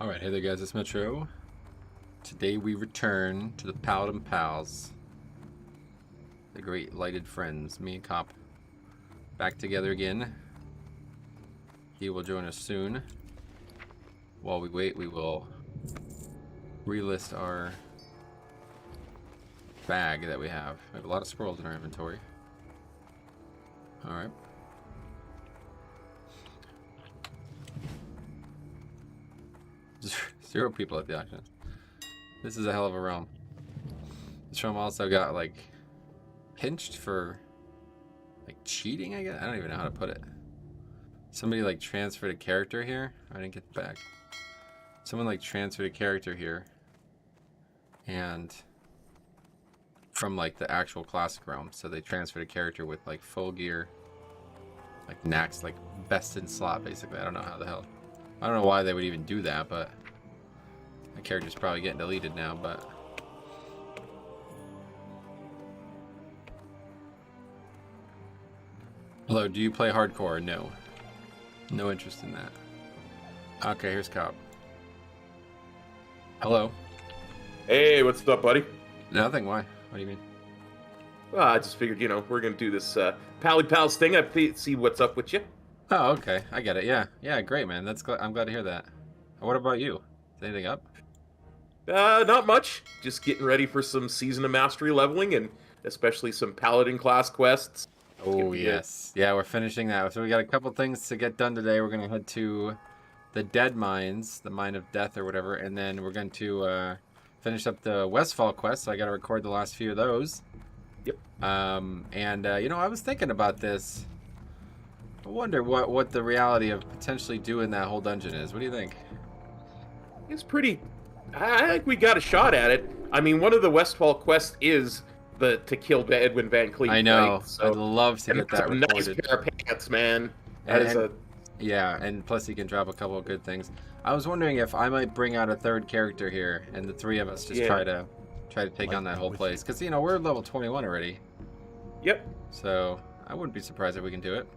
Alright, hey there guys, it's Metro. Today we return to the Paladin Pals. The great lighted friends, me and Cop. Back together again. He will join us soon. While we wait, we will relist our bag that we have. We have a lot of scrolls in our inventory. Alright. Zero people at the auction. This is a hell of a realm. This realm also got like pinched for like cheating, I guess. I don't even know how to put it. Somebody like transferred a character here. I didn't get the bag. Someone like transferred a character here, and from like the actual classic realm. So they transferred a character with like full gear, like Nax, like best in slot basically. I don't know how the hell. I don't know why they would even do that, but my character's probably getting deleted now, but hello, do you play hardcore? No. No interest in that. Okay, here's Cop. Hello. Hey, what's up, buddy? Nothing, why? What do you mean? Well, I just figured, we're gonna do this Paladin Pals thing. See what's up with you. Oh, okay. I get it. Yeah. Yeah, great, man. I'm glad to hear that. What about you? Is anything up? Not much. Just getting ready for some Season of Mastery leveling, and especially some Paladin class quests. Oh, yes. Yeah, we're finishing that. So we got a couple things to get done today. We're going to head to the Dead Mines, the Mine of Death or whatever, and then we're going to finish up the Westfall quest, so I got to record the last few of those. Yep. I was thinking about this. I wonder what the reality of potentially doing that whole dungeon is. What do you think? It's pretty... I think we got a shot at it. I mean, one of the Westfall quests is to kill Edwin Van Cleef. I know. Right? So, I'd love to get that recorded. Nice pair of pants, man. Yeah, and plus he can drop a couple of good things. I was wondering if I might bring out a third character here, and the three of us just try to take on that whole place. Because, we're level 21 already. Yep. So, I wouldn't be surprised if we can do it.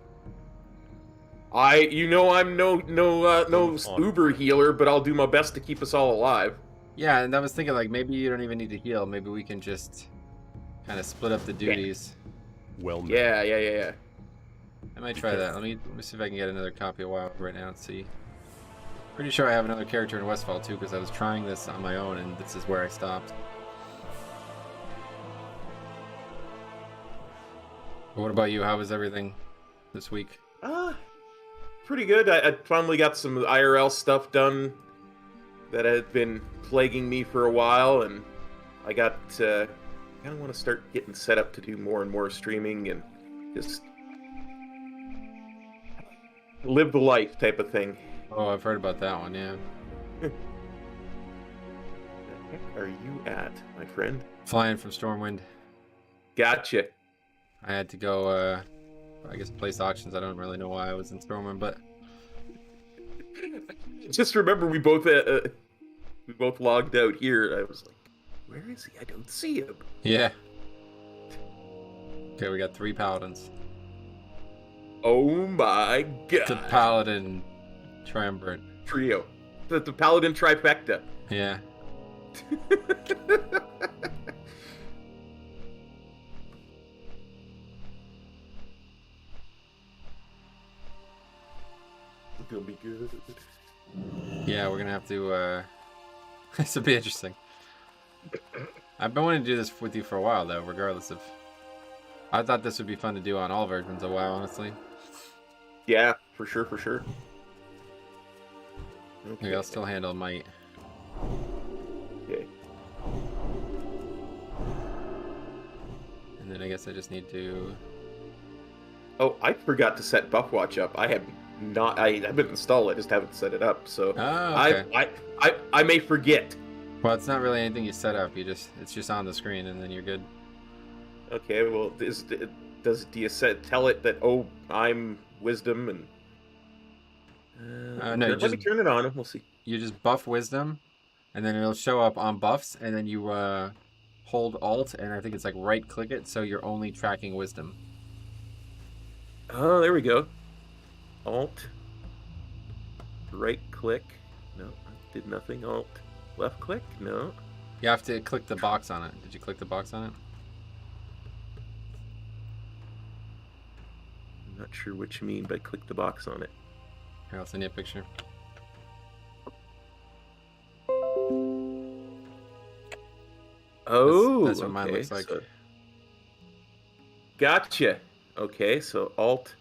I'm no Uber healer, but I'll do my best to keep us all alive. Yeah, and I was thinking, like, maybe you don't even need to heal. Maybe we can just kind of split up the duties. Well, yeah. I might try that. Let me see if I can get another copy of WoW right now and see. Pretty sure I have another character in Westfall, too, because I was trying this on my own, and this is where I stopped. What about you? How was everything this week? Pretty good. I finally got some IRL stuff done that had been plaguing me for a while, and I got kind of want to start getting set up to do more and more streaming and just live the life type of thing. Oh, I've heard about that one, yeah. Where the heck are you at, my friend? Flying from Stormwind. Gotcha. I had to go, I guess, place auctions. I don't really know why I was in Stormwind, but Just remember we both logged out here. I was like, where is he? I don't see him. yeah. Okay, we got 3 paladins. Oh my god. The paladin triumvirate. Trio. The Paladin trifecta. Yeah. It's gonna be good. Yeah, we're gonna have to, this will be interesting. I've been wanting to do this with you for a while, though, regardless of... I thought this would be fun to do on all versions of WoW, honestly. Yeah, for sure. Maybe I'll still handle Might. Okay. And then I guess I just need to... Oh, I forgot to set Buff Watch up. I haven't installed it, just haven't set it up. So Oh, okay. I may forget. Well, it's not really anything you set up. It's just on the screen, and then you're good. Okay, well, do you tell it that I'm Wisdom and? No, let me turn it on and we'll see. You just buff Wisdom, and then it'll show up on buffs, and then you hold Alt, and I think it's like right-click it, so you're only tracking Wisdom. Oh, there we go. Alt. Right-click. No. Did nothing. Alt. Left click? No. You have to click the box on it. Did you click the box on it? I'm not sure what you mean by click the box on it. Here, I'll send you a picture. Oh, that's what mine looks like. So... Gotcha. Okay, so Alt,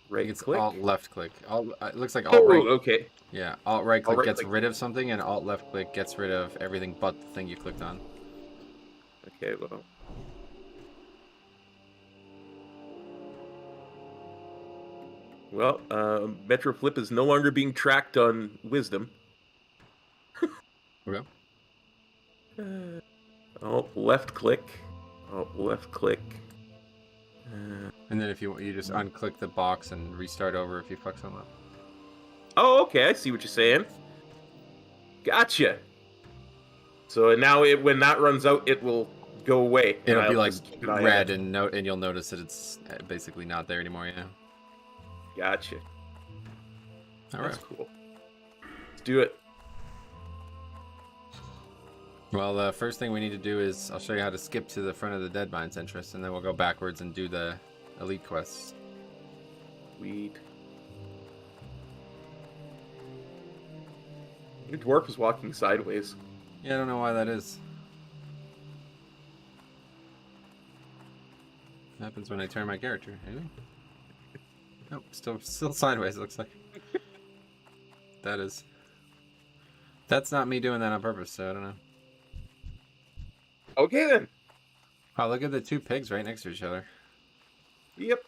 right click. Alt left click. It looks like Alt right. Okay. Yeah, Alt right click right gets click. rid of something, and Alt left click gets rid of everything but the thing you clicked on. Okay, well. Well, Metro Flip is no longer being tracked on Wisdom. Okay. Alt left click. Alt left click. And then if you just unclick the box and restart over if you fuck something up. Oh, okay, I see what you're saying. Gotcha. So now when that runs out, it will go away. It'll be like red, and you'll notice that it's basically not there anymore. Yeah. Gotcha. All right. That's cool. Let's do it. Well, the first thing we need to do is I'll show you how to skip to the front of the Deadmines entrance, and then we'll go backwards and do the elite quests. Weed. Your dwarf is walking sideways. Yeah, I don't know why that is. What happens when I turn my character? Anything? Nope, still sideways, it looks like. That's not me doing that on purpose, so I don't know. Okay, then. Wow, look at the two pigs right next to each other. Yep.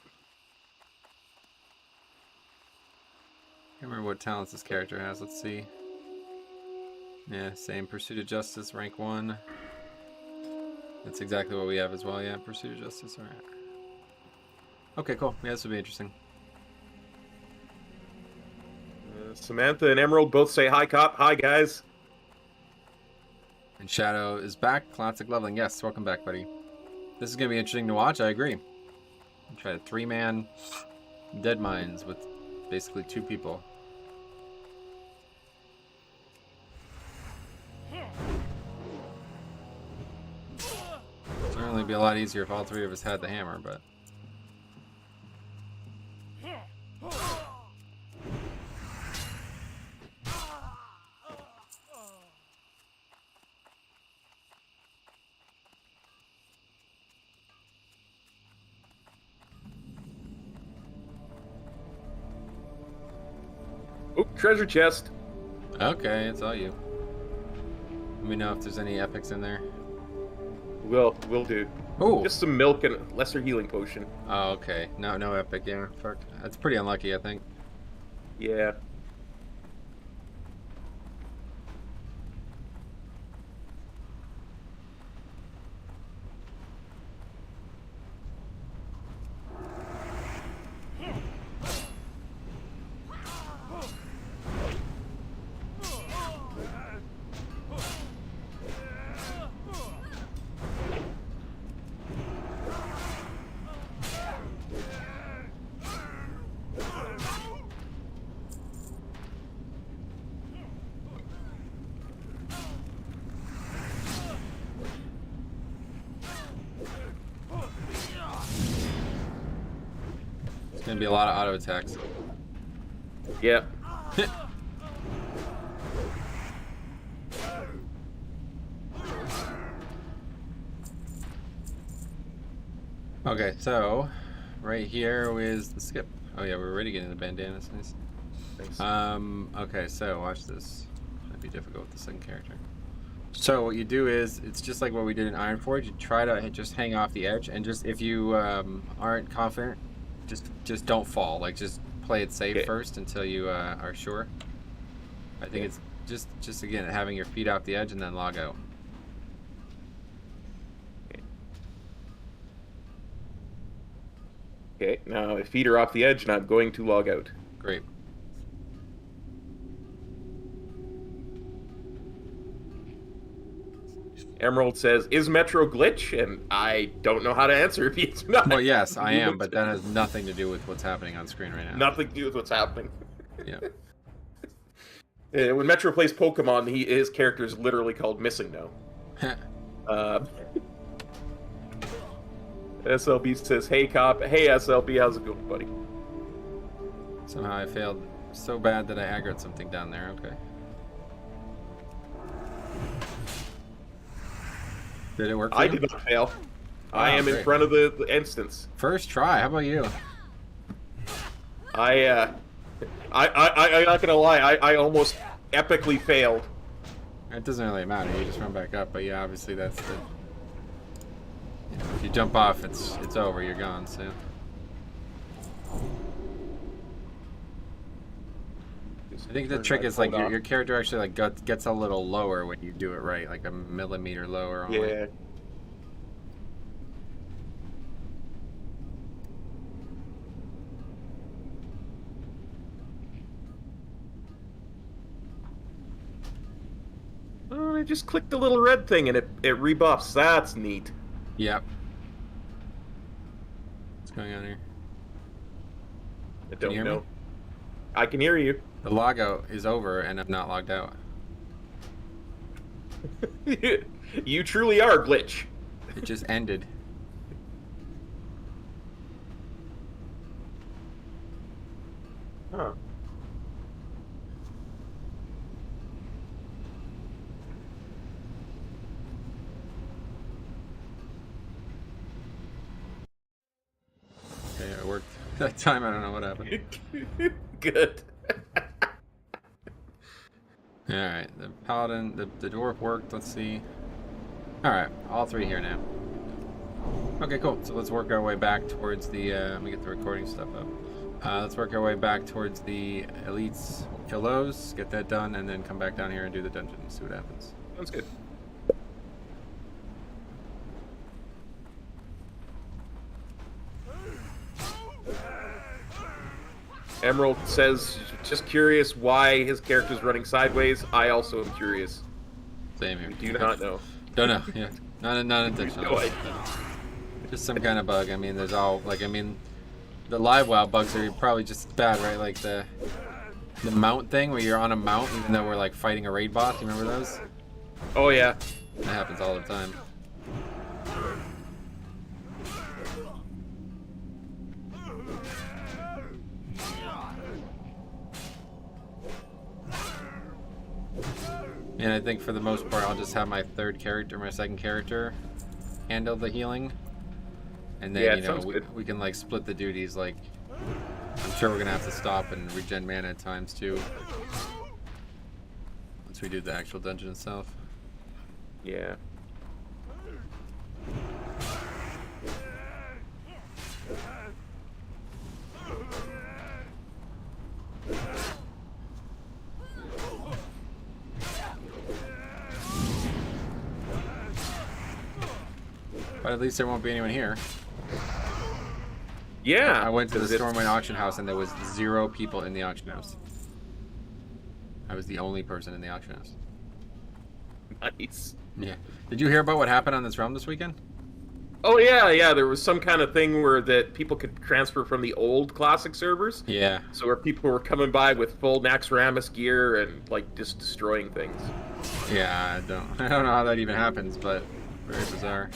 Can't remember what talents this character has. Let's see. Yeah, same. Pursuit of Justice, rank 1. That's exactly what we have as well. Yeah, Pursuit of Justice. Alright. Okay, cool. Yeah, this will be interesting. Samantha and Emerald both say hi, Cop. Hi, guys. And Shadow is back. Classic Leveling. Yes, welcome back, buddy. This is going to be interesting to watch. I agree. Try a 3-man Deadmines with basically 2 people. Certainly be a lot easier if all 3 of us had the hammer, but... Oh, treasure chest. Okay, it's all you. Let me know if there's any epics in there. Will do. Oh, just some milk and a lesser healing potion. Oh, okay. No epic. Yeah, fuck. That's pretty unlucky, I think. Yeah. Gonna be a lot of auto attacks. Yeah. Okay, so right here is the skip. Oh yeah, we're already getting the bandanas. Nice. Thanks. Okay, so watch this. Might be difficult with the second character. So what you do is, it's just like what we did in Ironforge. You try to just hang off the edge, and just if you aren't confident, just don't fall. Like just play it safe first until you are sure. I think it's just again having your feet off the edge and then log out. Okay, now my feet are off the edge and I'm going to log out. Great. Emerald says, is Metro glitch? And I don't know how to answer if it's not. Well, yes, I am, but that has nothing to do with what's happening on screen right now. Nothing to do with what's happening. Yeah. When Metro plays Pokemon, his character is literally called Missing No. SLB says, "Hey cop, hey SLB, how's it going, buddy?" Somehow I failed so bad that I aggroed something down there. Okay. Did it work for I you? did not fail. I am great. in front of the instance. First try. How about you? I'm not gonna lie. I almost epically failed. It doesn't really matter. You just run back up. But yeah, obviously that's the. You know, if you jump off, it's over. You're gone. So. I think the trick is like your character actually like gets a little lower when you do it right, like a millimeter lower. Only. Yeah. Oh, I just clicked the little red thing and it rebuffs. That's neat. Yep. What's going on here? I don't hear know. me? I can hear you. The logout is over and I'm not logged out. You truly are glitch. It just ended. Huh. Okay, it worked. That time I don't know what happened. Good. Alright, the paladin, the dwarf worked, let's see. Alright, all three here now. Okay, cool. So let's work our way back towards the, let me get the recording stuff up. Let's work our way back towards the elites, kill those, get that done, and then come back down here and do the dungeon and see what happens. Sounds good. Emerald says, just curious why his character's running sideways. I also am curious. Same here. Do not know. Don't know, yeah. Not intentional. No idea. Just some kind of bug. I mean, there's all, like, I mean, the live WoW bugs are probably just as bad, right? Like the mount thing where you're on a mount even though we're, like, fighting a raid boss. You remember those? Oh, yeah. That happens all the time. And I think for the most part, I'll just have my second character, handle the healing, and then Yeah, you know we can like split the duties. Like I'm sure we're gonna have to stop and regen mana at times too, once we do the actual dungeon itself. Yeah. But at least there won't be anyone here. Yeah. I went to the Stormwind auction house and there was 0 people in the auction house. I was the only person in the auction house. Nice. Yeah. Did you hear about what happened on this realm this weekend? Oh, yeah. There was some kind of thing where that people could transfer from the old classic servers. Yeah. So where people were coming by with full Naxxramas gear and like just destroying things. Yeah, I don't know how that even happens, but very bizarre.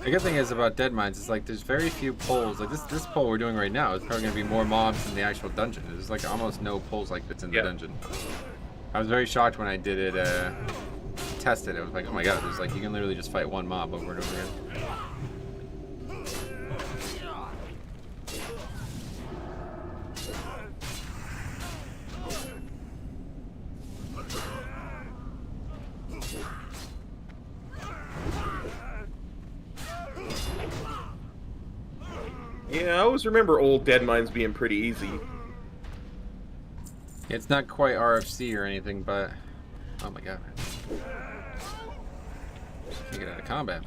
The good thing is about Dead Mines is like there's very few pulls. Like this pull we're doing right now is probably gonna be more mobs than the actual dungeon. There's like almost no pulls like this in the dungeon. I was very shocked when I did it, tested it. I was like, oh my god, there's like you can literally just fight one mob over and over again. Yeah, I always remember old Dead Mines being pretty easy. It's not quite RFC or anything, but oh my god, can't get out of combat.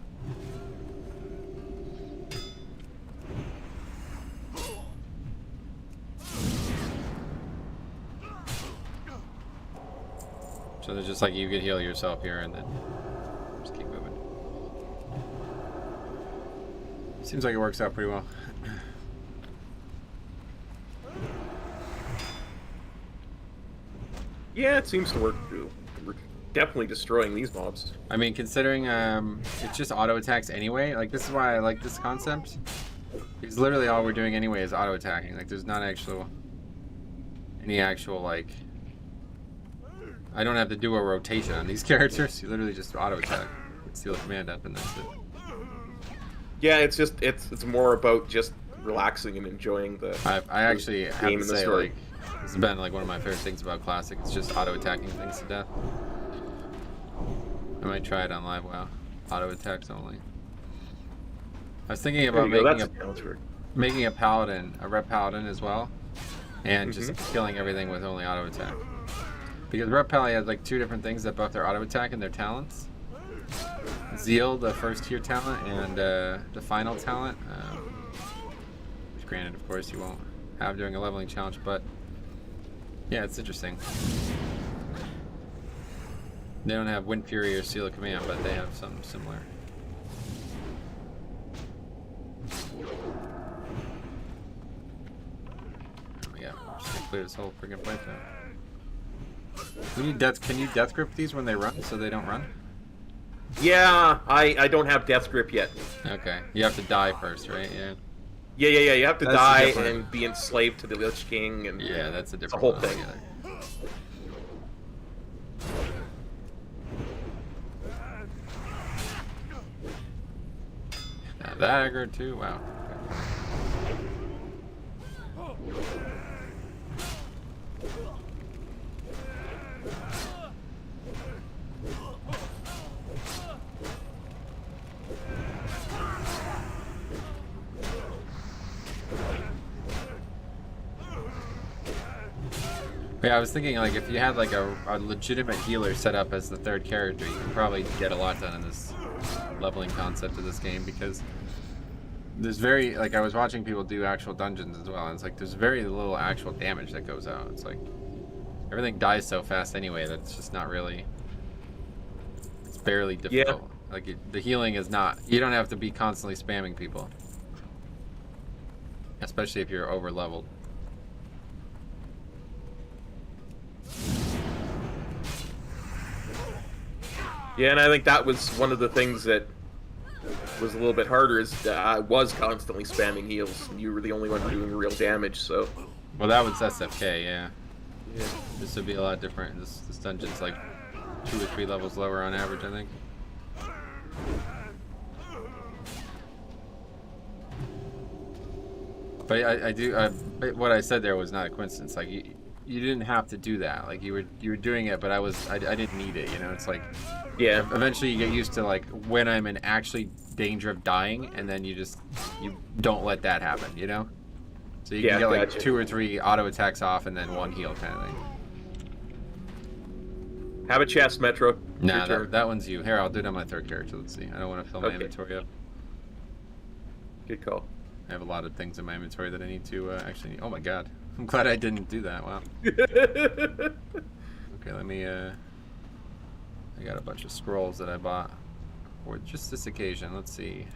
So there's just like you could heal yourself here and then just keep moving. Seems like it works out pretty well. Yeah, it seems to work. We're definitely destroying these mobs. I mean, considering it's just auto attacks anyway, like this is why I like this concept. Because literally all we're doing anyway is auto attacking. Like there's not any actual like, I don't have to do a rotation on these characters. You literally just auto attack, steal a command up, and that's it. Yeah, it's just it's more about just relaxing and enjoying the. I actually have to say, story. like, this has been like one of my favorite things about Classic. It's just auto attacking things to death. I might try it on live. Wow, auto attacks only. I was thinking about making a paladin, a rep paladin as well, and just killing everything with only auto attack. Because rep paladin has like 2 different things that buff their auto attack and their talents. Zeal, the first tier talent, and the final talent, which granted, of course, you won't have during a leveling challenge, but yeah, it's interesting. They don't have Wind Fury or Seal of Command, but they have something similar. Oh my god, I'm just gonna clear this whole freaking playthrough. Can you death grip these when they run so they don't run? Yeah, I don't have death grip yet. Okay, you have to die first, right? Yeah. Yeah. You have to die and be enslaved to the Lich King, and yeah, that's a different whole one thing. altogether. Now that aggro too. Wow. Yeah, I was thinking like if you had like a legitimate healer set up as the 3rd character, you could probably get a lot done in this leveling concept of this game, because there's I was watching people do actual dungeons as well, and it's like there's very little actual damage that goes out. It's like everything dies so fast anyway that it's just not really, it's barely difficult. Yeah. Like the healing is not, you don't have to be constantly spamming people, especially if you're over leveled. Yeah, and I think that was one of the things that was a little bit harder, is that I was constantly spamming heals, and you were the only one doing real damage, so... Well, that was SFK, yeah. This would be a lot different. This dungeon's like 2 or 3 levels lower on average, I think. But what I said there was not a coincidence. Like, you didn't have to do that. Like, you were doing it, but I didn't need it, you know? It's like... Yeah. Eventually you get used to like when I'm in actually danger of dying, and then you don't let that happen, you know? So you can get like 2 or 3 auto attacks off and then 1 heal kind of thing. Have a chest, Metro. Nah, that one's you. Here, I'll do it on my 3rd character. Let's see. I don't want to fill my inventory up. Good call. I have a lot of things in my inventory that I need to actually... Oh my god. I'm glad I didn't do that. Wow. Okay, let me... I got a bunch of scrolls that I bought for just this occasion. Let's see.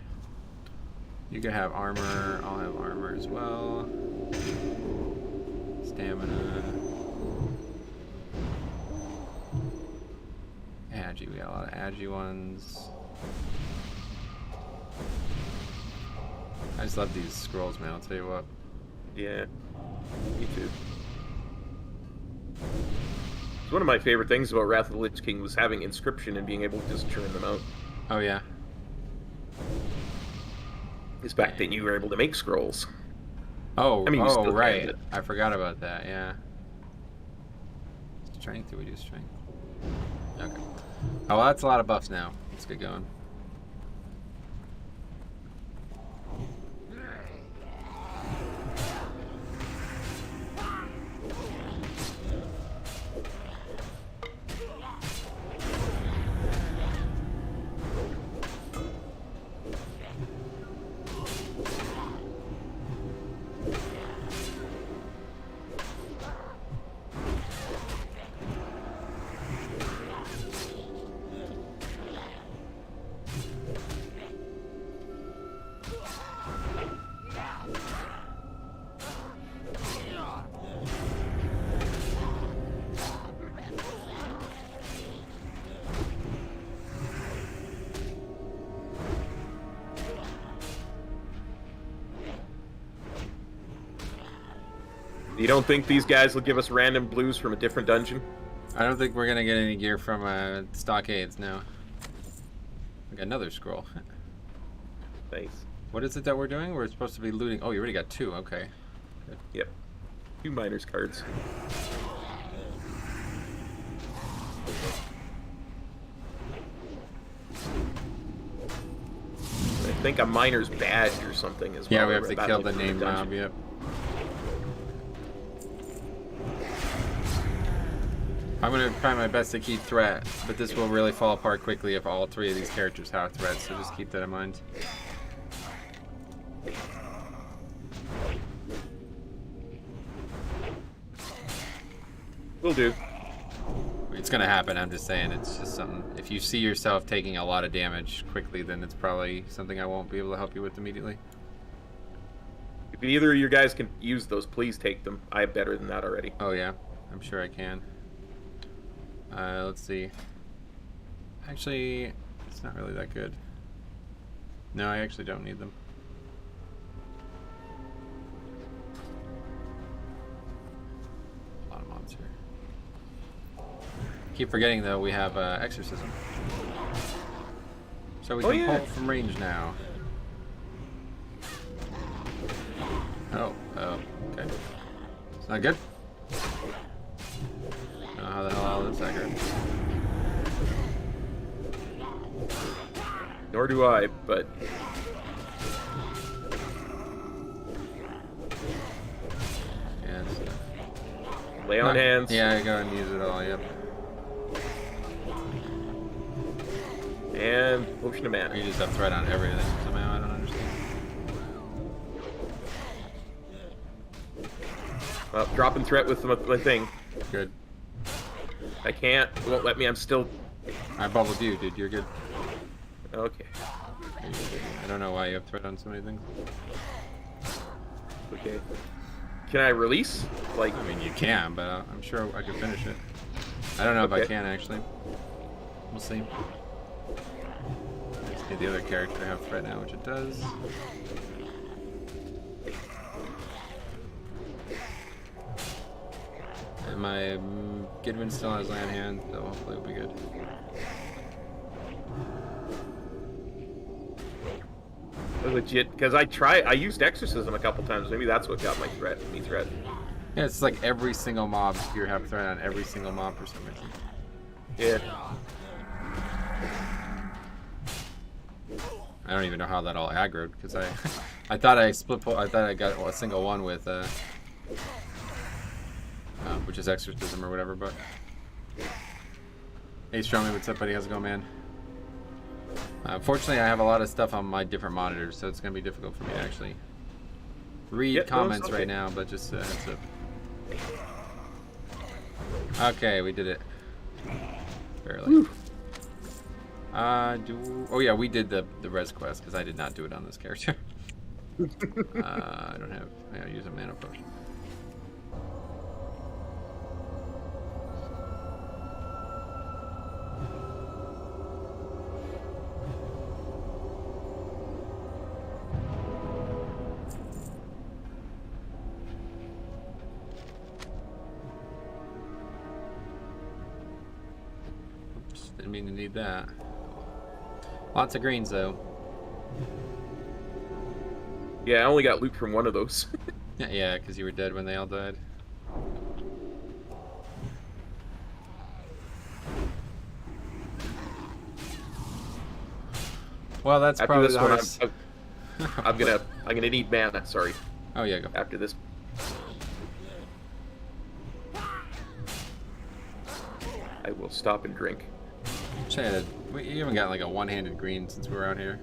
You can have armor. I'll have armor as well. Stamina. Agi. We got a lot of Agi ones. I just love these scrolls, man. I'll tell you what. Yeah. Me too. One of my favorite things about Wrath of the Lich King was having inscription and being able to just churn them out. Oh yeah. Is back then you were able to make scrolls. Oh, I mean, right. I forgot about that. Yeah. Strength? Do we do strength? Okay. Oh, well, that's a lot of buffs now. Let's get going. You don't think these guys will give us random blues from a different dungeon? I don't think we're gonna get any gear from stockades now. We got another scroll. Nice. What is it that we're doing? We're supposed to be looting. Oh, you already got 2. Okay. Good. Yep. 2 miners cards. I think a miner's badge or something as well. Yeah, we have to kill the name mob. Yep. I'm gonna try my best to keep threat, but this will really fall apart quickly if all 3 of these characters have threats, so just keep that in mind. Will do. It's gonna happen, I'm just saying, it's just something. If you see yourself taking a lot of damage quickly, then it's probably something I won't be able to help you with immediately. If either of you guys can use those, please take them. I have better than that already. Oh yeah, I'm sure I can. Let's see. Actually, it's not really that good. No, I actually don't need them. A lot of mobs here. Keep forgetting though, we have exorcism. So we can pull from range now. Oh, okay. It's not good. How the hell all this aggro? Nor do I, but... Yeah, lay on hands. Yeah, go and use it all, yep. And potion of mana. You just have threat on everything somehow, I don't understand. Well, dropping threat with my thing. Good. I can't. It won't let me. I'm still... I bubbled you, dude. You're good. Okay. I don't know why you have threat on so many things. Okay. Can I release? Like... I mean, you can, but I'm sure I can finish it. I don't know if I can, actually. We'll see. I just need the other character to have threat now, which it does. And my Gidwin still has land hand, so hopefully it'll be good. Legit, because I used exorcism a couple times. Maybe that's what got me threat. Yeah, it's like every single mob you have threat on every single mob for some reason. Yeah. I don't even know how that all aggroed because I thought I got a single one with which is exorcism or whatever, but hey Stromy, what's up buddy, how's it going, man? Fortunately I have a lot of stuff on my different monitors, so it's gonna be difficult for me to actually read comments right now, but just heads up. Okay, we did it. Barely. Oh yeah, we did the res quest because I did not do it on this character. I don't have. I gotta use a mana potion. Oops, didn't mean to need that. Lots of greens, though. Yeah, I only got loot from one of those. Yeah, because you were dead when they all died. Well, that's after probably this the one, hardest. I'm gonna need mana. Sorry. Oh yeah, go. After this. I will stop and drink. Chad, you haven't got like a one-handed green since we were out here.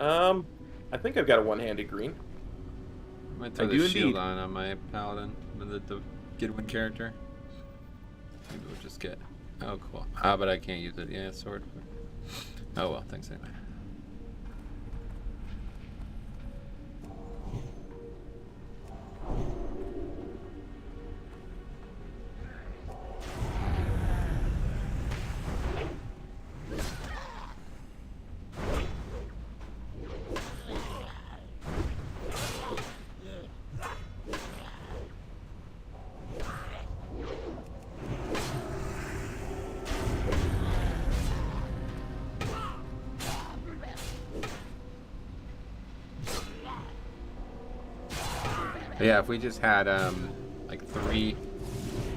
I think I've got a one-handed green. I might throw the shield on my paladin, the Gidwin character. Maybe we'll just get. Oh, cool. Ah, but I can't use it. Yeah, sword. Oh well, thanks anyway. But yeah, if we just had like 3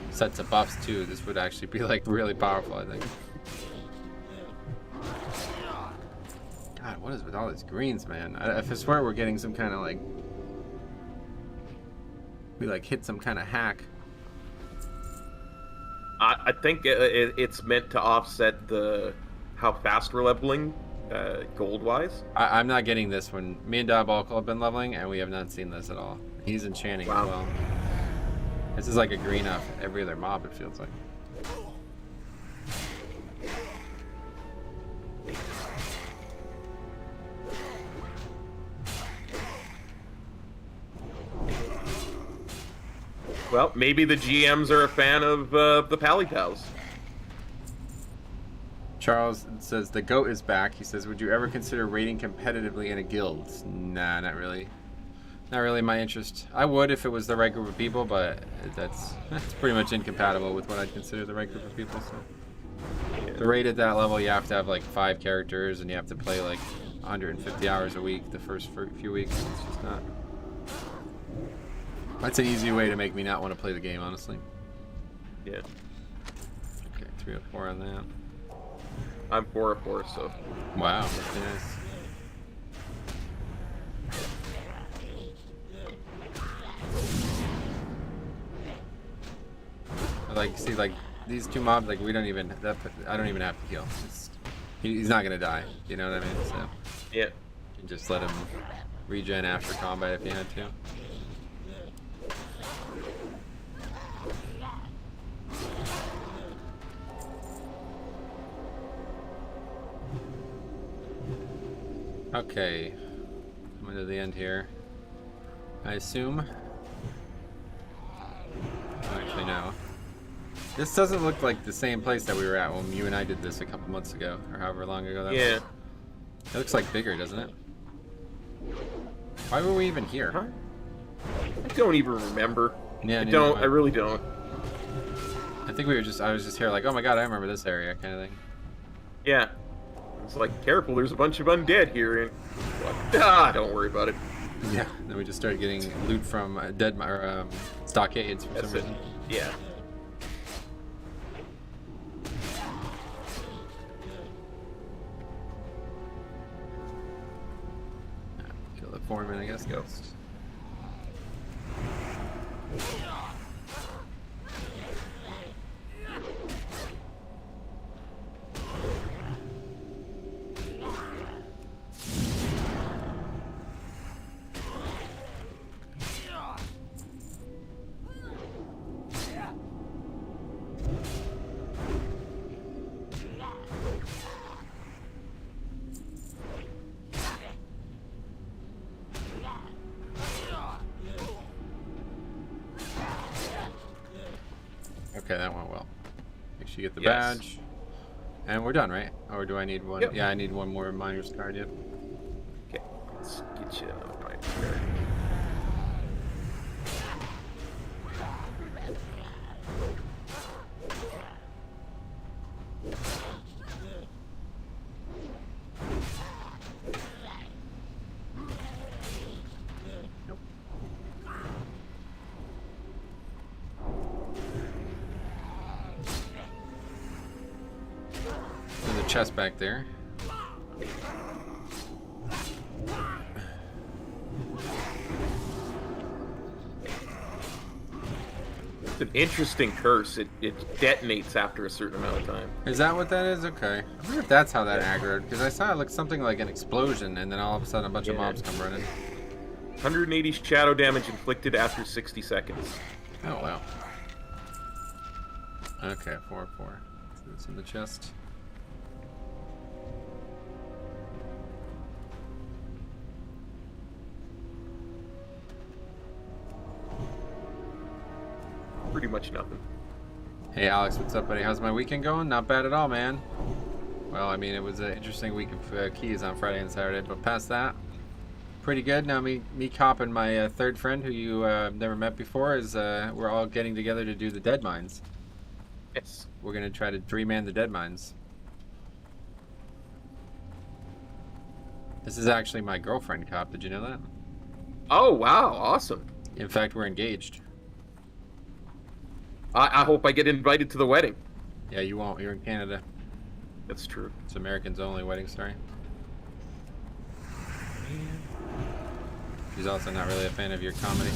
sets of buffs too, this would actually be like really powerful, I think. God, what is with all these greens, man? I swear we're getting some kind of like, we like hit some kind of hack. I think it's meant to offset how fast we're leveling, gold-wise. I'm not getting this one. Me and Diabolical have been leveling, and we have not seen this at all. He's enchanting as well. This is like a green off every other mob, it feels like. Well, maybe the GMs are a fan of the Paladin Pals. Charles says, the GOAT is back. He says, would you ever consider raiding competitively in a guild? Nah, not really. Not really my interest. I would if it was the right group of people, but that's pretty much incompatible with what I'd consider the right group of people. So to raid at that level, you have to have like 5 characters, and you have to play like 150 hours a week the first few weeks. It's just not. That's an easy way to make me not want to play the game, honestly. Yeah. Okay, 304 on that. I'm 404, so. Wow, that's nice. Like, see, like these 2 mobs, like we don't even. I don't even have to heal. He's not gonna die. You know what I mean? So. Yeah. You can just let him regen after combat if you had to. Okay, coming to the end here. I assume. Actually, no. This doesn't look like the same place that we were at when you and I did this a couple months ago, or however long ago that was. Yeah. It looks like bigger, doesn't it? Why were we even here? Huh? I don't even remember. Yeah, I really don't. I think I was just here like, oh my god, I remember this area, kind of thing. Yeah. It's like, careful, there's a bunch of undead here, and don't worry about it. Yeah. Then we just started getting loot from stockades for some reason. Yeah. Kill the foreman, I guess. Go. Okay, that went well. Make sure you get the Yes. badge. And we're done, right? Or do I need one? Yep. Yeah, I need one more miner's card, yep. Okay, let's get you right here. There's a chest back there. It's an interesting curse. It detonates after a certain amount of time. Is that what that is? Okay. I wonder if that's how that aggroed, because I saw it looked something like an explosion, and then all of a sudden a bunch of mobs come running. 180 shadow damage inflicted after 60 seconds. Oh, wow. Okay, 4-4. It's in the chest. Pretty much nothing. Hey Alex, what's up, buddy? How's my weekend going? Not bad at all, man. Well, I mean, it was an interesting week of keys on Friday and Saturday, but past that, pretty good. Now me copping my third friend, who you never met before, is we're all getting together to do the dead mines. Yes. We're gonna try to 3-man the dead mines. This is actually my girlfriend cop. Did you know that? Oh wow, awesome. In fact, we're engaged. I hope I get invited to the wedding. Yeah, you won't. You're in Canada. That's true. It's Americans only wedding story. She's also not really a fan of your comedy.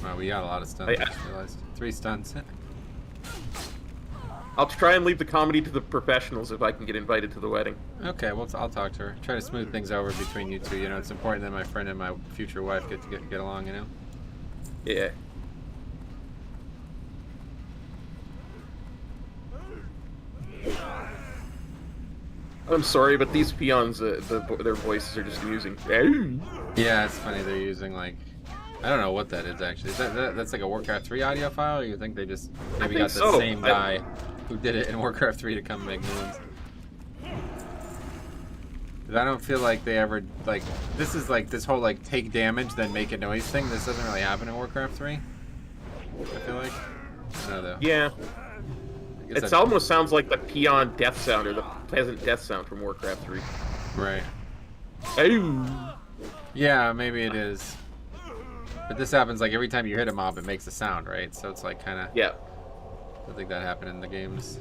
Wow, we got a lot of stuns. I just realized 3 stuns. I'll try and leave the comedy to the professionals if I can get invited to the wedding. Okay, well, I'll talk to her. Try to smooth things over between you two. You know, it's important that my friend and my future wife get along. You know. Yeah. I'm sorry, but these peons, their voices are just amusing. Yeah, it's funny they're using like, I don't know what that is actually. Is that's like a Warcraft 3 audio file, or you think they just maybe got the same guy who did it in Warcraft 3 to come make new ones? I don't feel like they ever, like, this is like this whole like take damage then make a noise thing. This doesn't really happen in Warcraft 3. I feel like. I don't know though. Yeah. It almost sounds like the peon death sound or the peasant death sound from Warcraft 3. Right. Ooh. Yeah, maybe it is. But this happens like every time you hit a mob, it makes a sound, right? So it's like kind of. Yeah. I think that happened in the games.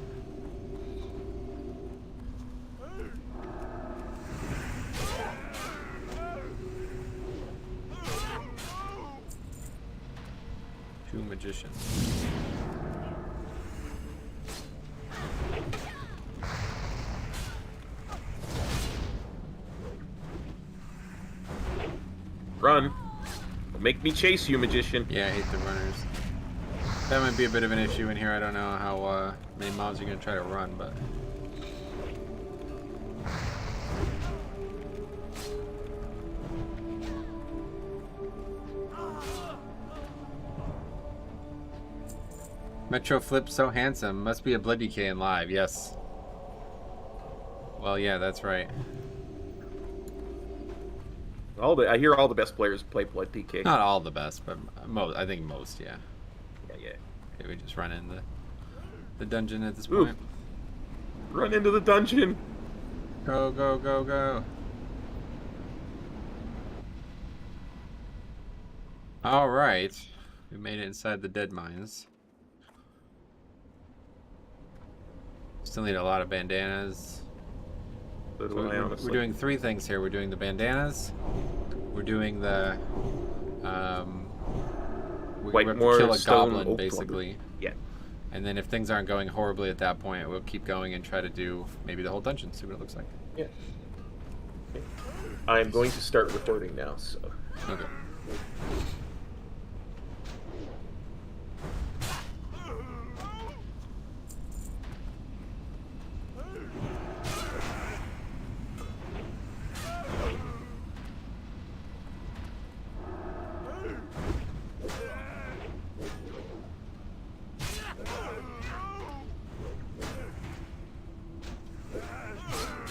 Two magicians. Run. Make me chase you, magician. Yeah, I hate the runners. That might be a bit of an issue in here. I don't know how many mobs you're going to try to run, but... Metro Flip so handsome. Must be a Blood DK in live. Yes. Well, yeah, that's right. I hear all the best players play Blood DK. Not all the best, but most. I think most, yeah. Yeah. Okay, we just run in the dungeon at this point. Run into the dungeon. Go, go, go, go. All right. We made it inside the dead mines. Still need a lot of bandanas. So we're doing 3 things here. We're doing the bandanas. We're doing the we have to kill a goblin, basically. Yeah. And then if things aren't going horribly at that point, we'll keep going and try to do maybe the whole dungeon, see what it looks like. Yeah. Okay. I'm going to start recording now, so. Okay.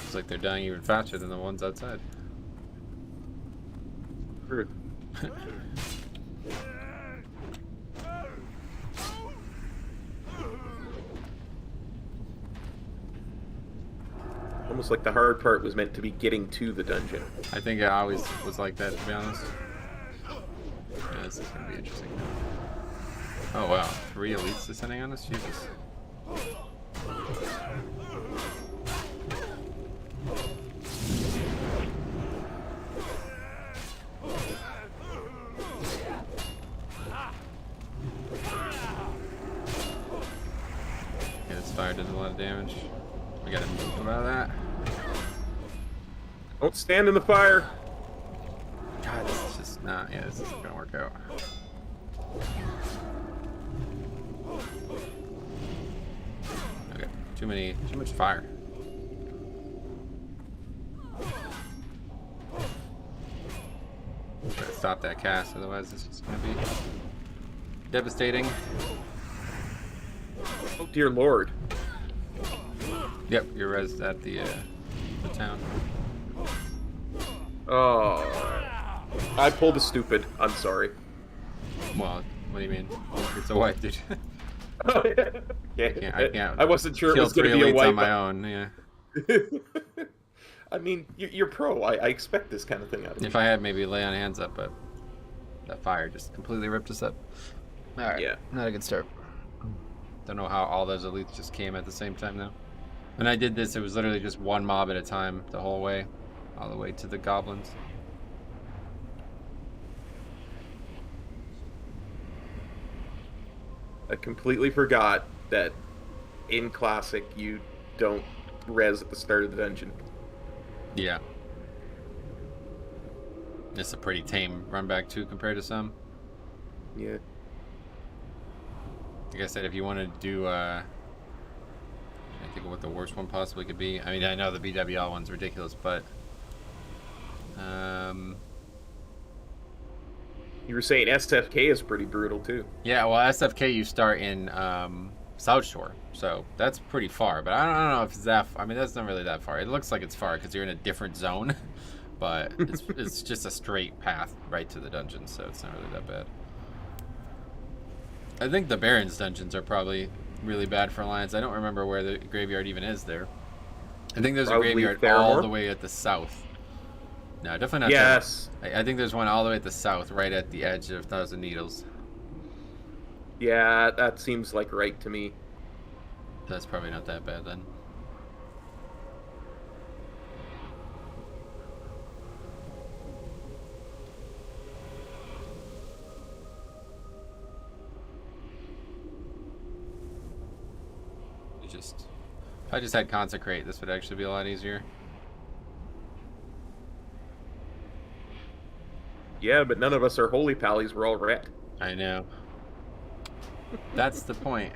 It's like they're dying even faster than the ones outside. Rude. Almost like the hard part was meant to be getting to the dungeon. I think it always was like that, to be honest. Yeah, this is gonna be interesting. Oh wow, 3 elites descending on us? Jesus. Yeah, this fire does a lot of damage. We gotta move about that. Don't stand in the fire. God, this is just not. Yeah, this isn't gonna work out. Okay, too much fire. Gotta stop that cast, otherwise this is gonna be devastating. Oh dear lord. Yep, you're res at the town. Oh, I pulled a stupid. I'm sorry. Well, what do you mean? It's a wipe, dude. Oh, yeah. I can't. I wasn't sure it kill was going 3 to be a elites wipe on my own. Yeah. I mean, you're pro. I expect this kind of thing out of you. If I had maybe lay on hands up, but that fire just completely ripped us up. All right. Yeah. Not a good start. Don't know how all those elites just came at the same time though. When I did this, it was literally just one mob at a time the whole way, all the way to the goblins. I completely forgot that in Classic you don't res at the start of the dungeon. Yeah. It's a pretty tame run back too compared to some. Yeah. Like I said, if you want to do, I think of what the worst one possibly could be. I mean, I know the BWL one's ridiculous, but You were saying SFK is pretty brutal too. yeah, well, SFK you start in South Shore, so that's pretty far. But I don't know if it's that. I mean, that's not really that far. It looks like it's far because you're in a different zone, but it's just a straight path right to the dungeon, so it's not really that bad. I think the Baron's dungeons are probably really bad for Alliance. I don't remember where the graveyard even is there. I think there's Probably a graveyard Fairmore? all the way at the south. No, definitely not. Yes. I think there's one all the way at the south, right at the edge of Thousand Needles. Yeah, that seems like right to me. That's probably not that bad then. If I just had Consecrate, this would actually be a lot easier. Yeah, but none of us are holy pallies. We're all red. I know. That's the point.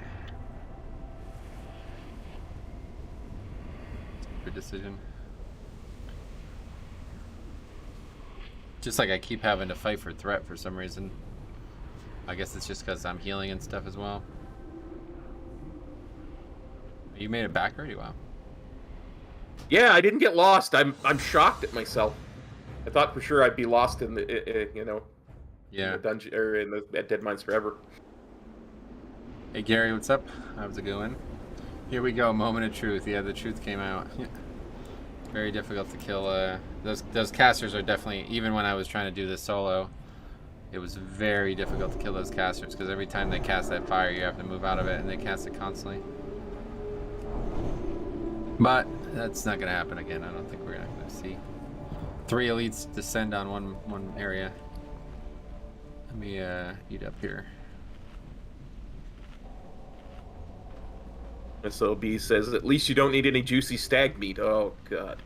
Good decision. Just like I keep having to fight for threat for some reason. I guess it's just because I'm healing and stuff as well. You made it back already? Wow. Yeah, I didn't get lost. I'm shocked at myself. I thought for sure I'd be lost in the in the dungeon or in the at Dead Mines Forever. Hey Gary, what's up? How's it going? Here we go. Moment of truth. Yeah, the truth came out. Very difficult to kill. Those casters are definitely, even when I was trying to do this solo, it was very difficult to kill those casters because every time they cast that fire, you have to move out of it, and they cast it constantly. But that's not gonna happen again. I don't think we're gonna see 3 elites descend on one area. Let me eat up here. SOB says, at least you don't need any juicy stag meat. Oh, God.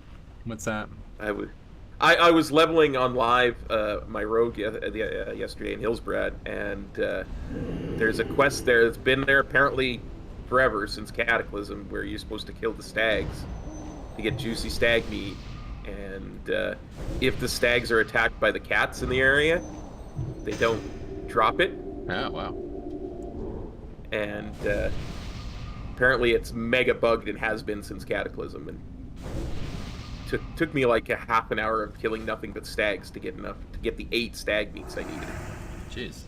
What's that? I was leveling on live my rogue yesterday in Hillsbrad, and there's a quest there that's been there apparently forever, since Cataclysm, where you're supposed to kill the stags to get juicy stag meat. And if the stags are attacked by the cats in the area, they don't drop it. Oh, wow. And apparently it's mega bugged and has been since Cataclysm, and took me like a half an hour of killing nothing but stags to get the 8 stag meats I needed. Jeez,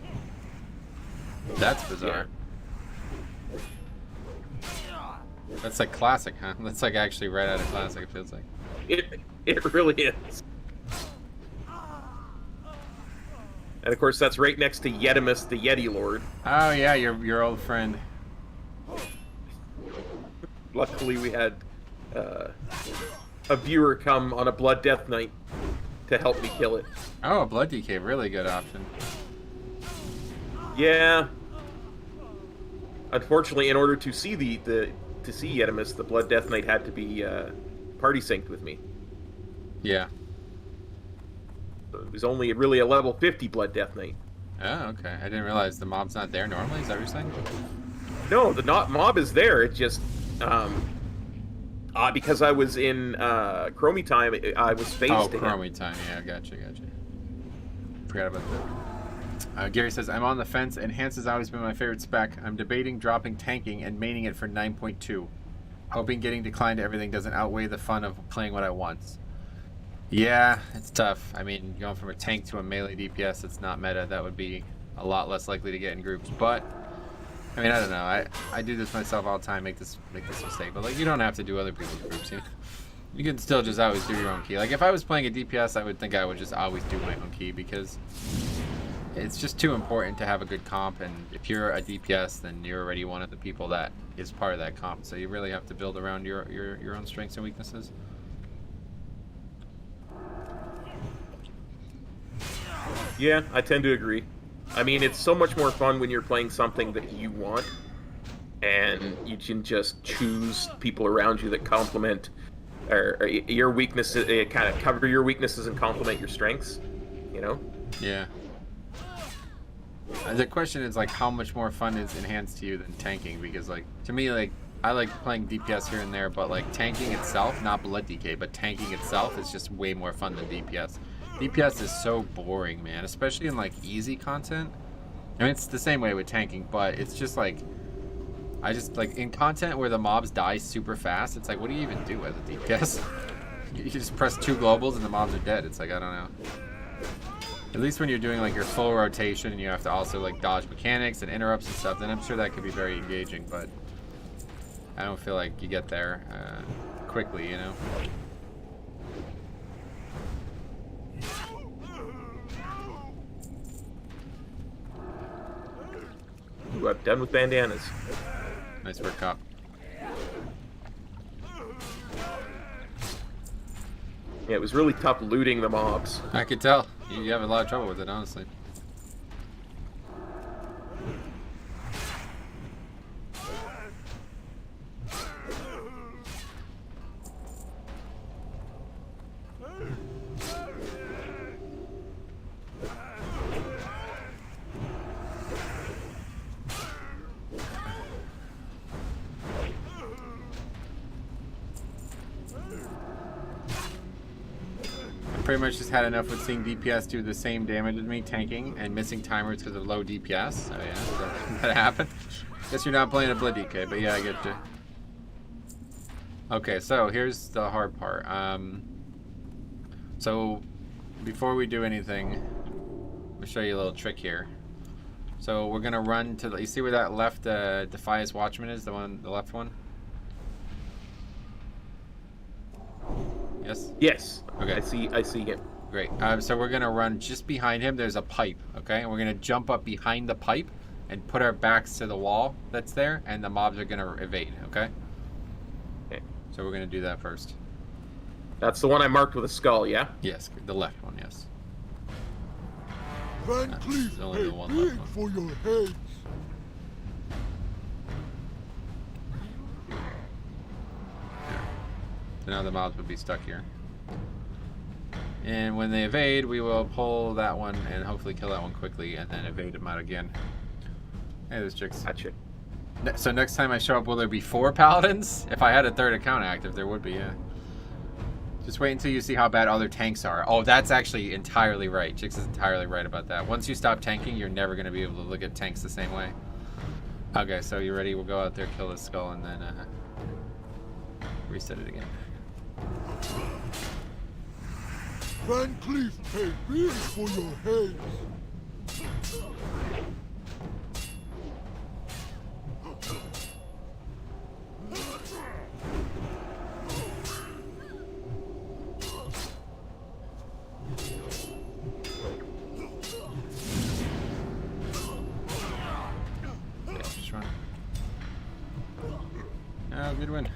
that's bizarre. That's like classic, huh? That's like actually right out of classic. It feels like it really is. And of course that's right next to Yetimus the Yeti Lord. Oh yeah, your old friend. Luckily we had a viewer come on a Blood Death night to help me kill it. Oh, a Blood DK, really good option. Yeah. Unfortunately, in order to see to see Yetimus, the Blood Death Knight had to be party synced with me. Yeah. So it was only really a level 50 Blood Death Knight. Oh, okay. I didn't realize the mob's not there normally. Is that what you're saying? No, the mob is there. It just because I was in Chromie time, I was faced to him. Oh, Chromie time. Yeah, gotcha. Forgot about that. Gary says, I'm on the fence. Enhance has always been my favorite spec. I'm debating dropping tanking and maining it for 9.2. Hoping getting declined to everything doesn't outweigh the fun of playing what I want. Yeah, it's tough. I mean, going from a tank to a melee DPS that's not meta, that would be a lot less likely to get in groups. But, I mean, I don't know. I do this myself all the time, make this mistake. But, like, you don't have to do other people's groups, you know? You can still just always do your own key. Like if I was playing a DPS, I would think I would just always do my own key because it's just too important to have a good comp. And if you're a DPS, then you're already one of the people that is part of that comp. So you really have to build around your own strengths and weaknesses. Yeah, I tend to agree. I mean, it's so much more fun when you're playing something that you want, and you can just choose people around you that complement or your weaknesses, kind of cover your weaknesses and complement your strengths. You know? Yeah. The question is like, how much more fun is enhanced to you than tanking? Because like to me, like I like playing DPS here and there, but like tanking itself, not blood DK, but tanking itself is just way more fun than DPS. DPS is so boring, man, especially in like easy content. I mean, it's the same way with tanking, but it's just like, I just like in content where the mobs die super fast, it's like, what do you even do as a DPS? You just press 2 globals and the mobs are dead. It's like, I don't know. At least when you're doing like your full rotation and you have to also like dodge mechanics and interrupts and stuff, then I'm sure that could be very engaging, but I don't feel like you get there quickly, you know? Ooh, I'm done with bandanas. Nice work, cop. Yeah, it was really tough looting the mobs. I could tell. You have a lot of trouble with it, honestly. Pretty much just had enough with seeing DPS do the same damage as me tanking and missing timers because of low DPS. So yeah, that happened. Guess you're not playing a blood DK, but yeah, I get you. Okay, so here's the hard part. So before we do anything, let me show you a little trick here. So we're gonna run to the, you see where that left Defias Watchman is, the left one? Yes? Yes. Okay. I see him. Great. So we're gonna run just behind him. There's a pipe, okay? And we're gonna jump up behind the pipe and put our backs to the wall that's there, and the mobs are gonna evade, okay? Okay. So we're gonna do that first. That's the one I marked with a skull, yeah? Yes, the left one, yes. Van Cleef, there's only the one left one. for your heads. So now the mobs would be stuck here. And when they evade, we will pull that one and hopefully kill that one quickly and then evade them out again. Hey, there's chicks. Gotcha. So next time I show up, will there be 4 paladins? If I had a 3rd account active, there would be, yeah. Just wait until you see how bad other tanks are. Oh, that's actually entirely right. Chicks is entirely right about that. Once you stop tanking, you're never going to be able to look at tanks the same way. Okay, so you ready? We'll go out there, kill this skull, and then reset it again. Van Cleef, pay big for your heads. Yeah, just run. Oh, good win.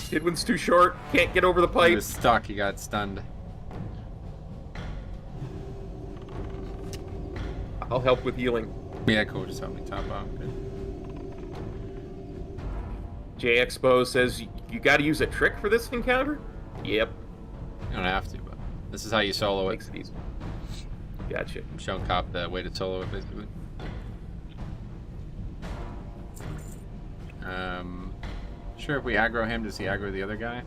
Kidwin's too short. Can't get over the He pipe. was stuck. He got stunned. I'll help with healing. Yeah, cool. Just help me top off. Good. J Expo says you got to use a trick for this encounter. Yep. You don't have to, but this is how you solo it. Makes it easy. Gotcha. I'm showing Cop the way to solo it, basically. Sure if we aggro him, does he aggro the other guy?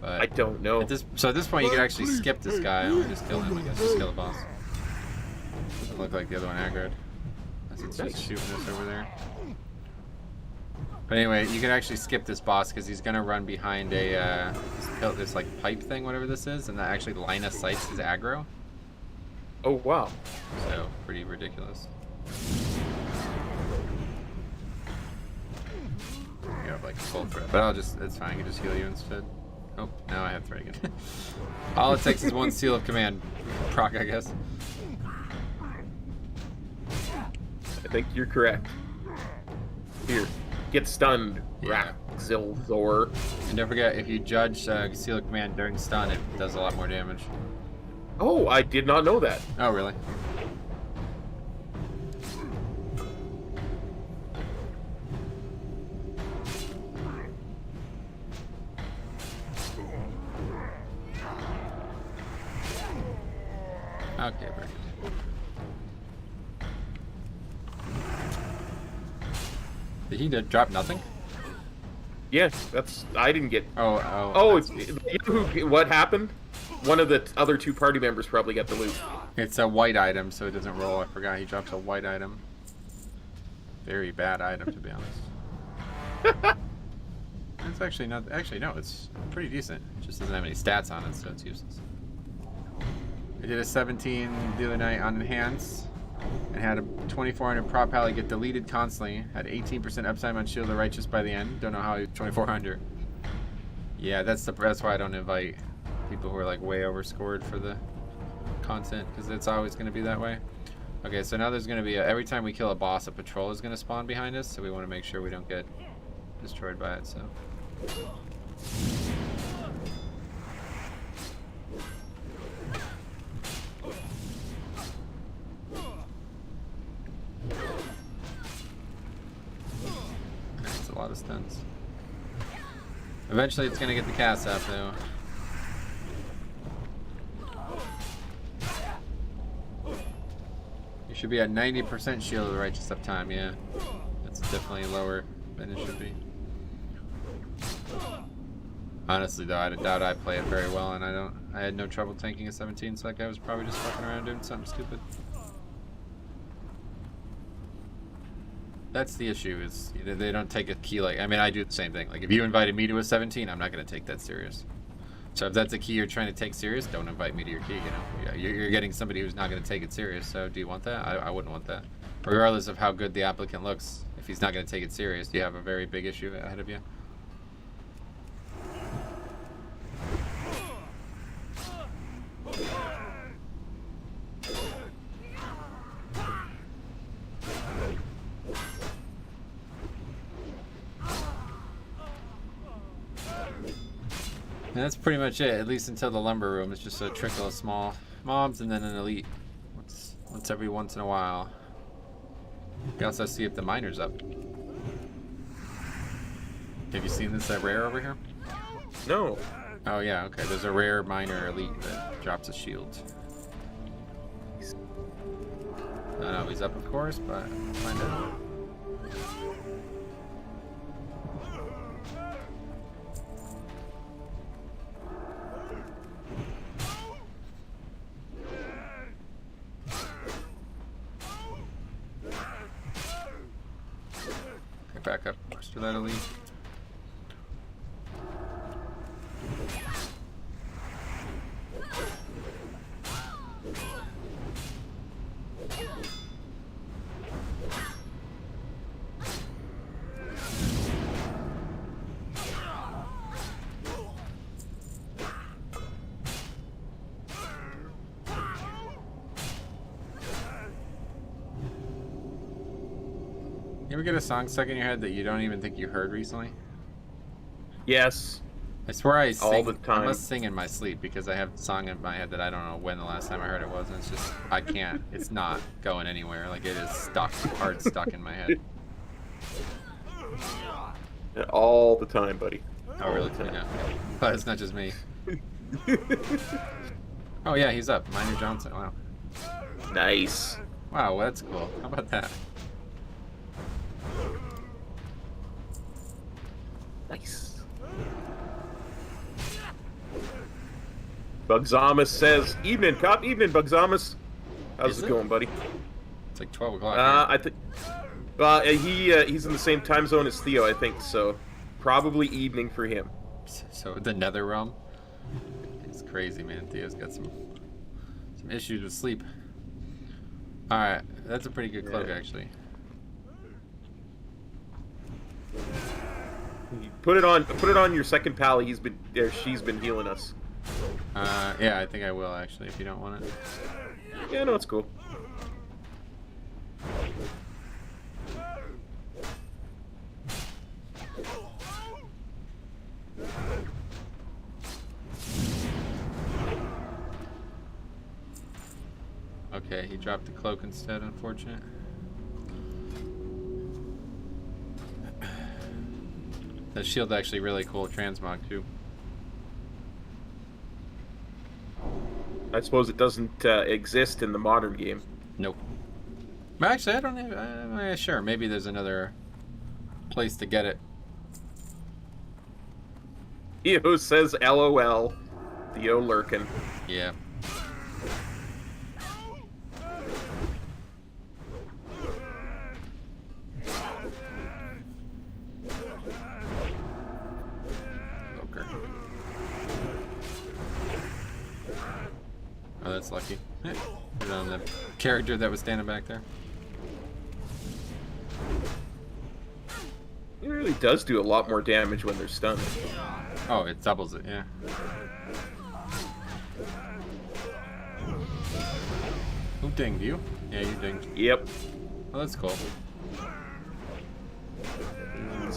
But I don't know. at this point, you could actually skip this guy and just kill him, I guess. Just kill the boss. Doesn't look like the other one aggroed. Unless it's just shooting us over there. But anyway, you can actually skip this boss because he's going to run behind a this like pipe thing, whatever this is, and that actually line of sights his aggro. Oh, wow. So, pretty ridiculous. You have like full threat, but it's fine. I can just heal you instead. Oh, now I have threat again. All it takes is one seal of command proc, I guess. I think you're correct. Here, get stunned, Yeah. Zilzor. And don't forget, if you judge seal of command during stun, it does a lot more damage. Oh, I did not know that. Oh, really? Okay, very good. Did he drop nothing? Yeah, I didn't get. Oh, You know what happened? One of the other two party members probably got the loot. it's a white item, so it doesn't roll. I forgot he drops a white item. Very bad item, to be honest. It's actually not. Actually, no, it's pretty decent. It just doesn't have any stats on it, so it's useless. I did a 17 the other night on Enhance, and had a 2400 prop pally get deleted constantly. Had 18% uptime on Shield of the Righteous by the end. Don't know how he was 2400. Yeah, that's why I don't invite people who are like way overscored for the content, because it's always going to be that way. Okay, so now there's going to be every time we kill a boss, a patrol is going to spawn behind us, so we want to make sure we don't get destroyed by it. So. That's a lot of stuns. Eventually it's going to get the cast up though. You should be at 90% Shield of the Righteous uptime, yeah. That's definitely lower than it should be. Honestly though, I doubt I play it very well, and I had no trouble tanking a 17, so that guy was probably just fucking around doing something stupid. That's the issue, is they don't take a key like, I mean, I do the same thing. Like, if you invited me to a 17, I'm not going to take that serious. So if that's a key you're trying to take serious, don't invite me to your key, you know? Yeah, you're getting somebody who's not going to take it serious, so do you want that? I wouldn't want that. Regardless of how good the applicant looks, if he's not going to take it serious, you have a very big issue ahead of you. And that's pretty much it, at least until the lumber room. It's just a trickle of small mobs and then an elite once every once in a while. You also see if the miner's up. Have you seen this rare over here? No. Oh yeah, okay. There's a rare miner elite that drops a shield. I don't know if he's up, of course, but I'll find out. Back up, push to that elite. You ever get a song stuck in your head that you don't even think you heard recently? Yes. I swear I sing all the time. I must sing in my sleep because I have a song in my head that I don't know when the last time I heard it was, and it's just I can't. It's not going anywhere. Like, it is stuck, hard stuck in my head. All the time, buddy. Oh really? Yeah. But it's not just me. Oh yeah, he's up. Miner Johnson. Wow. Nice. Wow, well, that's cool. How about that? Nice. Bugzamus says, "Evening, cop. Evening, Bugzamus. How's Is it it? going, buddy?" It's like 12 o'clock. I think. He's in the same time zone as Theo, I think. So, probably evening for him. So the Nether Realm. It's crazy, man. Theo's got some issues with sleep. All right, that's a pretty good cloak, actually. Put it on your second pal. She's been healing us. Yeah, I think I will actually. If you don't want it. Yeah, no, it's cool. Okay, he dropped the cloak instead. Unfortunate. That shield's actually really cool transmog too. I suppose it doesn't exist in the modern game. Nope. But actually, I don't know. Sure, maybe there's another place to get it. Theo says LOL. Theo lurking. Yeah. Oh, that's lucky. Put it on the character that was standing back there. It really does do a lot more damage when they're stunned. Oh, it doubles it, yeah. Who dinged you? Yeah, you dinged. Yep. Oh, that's cool.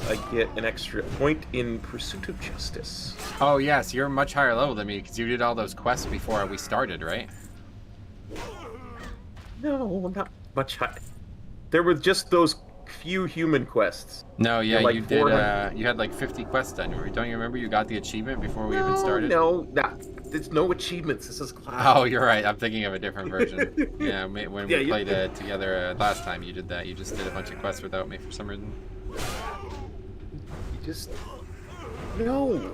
I get an extra point in Pursuit of Justice. Oh, yes, you're much higher level than me because you did all those quests before we started, right? No, not much higher. There were just those few human quests. No, yeah, like you did. You had like 50 quests done. Don't you remember? You got the achievement before we even started. No, there's no achievements. This is class. Oh, you're right. I'm thinking of a different version. Yeah, when we played together last time, you did that. You just did a bunch of quests without me for some reason. No.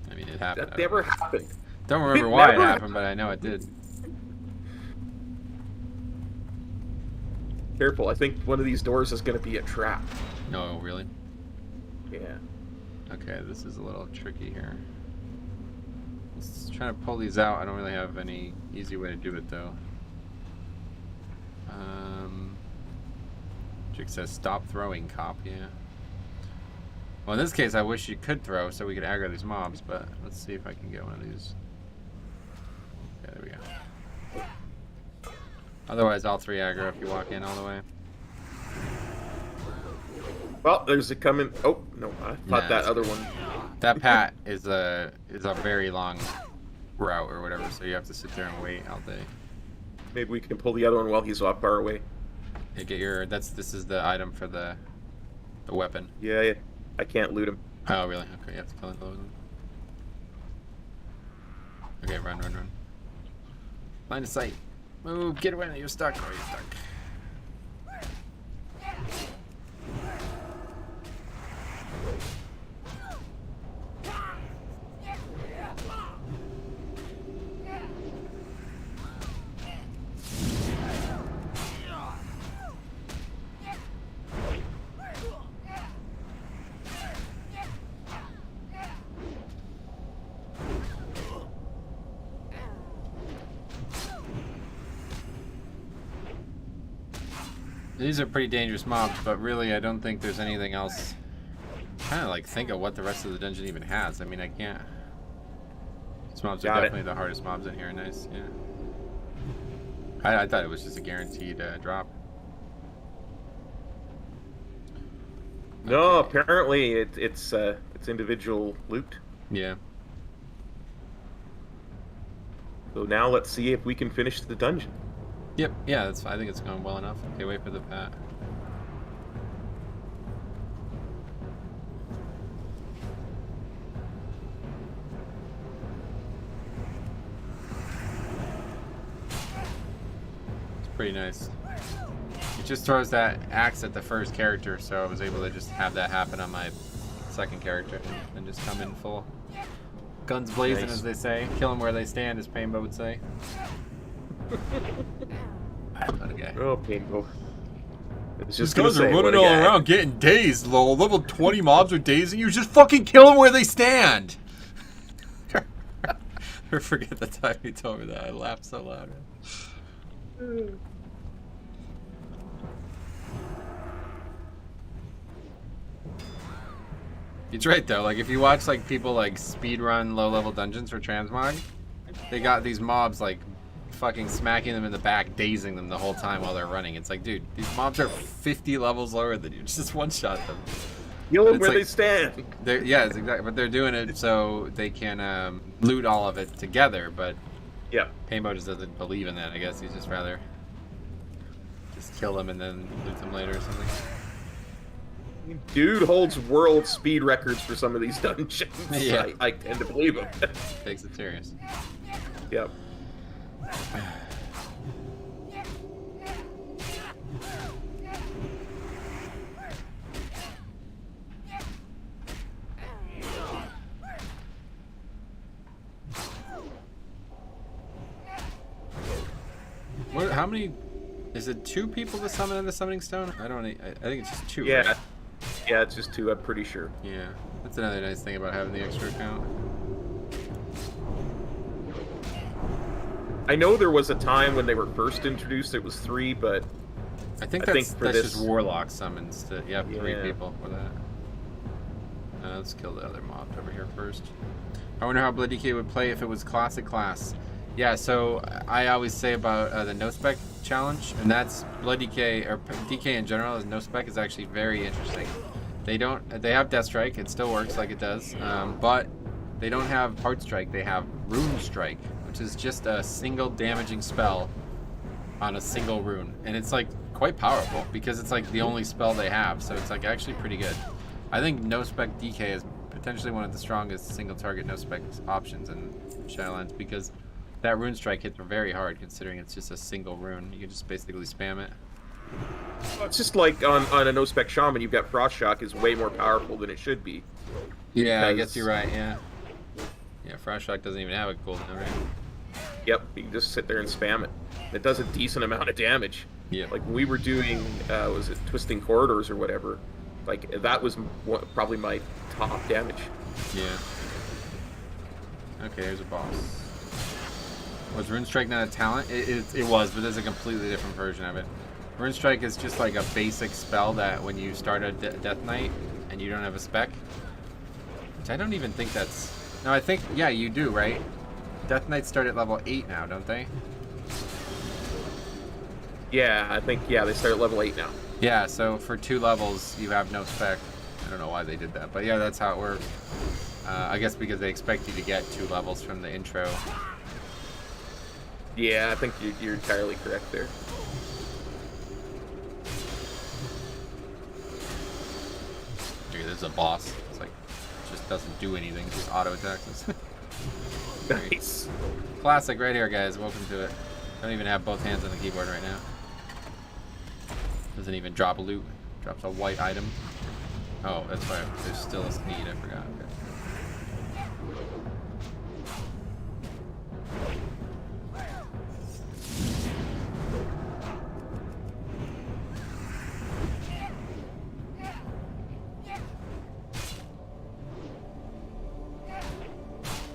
I mean, it happened. That never happened. Don't remember why it happened, but I know it did. Careful, I think one of these doors is going to be a trap. No, really? Yeah. Okay, this is a little tricky here. Let's try to pull these out. I don't really have any easy way to do it, though. Jig says stop throwing, cop, yeah. Well, in this case, I wish you could throw so we could aggro these mobs, but let's see if I can get one of these. Yeah, there we go. Otherwise, all three aggro if you walk in all the way. Well, there's a coming. Oh, no, I thought that other one. That pat is a very long route or whatever, so you have to sit there and wait all day. Maybe we can pull the other one while he's off far away. Hey, get your. This is the item for the weapon. Yeah. I can't loot him. Oh, really? Okay, you have to kill it. Okay, run. Line of sight. Move, get away, you're stuck. Oh, you're stuck. These are pretty dangerous mobs, but really I don't think there's anything else. I'm trying to like think of what the rest of the dungeon even has. I mean, I can't. These mobs are definitely the hardest mobs in here. Nice, yeah. I thought it was just a guaranteed drop. No, apparently it's individual loot. Yeah. So now let's see if we can finish the dungeon. Yep, yeah, I think it's going well enough. Okay, wait for the pat. It's pretty nice. It just throws that axe at the first character, so I was able to just have that happen on my second character and just come in full guns blazing, as they say. Kill them where they stand, as Painbow would say. Okay. Oh, Painbow. These guys are running all around getting dazed, lol. Level 20 mobs are dazing you. Just fucking kill them where they stand. I forget the time you told me that. I laughed so loud. It's right though. Like if you watch like people like speedrun low-level dungeons for transmog, they got these mobs like fucking smacking them in the back, dazing them the whole time while they're running. It's like, dude, these mobs are 50 levels lower than you. Just one-shot them. Kill them where like, they stand. Yeah, it's exactly. But they're doing it so they can loot all of it together. But Yeah. Painbow just doesn't believe in that. I guess he's just rather just kill them and then loot them later or something. Dude holds world speed records for some of these dungeons. Yeah. I tend to believe him. Takes it serious. Yep. What? How many? Is it 2 people to summon in the summoning stone? I think it's just 2. Yeah. Right? Yeah, it's just 2, I'm pretty sure. Yeah. That's another nice thing about having the extra account. I know there was a time when they were first introduced, it was 3, but I think I that's think for this- just warlock summons. You have 3 Yeah. people for that. Let's kill the other mob over here first. I wonder how Blood DK would play if it was classic class. Yeah, so I always say about the no spec challenge, and that's Blood DK or DK in general as no spec is actually very interesting. They have Death Strike, it still works like it does, but they don't have Heart Strike. They have Rune Strike, which is just a single damaging spell on a single rune, and it's like quite powerful because it's like the only spell they have, so it's like actually pretty good. I think no spec DK is potentially one of the strongest single target no spec options in Shadowlands because that Rune Strike hits very hard considering it's just a single rune. You can just basically spam it. it's just like on a no spec shaman, you've got Frost Shock is way more powerful than it should be. Yeah, I Because- guess you're right. Yeah. Yeah, Frost Shock doesn't even have a cooldown, right? Yep, you can just sit there and spam it. It does a decent amount of damage. Yeah. Like when we were doing, was it Twisting Corridors or whatever? Like that was probably my top damage. Yeah. Okay, here's a boss. Was Rune Strike not a talent? It was, but there's a completely different version of it. Rune Strike is just like a basic spell that when you start a Death Knight and you don't have a spec, which I don't even think that's... No, I think, yeah, you do, right? Death Knights start at level 8 now, don't they? Yeah, I think, yeah, they start at level 8 now. Yeah, so for 2 levels, you have no spec. I don't know why they did that, but yeah, that's how it works. I guess because they expect you to get 2 levels from the intro. Yeah, I think you're entirely correct there. Dude, this is a boss. It's like, just doesn't do anything, just auto attacks us. Nice. Classic right here, guys. Welcome to it. Don't even have both hands on the keyboard right now. Doesn't even drop a loot. Drops a white item. Oh, that's right. There's still a sneed. I forgot. Okay.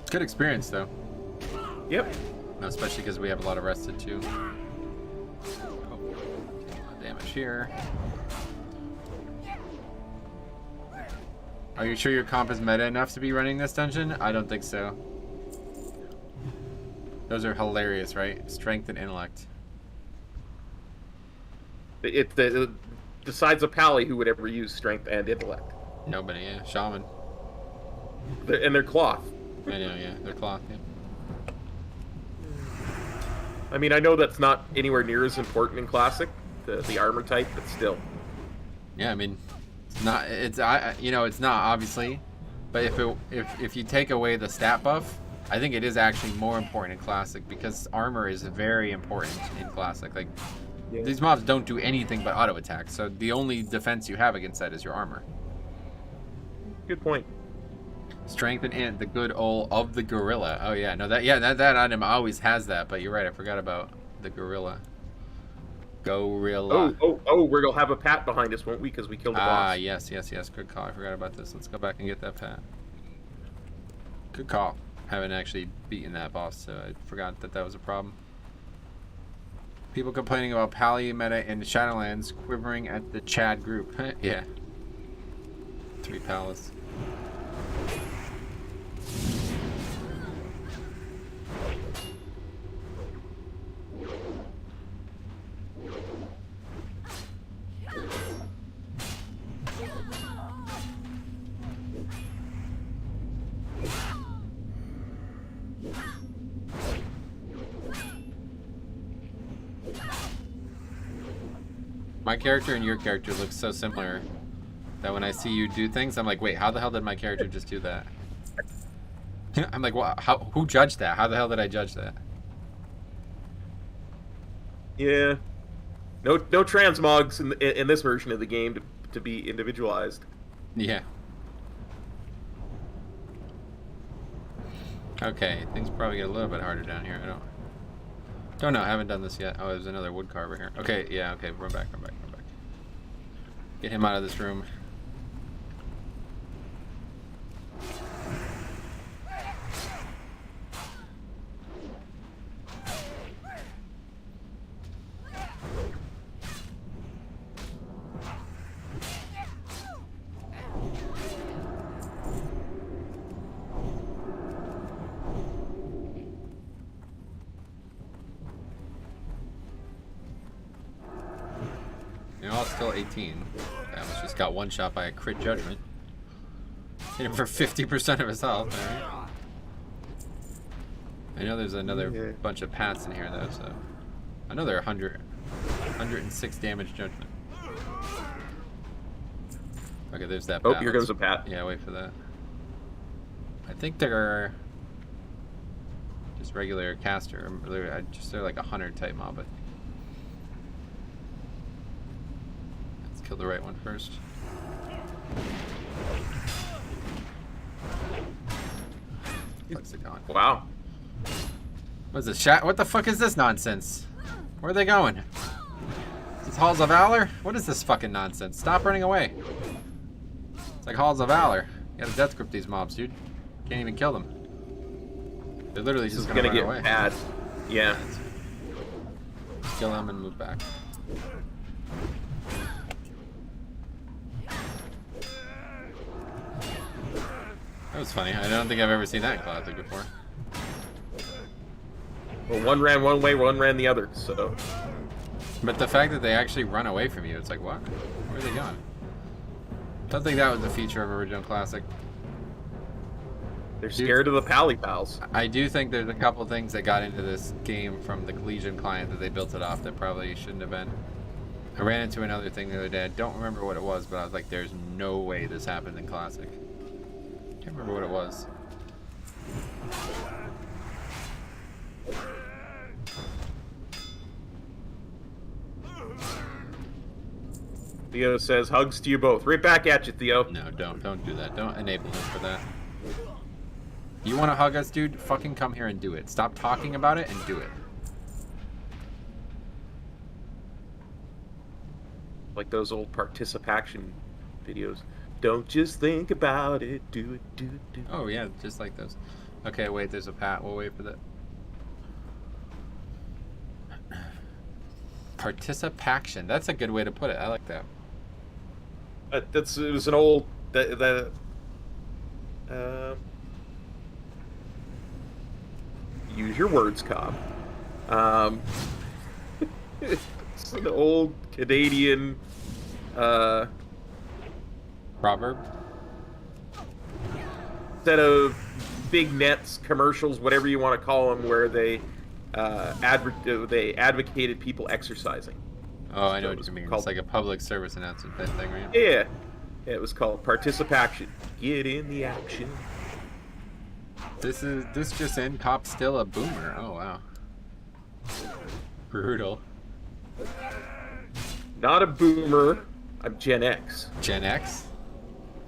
Good experience, though. Yep. No, especially because we have a lot of rested, too. Oh, taking a lot of damage here. Are you sure your comp is meta enough to be running this dungeon? I don't think so. Those are hilarious, right? Strength and intellect. Besides a pally, who would ever use strength and intellect? Nobody, yeah. Shaman. And they're cloth. I know, yeah. They're cloth, yeah. I mean, I know that's not anywhere near as important in Classic, the armor type, but still. Yeah, I mean, it's not. It's it's not obviously, but if you take away the stat buff, I think it is actually more important in Classic because armor is very important in Classic. Like Yeah. these mobs don't do anything but auto attack, so the only defense you have against that is your armor. Good point. Strength and the good old of the gorilla. Oh yeah, no that item always has that. But you're right, I forgot about the gorilla. Gorilla. Oh, we're gonna have a pat behind us, won't we? Because we killed the Ah, boss. yes. Good call. I forgot about this. Let's go back and get that pat. Good call. Haven't actually beaten that boss, so I forgot that was a problem. People complaining about Pally meta in Shadowlands, quivering at the Chad group. Yeah. 3 palace. My character and your character look so similar that when I see you do things, I'm like, wait, how the hell did my character just do that? I'm like, well, who judged that? How the hell did I judge that? Yeah. No transmogs in this version of the game to be individualized. Yeah. Okay, things probably get a little bit harder down here. I don't know. I haven't done this yet. Oh, there's another wood carver here. Okay, yeah, okay. Run back. Get him out of this room. Still 18. I almost just got one shot by a crit judgment. Hit him for 50% of his health. Right? I know there's another bunch of pats in here though, so I know they're 106 damage judgment. Okay, there's that. Oh, here goes a pat. Yeah, wait for that. I think they're just regular caster. They're like a hunter type mob. But kill the right one first. What's it going? Wow. What's this chat? What the fuck is this nonsense? Where are they going? Is this Halls of Valor? What is this fucking nonsense? Stop running away. It's like Halls of Valor. You gotta death grip these mobs, dude. Can't even kill them. They're literally just gonna get away. Bad. Yeah. Kill them and move back. That was funny. I don't think I've ever seen that in Classic before. Well, one ran one way, one ran the other, so... But the fact that they actually run away from you, it's like, what? Where are they going? I don't think that was a feature of original Classic. They're scared of the Paladin Pals. I do think there's a couple things that got into this game from the Legion client that they built it off that probably shouldn't have been. I ran into another thing the other day. I don't remember what it was, but I was like, there's no way this happened in Classic. I can't remember what it was. Theo says, hugs to you both. Right back at you, Theo. No, don't do that. Don't enable him for that. You want to hug us, dude? Fucking come here and do it. Stop talking about it and do it. Like those old participation videos. Don't just think about it, do it, do it, do it. Oh yeah, just like those. Okay, wait, there's a pat. We'll wait for that. Participation. That's a good way to put it. I like that. It was an old use your words, Cobb. It's an old Canadian proverb. Set of big nets, commercials, whatever you want to call them, where they advocated people exercising. Oh, I know what you mean. It's like a public service announcement type thing, right? Yeah. It was called participation. Get in the action. This just in. Cop's still a boomer. Oh wow. Brutal. Not a boomer. I'm Gen X. Gen X?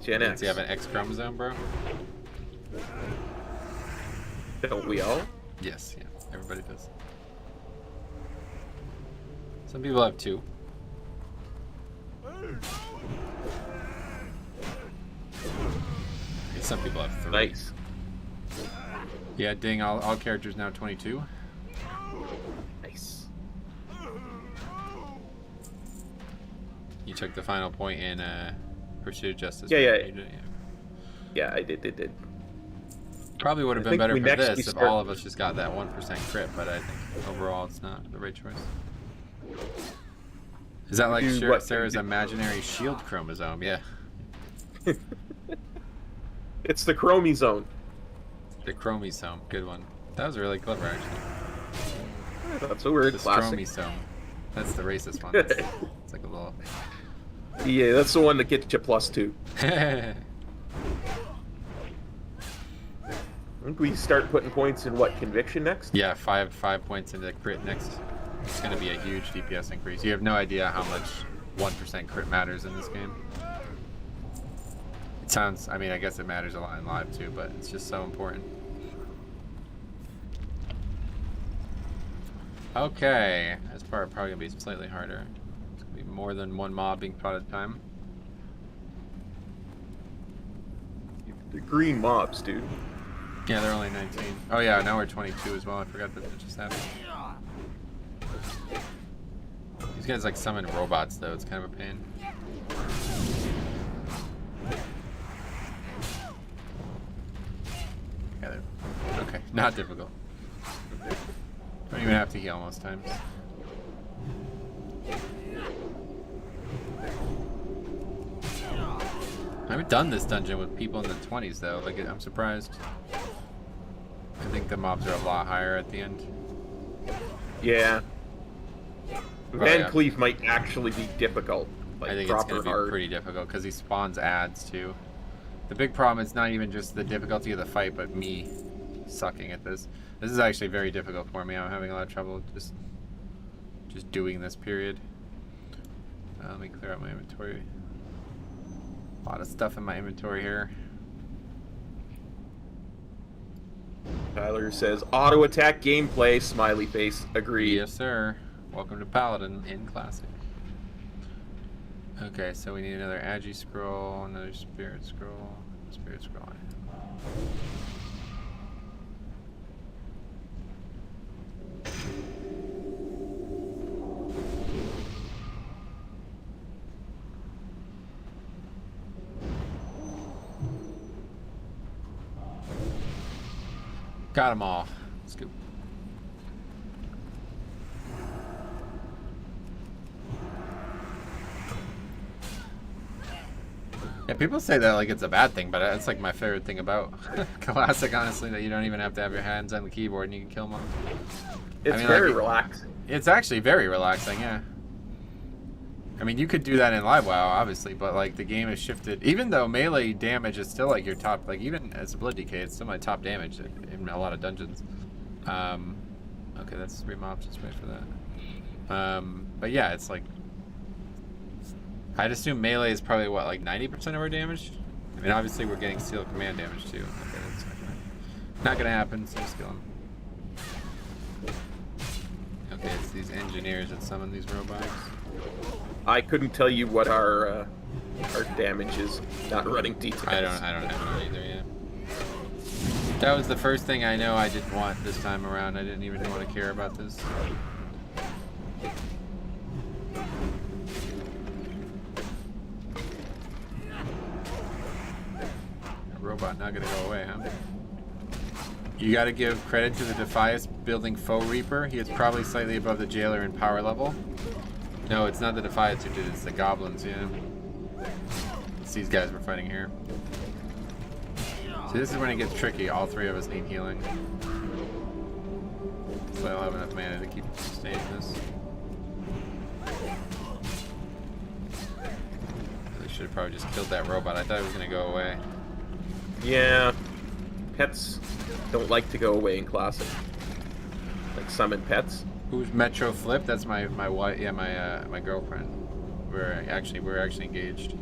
Gen X. Do you have an X chromosome, bro? Don't we all? Yes, yeah. Everybody does. Some people have two. Some people have three. Nice. Yeah, ding, all characters now 22. Nice. You took the final point in Pursuit of Justice. Yeah. Yeah, I did. Probably would have been better for this if all of us just got that 1% crit, but I think overall it's not the right choice. Is that like Sarah's imaginary shield chromosome? Yeah. It's the chromosome. The chromosome. Good one. That was really clever, actually. That's a weird classic. Chromosome. That's the racist one. It's like a little. Yeah, that's the one that gets you +2. I think we start putting points in what, conviction next? Yeah, five points into crit next. It's going to be a huge DPS increase. You have no idea how much 1% crit matters in this game. It sounds, I mean, I guess it matters a lot in live too, but it's just so important. Okay, this part probably going to be slightly harder. It's going to be more than one mob being fought at a time. The green mobs, dude. Yeah, they're only 19. Oh yeah, now we're 22 as well. I forgot that just happened. These guys like summon robots though. It's kind of a pain. Yeah, okay, not difficult. Don't even have to heal most times. I haven't done this dungeon with people in the 20s though. Like, I'm surprised. I think the mobs are a lot higher at the end. Yeah. Van yeah. Cleef might actually be difficult. Like, I think it's going to be hard. pretty difficult because he spawns ads too. The big problem is not even just the difficulty of the fight, but me sucking at this. This is actually very difficult for me. I'm having a lot of trouble just doing this period. Let me clear out my inventory. A lot of stuff in my inventory here. Tyler says, auto attack gameplay, smiley face, agree. Yes, sir. Welcome to Paladin in Classic. Okay, so we need another Agi scroll, another Spirit scroll, Spirit scroll. Got them all. Let's go. Yeah, people say that like it's a bad thing, but that's like my favorite thing about Classic, honestly, that you don't even have to have your hands on the keyboard and you can kill them all. It's very relaxing. It's actually very relaxing, yeah. I mean, you could do that in Live WoW, obviously, but like the game has shifted. Even though melee damage is still like your top, like even as a Blood DK, it's still my top damage in a lot of dungeons. Okay, that's 3 mobs. Just wait for that. But yeah, it's like I'd assume melee is probably what, like 90% of our damage. I mean, obviously we're getting steel command damage too. Okay, that's not gonna happen. So just kill him. Okay, it's these engineers that summon these robots. I couldn't tell you what our damage is, not running details. I don't have it either yet. That was the first thing I know I didn't want this time around. I didn't even want to care about this. Robot not gonna go away, huh? You gotta give credit to the Defias building Foe Reaper. He is probably slightly above the Jailer in power level. No, it's not the Defias who did it, it's the Goblins, yeah. It's these guys we're fighting here. See, this is when it gets tricky. All 3 of us need healing. So I'll have enough mana to keep sustaining this. I should have probably just killed that robot. I thought it was gonna go away. Yeah. Pets don't like to go away in Classic. Like summon pets. Who's Metro Flip? That's my wife. Yeah, my girlfriend. We're actually engaged.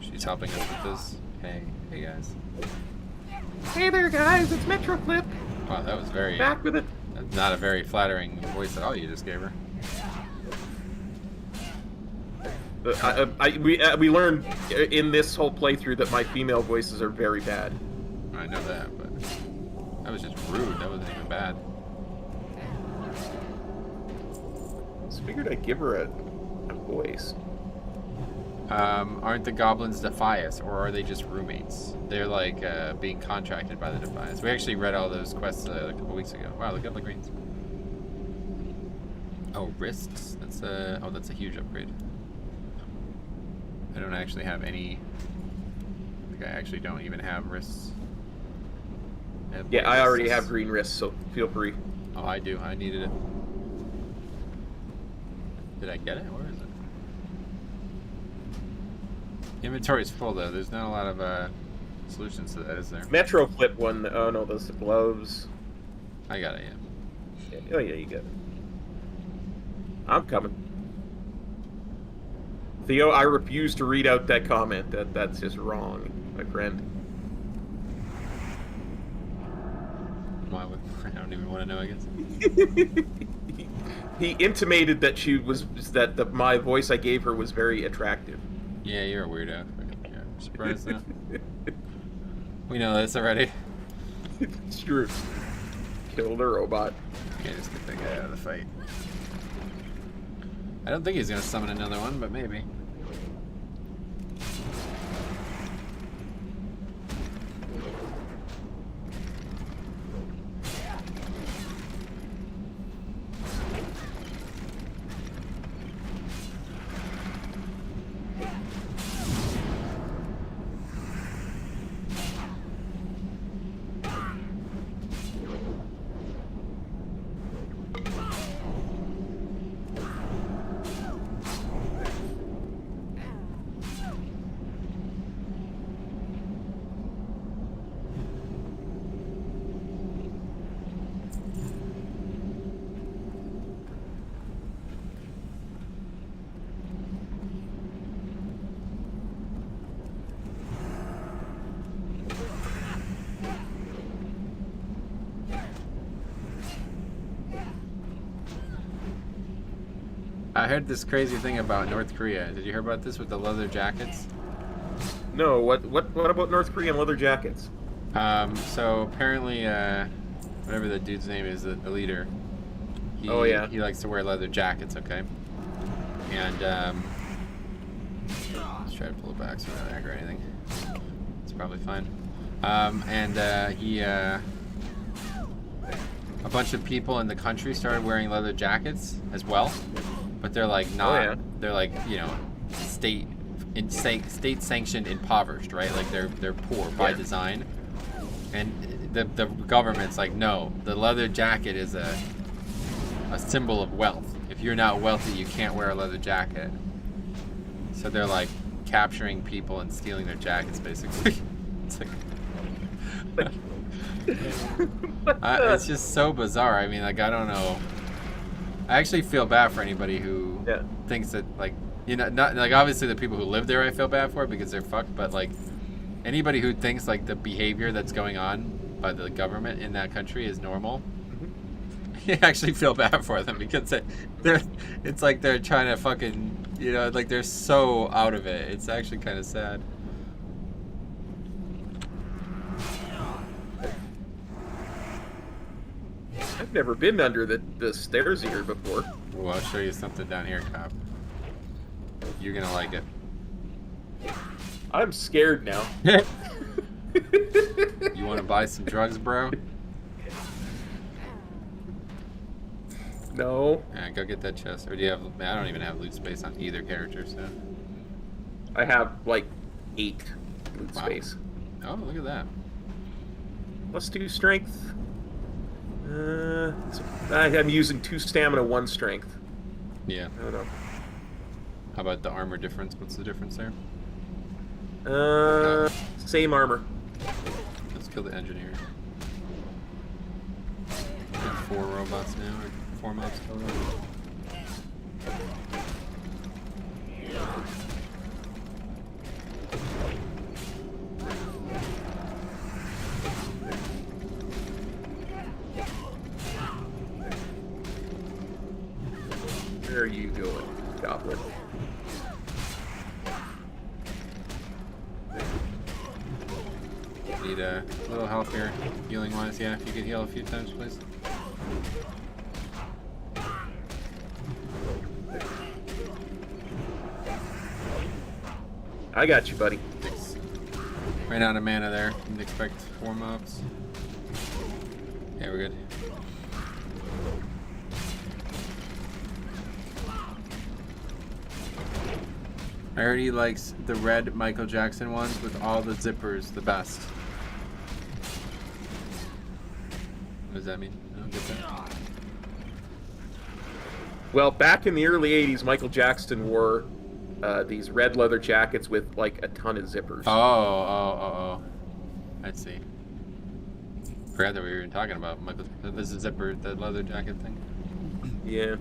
She's helping us with this. Hey guys. Hey there, guys! It's Metro Flip. Wow, that was very back with it. Not a very flattering voice at all you just gave her. We learned in this whole playthrough that my female voices are very bad. I know that, but that was just rude. That wasn't even bad. Just figured I'd give her a voice. Aren't the goblins Defias, or are they just roommates? They're like being contracted by the Defias. We actually read all those quests a couple weeks ago. Wow, look at the greens. Oh, wrists. That's a huge upgrade. I don't actually have any. I think I actually don't even have wrists. Yeah, I already have green wrists, so feel free. Oh, I do. I needed it. Did I get it? Where is it? Inventory's full though. There's not a lot of solutions to that, is there? Metro Flip one. Oh no, those are gloves. I got it, yeah. Oh yeah, you got it. I'm coming. Theo, I refuse to read out that comment. That's just wrong, my friend. Why would I don't even want to know, I guess. He intimated that my voice I gave her was very attractive. Yeah, you're a weirdo. Yeah, I'm surprised now. We know this already. It's true. Killed a robot. Can't just get that guy out of the fight. I don't think he's gonna summon another one, but maybe. I heard this crazy thing about North Korea. Did you hear about this with the leather jackets? No, what about North Korean leather jackets? So apparently, whatever the dude's name is, the leader. He, oh yeah. He likes to wear leather jackets. Okay. And let's try to pull it back so we don't aggro anything. It's probably fine. A bunch of people in the country started wearing leather jackets as well, but they're like not. Oh, yeah. They're like, you know, state sanctioned impoverished, right? Like they're poor by design, and the government's like, no, the leather jacket is a symbol of wealth. If you're not wealthy, you can't wear a leather jacket. So they're like capturing people and stealing their jackets, basically. It's like. It's just so bizarre. I mean, like, I don't know. I actually feel bad for anybody who thinks that, like, you know, not like obviously the people who live there I feel bad for because they're fucked, but like anybody who thinks like the behavior that's going on by the government in that country is normal, I actually feel bad for them because it's like they're trying to fucking, you know, like they're so out of it. It's actually kind of sad. I've never been under the stairs here before. Well, I'll show you something down here, cop. You're gonna like it. I'm scared now. You want to buy some drugs, bro? No. Yeah, go get that chest. Or do you have? I don't even have loot space on either character, so. I have like 8 loot space. Oh, look at that. +2 strength. I'm using 2 stamina, 1 strength. Yeah. I don't know. How about the armor difference? What's the difference there? Same armor. Let's kill the engineer. We have 4 robots now, or 4 mobs total. Where are you going, Goblin? Need a little help here, healing wise. Yeah, if you could heal a few times, please. I got you, buddy. Thanks. Ran out of mana there. Didn't expect 4 mobs. Yeah, we're good. I heard he likes the red Michael Jackson ones with all the zippers the best. What does that mean? I don't get that. Well, back in the early 80s, Michael Jackson wore these red leather jackets with, like, a ton of zippers. Oh. I see. Forgot that we were even talking about Michael. This is zipper, the leather jacket thing. Yeah.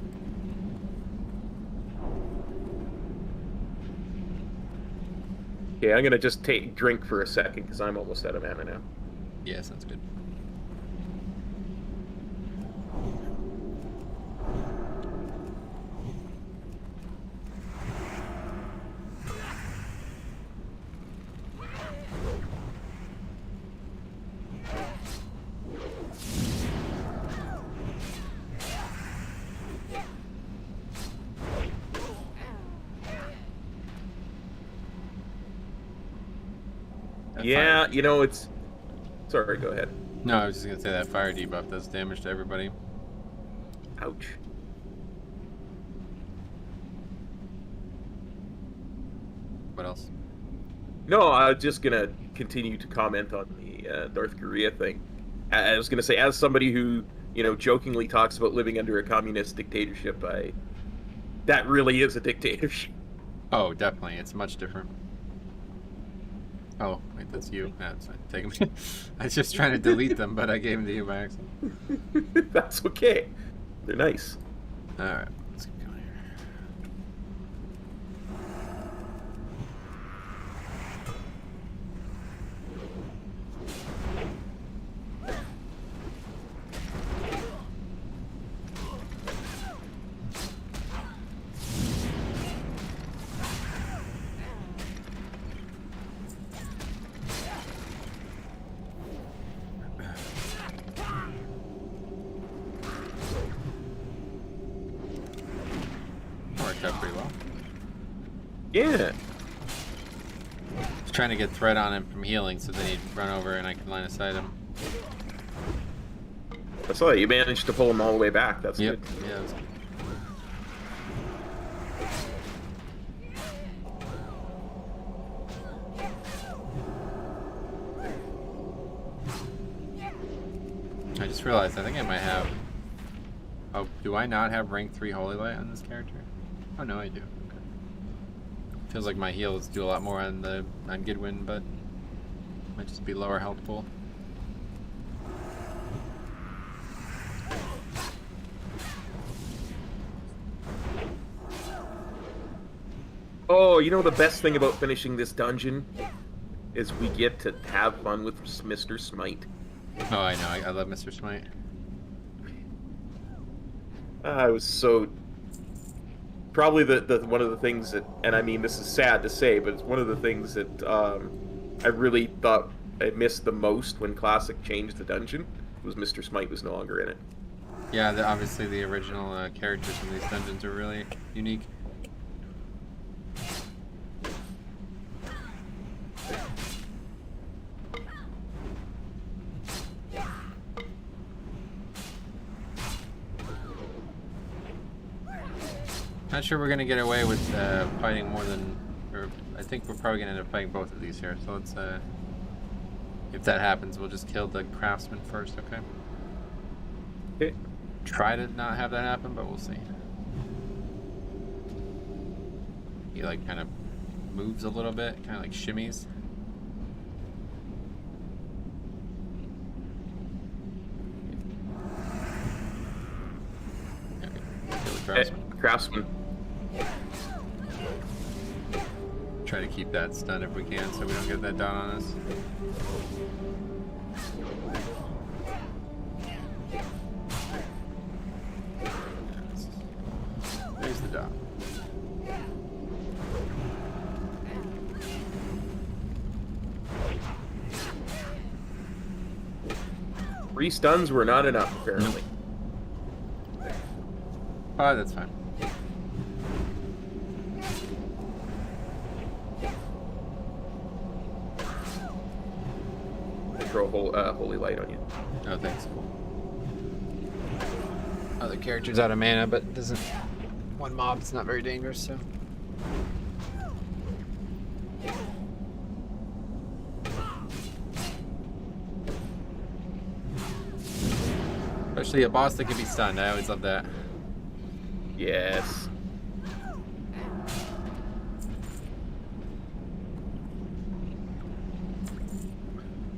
Okay, I'm gonna just drink for a second, because I'm almost out of mana now. Yeah, sounds good. Yeah, Fire. you know, it's... Sorry, go ahead. No, I was just gonna say that fire debuff does damage to everybody. Ouch. What else? No, I was just gonna continue to comment on the North Korea thing. I was gonna say, as somebody who, you know, jokingly talks about living under a communist dictatorship, that really is a dictatorship. Oh, definitely. It's much different. Oh, wait, that's you. That's fine. Take them. I was just trying to delete them, but I gave them to you by accident. That's okay. They're nice. Alright, let's keep going here. Worked out pretty well. Yeah. Just trying to get threat on him from healing, so then he'd run over and I can line of sight him. I saw that you managed to pull him all the way back. That's Yep. good. Yeah. That's good. I just realized I think I might have. Oh, do I not have rank 3 Holy Light on this character? Oh no, I do. Okay. Feels like my heals do a lot more on Goodwin, but might just be lower health pool. Oh, you know the best thing about finishing this dungeon is we get to have fun with Mr. Smite. Oh, I know. I love Mr. Smite. I was so... Probably the one of the things that, and I mean this is sad to say, but it's one of the things that I really thought I missed the most when Classic changed the dungeon, was Mr. Smite was no longer in it. Yeah, obviously the original characters in these dungeons are really unique. Not sure we're gonna get away with fighting more than, or I think we're probably gonna end up fighting both of these here. So let's, if that happens, we'll just kill the craftsman first, okay? Okay. Try to not have that happen, but we'll see. He like kind of moves a little bit, kind of like shimmies. Okay, kill the craftsman. Craftsman. Try to keep that stunned if we can, so we don't get that down on us. There's the dot. Three stuns were not enough, apparently. Oh, that's fine. Throw Holy Light on you. Oh, thanks. Cool. Other character's out of mana, but doesn't. One mob's not very dangerous, so. Especially a boss that can be stunned. I always love that. Yes.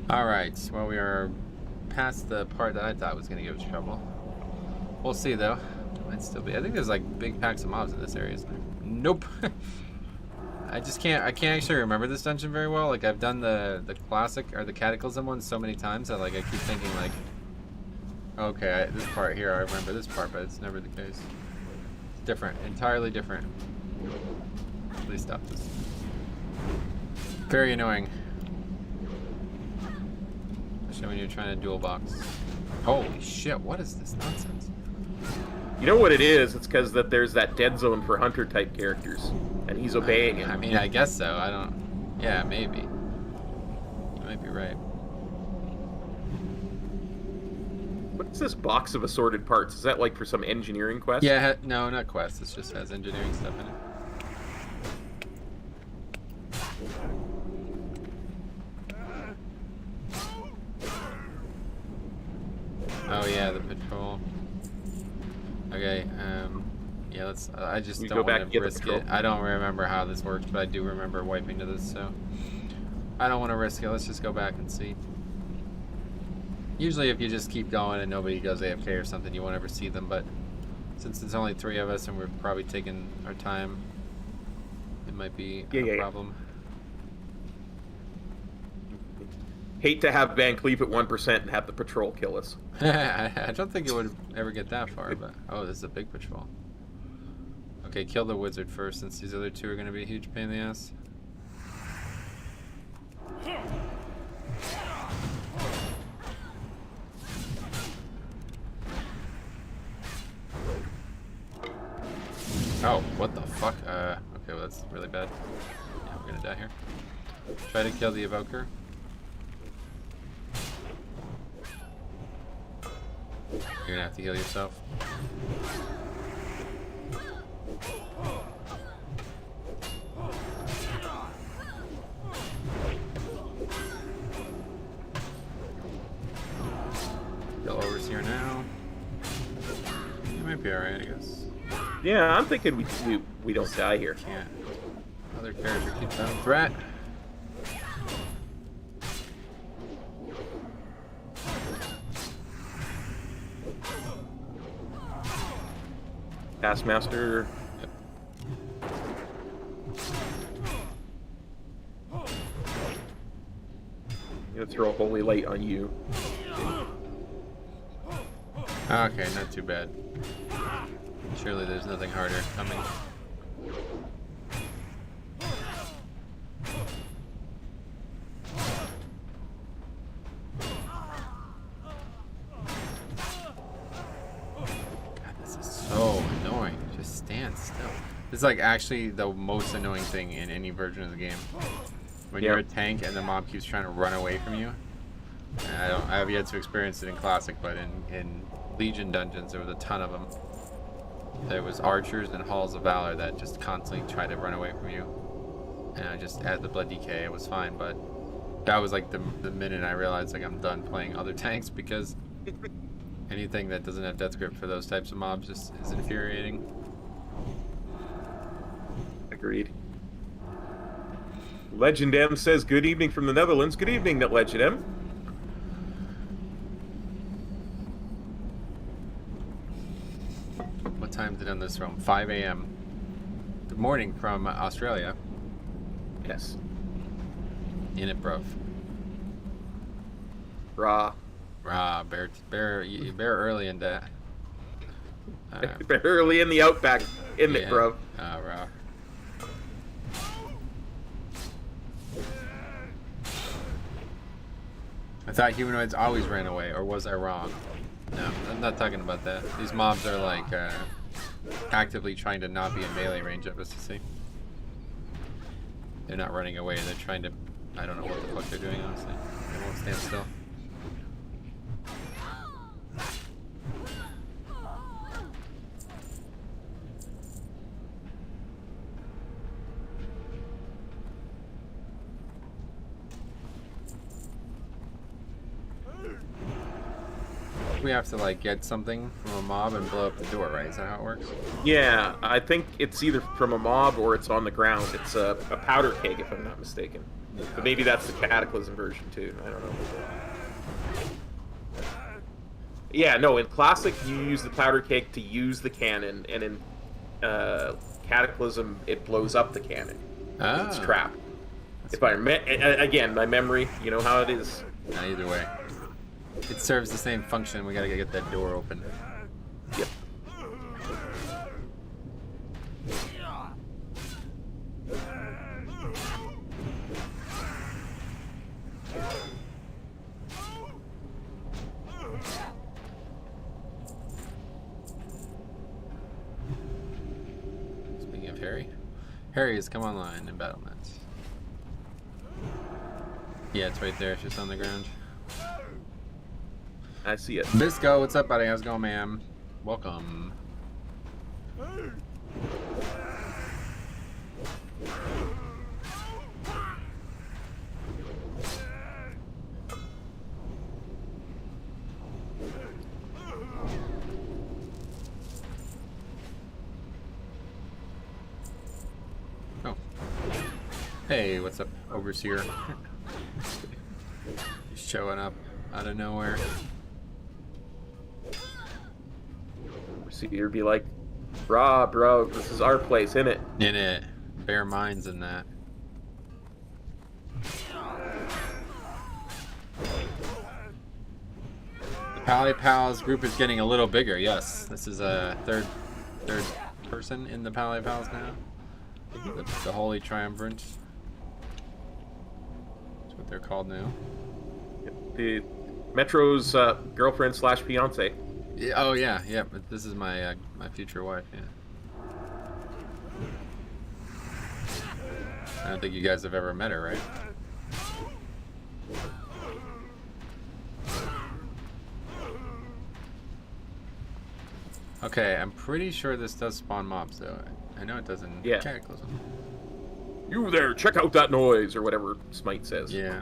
Alright, well, we are past the part that I thought was going to give us trouble. We'll see, though. Might still be. I think there's, like, big packs of mobs in this area, isn't there? Nope. I can't actually remember this dungeon very well. Like, I've done the classic, or the Cataclysm one so many times that, like, I keep thinking, like, okay, this part here, I remember this part, but it's never the case. It's different. Entirely different. Please stop this. Very annoying. Especially when you're trying to dual box. Holy shit, what is this nonsense? You know what it is? It's because that there's that dead zone for hunter type characters, and he's obeying it. I mean, I guess so. I don't. Yeah, maybe. You might be right. What's this box of assorted parts? Is that like for some engineering quest? Yeah, no, not quest. It just has engineering stuff in it. Oh yeah, the patrol. Okay, yeah, let's. I just don't want to risk it. I don't remember how this works, but I do remember wiping to this, so I don't want to risk it. Let's just go back and see. Usually, if you just keep going and nobody goes AFK or something, you won't ever see them. But since it's only 3 of us and we're probably taking our time, it might be a problem. Hate to have Van Cleef at 1% and have the patrol kill us. I don't think it would ever get that far, but oh, this is a big patrol. Okay, kill the wizard first, since these other 2 are going to be a huge pain in the ass. Oh, what the fuck? Okay, well that's really bad. Yeah, we're gonna die here. Try to kill the evoker. You're gonna have to heal yourself. Kill Overseer now. You might be alright, I guess. Yeah, I'm thinking we don't die here. Can't. Other character keeps on threat. Taskmaster. Yep. I'm gonna throw a holy light on you. Okay, not too bad. Surely there's nothing harder coming. God, this is so annoying. Just stand still. This is like actually the most annoying thing in any version of the game. When you're a tank and the mob keeps trying to run away from you. And I have yet to experience it in Classic, but in Legion dungeons there was a ton of them. There was archers and halls of valor that just constantly tried to run away from you. And I just add the blood decay, it was fine, but that was like the minute I realized like I'm done playing other tanks, because anything that doesn't have death grip for those types of mobs just is infuriating. Agreed. Legend M says, good evening from the Netherlands. Good evening, Legend M. What time is it on this from? 5 a.m. Good morning from Australia. Yes. In it, bruv. Rah. Rah, bear early in that. Bear early in the outback, isn't it, bro? Rah. I thought humanoids always ran away, or was I wrong? No, I'm not talking about that. These mobs are like actively trying to not be in melee range of us, to see. They're not running away, they're trying to... I don't know what the fuck they're doing, honestly. They won't stand still. We have to like get something from a mob and blow up the door, right? Is that how it works? Yeah, I think it's either from a mob or it's on the ground. It's a powder keg, if I'm not mistaken. But maybe that's the Cataclysm version too. I don't know. Yeah, no, in Classic you use the powder keg to use the cannon, and in Cataclysm it blows up the cannon. It's trapped. If I again, my memory, you know how it is. Either way, it serves the same function. We gotta get that door open. Yep. Speaking of Harry has come online in Battlements. Yeah, it's right there. It's just on the ground. I see it. Bisco, what's up, buddy? How's it going, ma'am? Welcome. Oh. Hey, what's up, Overseer? He's showing up out of nowhere. Overseer be like, "Rah, bro, this is our place, isn't it?" In it. Bare minds in that. The Paladin Pals group is getting a little bigger, yes. This is a third person in the Paladin Pals now. The Holy Triumvirate. That's what they're called now. The Metro's girlfriend / fiance. Yeah, oh yeah, yeah. But this is my my future wife. Yeah. I don't think you guys have ever met her, right? Okay, I'm pretty sure this does spawn mobs though. I know it doesn't. Yeah. Cataclysm. You there, check out that noise, or whatever Smite says. Yeah.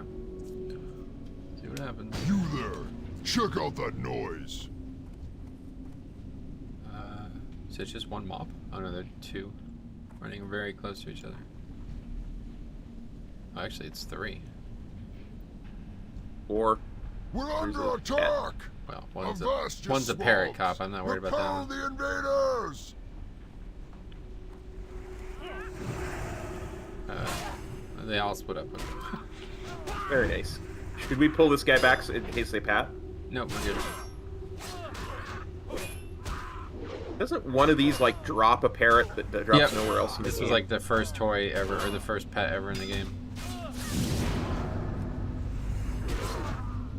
See what happens. You there, check out that noise. So it's just one mob? Oh no, they're two. Running very close to each other. Oh, actually, it's three. Or We're under attack. Well, Avast your one's a parrot swamps. cop. I'm not worried about that one. Repel the invaders. They all split up with it. very nice. Should we pull this guy back in case they pat? Nope, we're good. Doesn't one of these like drop a parrot that drops Yep. nowhere else in the This game? was like the first toy ever, or the first pet ever in the game.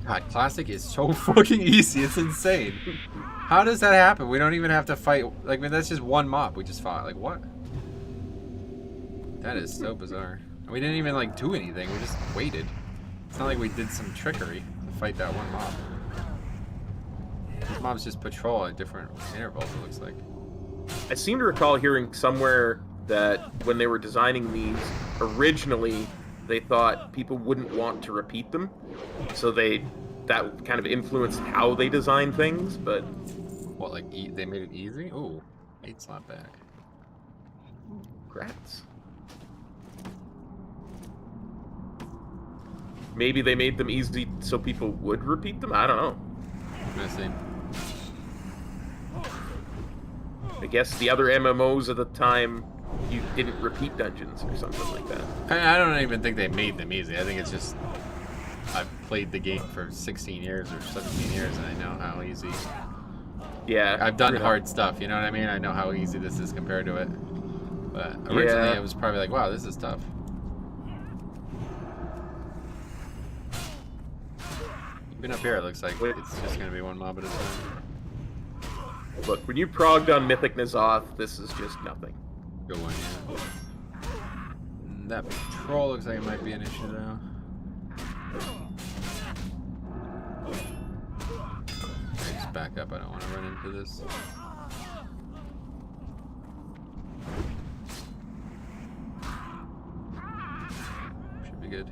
God, Classic is so fucking easy. It's insane. How does that happen? We don't even have to fight. Like, I mean, that's just one mob we just fought. Like, what? That is so bizarre. We didn't even like do anything. We just waited. It's not like we did some trickery to fight that one mob. These mobs just patrol at different intervals, it looks like. I seem to recall hearing somewhere that when they were designing these, originally they thought people wouldn't want to repeat them, so that kind of influenced how they design things. But What, like, they made it easy? Ooh, 8 slot back. congrats. Maybe they made them easy so people would repeat them. I don't know. I see. I guess the other MMOs at the time, you didn't repeat dungeons or something like that. I don't even think they made them easy. I think it's just I've played the game for 16 years or 17 years, and I know how easy. Yeah, I've done you know. hard stuff. You know what I mean? I know how easy this is compared to it. But originally, it was probably like, wow, this is tough. Even up here, it looks like it's just gonna be one mob at a time. Look, when you progged on Mythic N'Zoth, this is just nothing. Good one, yeah. That patrol looks like it might be an issue though. Okay, just back up. I don't want to run into this. Should be good.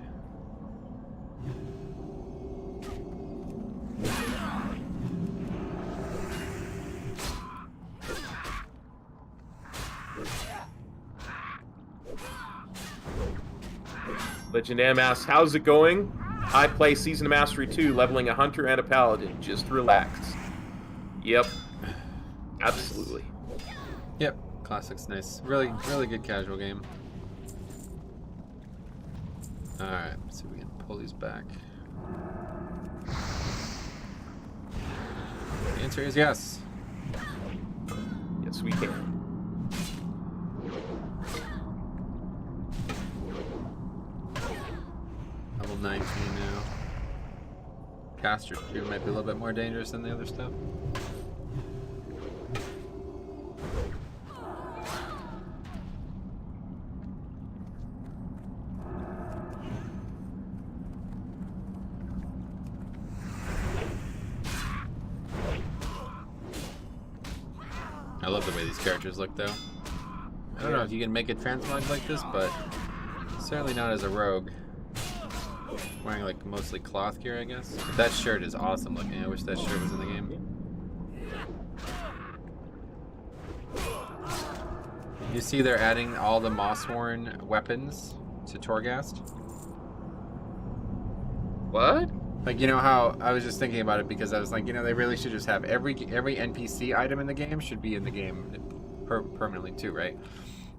Legend M asks, how's it going? I play Season of Mastery 2, leveling a hunter and a paladin. Just relax. Yep. Absolutely. Yep. Classic's nice. Really, really good casual game. Alright, let's see if we can pull these back. The answer is yes. Yes, we can. Level 19 now. Caster 2 might be a little bit more dangerous than the other stuff. I love the way these characters look, though. I don't know if you can make it transmog like this, but certainly not as a rogue. Wearing like mostly cloth gear, I guess. But that shirt is awesome looking. I wish that shirt was in the game. You see they're adding all the Mossworn weapons to Torghast? What? Like, you know how I was just thinking about it because I was like, you know, they really should just have every NPC item in the game should be in the game permanently too, right?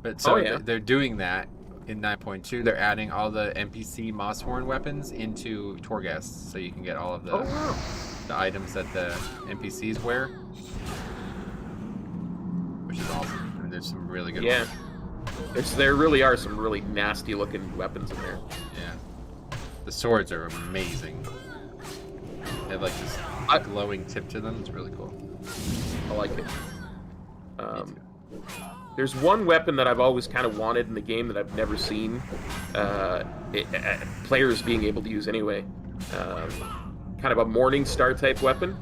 But so they're doing that in 9.2. They're adding all the NPC Mossworn weapons into Torghast, so you can get all of the items that the NPCs wear, which is awesome. And there's some really good ones. There really are some really nasty looking weapons in there. Yeah. The swords are amazing. They have like this glowing tip to them. It's really cool. I like it. There's one weapon that I've always kind of wanted in the game that I've never seen players being able to use anyway. Kind of a Morning Star type weapon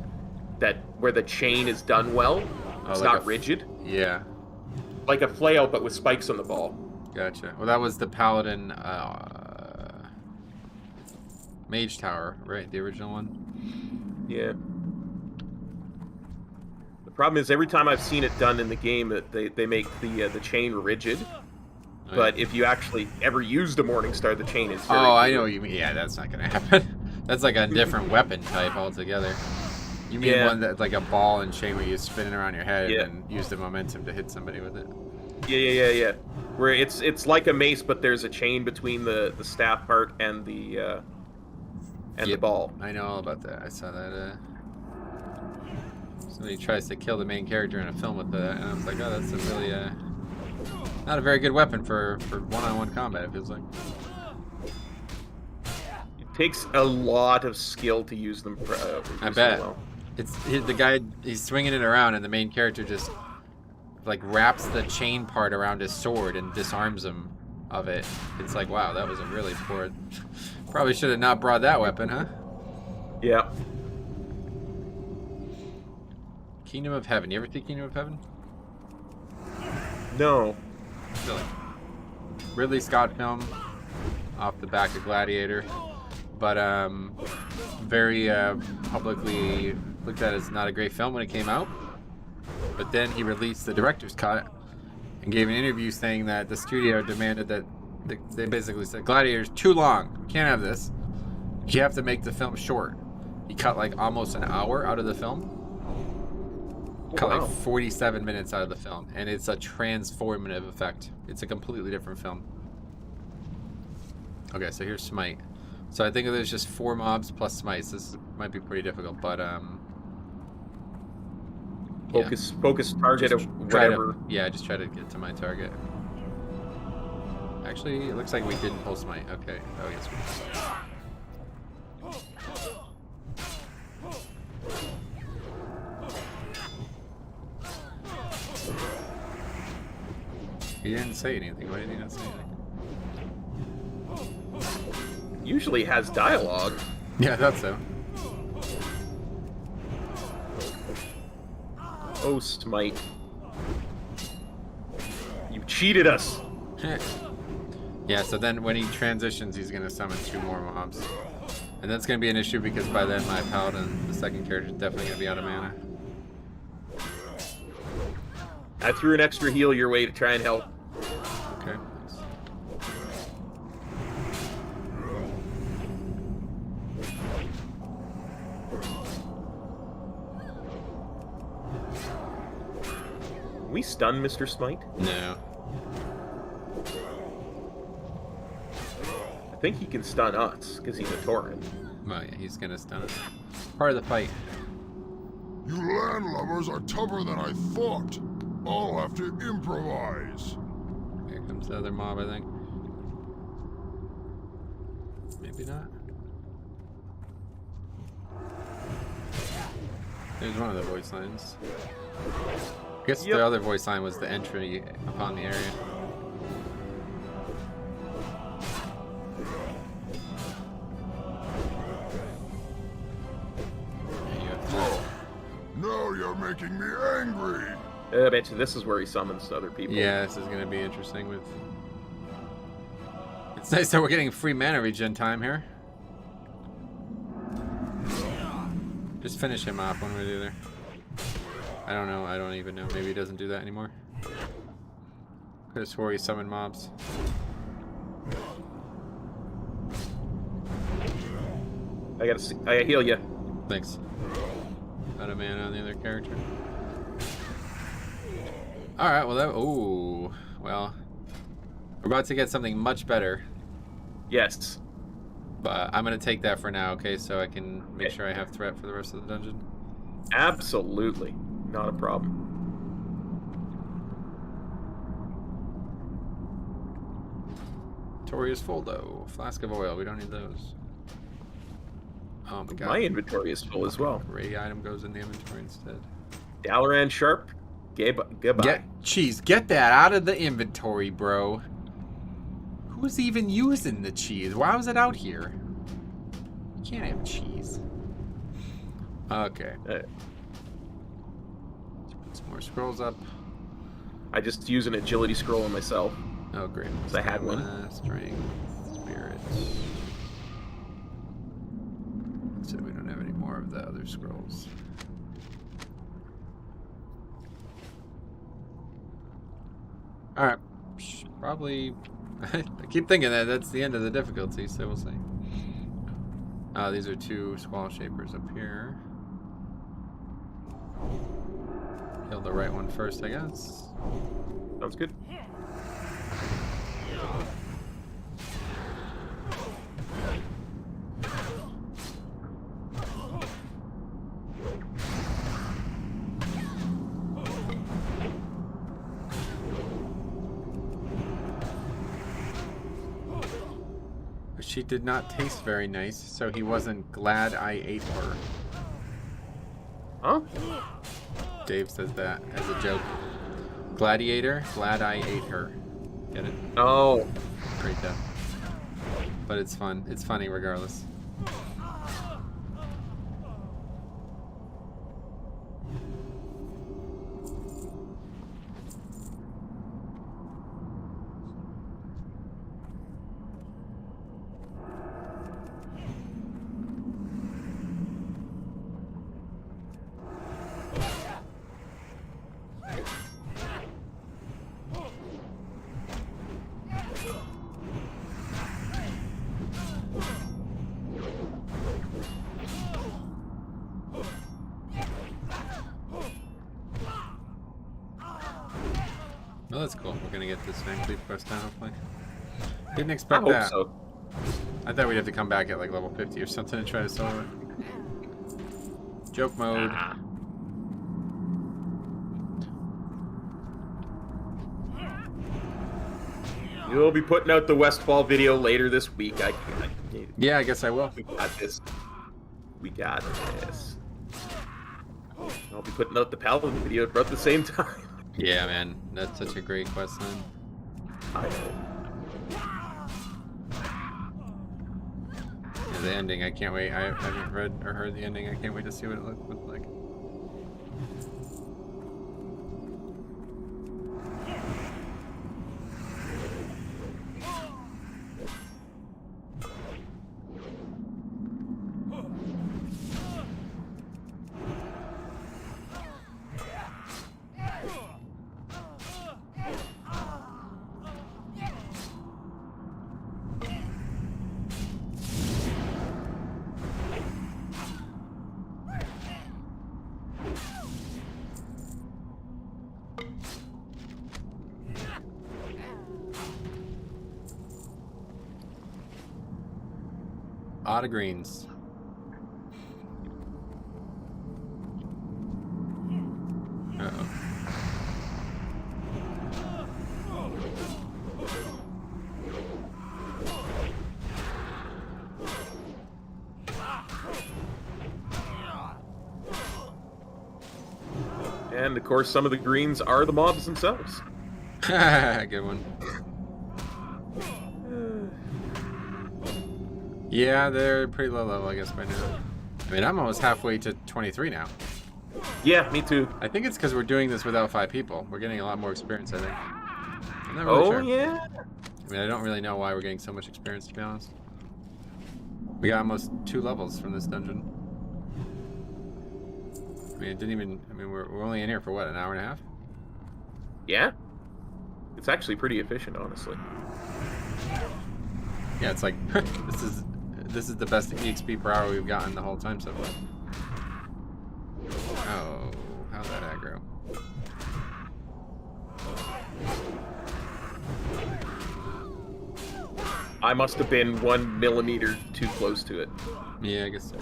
where the chain is done well. It's like not rigid. Yeah. Like a flail, but with spikes on the ball. Gotcha. Well, that was the Paladin Mage Tower, right? The original one? Yeah. The problem is every time I've seen it done in the game, they make the chain rigid. Oh, but if you actually ever used a Morning Star, the chain is very I know what you mean. Yeah, that's not going to happen. That's like a different weapon type altogether. You mean one that's like a ball and chain where you spin it around your head and use the momentum to hit somebody with it? Yeah. Where it's like a mace, but there's a chain between the staff part and the ball. I know all about that. I saw that. Somebody tries to kill the main character in a film with that, and I was like, oh, that's a really not a very good weapon for one-on-one combat. It feels like. It takes a lot of skill to use them. I bet. Well. It's the guy. He's swinging it around, and the main character just like wraps the chain part around his sword and disarms him of it. It's like, wow, that was a really poor. Probably should have not brought that weapon, huh? Yeah. Kingdom of Heaven. You ever see Kingdom of Heaven? No. Really? Ridley Scott film off the back of Gladiator, but very publicly looked at as not a great film when it came out. But then he released the director's cut and gave an interview saying that the studio demanded that they basically said Gladiator's too long. We can't have this. You have to make the film short. He cut like almost an hour out of the film. Cut like 47 minutes out of the film, and it's a transformative effect. It's a completely different film. Okay, so here's Smite. So I think there's just 4 mobs plus Smites. This might be pretty difficult, but focus target of whatever. Just try to get to my target. Actually, it looks like we didn't pull Smite. Okay. Oh yes, we did. He didn't say anything. Why did he not say anything? Usually has dialogue. Yeah, I thought so. Oh, Smite. You cheated us. Yeah, so then when he transitions, he's going to summon 2 more mobs. And that's going to be an issue because by then my Paladin, the second character, is definitely going to be out of mana. I threw an extra heal your way to try and help. Okay. we stun Mr. Smite? No. I think he can stun us, because he's a torrent. Oh yeah, he's gonna stun us. Part of the fight. You landlubbers are tougher than I thought. I'll have to improvise. Here comes the other mob, I think. Maybe not. There's one of the voice lines. I guess the other voice line was the entry upon the area. Now you're making me angry. I bet you this is where he summons other people. Yeah, this is gonna be interesting with... It's nice that we're getting free mana regen time here. Just finish him off one way or the other. I don't know, I don't even know. Maybe he doesn't do that anymore. Could have swore he summoned mobs. I gotta heal you. Thanks. Out of mana on the other character. Alright, well that... Ooh. Well. We're about to get something much better. Yes. But I'm going to take that for now, okay? So I can make sure I have threat for the rest of the dungeon. Absolutely. Not a problem. Inventory is full, though. Flask of oil. We don't need those. Oh, my God. My inventory is full as well. Gray item goes in the inventory instead. Dalaran Sharp, goodbye. Get that out of the inventory, bro. Who's even using the cheese? Why was it out here? You can't have cheese. Okay. Put some more scrolls up. I just use an agility scroll on myself. Oh, great. Because I had one. Strength, spirit. So we don't have any more of the other scrolls. All right. Probably. I keep thinking that that's the end of the difficulty, so we'll see. These are two squall shapers up here. Kill the right one first, I guess. Sounds good. She did not taste very nice, so he wasn't glad I ate her. Huh? Dave says that as a joke. Gladiator, glad I ate her. Get it? Oh. Great though. But it's fun. It's funny regardless. Well, that's cool. We're gonna get this Van Cleef quest down, hopefully. Didn't expect that. So. I thought we'd have to come back at like level 50 or something and try to solve it. Joke mode. You'll be putting out the Westfall video later this week. Yeah, I guess I will. We got this. We got this. I'll be putting out the Paladin video about the same time. Yeah, man. That's such a great quest line. I know. Yeah, the ending, I can't wait. I haven't read or heard the ending. I can't wait to see what it looked like. Out of greens. Uh-oh. And of course, some of the greens are the mobs themselves. Good one. Yeah, they're pretty low level, I guess, by now. I mean, I'm almost halfway to 23 now. Yeah, me too. I think it's because we're doing this without 5 people. We're getting a lot more experience, I think. I'm not really sure. Yeah? I mean, I don't really know why we're getting so much experience, to be honest. We got almost 2 levels from this dungeon. I mean, it didn't even... I mean, we're only in here for, what, an hour and a half? Yeah? It's actually pretty efficient, honestly. Yeah, it's like, this is the best EXP per hour we've gotten the whole time so far. Oh, how's that aggro? I must have been 1 millimeter too close to it. Yeah, I guess so.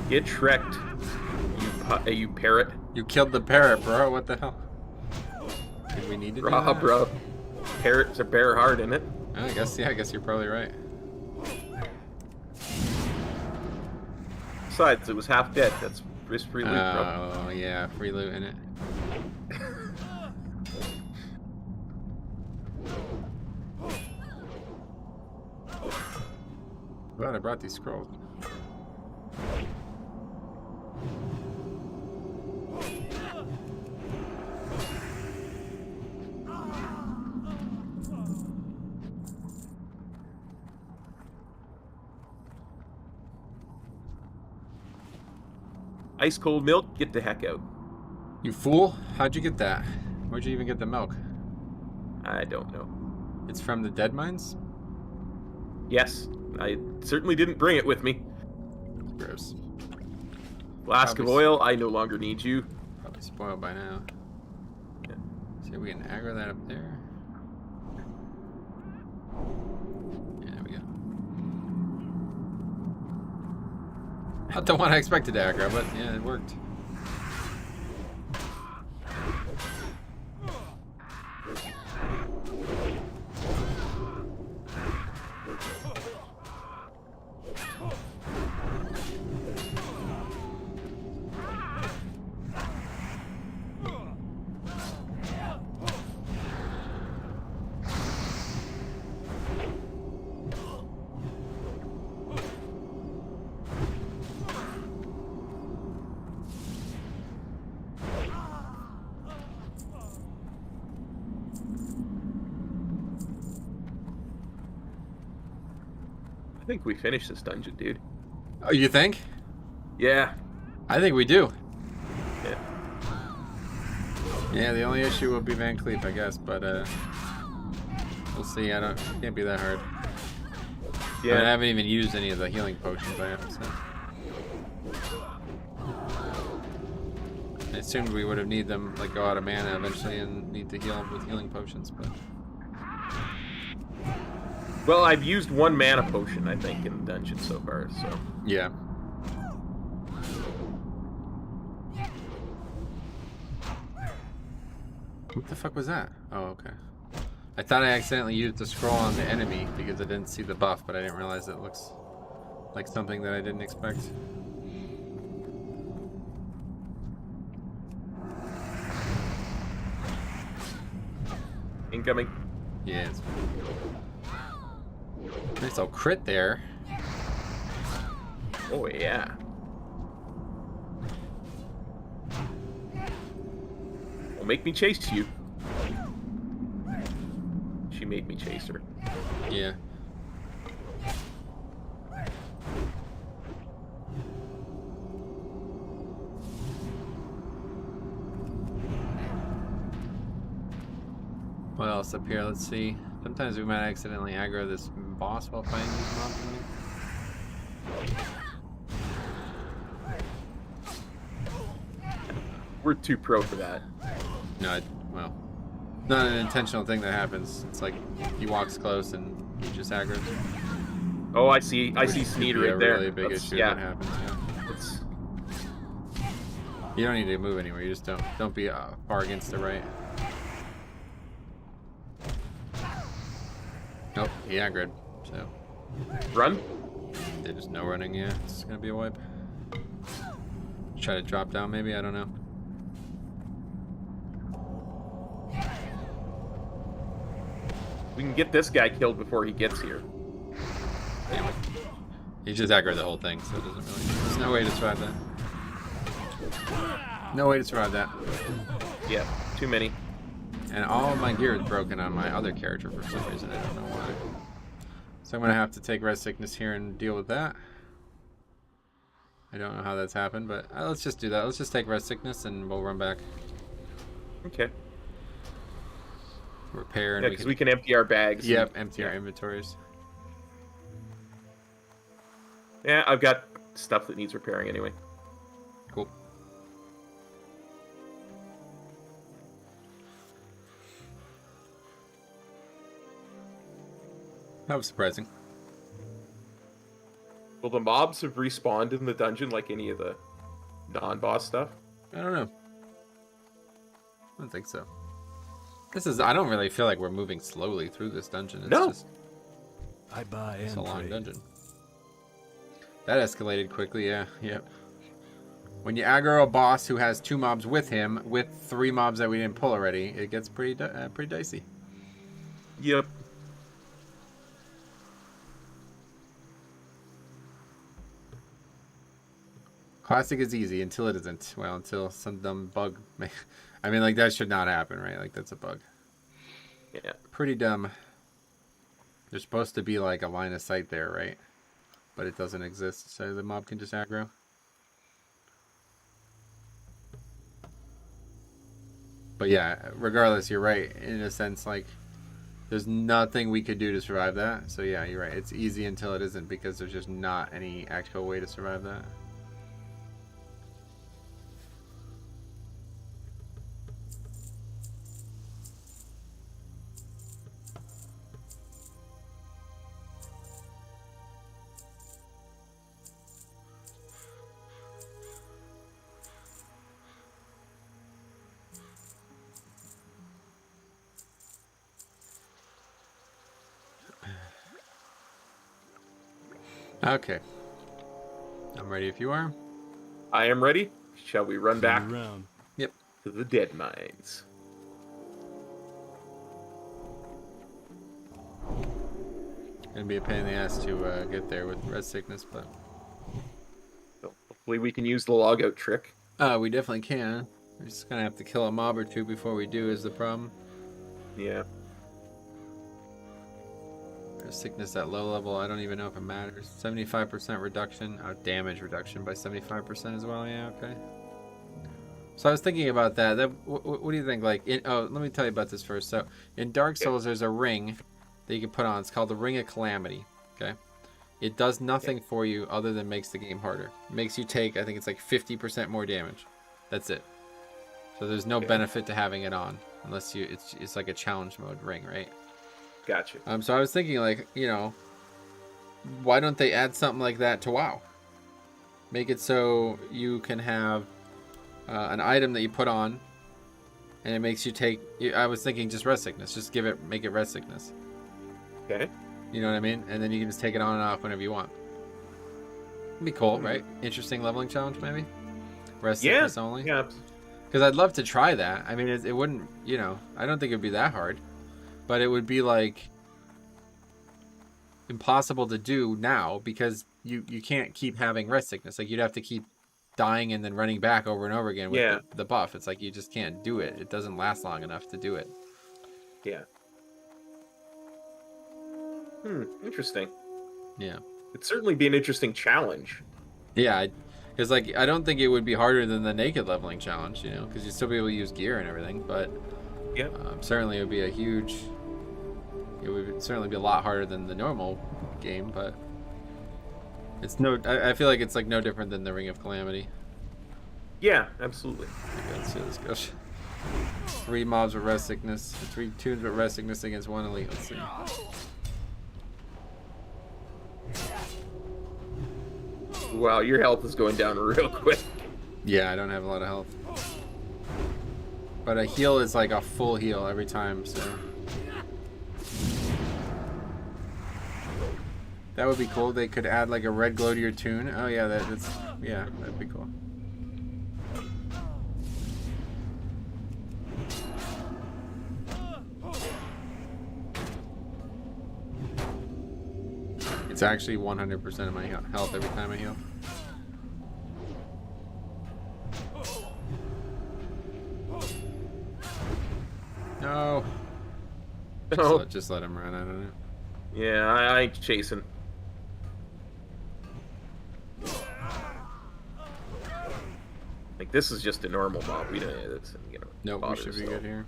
Get Shrek'd, you parrot. You killed the parrot, bro. What the hell? Did we need to do that? Bro. Parrots are bare hard, innit? I guess, yeah, I guess you're probably right. Besides, it was half dead. That's risk-free loot, bro. Oh, yeah, free loot in it. Glad I brought these scrolls. Ice cold milk, get the heck out. You fool! How'd you get that? Where'd you even get the milk? I don't know. It's from the dead mines? Yes, I certainly didn't bring it with me. Gross. Flask of oil, I no longer need you. Probably spoiled by now. Yeah. See if we can aggro that up there. Yeah, there we go. Not the one I expected to aggro, but yeah, it worked. I think we finished this dungeon, dude. Oh, you think? Yeah. I think we do. Yeah. Yeah, the only issue will be Van Cleef, I guess, but we'll see. It can't be that hard. Yeah. I mean, I haven't even used any of the healing potions I have, so. I assumed we would have need them, like, go out of mana eventually and need to heal with healing potions, but. Well, I've used 1 mana potion, I think, in the dungeon so far, so. Yeah. What the fuck was that? Oh, okay. I thought I accidentally used the scroll on the enemy because I didn't see the buff, but I didn't realize it looks like something that I didn't expect. Incoming. Yeah, it's... Nice little crit there. Oh, yeah. Well, make me chase you. She made me chase her. Yeah. What else up here? Let's see. Sometimes we might accidentally aggro this boss while fighting these mobs. We're too pro for that. No, well, Not an intentional thing that happens. It's like he walks close and he just aggroes. Oh, I see. I see Which Sneed could be right a there. really big That's- issue yeah. that happens. Yeah. It's, You don't need to move anywhere. You just don't be far against the right. Nope, he aggroed. So run. there's no running. Yeah, it's gonna be a wipe. Try to drop down, maybe. I don't know. We can get this guy killed before he gets here. Damn it. He just aggroed the whole thing, so it doesn't really. There's no way to survive that. No way to survive that. Yeah, too many. And all of my gear is broken on my other character for some reason. I don't know why. So I'm gonna have to take red sickness here and deal with that. I don't know how that's happened, but let's just do that. Let's just take red sickness and we'll run back. Okay. Repair and Yeah, because we can empty our bags. Yep, and- empty our inventories. Yeah, I've got stuff that needs repairing anyway. Cool. That was surprising. Will the mobs have respawned in the dungeon like any of the non-boss stuff? I don't know. I don't think so. I don't really feel like we're moving slowly through this dungeon. It's No. just I buy it's and a long trade. dungeon. That escalated quickly, yeah. Yep. When you aggro a boss who has 2 mobs with him, with 3 mobs that we didn't pull already, it gets pretty dicey. Yep. Classic is easy until it isn't. Well, until some dumb bug. I mean, like, that should not happen, right? Like, that's a bug. Yeah. Pretty dumb. There's supposed to be, like, a line of sight there, right? But it doesn't exist, so the mob can just aggro. But yeah, regardless, you're right. In a sense, like, there's nothing we could do to survive that. So yeah, you're right. It's easy until it isn't, because there's just not any actual way to survive that. Okay. I'm ready if you are. I am ready. Shall we run back Around. Yep. to the dead mines? Gonna be a pain in the ass to get there with red sickness, but So hopefully we can use the logout trick. we definitely can. We're just gonna have to kill a mob or 2 before we do is the problem. Yeah. Red sickness at low level, I don't even know if it matters. 75% reduction, damage reduction by 75% as well. Yeah, okay. So I was thinking about that. What do you think? Like, let me tell you about this first. So in Dark Souls, there's a ring that you can put on. It's called the Ring of Calamity. Okay, it does nothing for you other than makes the game harder. It makes you take, I think it's like 50% more damage. That's it. So there's no benefit to having it on unless it's like a challenge mode ring, right? Gotcha. So I was thinking, like, you know, why don't they add something like that to WoW? Make it so you can have an item that you put on, and it makes you take. I was thinking just red sickness. Just make it red sickness. Okay. You know what I mean? And then you can just take it on and off whenever you want. It'd be cool, right? Interesting leveling challenge, maybe. Red sickness only. Yeah. Because I'd love to try that. I mean, it wouldn't. You know, I don't think it'd be that hard. But it would be like impossible to do now because you can't keep having red sickness. Like, you'd have to keep dying and then running back over and over again with the buff. It's like you just can't do it. It doesn't last long enough to do it. Yeah. Interesting. Yeah. It'd certainly be an interesting challenge. Yeah, because like I don't think it would be harder than the naked leveling challenge, you know, because you'd still be able to use gear and everything. But Yeah. certainly it would be a huge. It would certainly be a lot harder than the normal game, but it's no. I feel like it's like no different than the Ring of Calamity. Yeah, absolutely. Okay, let's see how this goes. 3 mobs with rest sickness. 3 tunes with rest sickness against 1 elite. Let's see. Wow, your health is going down real quick. Yeah, I don't have a lot of health. But a heal is like a full heal every time, so. That would be cool. They could add like a red glow to your tune. Oh yeah, that's yeah, that'd be cool. It's actually 100% of my health every time I heal. No. Just let him run. I don't know. Yeah, I ain't chasing. Like, this is just a normal mob. We don't. That's, you know. Nope, we should be good here.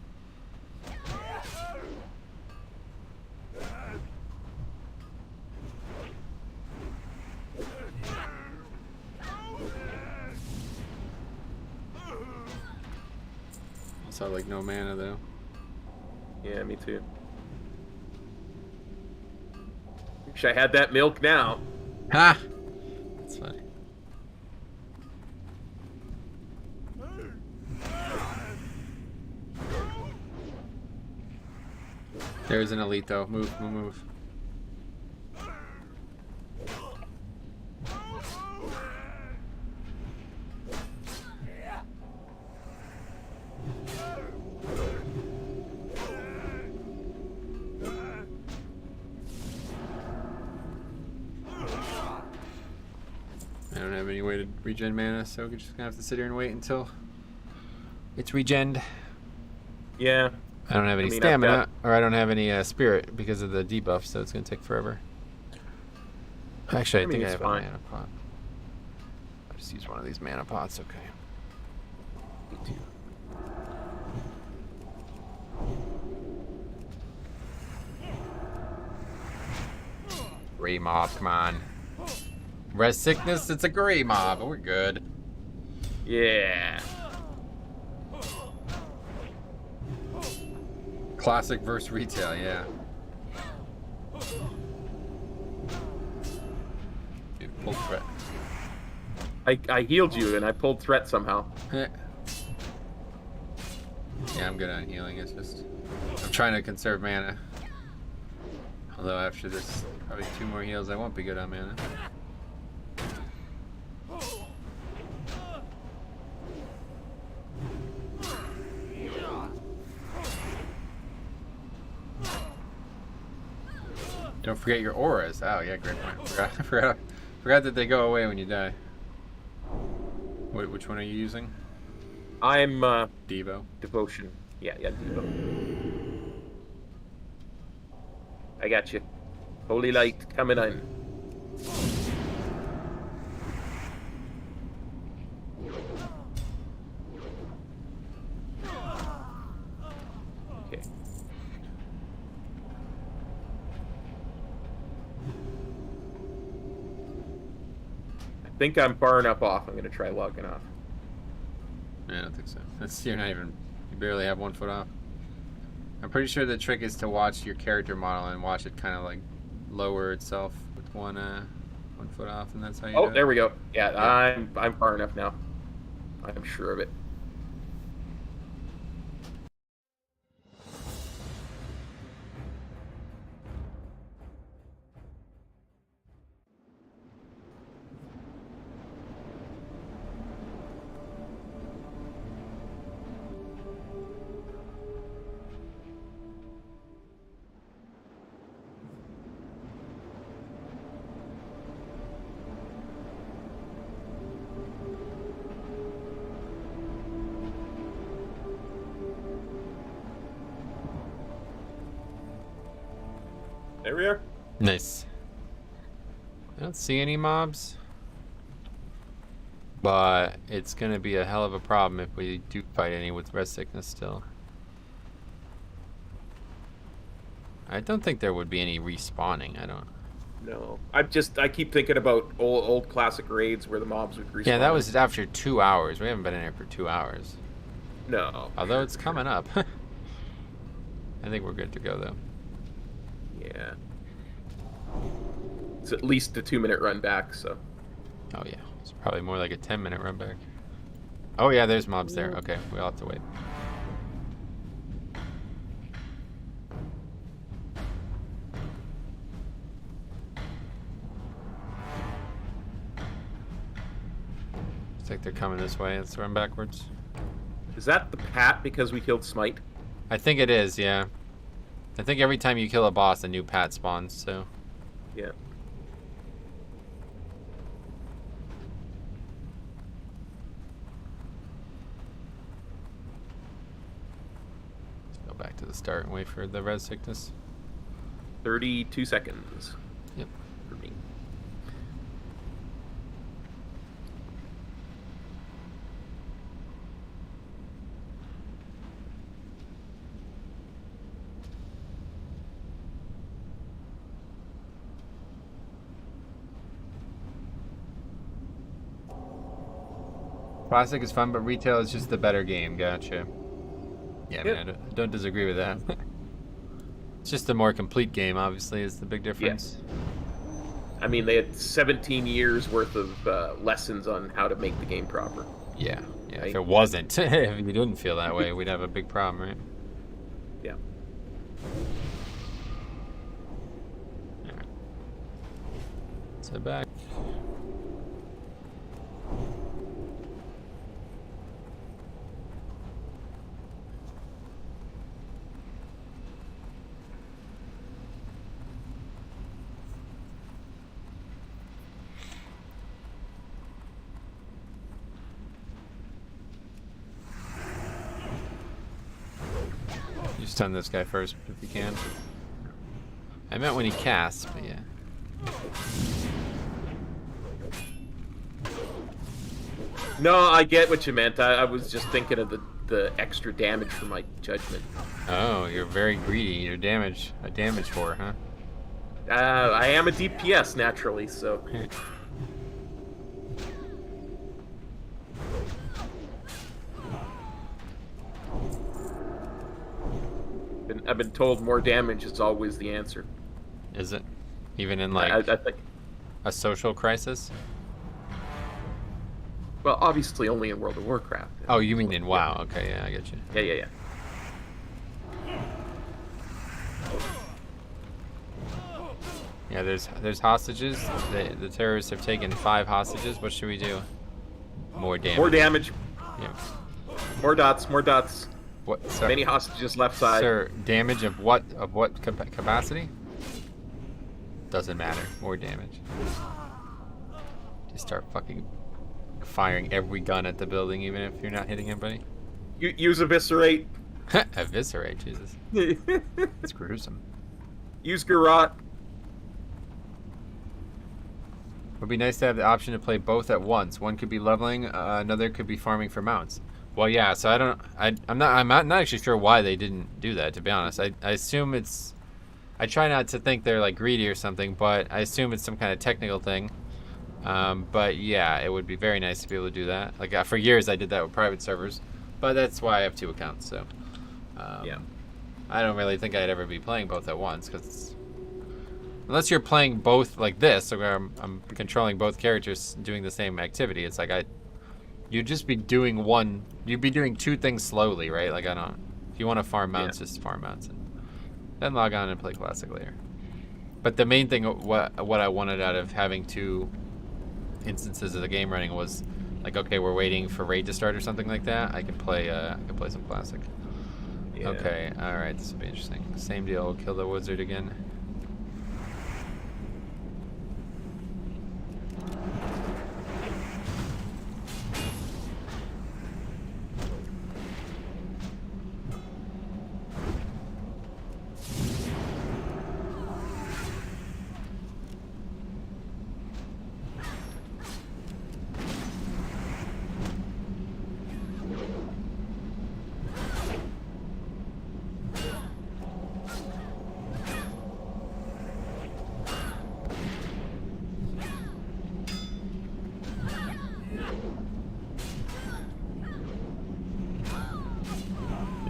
I saw like no mana though. Yeah, me too. Wish I had that milk now. Ha! That's funny. There's an elite though. Move. I don't have any way to regen mana, so we're just gonna have to sit here and wait until it's regened. Yeah. I don't have any stamina, or I don't have any spirit because of the debuff, so it's gonna take forever. Actually, I think I have a mana pot. I'll just use one of these mana pots, okay. Me too. Gray mob, come on. Rest sickness, it's a gray mob, but we're good. Yeah. Classic versus retail, yeah. Dude, full threat. I healed you and I pulled threat somehow. Yeah, I'm good on healing. It's just I'm trying to conserve mana. Although after this, probably 2 more heals, I won't be good on mana. Don't forget your auras. Oh yeah, great point. Forgot that they go away when you die. Wait, which one are you using? I'm Devo. Devotion. Yeah, Devo. I got you. Holy light coming in. Okay. I think I'm far enough off. I'm gonna try logging off. Yeah, I don't think so. You're not even. You barely have 1 foot off. I'm pretty sure the trick is to watch your character model and watch it kind of like lower itself with 1 foot off, and that's how you do it. Oh, there we go. Yeah, I'm far enough now. I'm sure of it. There we are. Nice. I don't see any mobs, but it's gonna be a hell of a problem if we do fight any with rest sickness still. I don't think there would be any respawning. I don't. No, I keep thinking about old classic raids where the mobs would respawn. Yeah, that was after 2 hours. We haven't been in here for 2 hours. No. Although it's coming up. I think we're good to go, though. Yeah. It's at least a 2-minute run back, so. Oh, yeah. It's probably more like a 10-minute run back. Oh, yeah, there's mobs there. Okay, we'll have to wait. Looks like they're coming this way. Let's run backwards. Is that the pat because we killed Smite? I think it is, yeah. I think every time you kill a boss, a new pat spawns, so. Yeah. Let's go back to the start and wait for the res sickness. 32 seconds. Yep. For me. Classic is fun, but retail is just the better game. Gotcha. Yeah, Yep. I mean, I don't disagree with that. It's just a more complete game, obviously, is the big difference. I mean, they had 17 years worth of lessons on how to make the game proper. Yeah. Yeah. Right. If it wasn't, if you didn't feel that way, we'd have a big problem, right? Yeah. Alright. So back. You stun this guy first if you can. I meant when he casts, but yeah. No, I get what you meant. I was just thinking of the extra damage for my judgment. Oh, you're very greedy. You're a damage whore, huh? I am a DPS naturally, so. I've been told more damage is always the answer. Is it? Even in like I think. a social crisis? Well, obviously only in World of Warcraft. Oh, you mean in WoW? Okay, yeah, I get you. Yeah. Yeah, there's hostages. The terrorists have taken 5 hostages. What should we do? More damage. More damage. Yeah. More dots. More dots. What? Sir, Many hostages left side. Sir, damage of what? Of what capacity? Doesn't matter. More damage. Just start fucking firing every gun at the building, even if you're not hitting anybody. Use eviscerate. Eviscerate, Jesus. It's gruesome. Use garrot. Would be nice to have the option to play both at once. One could be leveling, another could be farming for mounts. Well, yeah. So I'm not actually sure why they didn't do that. To be honest, I assume it's. I try not to think they're like greedy or something, but I assume it's some kind of technical thing. But yeah, it would be very nice to be able to do that. Like for years, I did that with private servers, but that's why I have 2 accounts. So Yeah. I don't really think I'd ever be playing both at once, because unless you're playing both like this, so where I'm controlling both characters doing the same activity, it's like you'd just be doing one. You'd be doing 2 things slowly, right? Like if you want to farm mounts, just farm mounts, and then log on and play classic later. But the main thing, what I wanted out of having 2 instances of the game running was like, okay, we're waiting for raid to start or something like that. I can play some classic. Yeah. Okay, all right, this will be interesting. Same deal. We'll kill the wizard again.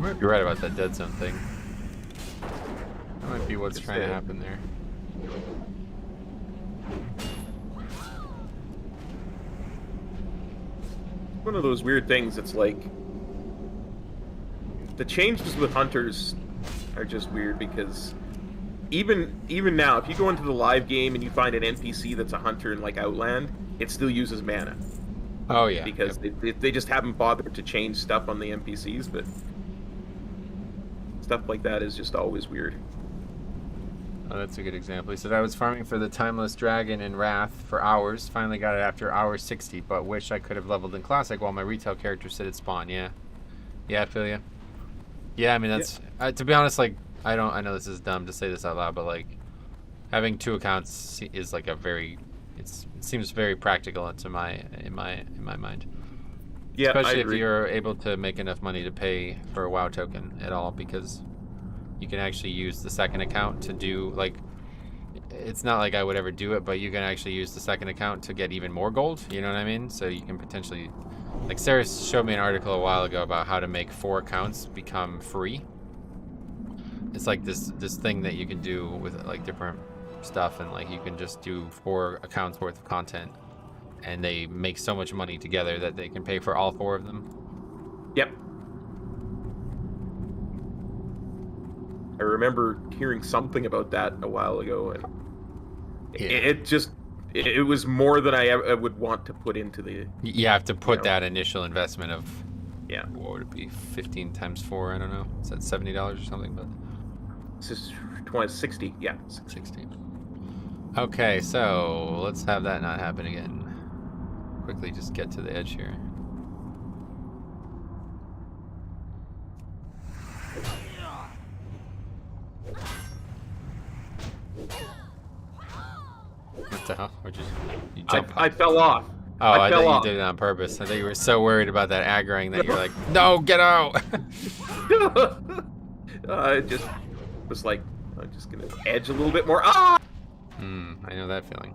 might be right about that dead zone thing. That might be what's trying to happen there. One of those weird things. It's like the changes with hunters are just weird because even now, if you go into the live game and you find an NPC that's a hunter in like Outland, it still uses mana. Oh yeah, because they just haven't bothered to change stuff on the NPCs, but stuff like that is just always weird. Oh, that's a good example. He said, I was farming for the Timeless Dragon in Wrath for hours. Finally got it after hour 60, but wish I could have leveled in Classic while my retail character sit at spawn. Yeah. Yeah, I feel you. Yeah, I mean, that's... to be honest, like, I know this is dumb to say this out loud, but, like, having 2 accounts is, like, a very... it seems very practical in my mind. Yeah, especially I agree. if you're able to make enough money to pay for a WoW token at all, because you can actually use the second account to do, like, it's not like I would ever do it, but you can actually use the second account to get even more gold, you know what I mean? So you can potentially, like, Sarah showed me an article a while ago about how to make 4 accounts become free. It's like this thing that you can do with, like, different stuff, and, like, you can just do 4 accounts worth of content, and they make so much money together that they can pay for all 4 of them. Yep. I remember hearing something about that a while ago, and it was more than I would want to put into the... You have to put that initial investment of, yeah, what would it be, 15 times 4, I don't know, is that $70 or something? But this is 60, yeah. 60. Okay, so let's have that not happen again. Quickly just get to the edge here. What the hell? Where'd you jump? I fell off. Oh, I thought you did it on purpose. I thought you were so worried about that aggroing that you're like, no, get out! I just was like, I'm just gonna edge a little bit more. Ah! I know that feeling.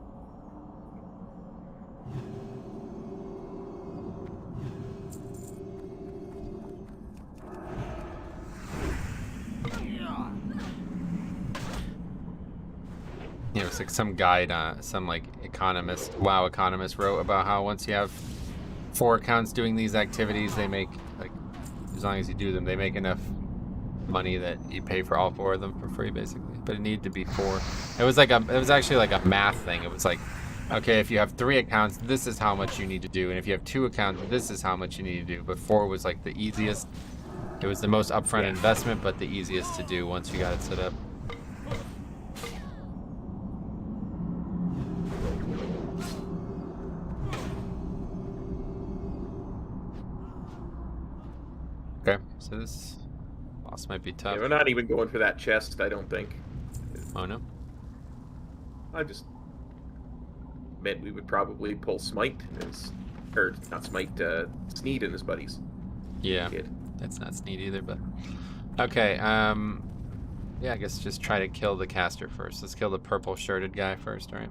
You know, it's like some guide, some like economist, WoW economist wrote about how once you have 4 accounts doing these activities, they make, like, as long as you do them, they make enough money that you pay for all 4 of them for free, basically. But it needed to be 4. It was actually like a math thing. It was like, okay, if you have 3 accounts, this is how much you need to do, and if you have 2 accounts, this is how much you need to do. But 4 was like the easiest. It was the most upfront investment, but the easiest to do once you got it set up. Okay, so this boss might be tough. Yeah, we're not even going for that chest, I don't think. Oh no? I just meant we would probably pull Smite, or not Smite, Sneed and his buddies. Yeah, that's not Sneed either, but... Okay, yeah, I guess just try to kill the caster first. Let's kill the purple shirted guy first, alright?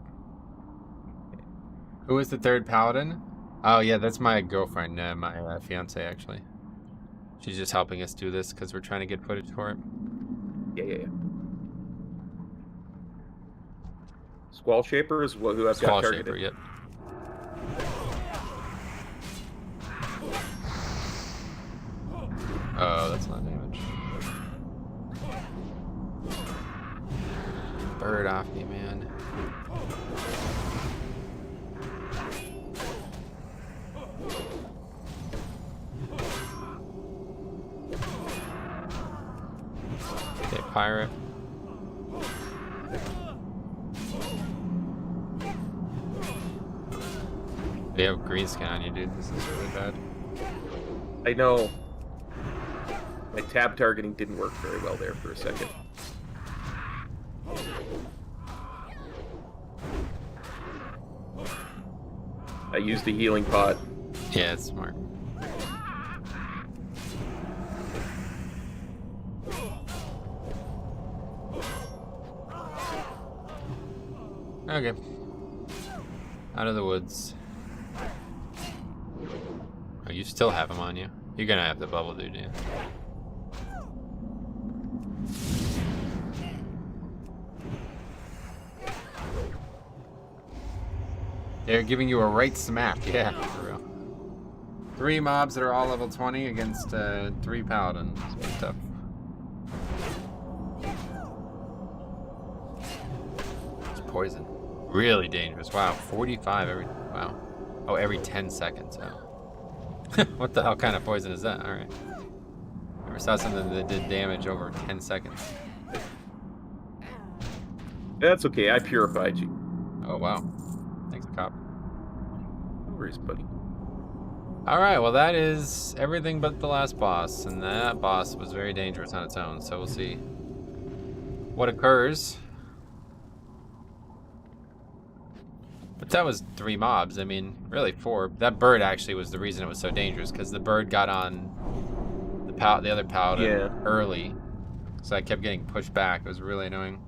Who is the 3rd paladin? Oh yeah, that's my girlfriend, my fiance actually. She's just helping us do this because we're trying to get footage for it. Yeah. Squall Shaper is who I've Squall got targeted. Shaper, yep. Oh, that's not damage. Bird off me, man. Okay, pirate. They have green skin on you, dude. This is really bad. I know. My tab targeting didn't work very well there for a second. I used the healing pod. Yeah, it's smart. Okay. Out of the woods. Oh, you still have him on you. You're gonna have the bubble, dude, yeah. They're giving you a right smack. Yeah, for real. 3 mobs that are all level 20 against 3 paladins. It's pretty tough. It's poison. Really dangerous. Wow, 45 every... Wow. Oh, every 10 seconds. Oh. What the hell kind of poison is that? Alright. Never saw something that did damage over 10 seconds. That's okay, I purified you. Oh, wow. Thanks, cop. No worries, buddy. Alright, well that is everything but the last boss, and that boss was very dangerous on its own, so we'll see what occurs. But that was 3 mobs, I mean, really 4. That bird actually was the reason it was so dangerous, because the bird got on the other paladin early, so I kept getting pushed back. It was really annoying.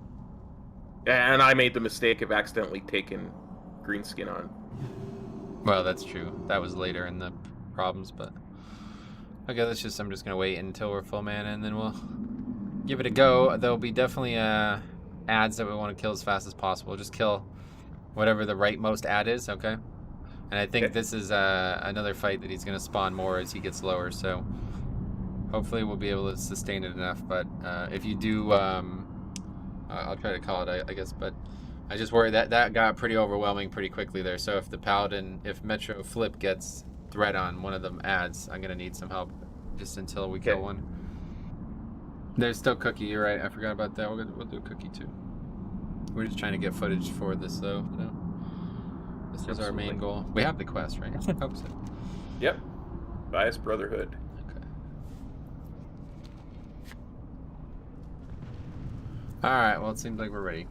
And I made the mistake of accidentally taking Greenskin on. Well, that's true. That was later in the problems, but... Okay, I'm just gonna wait until we're full mana, and then we'll give it a go. There'll be definitely ads that we want to kill as fast as possible. Just kill whatever the rightmost ad is, okay? And I think this is another fight that he's gonna spawn more as he gets lower, so... Hopefully we'll be able to sustain it enough, but if you do... I'll try to call it, I guess, but... I just worry that got pretty overwhelming pretty quickly there. So if the paladin, if Metro Flip gets threat on one of them ads, I'm gonna need some help just until we kill one. There's still Cookie. You're right. I forgot about that. We'll do Cookie too. We're just trying to get footage for this though. You know? This was our main goal. We have the quest, right? I hope so. Yep. Bias Brotherhood. Okay. All right. Well, it seems like we're ready.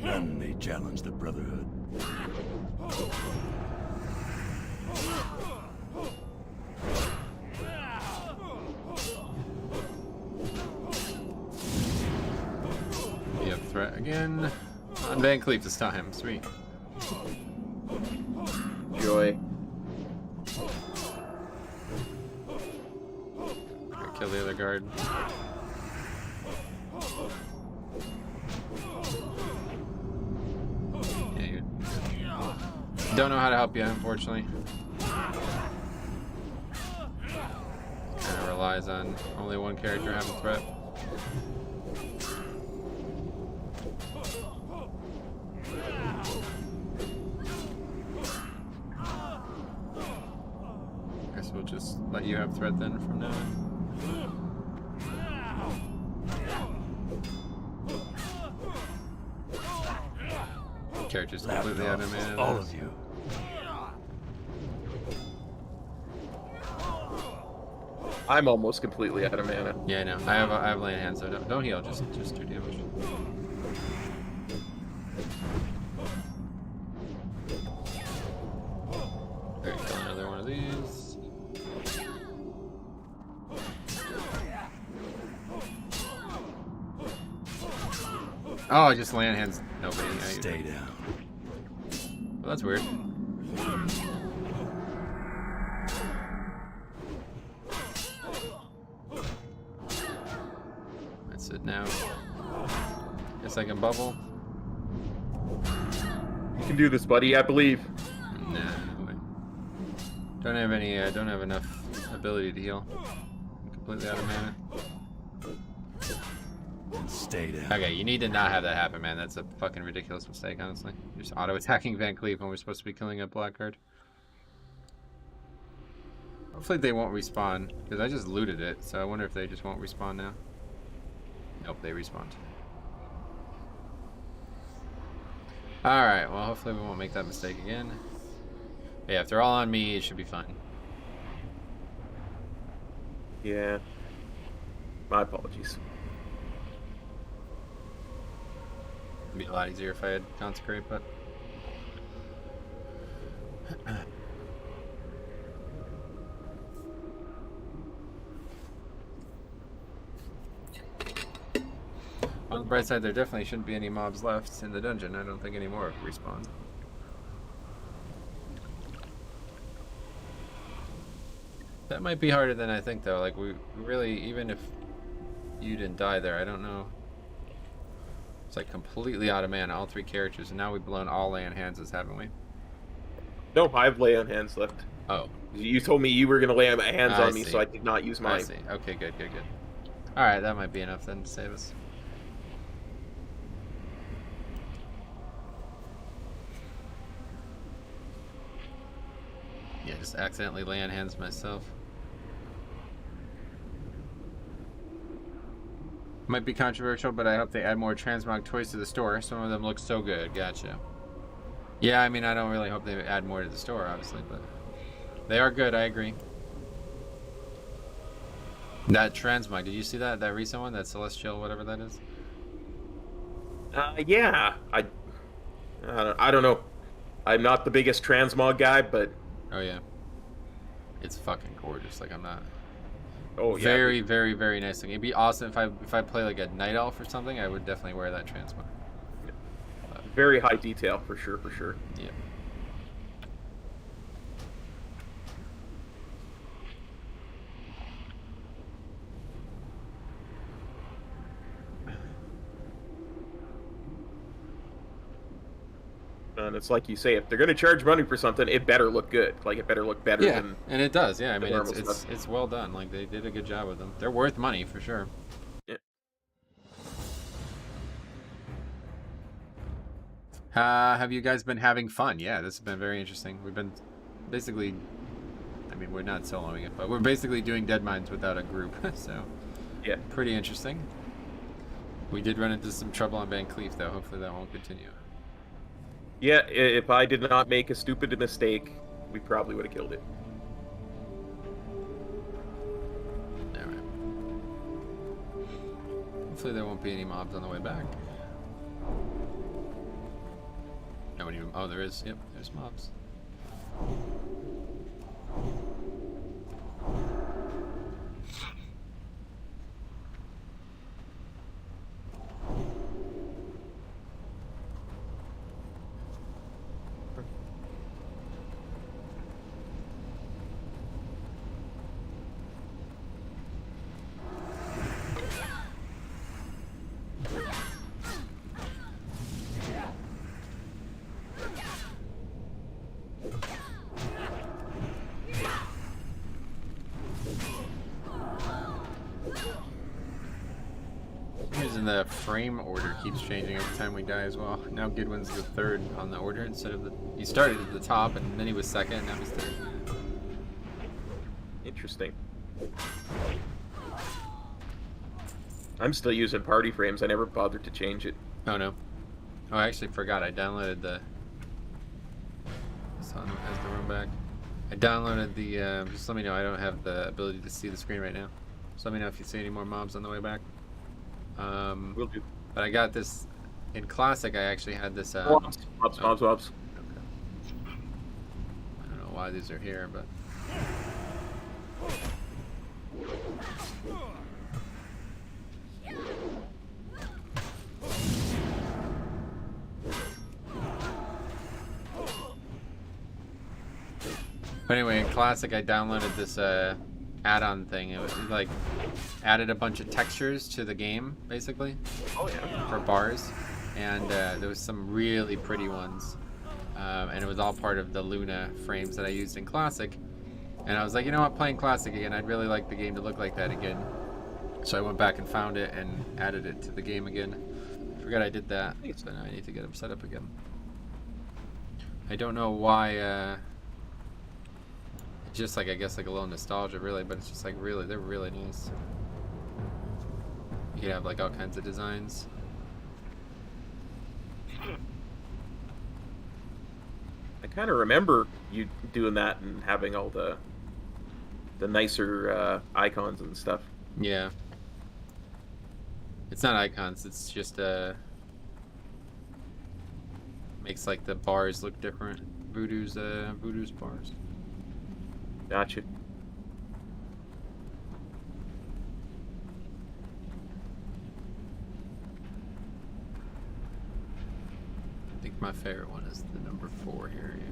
None may challenge the Brotherhood. We have threat again. On Van Cleef this time. Sweet. Joy. Kill the other guard. Yeah, you don't know how to help you, unfortunately. Kind of relies on only one character having threat. Guess we'll just let you have threat then from now on. Character's completely out of mana. All of you. I'm almost completely out of mana. Yeah, I know. I have land hands, so don't heal. Just do damage. There, kill another one of these. Oh, I just land hands. Nobody. Stay down. Well, that's weird. That's it now. Guess I can bubble. You can do this, buddy. I believe. Nah. Don't have any. Don't have enough ability to heal. I'm completely out of mana. Stay down. Okay, you need to not have that happen, man. That's a fucking ridiculous mistake, honestly. You're just auto-attacking Van Cleef when we're supposed to be killing a black card. Hopefully they won't respawn, because I just looted it, so I wonder if they just won't respawn now. Nope, they respawned. Alright, well hopefully we won't make that mistake again. But yeah, if they're all on me, it should be fine. Yeah. My apologies. It'd be a lot easier if I had Consecrate, but... On the bright side, there definitely shouldn't be any mobs left in the dungeon. I don't think any more have respawned. That might be harder than I think, though. Like, we really, even if You didn't die there. I don't know. It's like completely out of mana, all 3 characters, and now we've blown all lay on hands, haven't we? No, I have lay on hands left. Oh. You told me you were going to lay on hands I on me, see. so I did not use mine. I see. Okay, good. Alright, that might be enough then to save us. Yeah, just accidentally lay on hands myself. Might be controversial, but I hope they add more transmog toys to the store. Some of them look so good. Gotcha. Yeah, I mean, I don't really hope they add more to the store, obviously, but they are good. I agree. That transmog, did you see that? That recent one? That celestial, whatever that is? Yeah. I don't know. I'm not the biggest transmog guy, but... Oh, yeah. It's fucking gorgeous. Like, I'm not... Oh, yeah. Very, very, very nice thing. It'd be awesome if I play like a night elf or something. I would definitely wear that transmog. Very high detail, for sure. Yeah. And it's like you say, if they're going to charge money for something, it better look good. Like, it better look better than... And it does. Yeah, I mean, normal stuff. it's well done. Like, they did a good job with them. They're worth money for sure. Yeah. Have you guys been having fun? Yeah, this has been very interesting. We've been basically, I mean, we're not soloing it, but we're basically doing Dead Mines without a group. So, Yeah. pretty interesting. We did run into some trouble on Van Cleef, though. Hopefully that won't continue. Yeah, if I did not make a stupid mistake, we probably would have killed it. Alright. Hopefully there won't be any mobs on the way back. Oh, there is. Yep, there's mobs. The frame order keeps changing every time we die as well. Now Goodwin's the 3rd on the order instead of the... He started at the top and then he was 2nd and now he's 3rd. Interesting. I'm still using party frames. I never bothered to change it. Oh no. Oh, I actually forgot. I downloaded the... As the room back. I downloaded the... just let me know. I don't have the ability to see the screen right now. So let me know if you see any more mobs on the way back. Will do. But I got this in Classic. I actually had this. Mobs. Okay. I don't know why these are here, but. But anyway, in Classic, I downloaded this add-on thing. It was like added a bunch of textures to the game, basically. Oh yeah. For bars, and there was some really pretty ones, and it was all part of the Luna frames that I used in Classic. And I was like, you know what, playing Classic again, I'd really like the game to look like that again. So I went back and found it and added it to the game again. Forgot I did that, so now I need to get them set up again. I don't know why. Just like, I guess, like a little nostalgia, really, but it's just like really, they're really nice. You could have like all kinds of designs. I kind of remember you doing that and having all the nicer icons and stuff. Yeah. It's not icons, it's just makes like the bars look different. Voodoo's bars. Gotcha. I think my favorite one is the number 4 here, yeah.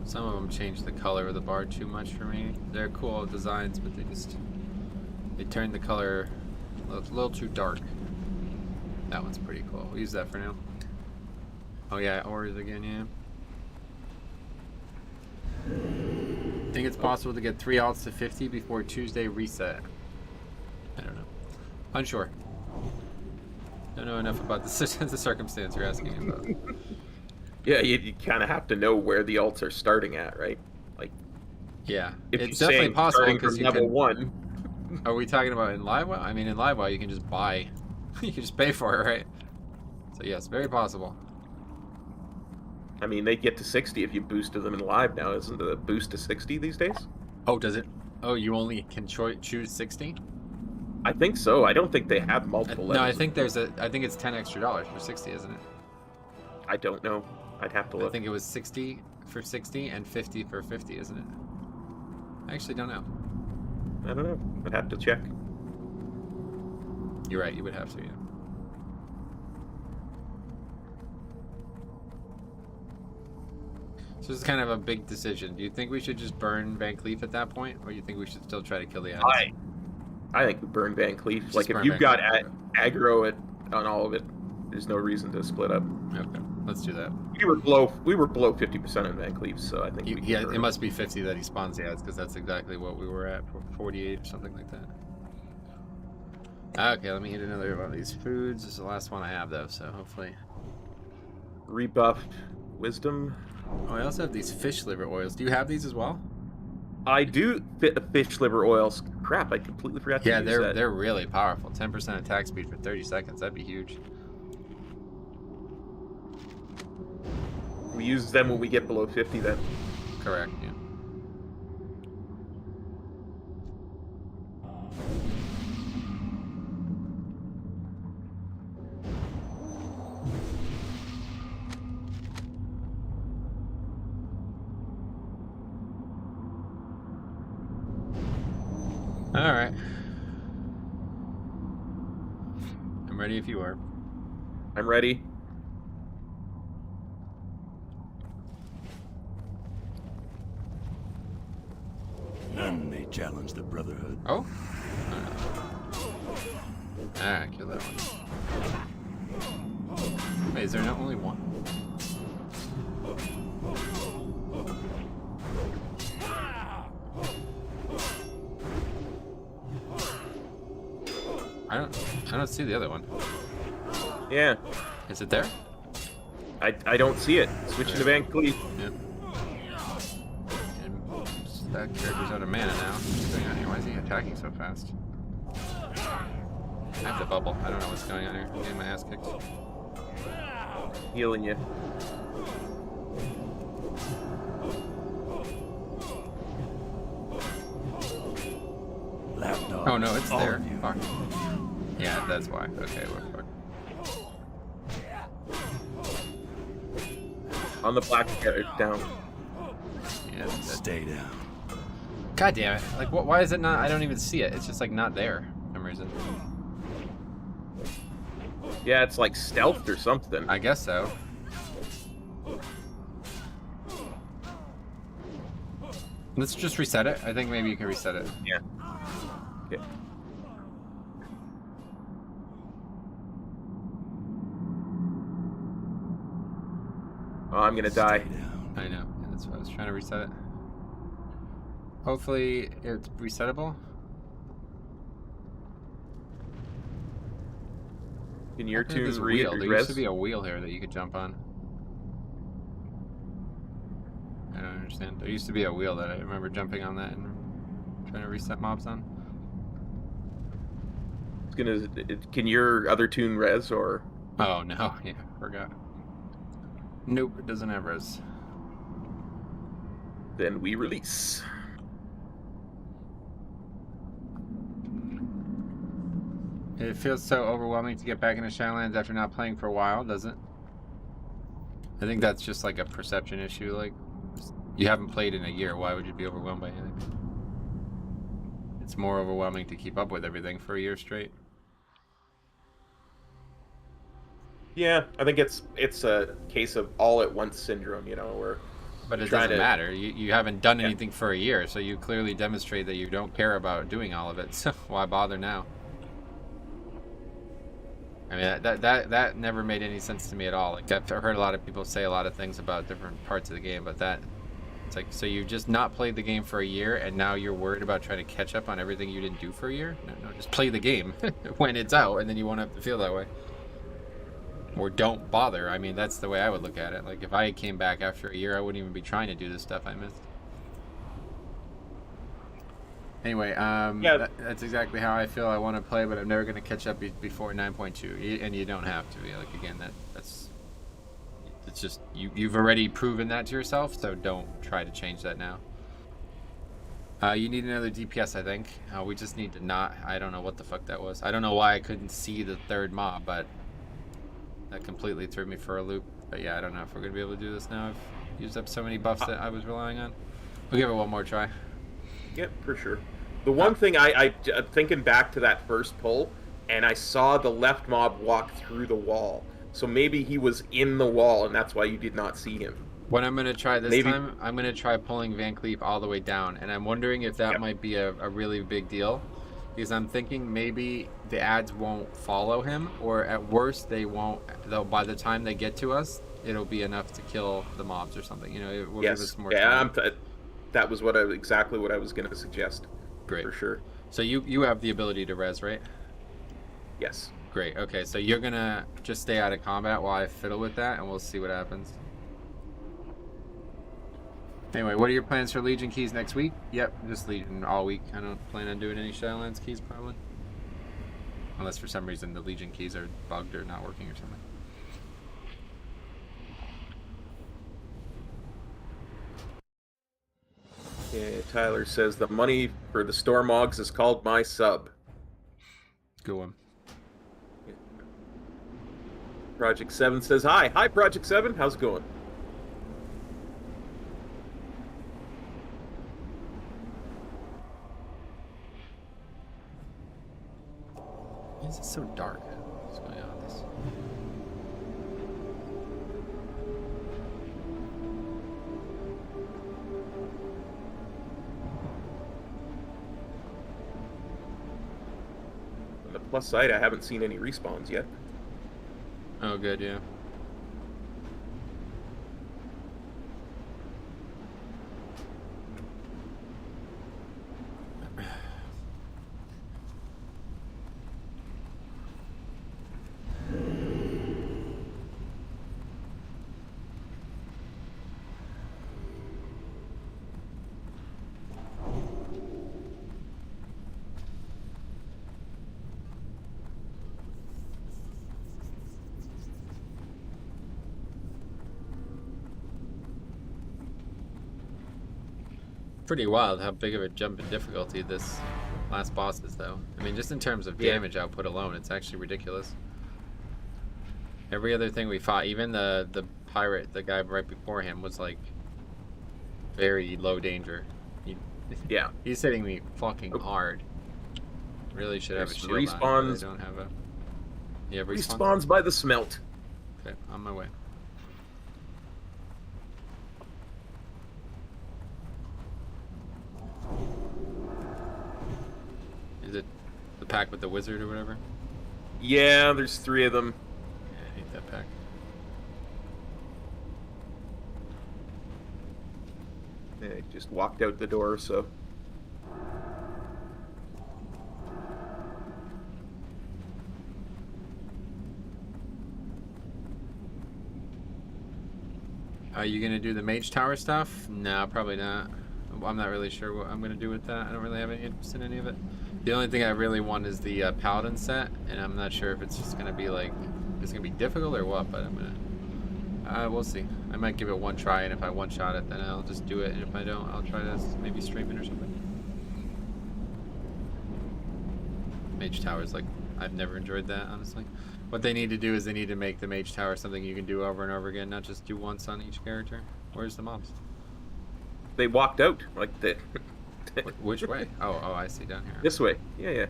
Some of them change the color of the bar too much for me. They're cool designs, but they turn the color a little too dark. That one's pretty cool. We'll use that for now. Oh yeah, ores again, yeah. Think it's possible to get 3 alts to 50 before Tuesday reset? I don't know. Unsure. Don't know enough about the circumstance you're asking about. Yeah, you kind of have to know where the alts are starting at, right? Like, yeah, if it's you're definitely saying possible starting because from you level can. 1. Are we talking about in Livewell? I mean, in Livewell you can just buy. You can just pay for it, right? So yes, very possible. I mean, they get to 60 if you boosted them in live now. Isn't the boost to 60 these days? Oh, does it? Oh, you only can choose 60? I think so. I don't think they have multiple levels. No, I think I think it's $10 extra for 60, isn't it? I don't know. I'd have to look. I think it was 60 for 60 and 50 for 50, isn't it? I actually don't know. I don't know. I'd have to check. You're right, you would have to, yeah. So this is kind of a big decision. Do you think we should just burn Van Cleef at that point, or do you think we should still try to kill the ads? I think we burn Van Cleef. Just Like, if burn you've Van got Cleef. aggro on all of it, there's no reason to split up. Okay, let's do that. We were below 50% on Van Cleef, so I think we can Yeah, burn it must be 50 that he spawns the ads, because that's exactly what we were at for 48 or something like that. Okay, let me eat another one of these foods. This is the last one I have, though, so hopefully. Rebuffed wisdom. Oh, I also have these fish liver oils. Do you have these as well? I do fit the fish liver oils. Crap, I completely forgot to use that. Yeah, they're really powerful. 10% attack speed for 30 seconds. That'd be huge. We use them when we get below 50 then. Correct, yeah. All right. I'm ready if you are. I'm ready. None may challenge the Brotherhood. Oh? Alright, kill that one. Wait, is there not only one? I don't see the other one. Yeah. Is it there? I don't see it. Switching to Van Cleef. Yep. And that character's out of mana now. What's going on here? Why is he attacking so fast? I have the bubble. I don't know what's going on here. I'm getting my ass kicked. Healing you. Lapdog. Oh no, it's all there. of you. Fuck. Yeah, that's why. Okay, well, fuck. On the black down. Yeah, that's it. Stay down. God damn it. Like, why is it not? I don't even see it. It's just, like, not there for some reason. Yeah, it's like stealthed or something. I guess so. Let's just reset it. I think maybe you can reset it. Yeah. Yeah. Oh, I'm gonna die. Stay down. I know. Yeah, that's why I was trying to reset it. Hopefully it's resettable. Can your Look at tune this read wheel. There res? used to be a wheel here that you could jump on. I don't understand. There used to be a wheel that I remember jumping on that and trying to reset mobs on. It's gonna. Can your other tune res or? Oh no, yeah, forgot. Nope, it doesn't have res. Then we release. It feels so overwhelming to get back into Shadowlands after not playing for a while, doesn't it? I think that's just like a perception issue. Like, you haven't played in a year. Why would you be overwhelmed by anything? It's more overwhelming to keep up with everything for a year straight. Yeah, I think it's a case of all at once syndrome, you know, where But it try doesn't to- matter. You haven't done Yeah. anything for a year, so you clearly demonstrate that you don't care about doing all of it. So why bother now? I mean, that never made any sense to me at all. Like, I've heard a lot of people say a lot of things about different parts of the game, but it's like, so you've just not played the game for a year, and now you're worried about trying to catch up on everything you didn't do for a year? No, just play the game when it's out, and then you won't have to feel that way. Or don't bother. I mean, that's the way I would look at it. Like, if I came back after a year, I wouldn't even be trying to do the stuff I missed. Anyway, that's exactly how I feel I want to play, but I'm never going to catch up before 9.2, and you don't have to be. Like, again, it's just, you've already proven that to yourself, so don't try to change that now. You need another DPS, I think. We just need to not, I don't know what the fuck that was. I don't know why I couldn't see the third mob, but that completely threw me for a loop. But yeah, I don't know if we're going to be able to do this now. I've used up so many buffs that I was relying on. We'll give it one more try. Yep, for sure. The one thing I thinking back to that first pull, and I saw the left mob walk through the wall. So maybe he was in the wall, and that's why you did not see him. What I'm going to try this time, I'm going to try pulling Van Cleef all the way down, and I'm wondering if that might be a really big deal, because I'm thinking maybe the ads won't follow him, or at worst they won't, though by the time they get to us, it'll be enough to kill the mobs or something. You know, it will give us more time. That was exactly what I was going to suggest. Great. For sure. So you have the ability to res, right? Yes. Great. Okay, so you're going to just stay out of combat while I fiddle with that, and we'll see what happens. Anyway, what are your plans for Legion keys next week? Yep, just Legion all week. I don't plan on doing any Shadowlands keys, probably. Unless for some reason the Legion keys are bugged or not working or something. Yeah, Tyler says the money for the Stormogs is called my sub. Good one. Project 7 says hi. Hi, Project 7. How's it going? Why is it so dark? What's going on with this? On the plus side, I haven't seen any respawns yet. Oh, good, yeah. Pretty wild how big of a jump in difficulty this last boss is, though. I mean, just in terms of damage output alone, it's actually ridiculous. Every other thing we fought, even the pirate, the guy right before him, was like very low danger. He's hitting me fucking hard. Really should have a shield respawns. on, but I don't have a. Yeah, Respawns by the smelt. Okay, on my way. Is it the pack with the wizard or whatever? Yeah, there's 3 of them. Yeah, I hate that pack. Yeah, just walked out the door, so... Are you gonna do the mage tower stuff? No, probably not. I'm not really sure what I'm gonna do with that. I don't really have any interest in any of it. The only thing I really want is the Paladin set, and I'm not sure if it's just gonna be like, it's gonna be difficult or what, but I'm gonna, we'll see. I might give it one try, and if I one-shot it, then I'll just do it, and if I don't, I'll try to maybe stream it or something. Mage Tower's like, I've never enjoyed that, honestly. What they need to do is they need to make the Mage Tower something you can do over and over again, not just do once on each character. Where's the mobs? They walked out, like the... Which way? Oh, I see, down here. This way. Yeah.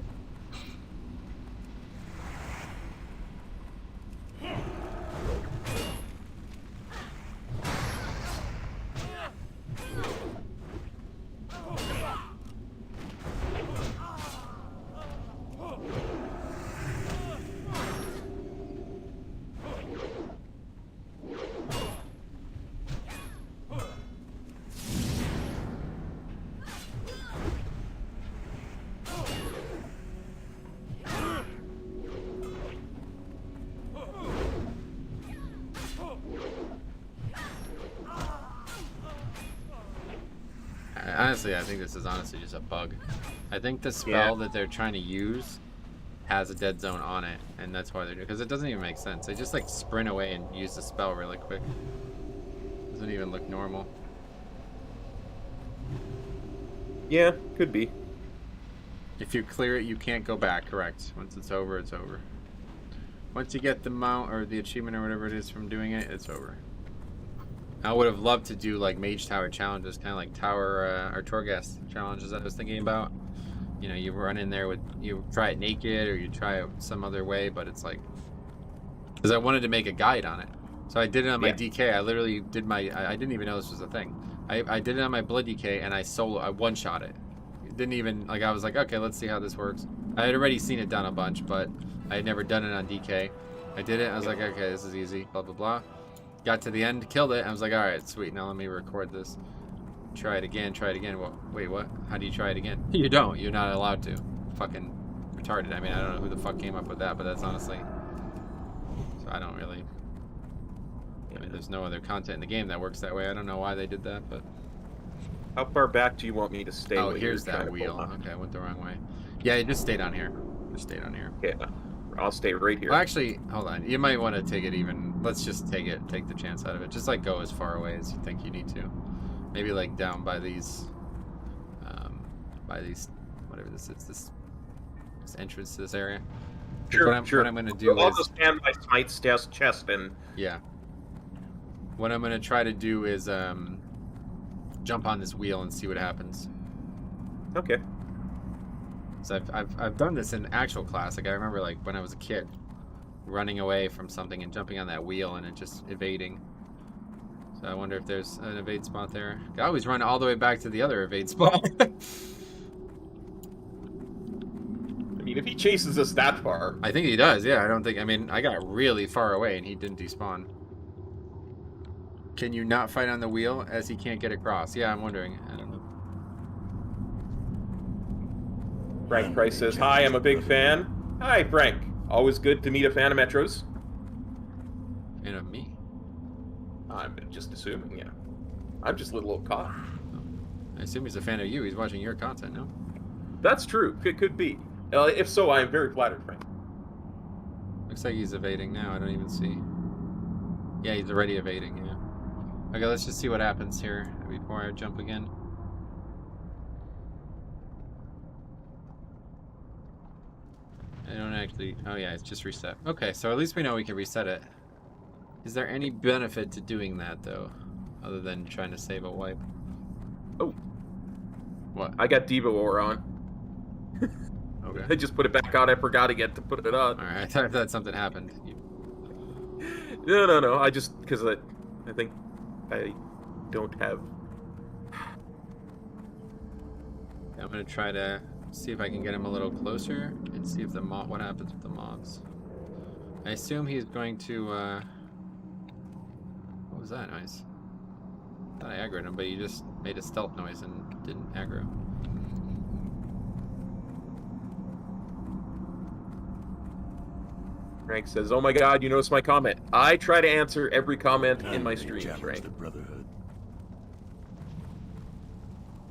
honestly, I think this is honestly just a bug. I think the spell that they're trying to use has a dead zone on it, and that's why they're doing it, because it doesn't even make sense. They just like sprint away and use the spell really quick. Doesn't even look normal. Yeah, could be. If you clear it, you can't go back, correct. Once it's over, it's over. Once you get the mount or the achievement or whatever it is from doing it, it's over. I would have loved to do like Mage Tower challenges, kind of like Tower or Torghast challenges that I was thinking about. You know, you run in there with, you try it naked or you try it some other way, but it's like, because I wanted to make a guide on it. So I did it on my DK. I literally did my, I didn't even know this was a thing. I did it on my Blood DK and I one-shot it. Didn't even, like, I was like, okay, let's see how this works. I had already seen it done a bunch, but I had never done it on DK. I did it, I was like, okay, this is easy, blah, blah, blah. Got to the end, killed it, I was like, alright, sweet, now let me record this. Try it again, well, wait, what? How do you try it again? You don't, you're not allowed to. Fucking retarded. I mean, I don't know who the fuck came up with that, but that's honestly... So I don't really... I mean, there's no other content in the game that works that way. I don't know why they did that, but... How far back do you want me to stay? Oh, here's that wheel. Okay, I went the wrong way. Yeah, just stay down here. Just stay down here. Yeah, I'll stay right here. Well, actually, hold on. You might want to take it even... Let's just take the chance out of it. Just, like, go as far away as you think you need to. Maybe, like, down by these... Whatever this is. This entrance to this area. Sure, What I'm going to do I'll is... just stand by Smite's chest and... Yeah. What I'm going to try to do is, jump on this wheel and see what happens. Okay. So I've done this in actual class. Like I remember like when I was a kid, running away from something and jumping on that wheel and it just evading. So I wonder if there's an evade spot there. I always run all the way back to the other evade spot. I mean, if he chases us that far. I think he does, yeah. I mean, I got really far away and he didn't despawn. Can you not fight on the wheel as he can't get across? Yeah, I'm wondering. I don't know. Frank Price says, hi, I'm a big fan. Hi, Frank. Always good to meet a fan of Metros. And of me. I'm just assuming, yeah. I'm just a little old caught. I assume he's a fan of you. He's watching your content, no? That's true. It could be. If so, I am very flattered, Frank. Looks like he's evading now. I don't even see. Yeah, he's already evading, yeah. Okay, let's just see what happens here before I jump again. I don't actually... Oh yeah, it's just reset. Okay, so at least we know we can reset it. Is there any benefit to doing that, though? Other than trying to save a wipe? Oh. What? I got Devo Ore on. Okay. I just put it back on. I forgot again to put it on. Alright, I thought something happened. No. I just... Because I think I don't have... I'm going to try to see if I can get him a little closer and see if what happens with the mobs. I assume he's going to... What was that noise? I thought I aggroed him, but he just made a stealth noise and didn't aggro. Frank says, oh my god, you noticed my comment. I try to answer every comment in my They streams, challenge Frank. the Brotherhood.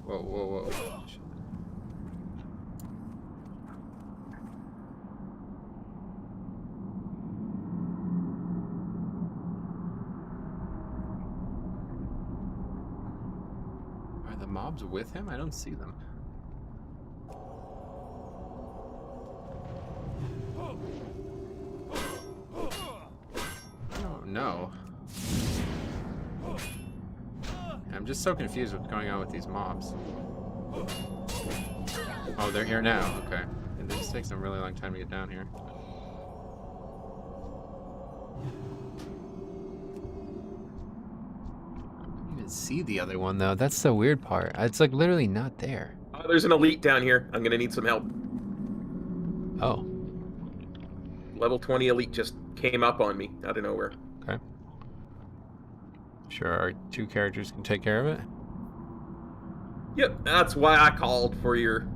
Whoa. Are the mobs with him? I don't see them. Oh, no. I'm just so confused with what's going on with these mobs. Oh, they're here now. Okay. It just takes them a really long time to get down here. I don't even see the other one, though. That's the weird part. It's like literally not there. There's an elite down here. I'm gonna need some help. Oh. Level 20 elite just came up on me out of nowhere. Okay. Sure, our two characters can take care of it. Yep, that's why I called for your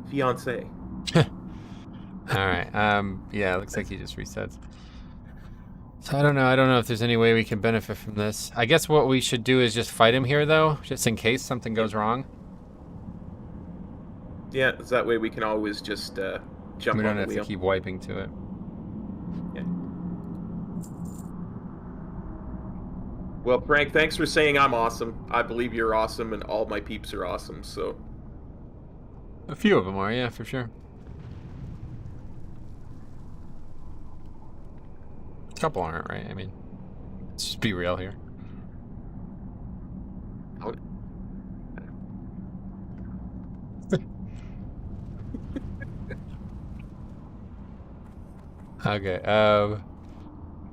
fiance. All right. Yeah, it looks like he just resets. So I don't know. I don't know if there's any way we can benefit from this. I guess what we should do is just fight him here, though, just in case something goes wrong. Yeah, so that way we can always just jump We on don't the have wheel. to keep wiping to it. Yeah. Well, Frank, thanks for saying I'm awesome. I believe you're awesome, and all my peeps are awesome, so... A few of them are, yeah, for sure. A couple aren't, right? I mean, let's just be real here. Okay, I'm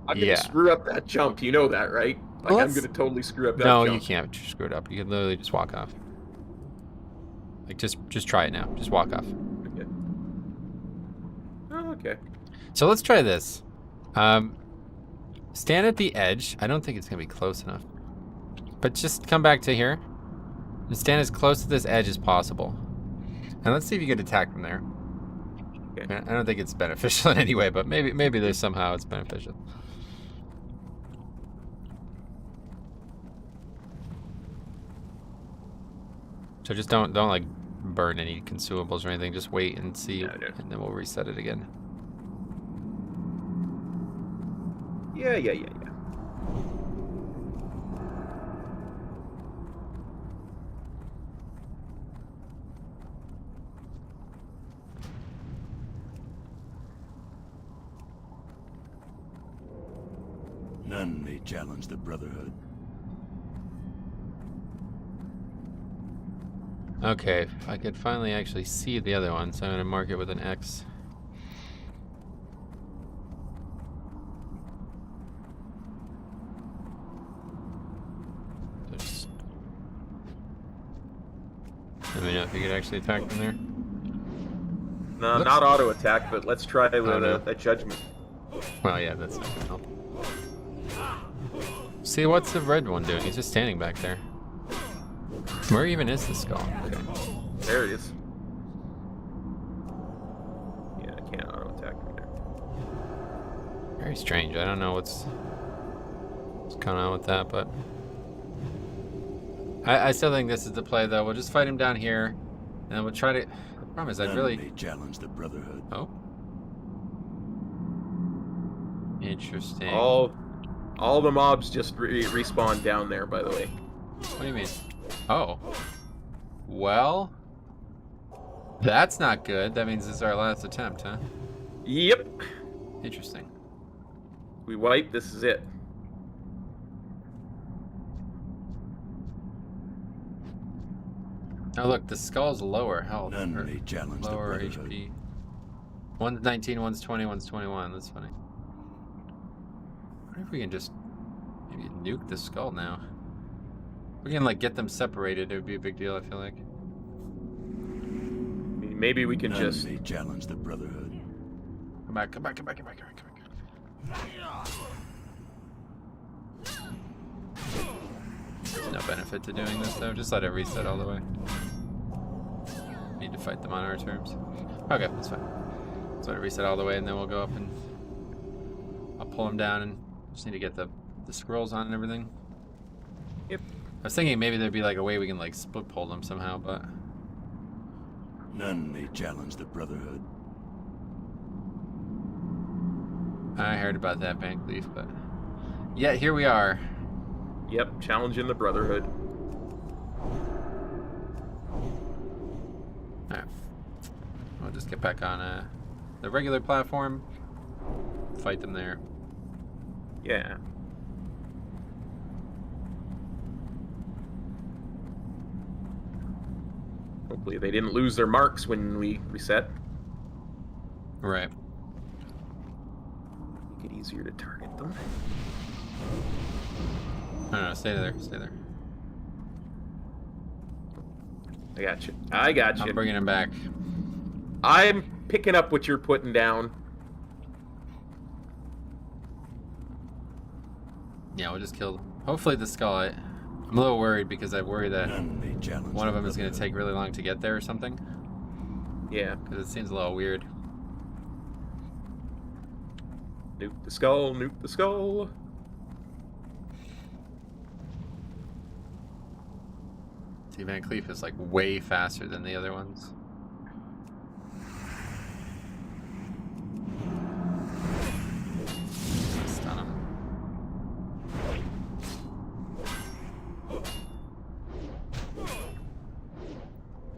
gonna screw up that jump, you know that, right? Like, Well, I'm gonna totally screw up that no, jump. you can't screw it up. You can literally just walk off. Like, just try it now. Just walk off. Okay. Oh, okay. So let's try this. Stand at the edge. I don't think it's gonna be close enough. But just come back to here. And stand as close to this edge as possible. And let's see if you get attacked from there. Okay. I don't think it's beneficial in any way, but maybe there's somehow it's beneficial. So just don't like burn any consumables or anything. Just wait and see, No. and then we'll reset it again. Yeah. None may challenge the Brotherhood. Okay, if I could finally actually see the other one, so I'm gonna mark it with an X. Let me know if you could actually attack from there. No, not auto attack, but let's try with no. a judgment. Well, yeah, that's not gonna help. See, what's the red one doing? He's just standing back there. Where even is the skull? Okay. There it is. Yeah, I can't auto attack from there. Very strange. I don't know what's going on with that, but I still think this is the play, though. We'll just fight him down here, and then we'll try to. The problem is, I'd None really. may challenge the Brotherhood. Oh. Interesting. All the mobs just respawn down there, by the way. What do you mean? Oh. Well. That's not good. That means this is our last attempt, huh? Yep. Interesting. We wipe, this is it. Oh, look, the skull's lower health. None or may challenge the lower Brotherhood. HP. One's 19, one's 20, one's 21. That's funny. I wonder if we can just maybe nuke the skull now. We can, like, get them separated. It would be a big deal, I feel like. Maybe we can None just... may challenge the Brotherhood. Come back, come back, come back, come back, come back, come back. There's no benefit to doing this, though. Just let it reset all the way. Need to fight them on our terms. Okay, that's fine. Let's let it reset all the way, and then we'll go up and I'll pull them down, and just need to get the scrolls on and everything. Yep. I was thinking maybe there'd be like a way we can like split pull them somehow, but None may challenge the Brotherhood. I heard about that bank leaf, but yeah, here we are. Yep, challenging the Brotherhood. Alright. We'll just get back on the regular platform. Fight them there. Yeah. Hopefully they didn't lose their marks when we reset. Right. Make it easier to target them. No, stay there, stay there. I got you. I got you. I'm bringing him back. I'm picking up what you're putting down. Yeah, we'll just kill. Hopefully the skull. I'm a little worried because I worry that None may challenge one of the them is going to Brotherhood. take really long to get there or something. Yeah. Because it seems a little weird. Nuke the skull, nuke the skull. See, Van Cleef is like way faster than the other ones. Stun him.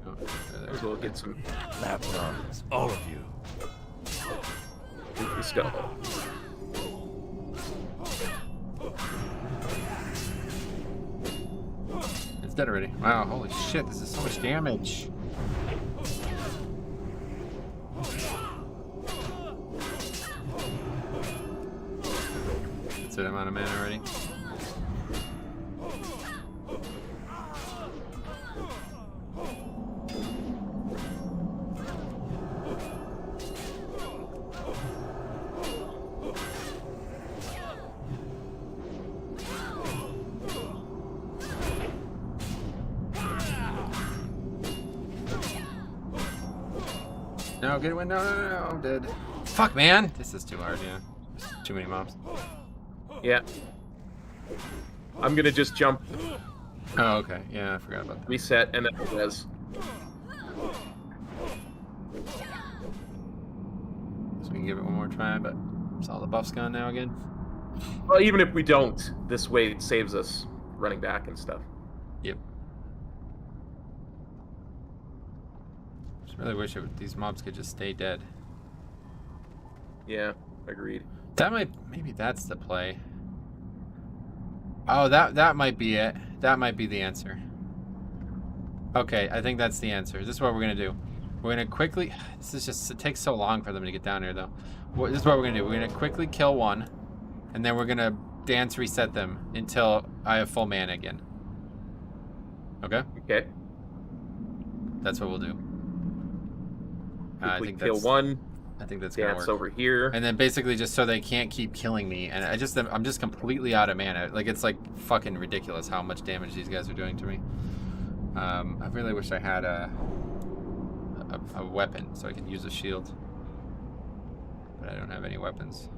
Oh, Might as well get some Lap dons, all of you. nuke the skull. It's dead already. Wow, holy shit, this is so much damage. That's it, I'm out of mana already. No, get away. No, I'm dead. Fuck, man. This is too hard, yeah. Too many mobs. Yeah. I'm gonna just jump, Oh, okay. Yeah, I forgot about that. reset, and then res. So we can give it one more try, but it's all the buffs gone now again. Well, even if we don't, this way it saves us running back and stuff. Yep. Just really wish these mobs could just stay dead. Yeah, agreed. That maybe that's the play. Oh, that might be it. That might be the answer. Okay, I think that's the answer. This is what we're gonna do. We're gonna quickly. This is just. It takes so long for them to get down here, though. This is what we're gonna do. We're gonna quickly kill one, and then we're gonna dance reset them until I have full mana again. Okay. Okay. That's what we'll do. I We think kill that's one, I think that's gonna dance work. over here. And then basically just so they can't keep killing me, and I'm just completely out of mana. Like, it's like fucking ridiculous how much damage these guys are doing to me. I really wish I had a weapon so I could use a shield, but I don't have any weapons.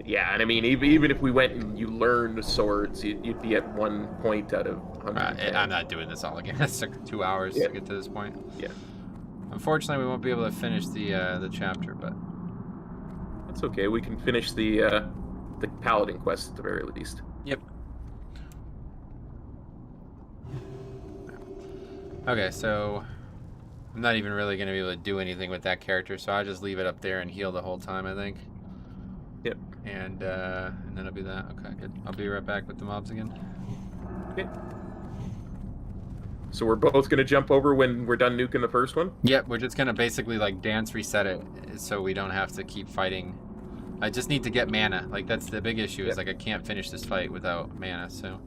Yeah, and I mean, even if we went and you learned swords, you'd be at 1 point out of 100. I'm not doing this all again. It took 2 hours to get to this point. Yeah. Unfortunately, we won't be able to finish the chapter, but That's okay. We can finish the Paladin quest at the very least. yep. Okay, so I'm not even really going to be able to do anything with that character, so I'll just leave it up there and heal the whole time, I think. Yep. And then I'll be that. Okay, good. I'll be right back with the mobs again. Okay. So we're both gonna jump over when we're done nuking the first one? Yep, we're just going to basically like dance reset it so we don't have to keep fighting. I just need to get mana. Like, that's the big issue, is like I can't finish this fight without mana, so.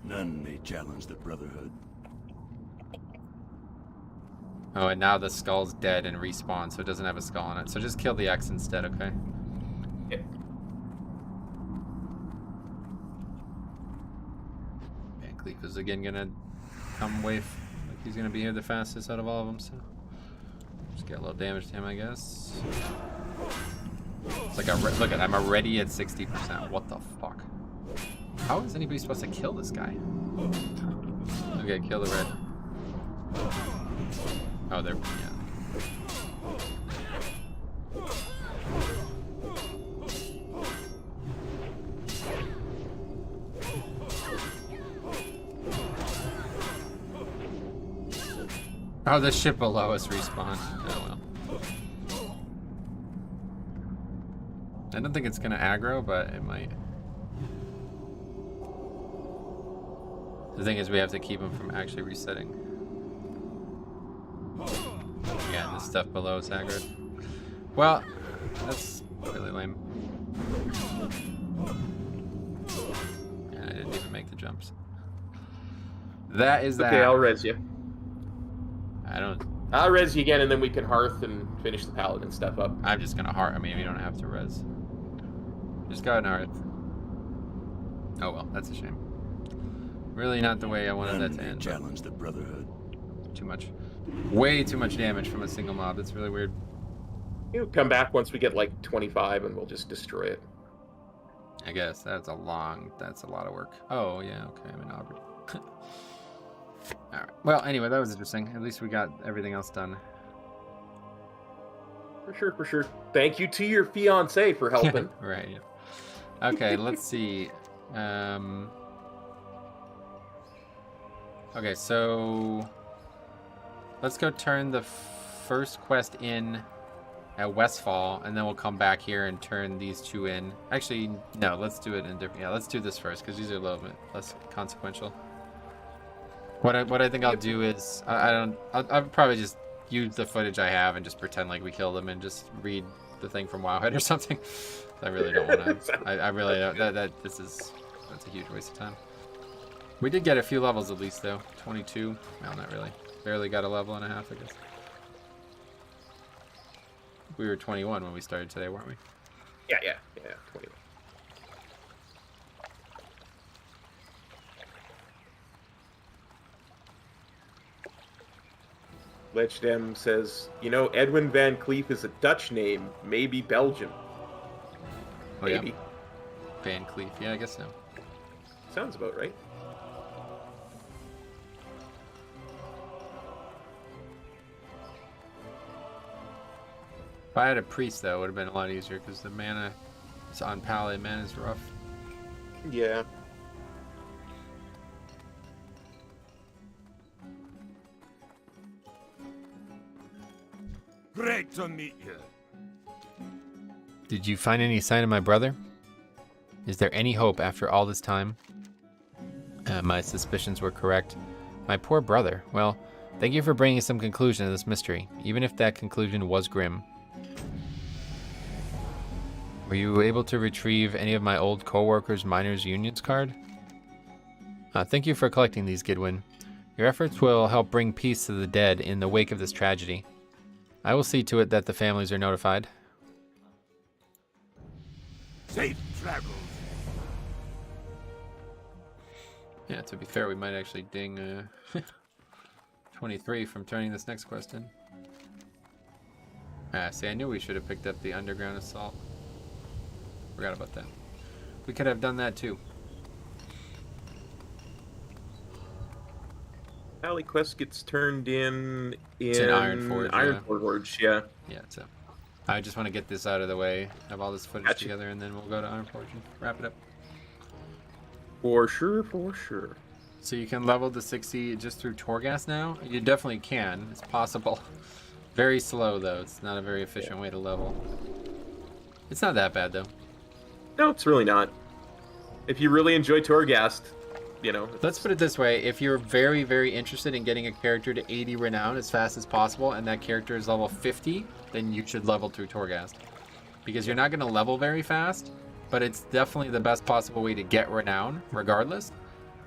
None may challenge the Brotherhood. Oh, and now the skull's dead and respawned, so it doesn't have a skull on it. So just kill the X instead, okay? Yeah. Van Cleef is again gonna come like he's gonna be here the fastest out of all of them, so just get a little damage to him, I guess. It's like look at, I'm already at 60%. What the fuck? How is anybody supposed to kill this guy? Okay, kill the red. Oh, they're, yeah. Oh, the ship below us respawned. Oh well. I don't think it's gonna aggro, but it might. The thing is, we have to keep him from actually resetting. Yeah, and the stuff below is aggroed. Well, that's really lame. And I didn't even make the jumps. That is that. Okay, I'll res you. I'll res you again, and then we can hearth and finish the Paladin stuff up. I'm just gonna hearth. I mean, you don't have to res. Just go ahead and hearth. Oh well, that's a shame. Really not the way I wanted that to Then end. they challenge the Brotherhood. Too much. Way too much damage from a single mob. That's really weird. You'll come back once we get like 25 and we'll just destroy it. I guess that's a lot of work. Oh, yeah, okay, I'm in Aubrey. Alright. Well, anyway, that was interesting. At least we got everything else done. For sure, for sure. Thank you to your fiance for helping. Right, yeah. Okay, let's see. Okay, so let's go turn the first quest in at Westfall, and then we'll come back here and turn these two in. Actually, no, let's do it in different. Yeah, let's do this first because these are a little bit less consequential. What I think I'll do is I'll probably just use the footage I have and just pretend like we killed them and just read the thing from Wowhead or something. I really don't want to. I really don't. That's a huge waste of time. We did get a few levels at least though. 22. Well, not really. Barely got a level and a half, I guess. We were 21 when we started today, weren't we? Yeah, 21. Lechdem says, you know, Edwin Van Cleef is a Dutch name, maybe Belgian. Oh, Maybe. yeah. Van Cleef. Yeah, I guess so. Sounds about right. If I had a priest, though, it would have been a lot easier because the mana is on Paladin. Mana is rough. Yeah. Great to meet you. Did you find any sign of my brother? Is there any hope after all this time? My suspicions were correct. My poor brother. Well, thank you for bringing some conclusion to this mystery, even if that conclusion was grim. Were you able to retrieve any of my old co-workers' miners' unions card? Thank you for collecting these, Gidwin. Your efforts will help bring peace to the dead in the wake of this tragedy. I will see to it that the families are notified. Safe travels. Yeah, to be fair, we might actually ding 23 from turning this next quest in. See, I knew we should have picked up the underground assault. Forgot about that. We could have done that too. Alley quest gets turned in Iron Forge, yeah. Forge, yeah. Yeah, so I just want to get this out of the way, have all this footage together, and then we'll go to Iron Forge and wrap it up. For sure, for sure. So you can level to 60 just through Torghast now? You definitely can. It's possible. Very slow, though. It's not a very efficient way to level. It's not that bad, though. No, it's really not. If you really enjoy Torghast, you know. Let's put it this way. If you're very, very interested in getting a character to 80 renown as fast as possible, and that character is level 50, then you should level through Torghast. Because you're not going to level very fast, but it's definitely the best possible way to get renown, regardless.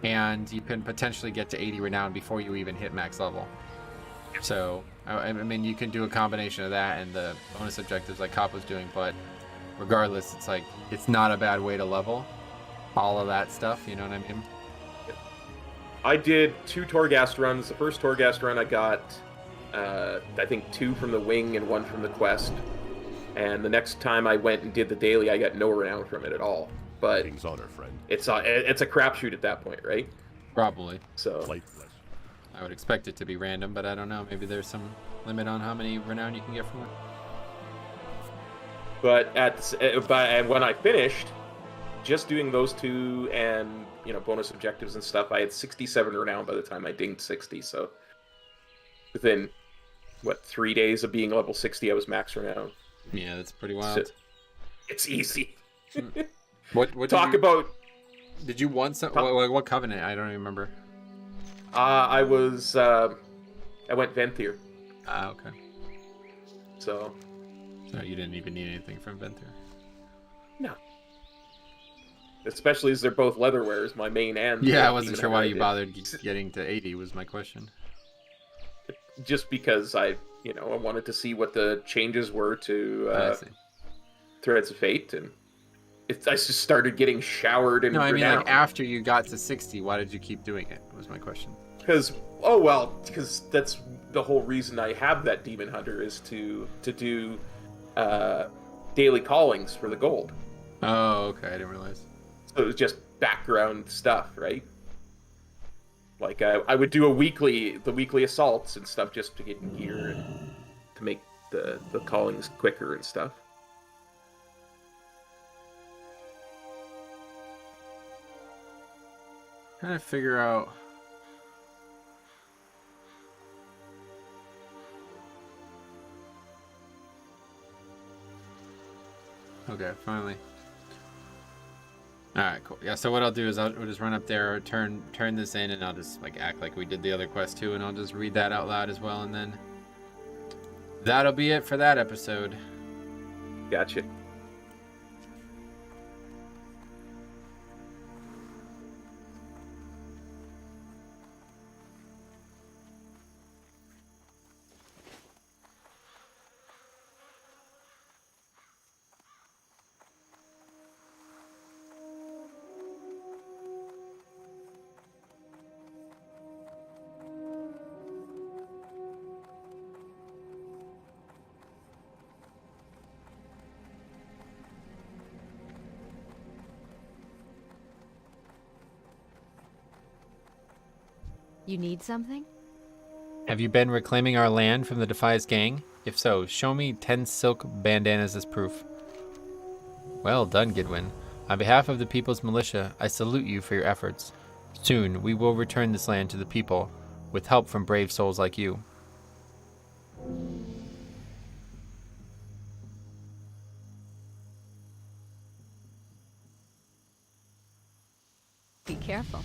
And you can potentially get to 80 renown before you even hit max level. So, I mean, you can do a combination of that and the bonus objectives like Cop was doing, but regardless, it's like, it's not a bad way to level all of that stuff, you know what I mean? I did 2 Torghast runs. The first Torghast run I got, I think 2 from the wing and 1 from the quest. And the next time I went and did the daily, I got no renown from it at all. But King's honor, friend. it's a crapshoot at that point, right? Probably. So Light flesh. I would expect it to be random, but I don't know. Maybe there's some limit on how many renown you can get from it. But and when I finished, just doing those 2 and, you know, bonus objectives and stuff, I had 67 renown by the time I dinged 60. So within, 3 days of being level 60, I was max renown. Yeah, that's pretty wild. So, it's easy. What Talk about... Did you want some... What covenant? I don't even remember. I was... I went Venthyr. Ah, okay. So you didn't even need anything from Venthyr. No. Especially as they're both leatherwares, my main and... Yeah, I wasn't sure why you bothered getting to 80 was my question. Just because I wanted to see what the changes were to Threads of Fate, and I just started getting showered and No, I mean, like, renowned. after you got to 60, why did you keep doing it? Was my question. Because that's the whole reason I have that Demon Hunter is to do daily callings for the gold. Oh, okay, I didn't realize. So it was just background stuff, right? Like I would do the weekly assaults and stuff just to get gear and to make the callings quicker and stuff. Trying to figure out. Okay, finally. All right, cool. Yeah. So what I'll do is we'll just run up there, turn this in, and I'll just like act like we did the other quest too, and I'll just read that out loud as well, and then that'll be it for that episode. Gotcha. You need something? Have you been reclaiming our land from the Defias gang? If so, show me 10 silk bandanas as proof. Well done, Gidwin. On behalf of the People's Militia, I salute you for your efforts. Soon, we will return this land to the people, with help from brave souls like you. Be careful.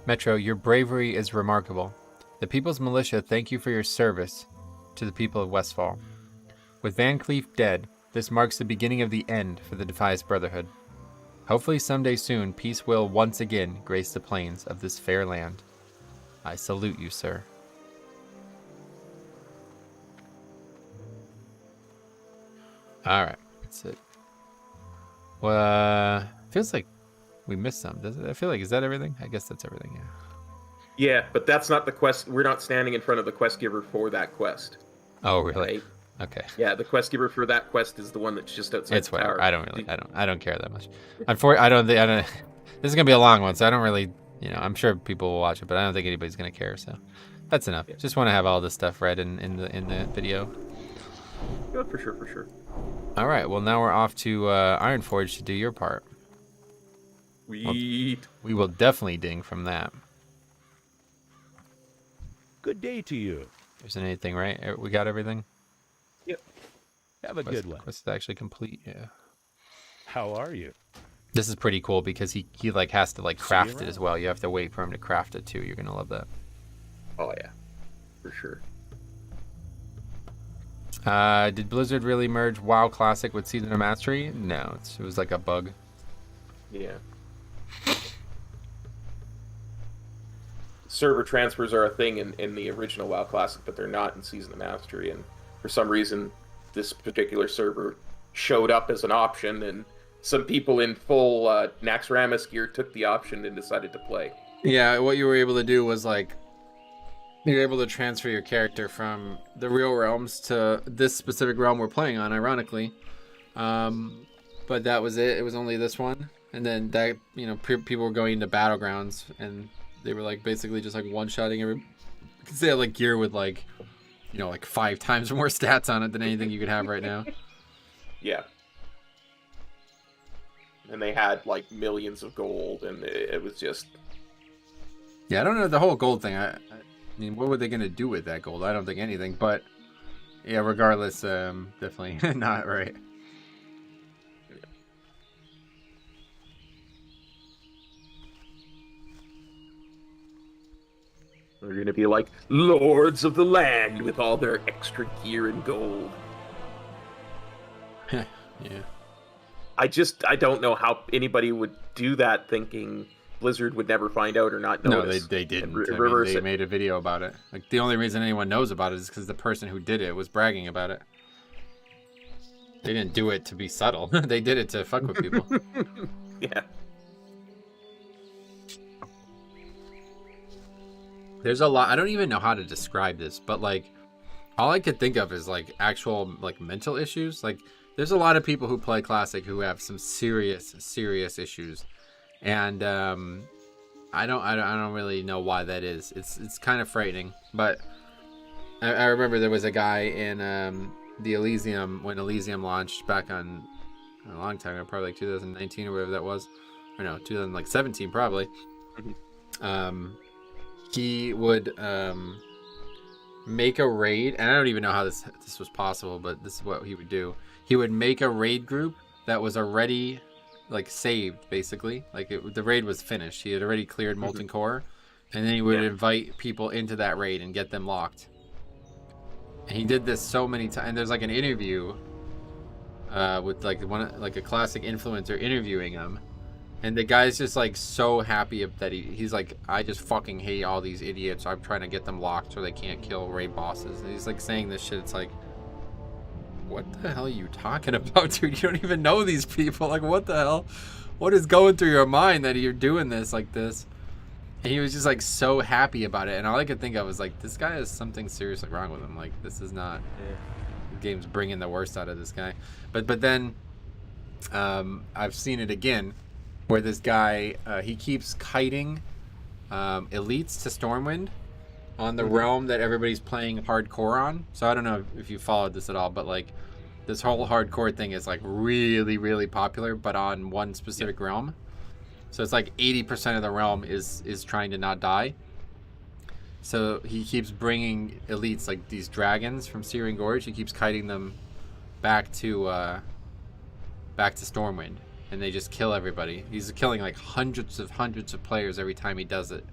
Metro, your bravery is remarkable. The People's Militia thank you for your service to the people of Westfall. With Van Cleef dead, this marks the beginning of the end for the Defias Brotherhood. Hopefully someday soon, peace will once again grace the plains of this fair land. I salute you, sir. Alright, that's it. Well, feels like we missed some, does it? I feel like, is that everything? I guess that's everything, yeah. Yeah, but that's not the quest. We're not standing in front of the quest giver for that quest. Oh, really? Right? Okay. Yeah, the quest giver for that quest is the one that's just outside It's the whatever. tower. I don't care that much. Unfortunately, I don't. This is gonna be a long one, so I don't really. I'm sure people will watch it, but I don't think anybody's gonna care. So that's enough. Yeah. Just want to have all this stuff read in the video. Yeah, for sure. All right. Well, now we're off to Ironforge to do your part. Sweet. We will definitely ding from that. Good day to you. Isn't anything right? We got everything. Yep. Have a good one. Quest is actually complete. Yeah. How are you? This is pretty cool because he like has to like craft it around. as well. You have to wait for him to craft it too. You're gonna love that. Oh yeah, for sure. Did Blizzard really merge WoW Classic with Season of Mastery? No, it was like a bug. Yeah. Server transfers are a thing in the original WoW Classic, but they're not in Season of Mastery. And for some reason, this particular server showed up as an option, and some people in full Naxxramas gear took the option and decided to play. Yeah, what you were able to do was like you're able to transfer your character from the real realms to this specific realm we're playing on, ironically. But that was it. It was only this one, and then that people were going into battlegrounds, and they were like basically just like one-shotting every. Because they had like gear with like, like 5 times more stats on it than anything you could have right now. Yeah. And they had like millions of gold, and it was just. Yeah, I don't know the whole gold thing. I mean, what were they gonna do with that gold? I don't think anything. But yeah, regardless, definitely not right. They're going to be like lords of the land with all their extra gear and gold. Yeah. I don't know how anybody would do that thinking Blizzard would never find out or not notice. No, they didn't. Reverse they it. made a video about it. Like the only reason anyone knows about it is because the person who did it was bragging about it. They didn't do it to be subtle. They did it to fuck with people. Yeah. There's a lot. I don't even know how to describe this, but like, all I could think of is like actual like mental issues. Like, there's a lot of people who play Classic who have some serious issues, and I don't really know why that is. It's kind of frightening. But I remember there was a guy in the Elysium when Elysium launched back on a long time ago, probably like 2019 or whatever that was, or no, 2017 probably. He would make a raid, and I don't even know how this was possible, but this is what he would do. He would make a raid group that was already like saved, basically. Like the raid was finished. He had already cleared Molten Core, and then he would invite people into that raid and get them locked. And he did this so many times. And there's like an interview with like a Classic influencer interviewing him, and the guy's just like so happy that he's like, I just fucking hate all these idiots. I'm trying to get them locked so they can't kill raid bosses. And he's like saying this shit. It's like, what the hell are you talking about, dude? You don't even know these people. Like, what the hell? What is going through your mind that you're doing this like this? And he was just like so happy about it. And all I could think of was like, this guy has something seriously wrong with him. Like, this is not... The game's bringing the worst out of this guy. But then I've seen it again where this guy, he keeps kiting elites to Stormwind on the realm that everybody's playing hardcore on. So I don't know if you followed this at all, but like this whole hardcore thing is like really popular, but on one specific realm. So it's like 80% of the realm is trying to not die. So he keeps bringing elites, like these dragons from Searing Gorge. He keeps kiting them back to Stormwind, and they just kill everybody. He's killing like hundreds of players every time he does it.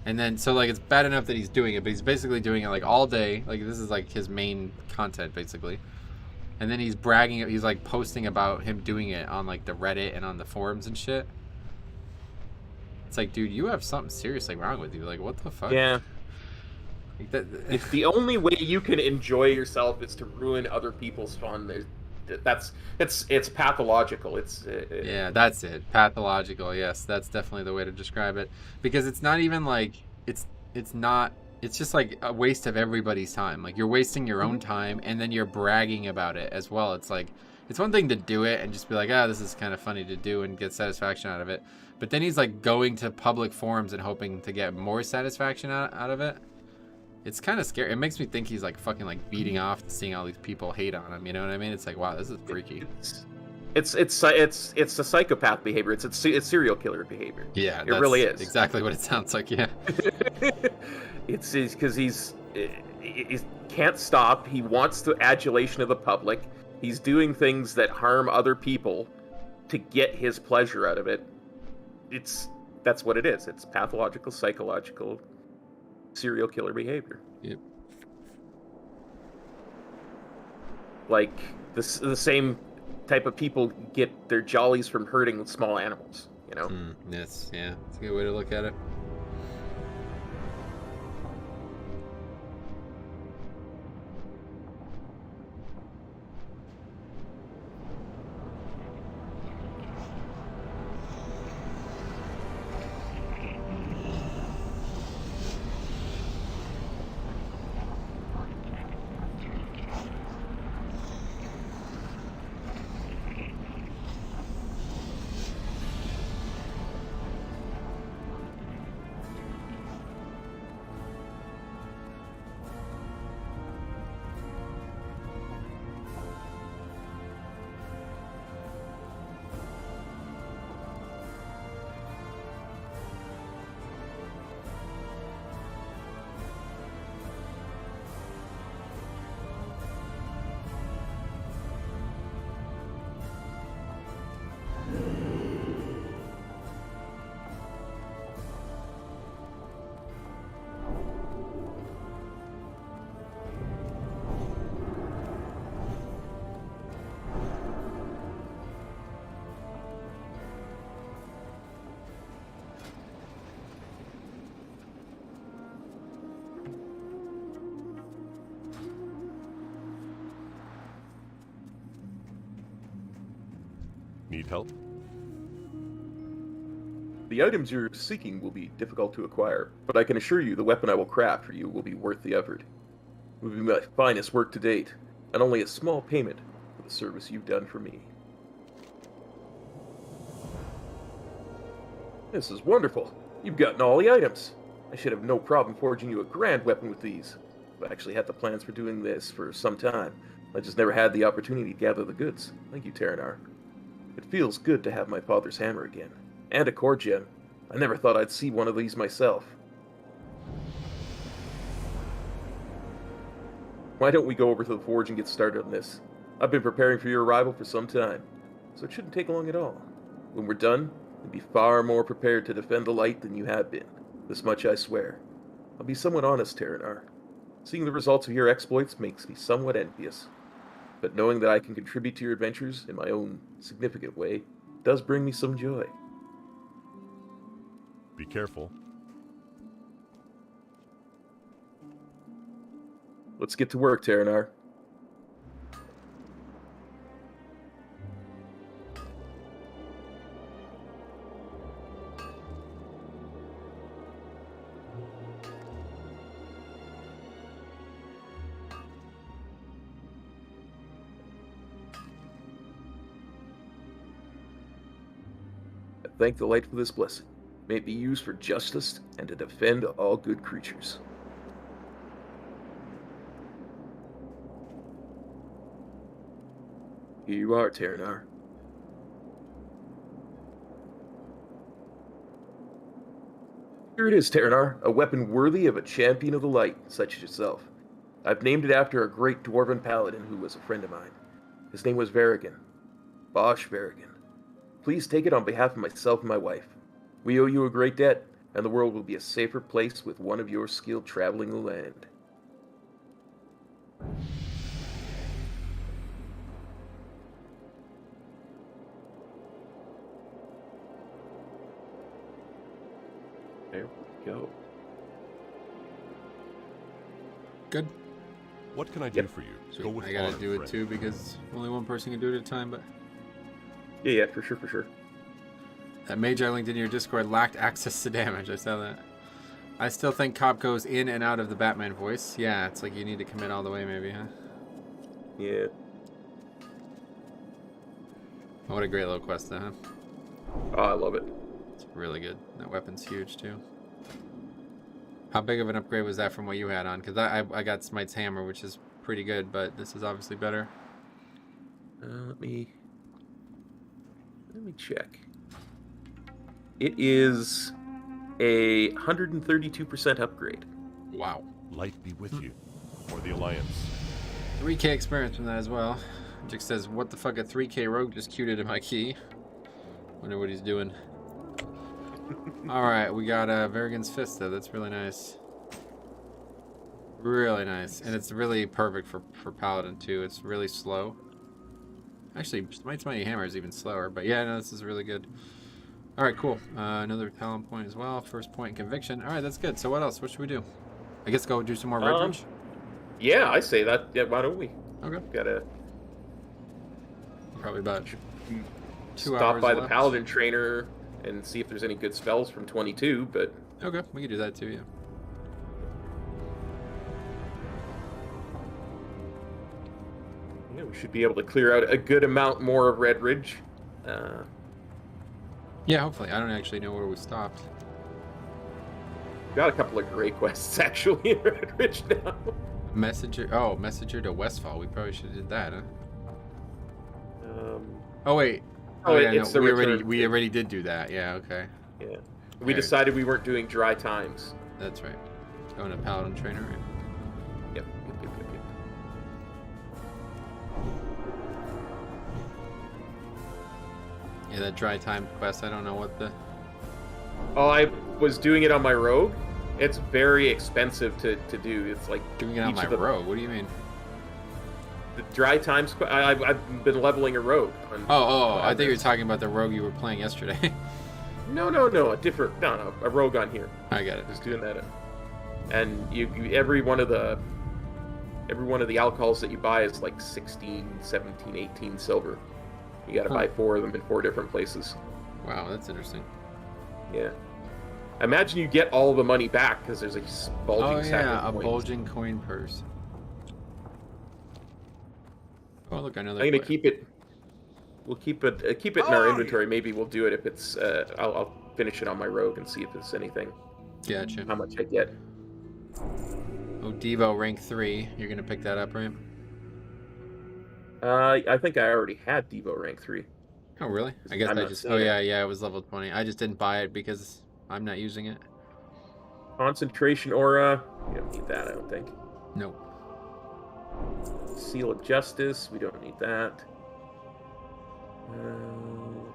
And then, so like, it's bad enough that he's doing it, but he's basically doing it like all day. Like, this is like his main content basically. And then he's bragging, he's like posting about him doing it on like the Reddit and on the forums and shit. It's like, dude, you have something seriously wrong with you. Like, what the fuck? Yeah. Like If the only way you can enjoy yourself is to ruin other people's fun, it's pathological. Yeah, that's it. Pathological. Yes, that's definitely the way to describe it. Because it's not even like it's just like a waste of everybody's time. Like, you're wasting your own time, and then you're bragging about it as well. It's like, it's one thing to do it and just be like, this is kind of funny to do and get satisfaction out of it. But then he's like going to public forums and hoping to get more satisfaction out of it. It's kind of scary. It makes me think he's like fucking like beating off to seeing all these people hate on him. You know what I mean? It's like, wow, this is freaky. It's a psychopath behavior. It's serial killer behavior. Yeah, it really is exactly what it sounds like. Yeah. It's because he can't stop. He wants the adulation of the public. He's doing things that harm other people to get his pleasure out of it. That's what it is. It's pathological, psychological, serial killer behavior. Yep. Like the same type of people get their jollies from hurting small animals, you know? Yes, yeah. It's a good way to look at it. Need help? The items you're seeking will be difficult to acquire, but I can assure you the weapon I will craft for you will be worth the effort. It will be my finest work to date, and only a small payment for the service you've done for me. This is wonderful. You've gotten all the items. I should have no problem forging you a grand weapon with these. I've actually had the plans for doing this for some time. I just never had the opportunity to gather the goods. Thank you, Terranar. It feels good to have my father's hammer again. And a core gem. I never thought I'd see one of these myself. Why don't we go over to the forge and get started on this? I've been preparing for your arrival for some time, so it shouldn't take long at all. When we're done, you'll be far more prepared to defend the light than you have been. This much I swear. I'll be somewhat honest, Terranar. Seeing the results of your exploits makes me somewhat envious. But knowing that I can contribute to your adventures in my own significant way does bring me some joy. Be careful. Let's get to work, Terranar. Thank the light for this blessing. May it be used for justice and to defend all good creatures. Here you are, Terranar. Here it is, Terranar, a weapon worthy of a champion of the light, such as yourself. I've named it after a great dwarven paladin who was a friend of mine. His name was Varigan. Bosch Varigan. Please take it on behalf of myself and my wife. We owe you a great debt, and the world will be a safer place with one of your skill traveling the land. There we go. Good. What can I do for you? Sweet. Go with I gotta honor, do it friend. too because only one person can do it at a time, but Yeah, for sure, for sure. that mage I linked in your Discord lacked access to damage. I saw that. I still think Cop goes in and out of the Batman voice. Yeah, it's like you need to commit all the way maybe, huh? Yeah. Oh, what a great little quest though, huh? Oh, I love it. It's really good. That weapon's huge too. How big of an upgrade was that from what you had on? Because I got Smite's Hammer, which is pretty good, but this is obviously better. Let me check. It is a 132% upgrade. Wow. Light be with you, or the Alliance. 3k experience from that as well. Jix says, what the fuck, a 3k rogue just queued into my key. Wonder what he's doing. Alright, we got Varigan's Fist though. That's really nice. Really nice. And it's really perfect for Paladin too. It's really slow. Actually, Smite's Mighty Hammer is even slower. But yeah, no, this is really good. Alright, cool. Another talent point as well. First point in conviction. Alright, that's good. So what else? What should we do? I guess go do some more Red Ridge? Yeah, I say that. Yeah, why don't we? Okay. Gotta Probably about 2 hours stop by the left. Paladin trainer and see if there's any good spells from 22, but... Okay, we can do that too, yeah. Yeah, we should be able to clear out a good amount more of Red Ridge. Yeah, hopefully. I don't actually know where we stopped. Got a couple of great quests, actually, in Red Ridge now. Messenger to Westfall. We probably should have did that, huh? Um, Oh wait. Oh, yeah, it's no, the we return. already did do that. Yeah, okay. yeah. We Alright. decided we weren't doing dry times. That's right. Going to Paladin Trainer. Right? Yep. Yeah, that dry time quest. I don't know what the. Oh, I was doing it on my rogue. It's very expensive to do. It's like Doing it on each my of the- rogue. What do you mean? The dry times. I've been leveling a rogue. I think you were talking about the rogue you were playing yesterday. No, a different. No, a rogue on here. I got it. Just doing that. And you every one of the alcohols that you buy is like 16, 17, 18 silver. You got to buy 4 of them in 4 different places. Wow, that's interesting. Yeah. I imagine you get all the money back because there's a bulging sack yeah, of a coins. bulging coin purse. Oh, look, another. I'm gonna player. keep it. We'll keep it in our inventory. Maybe we'll do it if it's. I'll finish it on my rogue and see if there's anything. Gotcha. How much I get. Oh, Devo rank 3. You're gonna pick that up, right? I think I already had Devo rank 3. Oh, really? I guess I'm I not just. seeing Oh, it. yeah, it was level 20. I just didn't buy it because I'm not using it. Concentration aura. We don't need that, I don't think. Nope. Seal of Justice. We don't need that.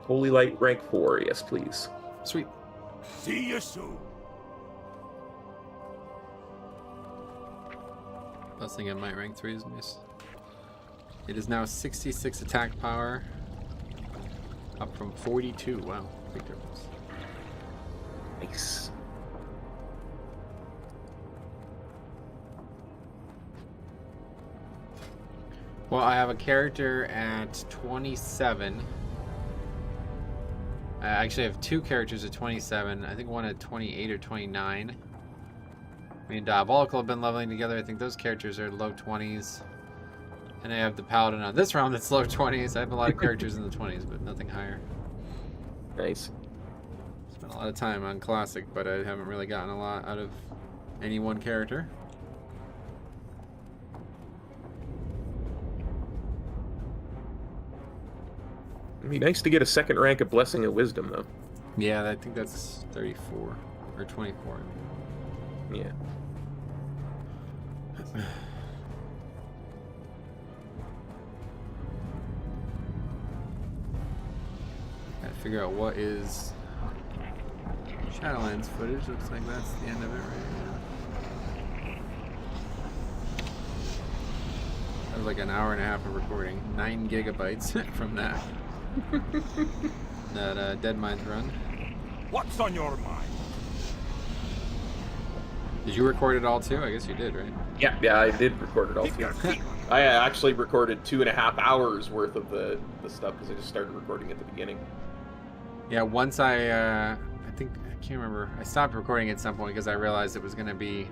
Holy Light rank 4. Yes, please. Sweet. See you soon. Blessing at Might rank 3 is nice. It is now 66 attack power. Up from 42. Wow. Big difference. Nice. Well, I have a character at 27. I actually have 2 characters at 27. I think one at 28 or 29. Me and Diabolical have been leveling together. I think those characters are low 20s. And I have the Paladin on this round that's low 20s. I have a lot of characters in the 20s, but nothing higher. Nice. Spent a lot of time on Classic, but I haven't really gotten a lot out of any one character. It'd be nice to get a 2nd rank of Blessing of Wisdom, though. Yeah, I think that's 34 or 24. Yeah. Gotta figure out what is Shadowlands footage. Looks like that's the end of it right now. That was like an hour and a half of recording. 9 gigabytes from that. That Dead Mines run. What's on your mind? Did you record it all too? I guess you did, right? Yeah, I did record it all too. I actually recorded 2.5 hours worth of the stuff because I just started recording at the beginning. Yeah, once I think, I can't remember. I stopped recording at some point because I realized it was going to be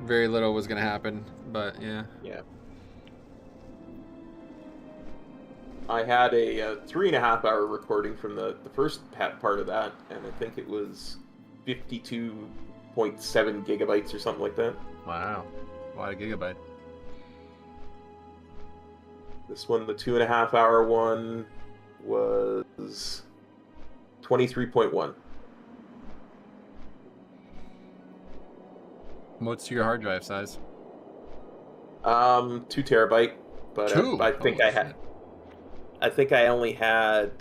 very little was going to happen, but yeah. Yeah. I had a 3.5 hour recording from the first part of that, and I think it was 52.7 gigabytes or something like that. Wow. A lot of gigabyte. This one, the 2.5 hour one, was 23.1. What's your hard drive size? 2 terabyte, but 2? I think Holy I had. shit. I think I only had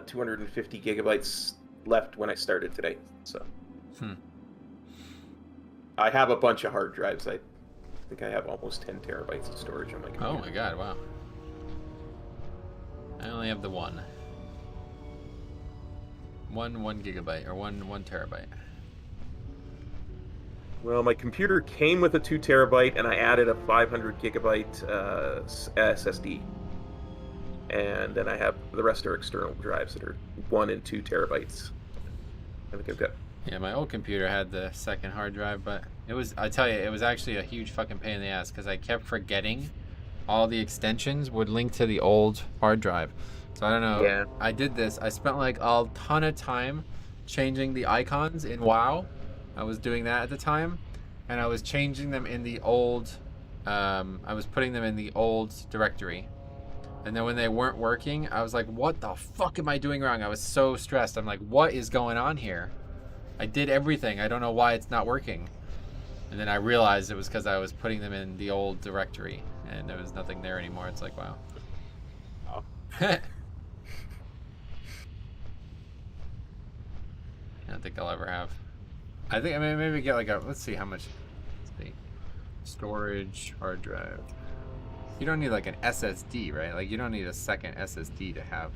250 gigabytes left when I started today. So I have a bunch of hard drives. I think I have almost 10 terabytes of storage on my computer. Oh my god, wow. I only have the one. One gigabyte, or one terabyte. Well, my computer came with a 2 terabyte, and I added a 500 gigabyte SSD. And then I have the rest are external drives that are 1 and 2 terabytes. I think I've got. Yeah, my old computer had the second hard drive, but it was, I tell you, it was actually a huge fucking pain in the ass because I kept forgetting all the extensions would link to the old hard drive. So I don't know. Yeah. I did this. I spent like a ton of time changing the icons in WoW. I was doing that at the time, and I was changing them in the old, I was putting them in the old directory. And then when they weren't working, I was like, what the fuck am I doing wrong? I was so stressed. I'm like, what is going on here? I did everything. I don't know why it's not working. And then I realized it was because I was putting them in the old directory and there was nothing there anymore. It's like, wow. Oh. I don't think I'll ever have. I think, I mean, maybe get like a, let's see how much. Let's see. Storage, hard drive. You don't need like an SSD, right? Like you don't need a second SSD to have.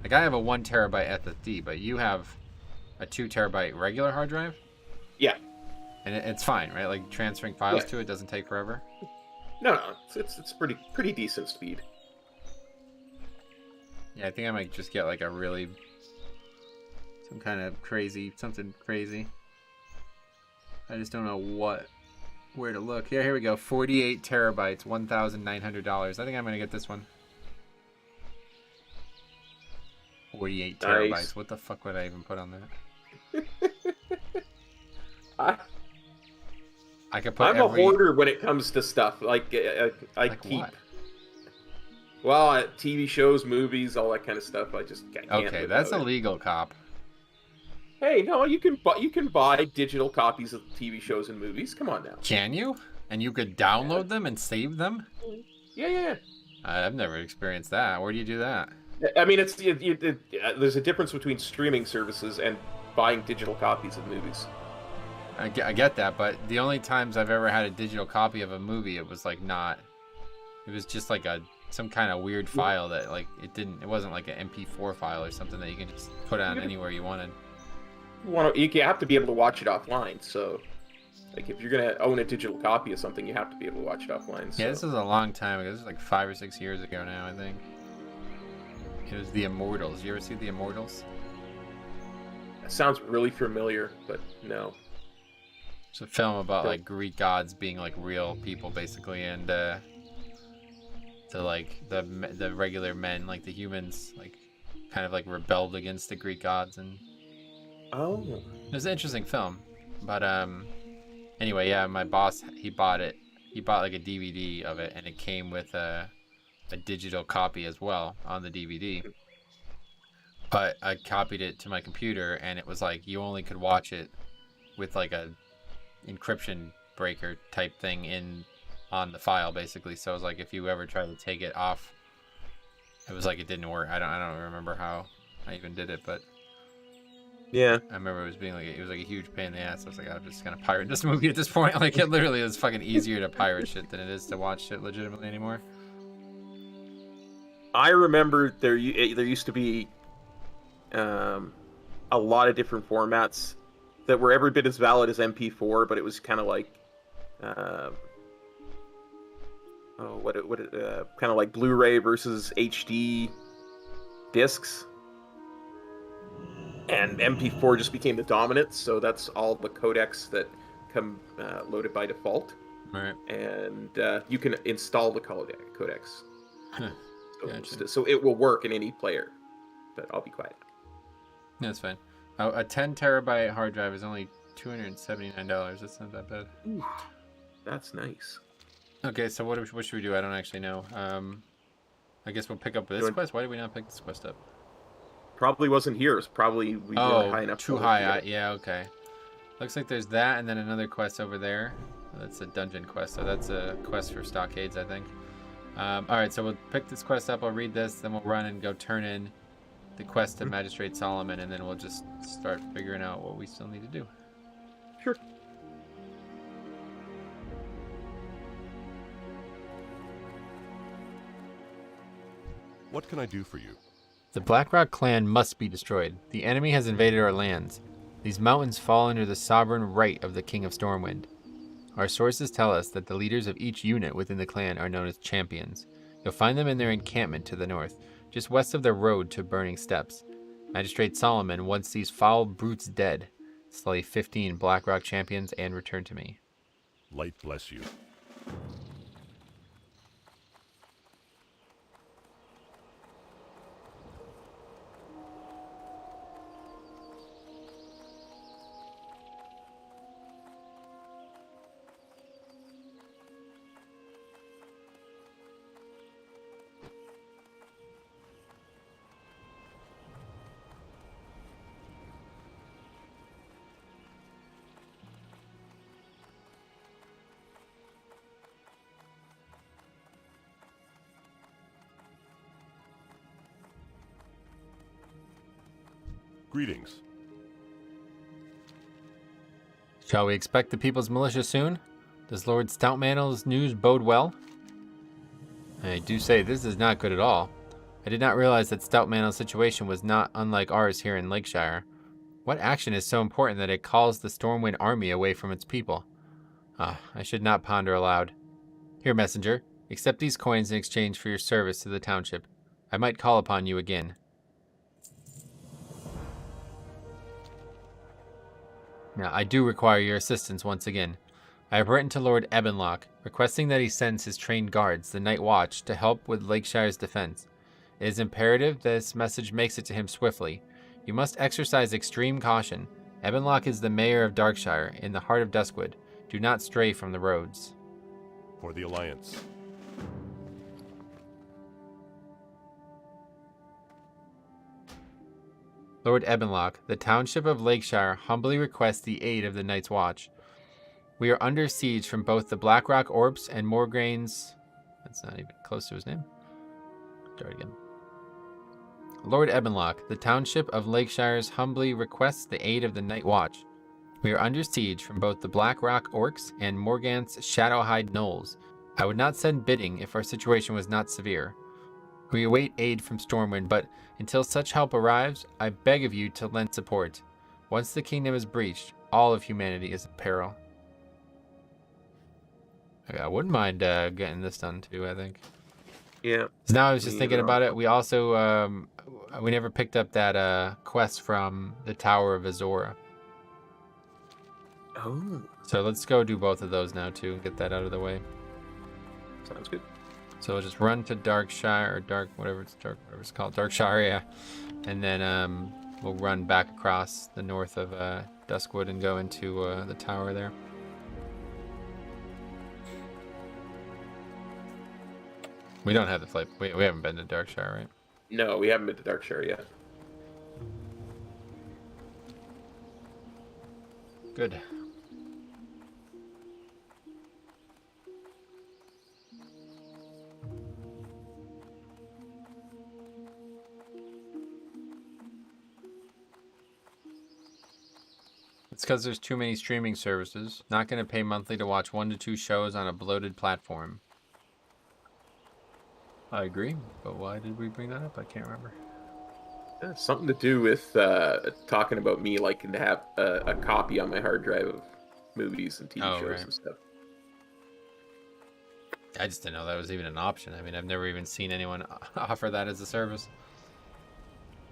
Like I have a 1 terabyte SSD, but you have a 2 terabyte regular hard drive? Yeah. And it's fine, right? Like transferring files to it doesn't take forever? No, it's pretty decent speed. Yeah, I think I might just get like some kind of something crazy. I just don't know where to look. Yeah, here we go. 48 terabytes, $1,900. I think I'm gonna get this one. 48 terabytes. Nice. What the fuck would I even put on that? I could put I'm a hoarder when it comes to stuff. Like I keep. What? Well, TV shows, movies, all that kind of stuff. I can't. Okay, that's without it. illegal, cop. Hey, no, you can buy digital copies of TV shows and movies. Come on now. Can you? And you could download them and save them? Yeah. I've never experienced that. Where do you do that? I mean, there's a difference between streaming services and buying digital copies of movies. I get that, but the only times I've ever had a digital copy of a movie, it was like not. It was just like some kind of weird file that like it wasn't like an MP4 file or something that you can just put on anywhere you wanted. You have to be able to watch it offline. So, like, if you're gonna own a digital copy of something, you have to be able to watch it offline. So. Yeah, this was a long time ago. This was like 5 or 6 years ago now, I think. It was The Immortals. You ever see The Immortals? That sounds really familiar, but no. It's a film about like Greek gods being like real people, basically, and the regular men, like the humans, like kind of like rebelled against the Greek gods, and it was an interesting film. But anyway, yeah, my boss, he bought like a DVD of it, and it came with a digital copy as well on the DVD. But I copied it to my computer, and it was like you only could watch it with like a encryption breaker type thing on the file, basically. So it was like if you ever tried to take it off, it was like it didn't work. I don't remember how I even did it, but yeah, I remember it was like a huge pain in the ass. I was like, I'm just gonna pirate this movie at this point. Like it literally is fucking easier to pirate shit than it is to watch shit legitimately anymore. I remember there used to be a lot of different formats that were every bit as valid as MP4, but it was kind of like kind of like Blu-ray versus HD discs, and MP4 just became the dominant. So that's all the codecs that come loaded by default, Right. and you can install the codecs. Huh. Gotcha. So it will work in any player, but I'll be quiet. That's fine. A 10 terabyte hard drive is only $279. That's not that bad. Ooh, that's nice. Okay, so what should we do? I don't actually know. I guess we'll pick up this quest. Why did we not pick this quest up? Probably wasn't here. It's probably we weren't high enough. Too high. Yeah, okay. Looks like there's that, and then another quest over there. That's a dungeon quest, so that's a quest for stockades, I think. All right, so we'll pick this quest up. I'll read this, then we'll run and go turn in the quest to Magistrate Solomon, and then we'll just start figuring out what we still need to do. Sure. What can I do for you? The Blackrock clan must be destroyed. The enemy has invaded our lands. These mountains fall under the sovereign right of the King of Stormwind. Our sources tell us that the leaders of each unit within the clan are known as champions. You'll find them in their encampment to the north, just west of the road to Burning Steps. Magistrate Solomon wants these foul brutes dead. Slay 15 Blackrock champions and return to me. Light bless you. Greetings. Shall we expect the People's Militia soon? Does Lord Stoutmantle's news bode well? I do say this is not good at all. I did not realize that Stoutmantle's situation was not unlike ours here in Lakeshire. What action is so important that it calls the Stormwind army away from its people? I should not ponder aloud. Here, messenger, accept these coins in exchange for your service to the township. I might call upon you again. Now, I do require your assistance once again. I have written to Lord Ebenlock, requesting that he sends his trained guards, the Night Watch, to help with Lakeshire's defense. It is imperative this message makes it to him swiftly. You must exercise extreme caution. Ebenlock is the mayor of Darkshire, in the heart of Duskwood. Do not stray from the roads. For the Alliance. Lord Ebenlock, the township of Lakeshire humbly requests the aid of the Night's Watch. We are under siege from both the Blackrock Orps and Morgane's... That's not even close to his name. Start again. Lord Ebenlock, the township of Lakeshires humbly requests the aid of the Night Watch. We are under siege from both the Blackrock Orcs and Morgan's Shadowhide Knolls. I would not send bidding if our situation was not severe. We await aid from Stormwind, but until such help arrives, I beg of you to lend support. Once the kingdom is breached, all of humanity is in peril. Okay, I wouldn't mind getting this done too, I think. Yeah. So now I was just thinking about it. We also, we never picked up that quest from the Tower of Azora. Oh, So let's go do both of those now too and get that out of the way. sounds good. So we'll just run to Darkshire, or whatever it's called, Darkshire, yeah. And then we'll run back across the north of Duskwood and go into the tower there. We don't have the flight. We haven't been to Darkshire, right? No, we haven't been to Darkshire yet. Good. It's because there's too many streaming services. Not going to pay monthly to watch 1 to 2 shows on a bloated platform. I agree, but why did we bring that up? I can't remember. Something to do with talking about me liking to have a copy on my hard drive of movies and TV shows and stuff. I just didn't know that was even an option. I mean, I've never even seen anyone offer that as a service.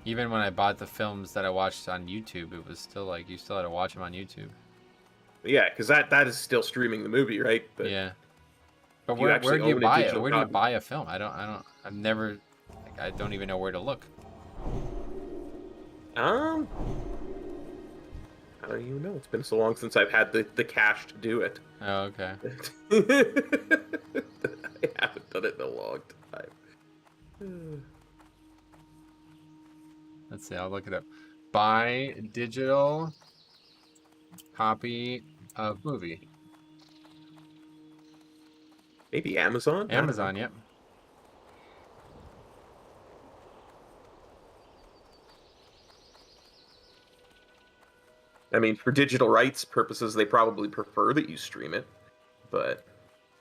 Even when I bought the films that I watched on YouTube, it was still like you still had to watch them on YouTube. Yeah, because that is still streaming the movie, right? But yeah. But you where actually do you own a buy it? digital Where do you copy. buy a film? I've never, like, I don't even know where to look. I don't even know. It's been so long since I've had the cash to do it. Oh, okay. I haven't done it in a long time. Let's see. I'll look it up. Buy digital copy of movie. Maybe Amazon? I don't Amazon, know. yep. I mean, for digital rights purposes, they probably prefer that you stream it, but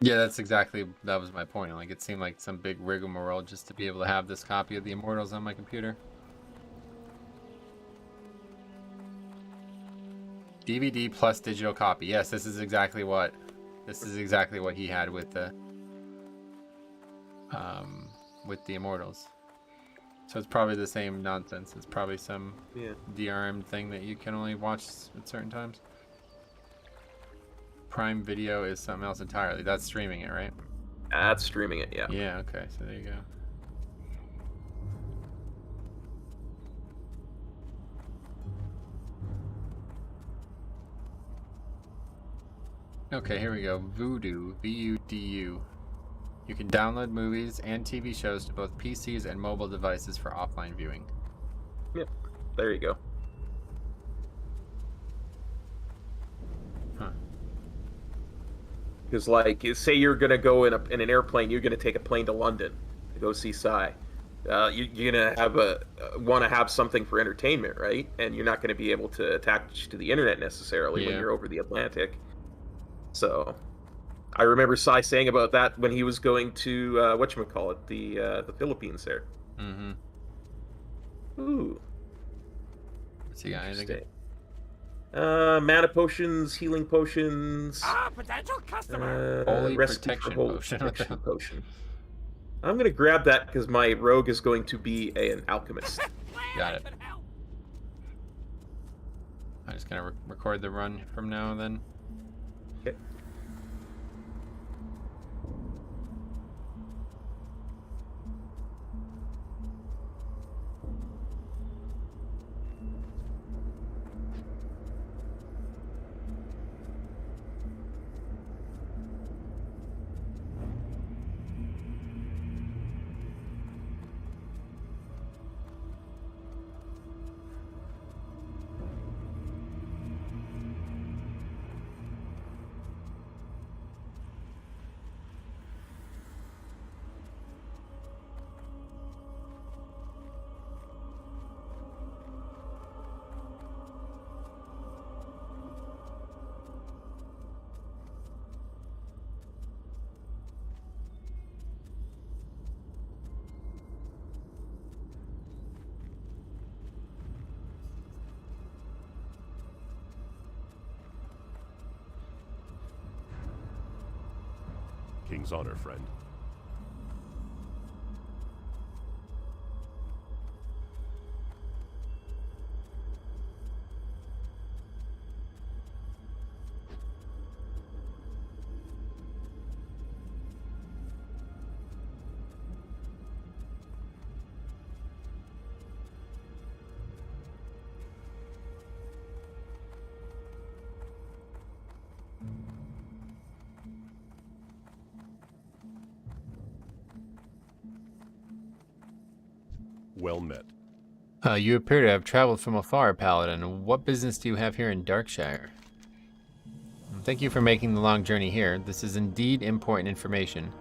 Yeah, that was my point. Like, it seemed like some big rigmarole just to be able to have this copy of The Immortals on my computer. DVD plus digital copy. Yes, this is exactly what he had with the Immortals. So it's probably the same nonsense. It's probably some DRM thing that you can only watch at certain times. Prime Video is something else entirely. That's streaming it, right? that's streaming it, yeah. Yeah, okay, so there you go. Okay, here we go. Vudu, V-U-D-U. You can download movies and TV shows to both PCs and mobile devices for offline viewing. Yep, there you go. Huh. Because, like, say you're going to go in an airplane, you're going to take a plane to London to go see Psy. You're going to want to have something for entertainment, right? And you're not going to be able to attach to the internet necessarily when you're over the Atlantic. So, I remember Psy saying about that when he was going to, whatchamacallit, the Philippines there. Mm-hmm. Ooh. What's he got? Anything? Mana potions, healing potions. Potential customer. Holy recipe protection for holy potion. protection potion. I'm gonna grab that because my rogue is going to be an alchemist. Got it. I'm just gonna record the run from now then. Okay. King's honor, friend. Well met. You appear to have traveled from afar, Paladin. What business do you have here in Darkshire? Thank you for making the long journey here. This is indeed important information.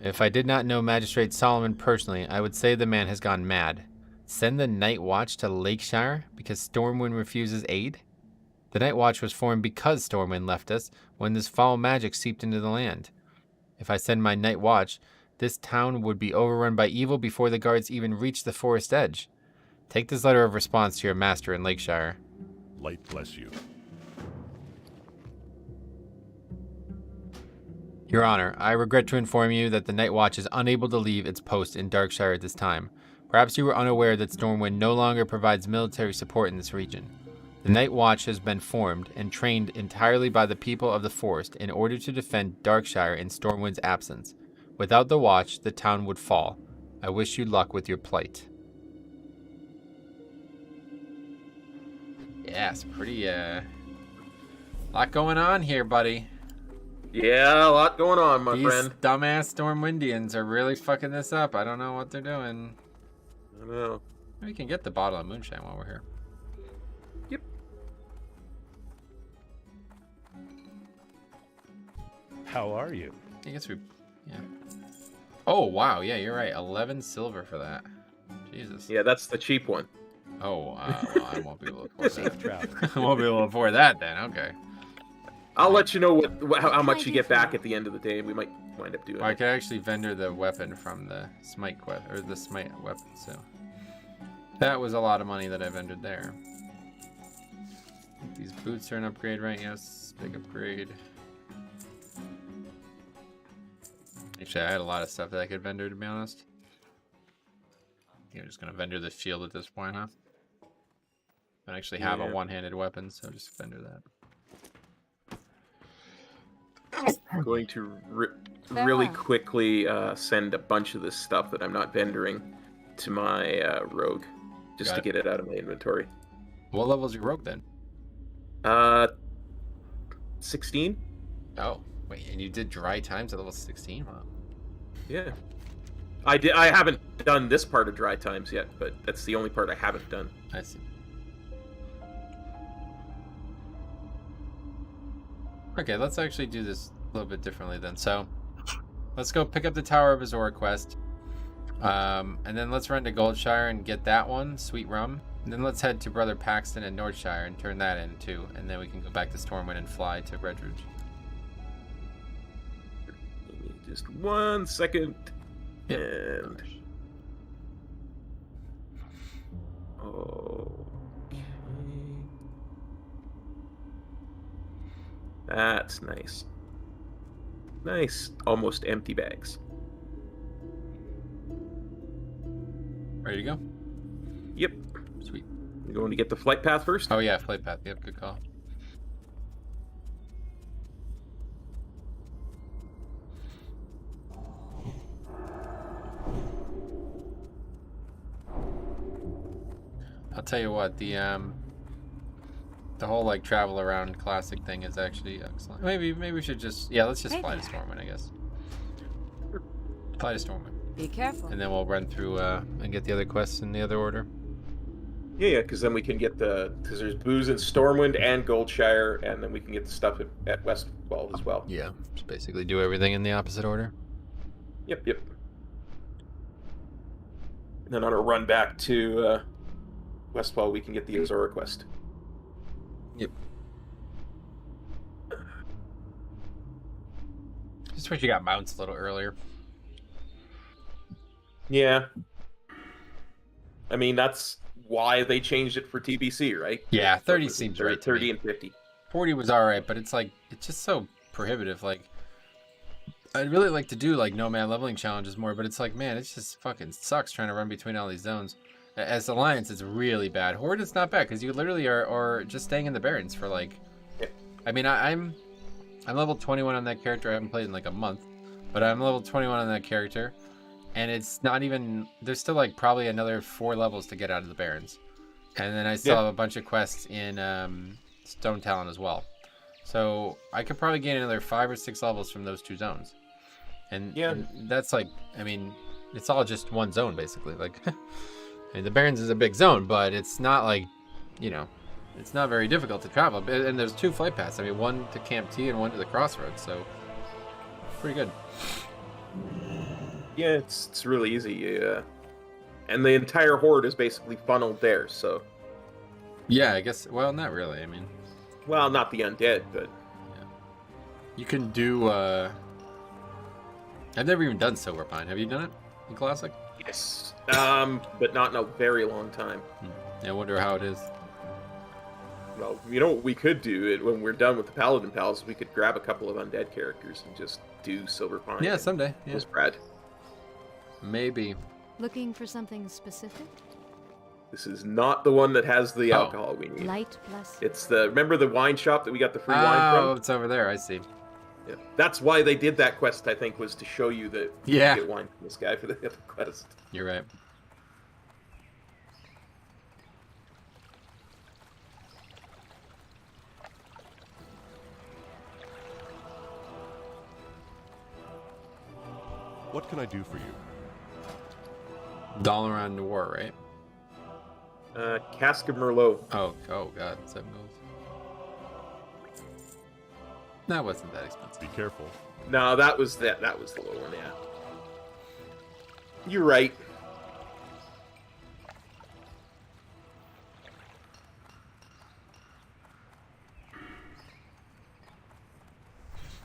If I did not know Magistrate Solomon personally, I would say the man has gone mad. Send the Night Watch to Lakeshire because Stormwind refuses aid? The Night Watch was formed because Stormwind left us when this foul magic seeped into the land. If I send my Night Watch, this town would be overrun by evil before the guards even reach the forest edge. Take this letter of response to your master in Lakeshire. Light bless you. Your Honor, I regret to inform you that the Night Watch is unable to leave its post in Darkshire at this time. Perhaps you were unaware that Stormwind no longer provides military support in this region. The Night Watch has been formed and trained entirely by the people of the forest in order to defend Darkshire in Stormwind's absence. Without the watch, the town would fall. I wish you luck with your plight. Yeah, it's pretty, lot going on here, buddy. Yeah, a lot going on, my These friend. dumbass Stormwindians are really fucking this up. I don't know what they're doing. I know. We can get the bottle of moonshine while we're here. Yep. How are you? I guess we, yeah. Oh, wow. Yeah, you're right. 11 silver for that. Jesus. Yeah, that's the cheap one. Oh, well, I won't be able to afford Safe that. travel. I won't be able to afford that then. Okay. I'll let you know how much you get back at the end of the day. We might wind up doing Well, I it. could actually vendor the weapon from the smite quest, or the smite weapon, so that was a lot of money that I vendored there. These boots are an upgrade, right? Yes, big upgrade. Actually, I had a lot of stuff that I could vendor, to be honest. You're just gonna vendor the shield at this point, huh? I actually have a one-handed weapon, so just vendor that. I'm going to really quickly send a bunch of this stuff that I'm not vendoring to my rogue, just to get it out of my inventory. What level's your rogue then? 16? Oh, wait, and you did dry times at level 16? Wow. Yeah. I haven't done this part of dry times yet, but that's the only part I haven't done. I see. Okay, let's actually do this a little bit differently then. So, let's go pick up the Tower of Azora quest. And then let's run to Goldshire and get that one, Sweet Rum. And then let's head to Brother Paxton in Northshire and turn that in too. And then we can go back to Stormwind and fly to Redridge. Give me just 1 second. Yep. And... okay. That's nice. Nice, almost empty bags. Ready to go? Yep. Sweet. You going to get the flight path first? Oh yeah, flight path. Yep, good call. I'll tell you what, the whole like travel around classic thing is actually excellent. Maybe we should just let's just fly to Stormwind, I guess. Fly to Stormwind. Be careful. And then we'll run through and get the other quests in the other order. Yeah, because then we can get because there's booze in Stormwind and Goldshire, and then we can get the stuff at Westfall as well. Yeah, just basically do everything in the opposite order. Yep. And then on a run back to Westfall, we can get the Azora quest. Yep. Just wish you got mounts a little earlier. Yeah. I mean, that's why they changed it for TBC, right? Yeah, 30 seems right to 30 me. and 50. 40 was alright, but it's like, it's just so prohibitive. Like, I'd really like to do like Nomad leveling challenges more, but it's like, man, it just fucking sucks trying to run between all these zones. As Alliance, it's really bad. Horde is not bad because you literally are just staying in the Barrens for like. Yeah. I mean, I'm level 21 on that character. I haven't played in like a month, but I'm level 21 on that character, and it's not even. There's still like probably another 4 levels to get out of the Barrens, and then I still have a bunch of quests in Stone Talon as well. So I could probably gain another 5 or 6 levels from those 2 zones, and that's like, I mean, it's all just one zone basically. Like. I mean, the Barrens is a big zone, but it's not like, it's not very difficult to travel. And there's 2 flight paths. I mean, one to Camp T and one to the Crossroads, so pretty good. Yeah, it's really easy. And the entire Horde is basically funneled there, so. Yeah, I guess, well, not really. I mean. Well, not the undead, but. Yeah. You can do, I've never even done Silver Pine. Have you done it in Classic? Yes. But not in a very long time. I wonder how it is. Well, you know what we could do when we're done with the Paladin Pals? We could grab a couple of undead characters and just do Silver Pine. Yeah, someday. Yeah. With Brad. Maybe. Looking for something specific? This is not the one that has the alcohol we need. Light bless. It's remember the wine shop that we got the free wine from? Oh, it's over there. I see. Yeah. That's why they did that quest, I think, was to show you that you can get wine from this guy for the other quest. You're right. What can I do for you? Dalaran Noir, right? Cask of Merlot. Oh god, 7 gold. That wasn't that expensive. Be careful. No, that was the low one, yeah. You're right.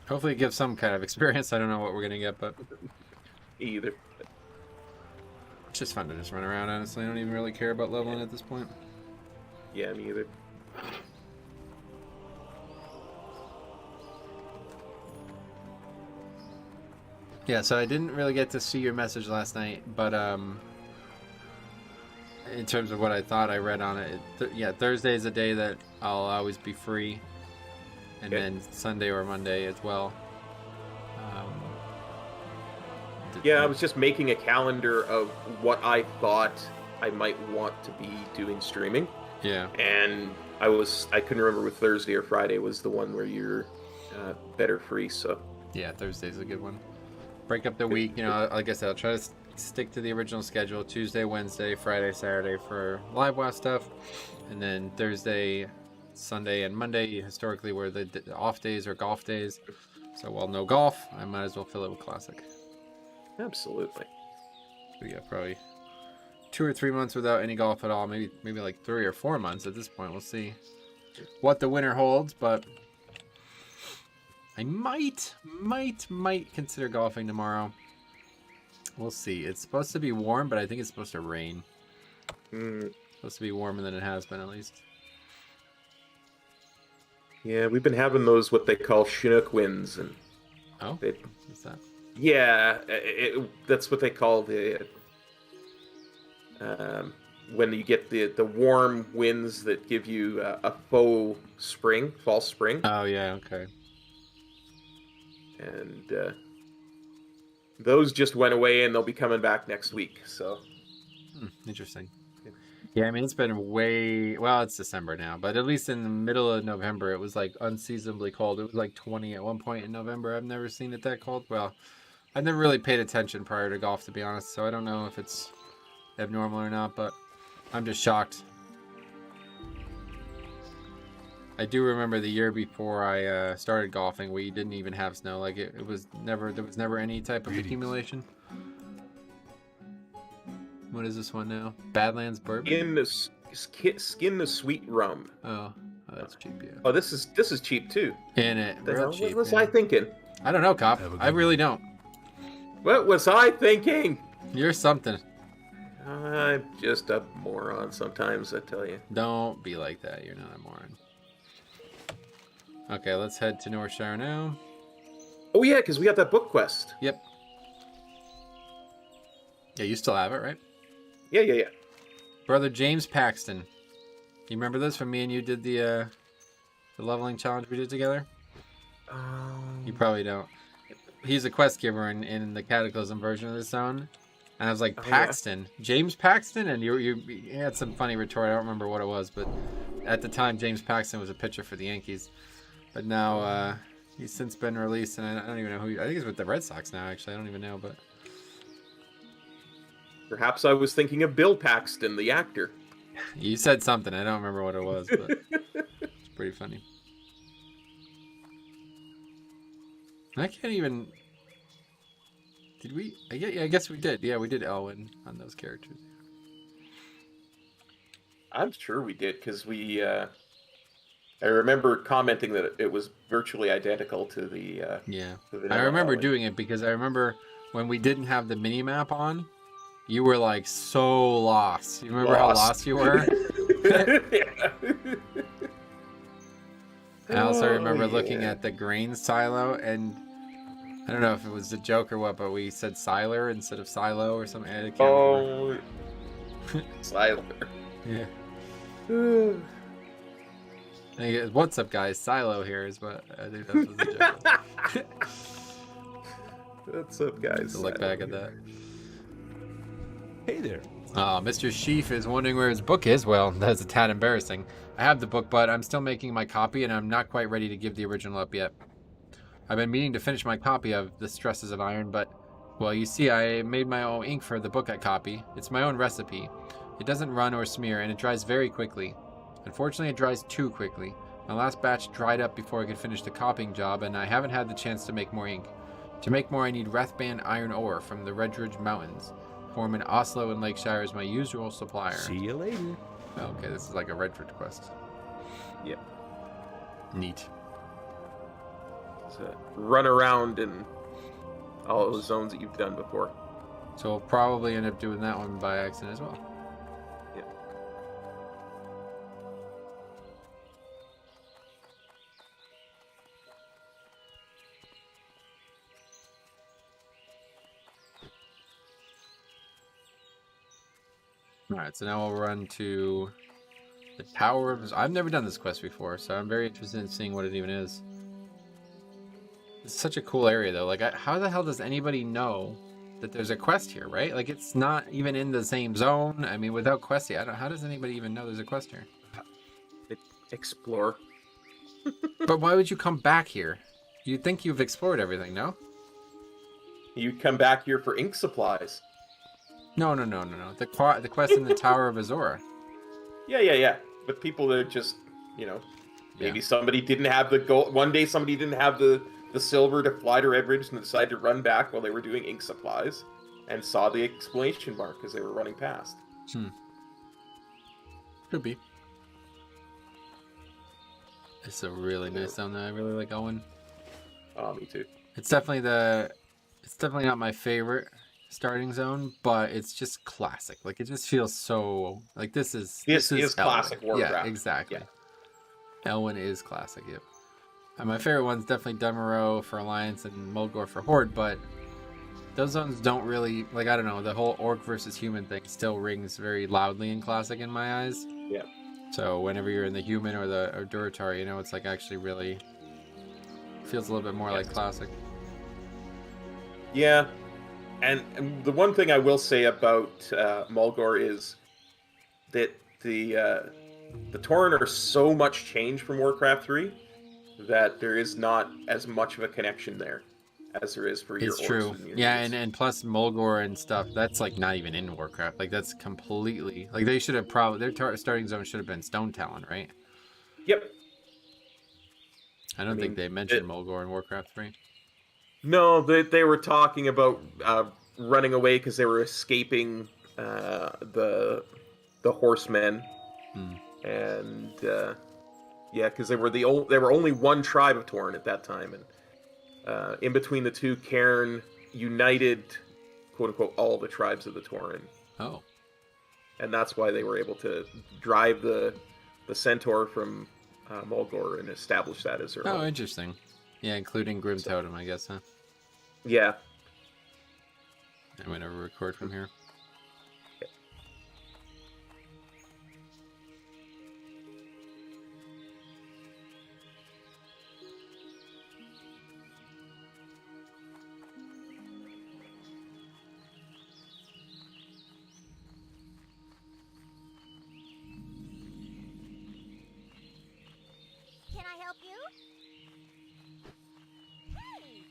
Hopefully it gives some kind of experience. I don't know what we're gonna get, but Either. it's just fun to just run around, honestly. I don't even really care about leveling at this point. Yeah, me either. Yeah, so I didn't really get to see your message last night, but in terms of what I thought I read on it, Thursday is a day that I'll always be free, and then Sunday or Monday as well. Yeah, I was just making a calendar of what I thought I might want to be doing streaming. Yeah. And I couldn't remember if Thursday or Friday was the one where you're better free, so. Yeah, Thursday's a good one. Break up the week, like I said, I'll try to stick to the original schedule. Tuesday, Wednesday, Friday, Saturday for live WoW stuff. And then Thursday, Sunday, and Monday historically were the off days or golf days. So while no golf, I might as well fill it with Classic. Absolutely. So yeah, probably 2 or 3 months without any golf at all. Maybe like 3 or 4 months at this point. We'll see what the winter holds, but I might consider golfing tomorrow. We'll see. It's supposed to be warm, but I think it's supposed to rain. It's supposed to be warmer than it has been, at least. Yeah, we've been having those what they call Chinook winds, and What's that? yeah, that's what they call when you get the warm winds that give you a false spring. Oh yeah, okay. And those just went away, and they'll be coming back next week. So Interesting. Yeah, I mean, it's been well, it's December now, but at least in the middle of November, it was like unseasonably cold. It was like 20 at one point in November. I've never seen it that cold. Well, I've never really paid attention prior to golf, to be honest, so I don't know if it's abnormal or not, but I'm just shocked. I do remember the year before I started golfing, we didn't even have snow. Like there was never any type of accumulation. What is this one now? Badlands bourbon. Skin the sweet rum. Oh, that's cheap. Yeah. Oh, this is cheap too. And it real cheap. What was I thinking? I don't know, Cop. I really don't. What was I thinking? You're something. I'm just a moron sometimes, I tell you. Don't be like that. You're not a moron. Okay, let's head to Northshire now. Oh yeah, because we got that book quest. Yep. Yeah, you still have it, right? Yeah. Brother James Paxton. You remember this from me and you did the leveling challenge we did together? You probably don't. He's a quest giver in the Cataclysm version of the zone. And I was like, Paxton? Yeah. James Paxton? And you had some funny retort. I don't remember what it was, but at the time, James Paxton was a pitcher for the Yankees. But now he's since been released, and I don't even know who. I think he's with the Red Sox now, actually. I don't even know, but... Perhaps I was thinking of Bill Paxton, the actor. You said something. I don't remember what it was, but it's pretty funny. I can't even... Did we? I guess we did. Yeah, we did Elwyn on those characters. I'm sure we did, because we... I remember commenting that it was virtually identical to the... yeah. I remember Elwyn. doing it, because I remember when we didn't have the mini-map on, you were like so lost. You remember how lost you were? Yeah. I also remember looking at the grain silo, and I don't know if it was a joke or what, but we said Siler instead of Silo or something. I can't remember. Siler. Yeah. What's up, guys? Silo here is what I think that was the joke. What's up, guys? To look back at that. Hey there. Mr. Sheaf is wondering where his book is. Well, that's a tad embarrassing. I have the book, but I'm still making my copy, and I'm not quite ready to give the original up yet. I've been meaning to finish my copy of The Stresses of Iron, but, well, you see, I made my own ink for the book I copy. It's my own recipe. It doesn't run or smear, and it dries very quickly. Unfortunately, it dries too quickly. My last batch dried up before I could finish the copying job, and I haven't had the chance to make more ink. To make more, I need Rathband iron ore from the Redridge Mountains. Foreman Oslo and Lakeshire is my usual supplier. See you later. Okay, this is like a Redford quest. Yep. Neat. So run around in all those zones that you've done before. So we'll probably end up doing that one by accident as well. Yep. Alright, so now we'll run to the Tower of... I've never done this quest before, so I'm very interested in seeing what it even is. It's such a cool area, though. Like, how the hell does anybody know that there's a quest here, right? Like, it's not even in the same zone. I mean, without questy, how does anybody even know there's a quest here? Explore. But why would you come back here? You'd think you've explored everything, no? You come back here for ink supplies. No. The quest in the Tower of Azora. Yeah. But people that are just, maybe somebody didn't have the gold. One day somebody didn't have the silver to fly to Redridge and decided to run back while they were doing ink supplies and saw the exclamation mark as they were running past. Could be. It's a really nice zone though. I really like Owen. Oh, me too. It's definitely not my favorite starting zone, but it's just classic. Like, it just feels so like this is classic Warcraft. Yeah, exactly. Yeah. Elwyn is classic. Yep. And my favorite one's definitely Demeraux for Alliance and Mulgore for Horde, but those zones don't really, like, I don't know, the whole orc versus human thing still rings very loudly in Classic in my eyes. Yeah. So whenever you're in the human or the Duratar, you know, it's like actually really feels a little bit more like Classic. Yeah, and the one thing I will say about Mulgore is that the Tauren are so much changed from Warcraft 3 that there is not as much of a connection there as there is for your It's orcs true. and your Yeah, units. and plus Mulgore and stuff, that's like not even in Warcraft. Like that's completely, like they should have probably, their starting zone should have been Stone Talon, right? Yep. I don't think they mentioned Mulgore in Warcraft 3. No, they were talking about running away because they were escaping the horsemen, and yeah, because they were only one tribe of Tauren at that time, and in between the two, Cairn united, quote unquote, all the tribes of the Tauren. Oh. And that's why they were able to drive the Centaur from Mulgore and establish that as their own. Oh, interesting. Yeah, including Grim Totem, I guess, huh? Yeah. I'm going to record from here. Can I help you? Hey!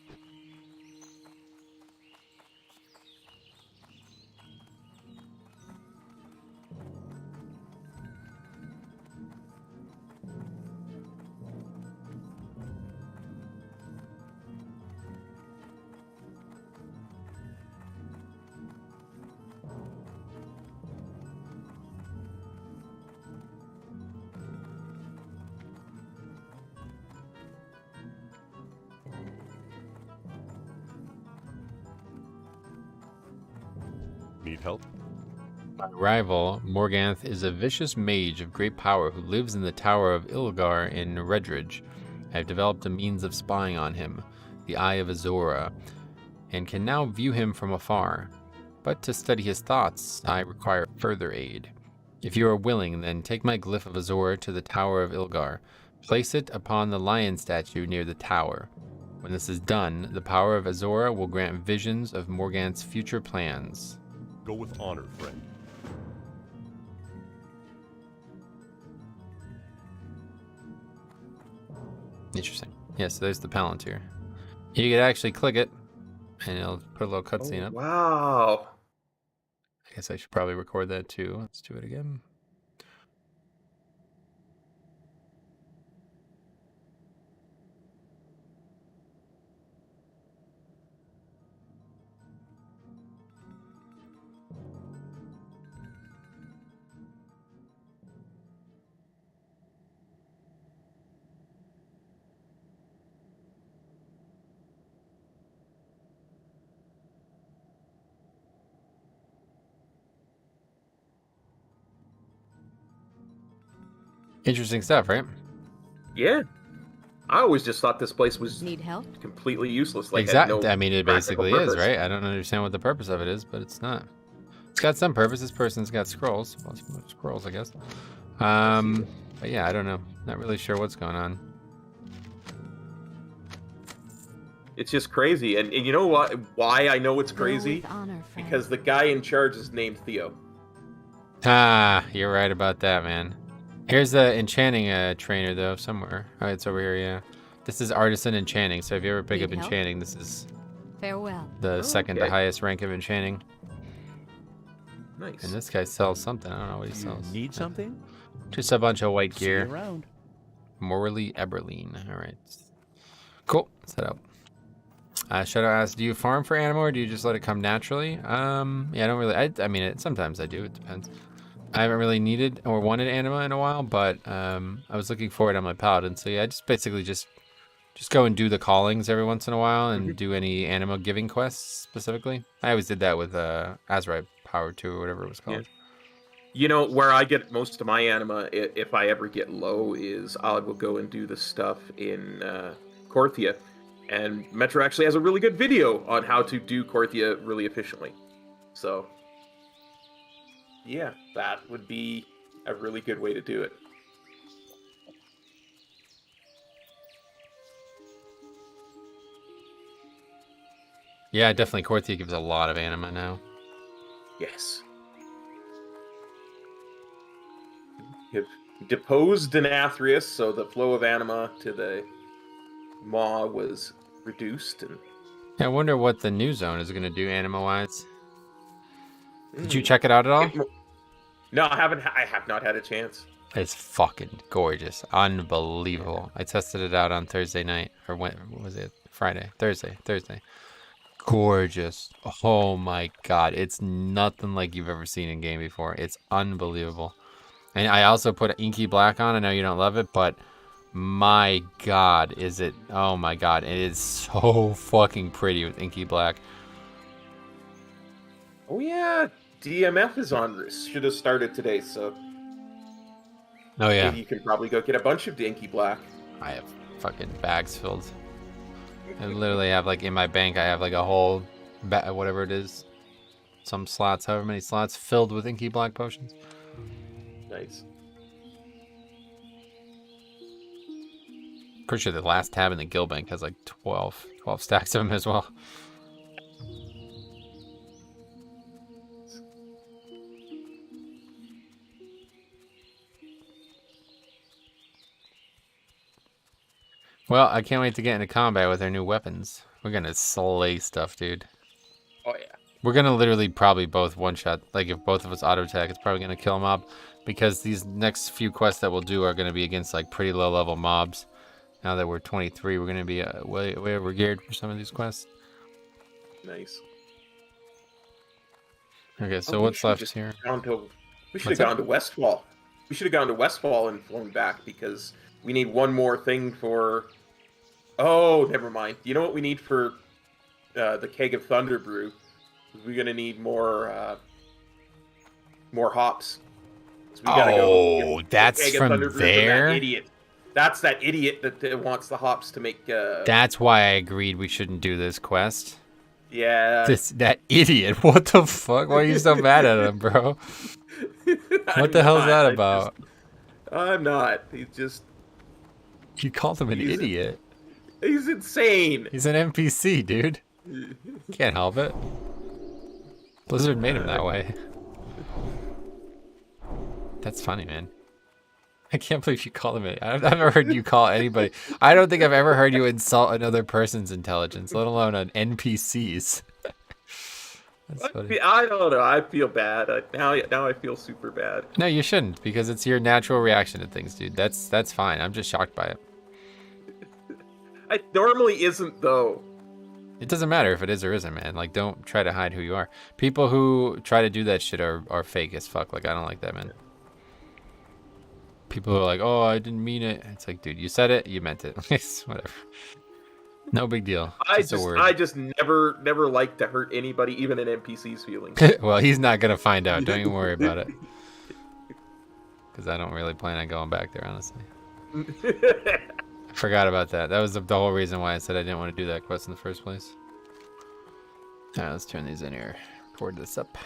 Need help? My rival, Morganth, is a vicious mage of great power who lives in the Tower of Ilgar in Redridge. I have developed a means of spying on him, the Eye of Azora, and can now view him from afar. But to study his thoughts, I require further aid. If you are willing, then take my glyph of Azora to the Tower of Ilgar. Place it upon the lion statue near the tower. When this is done, the power of Azora will grant visions of Morganth's future plans. Go with honor, friend. Interesting. Yeah, so there's the Palantir. You could actually click it, and it'll put a little cutscene up. Wow. I guess I should probably record that too. Let's do it again. Interesting stuff, right? Yeah. I always just thought this place was Need help? completely useless. Like, had Exactly. no I mean, it practical basically is, purpose. right? I don't understand what the purpose of it is, but it's not. It's got some purpose. This person's got scrolls. Well, scrolls, I guess. But yeah, I don't know. Not really sure what's going on. It's just crazy. And you know what? Why I know it's Go crazy? with honor, friend. Because the guy in charge is named Theo. Ah, you're right about that, man. Here's the enchanting trainer, though, somewhere. Oh, it's over here, yeah. This is Artisan Enchanting, so if you ever pick Need up help? Enchanting, this is Farewell. the second to okay. highest rank of Enchanting. Nice. And this guy sells something. I don't know what he You sells. need something? Just a bunch of white See you gear. around. Morally Eberline. All right. Cool. Set up. Shadow asks, do you farm for anima or do you just let it come naturally? Yeah, I don't really. I mean, sometimes I do. It depends. I haven't really needed or wanted anima in a while, but I was looking for it on my Paladin. So yeah, I just basically just go and do the callings every once in a while and do any anima giving quests specifically. I always did that with Azrai Power 2 or whatever it was called. Yeah. You know, where I get most of my anima, if I ever get low, is I will go and do the stuff in Korthia. And Metro actually has a really good video on how to do Korthia really efficiently. So, yeah, that would be a really good way to do it. Yeah, definitely. Korthia gives a lot of anima now. Yes. You've deposed an Athreus, so the flow of anima to the Maw was reduced. And I wonder what the new zone is going to do anima-wise. Did you check it out at all? No, I haven't. I have not had a chance. It's fucking gorgeous. Unbelievable. I tested it out on Thursday night. Or when was it? Friday. Thursday. Gorgeous. Oh my god. It's nothing like you've ever seen in game before. It's unbelievable. And I also put Inky Black on. I know you don't love it, but my god, is it... Oh my god. It is so fucking pretty with Inky Black. Oh yeah, DMF is on this. Should have started today, so... Oh yeah. Maybe you can probably go get a bunch of Inky Black. I have fucking bags filled. I literally have, like, in my bank, I have, like, a whole, whatever it is, some slots, however many slots, filled with Inky Black potions. Nice. Pretty sure the last tab in the guild bank has, like, 12 stacks of them as well. Well, I can't wait to get into combat with our new weapons. We're gonna slay stuff, dude. Oh yeah. We're gonna literally probably both one-shot. Like, if both of us auto-attack, it's probably gonna kill a mob. Because these next few quests that we'll do are gonna be against, like, pretty low-level mobs. Now that we're 23, we're gonna be way over geared for some of these quests. Nice. Okay, so what's left here? We should have gone to Westfall. We should have gone to Westfall and flown back, because we need one more thing for... Oh, never mind. You know what we need for the Keg of Thunder Brew? We're gonna need more hops. So we gotta go get that's Keg of from Thunder Brew there? that idiot. That's that idiot that wants the hops to make... That's why I agreed we shouldn't do this quest. Yeah. That idiot. What the fuck? Why are you so mad at him, bro? What the hell is that about? I'm not. He's just... You called him an idiot. He's insane. He's an NPC, dude. Can't help it. Blizzard made him that way. That's funny, man. I can't believe you called him it. I've never heard you call anybody. I don't think I've ever heard you insult another person's intelligence, let alone an NPC's. That's funny. I don't know. I feel bad. Now I feel super bad. No, you shouldn't, because it's your natural reaction to things, dude. That's fine. I'm just shocked by it. It normally isn't, though. It doesn't matter if it is or isn't, man. Like, don't try to hide who you are. People who try to do that shit are fake as fuck. Like, I don't like that, man. People are like, oh, I didn't mean it. It's like, dude, you said it, you meant it. Whatever. No big deal. I just never like to hurt anybody, even an NPC's feelings. Well, he's not gonna find out. Don't even worry about it. Because I don't really plan on going back there, honestly. I forgot about that. That was the whole reason why I said I didn't want to do that quest in the first place. All right, let's turn these in here. Record this up.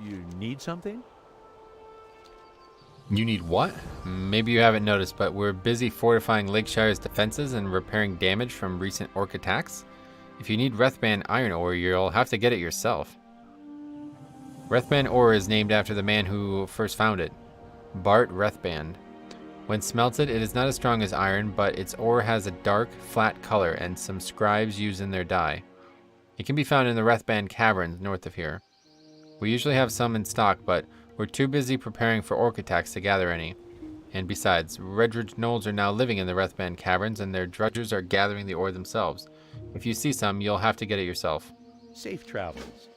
You need something? You need what? Maybe you haven't noticed, but we're busy fortifying Lakeshire's defenses and repairing damage from recent orc attacks. If you need Rethban iron ore, you'll have to get it yourself. Rethban ore is named after the man who first found it, Bart Rethban. When smelted, it is not as strong as iron, but its ore has a dark, flat color and some scribes use in their dye. It can be found in the Rethban caverns north of here. We usually have some in stock, but we're too busy preparing for orc attacks to gather any. And besides, Redridge Gnolls are now living in the Rethban caverns, and their drudgers are gathering the ore themselves. If you see some, you'll have to get it yourself. Safe travels.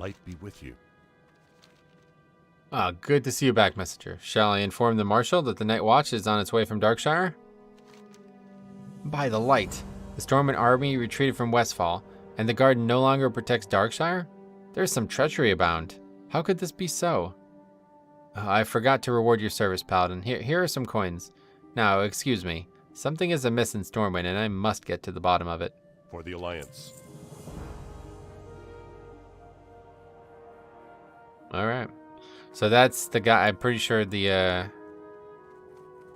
light be with you. Ah, good to see you back, messenger. Shall I inform the Marshal that the Night Watch is on its way from Darkshire? By the light, the Stormwind army retreated from Westfall, and the Garden no longer protects Darkshire? There's some treachery abound. How could this be so? I forgot to reward your service, Paladin. Here are some coins. Now, excuse me. Something is amiss in Stormwind, and I must get to the bottom of it. For the Alliance. All right. So that's the guy. I'm pretty sure the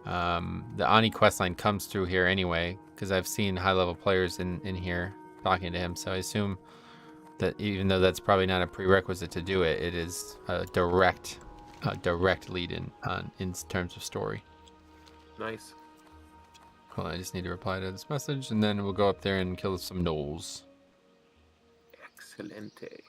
Ani questline comes through here anyway, because I've seen high-level players in here talking to him. So I assume that even though that's probably not a prerequisite to do it, it is a direct lead in terms of story. Nice. Cool. I just need to reply to this message, and then we'll go up there and kill some gnolls. Excelente.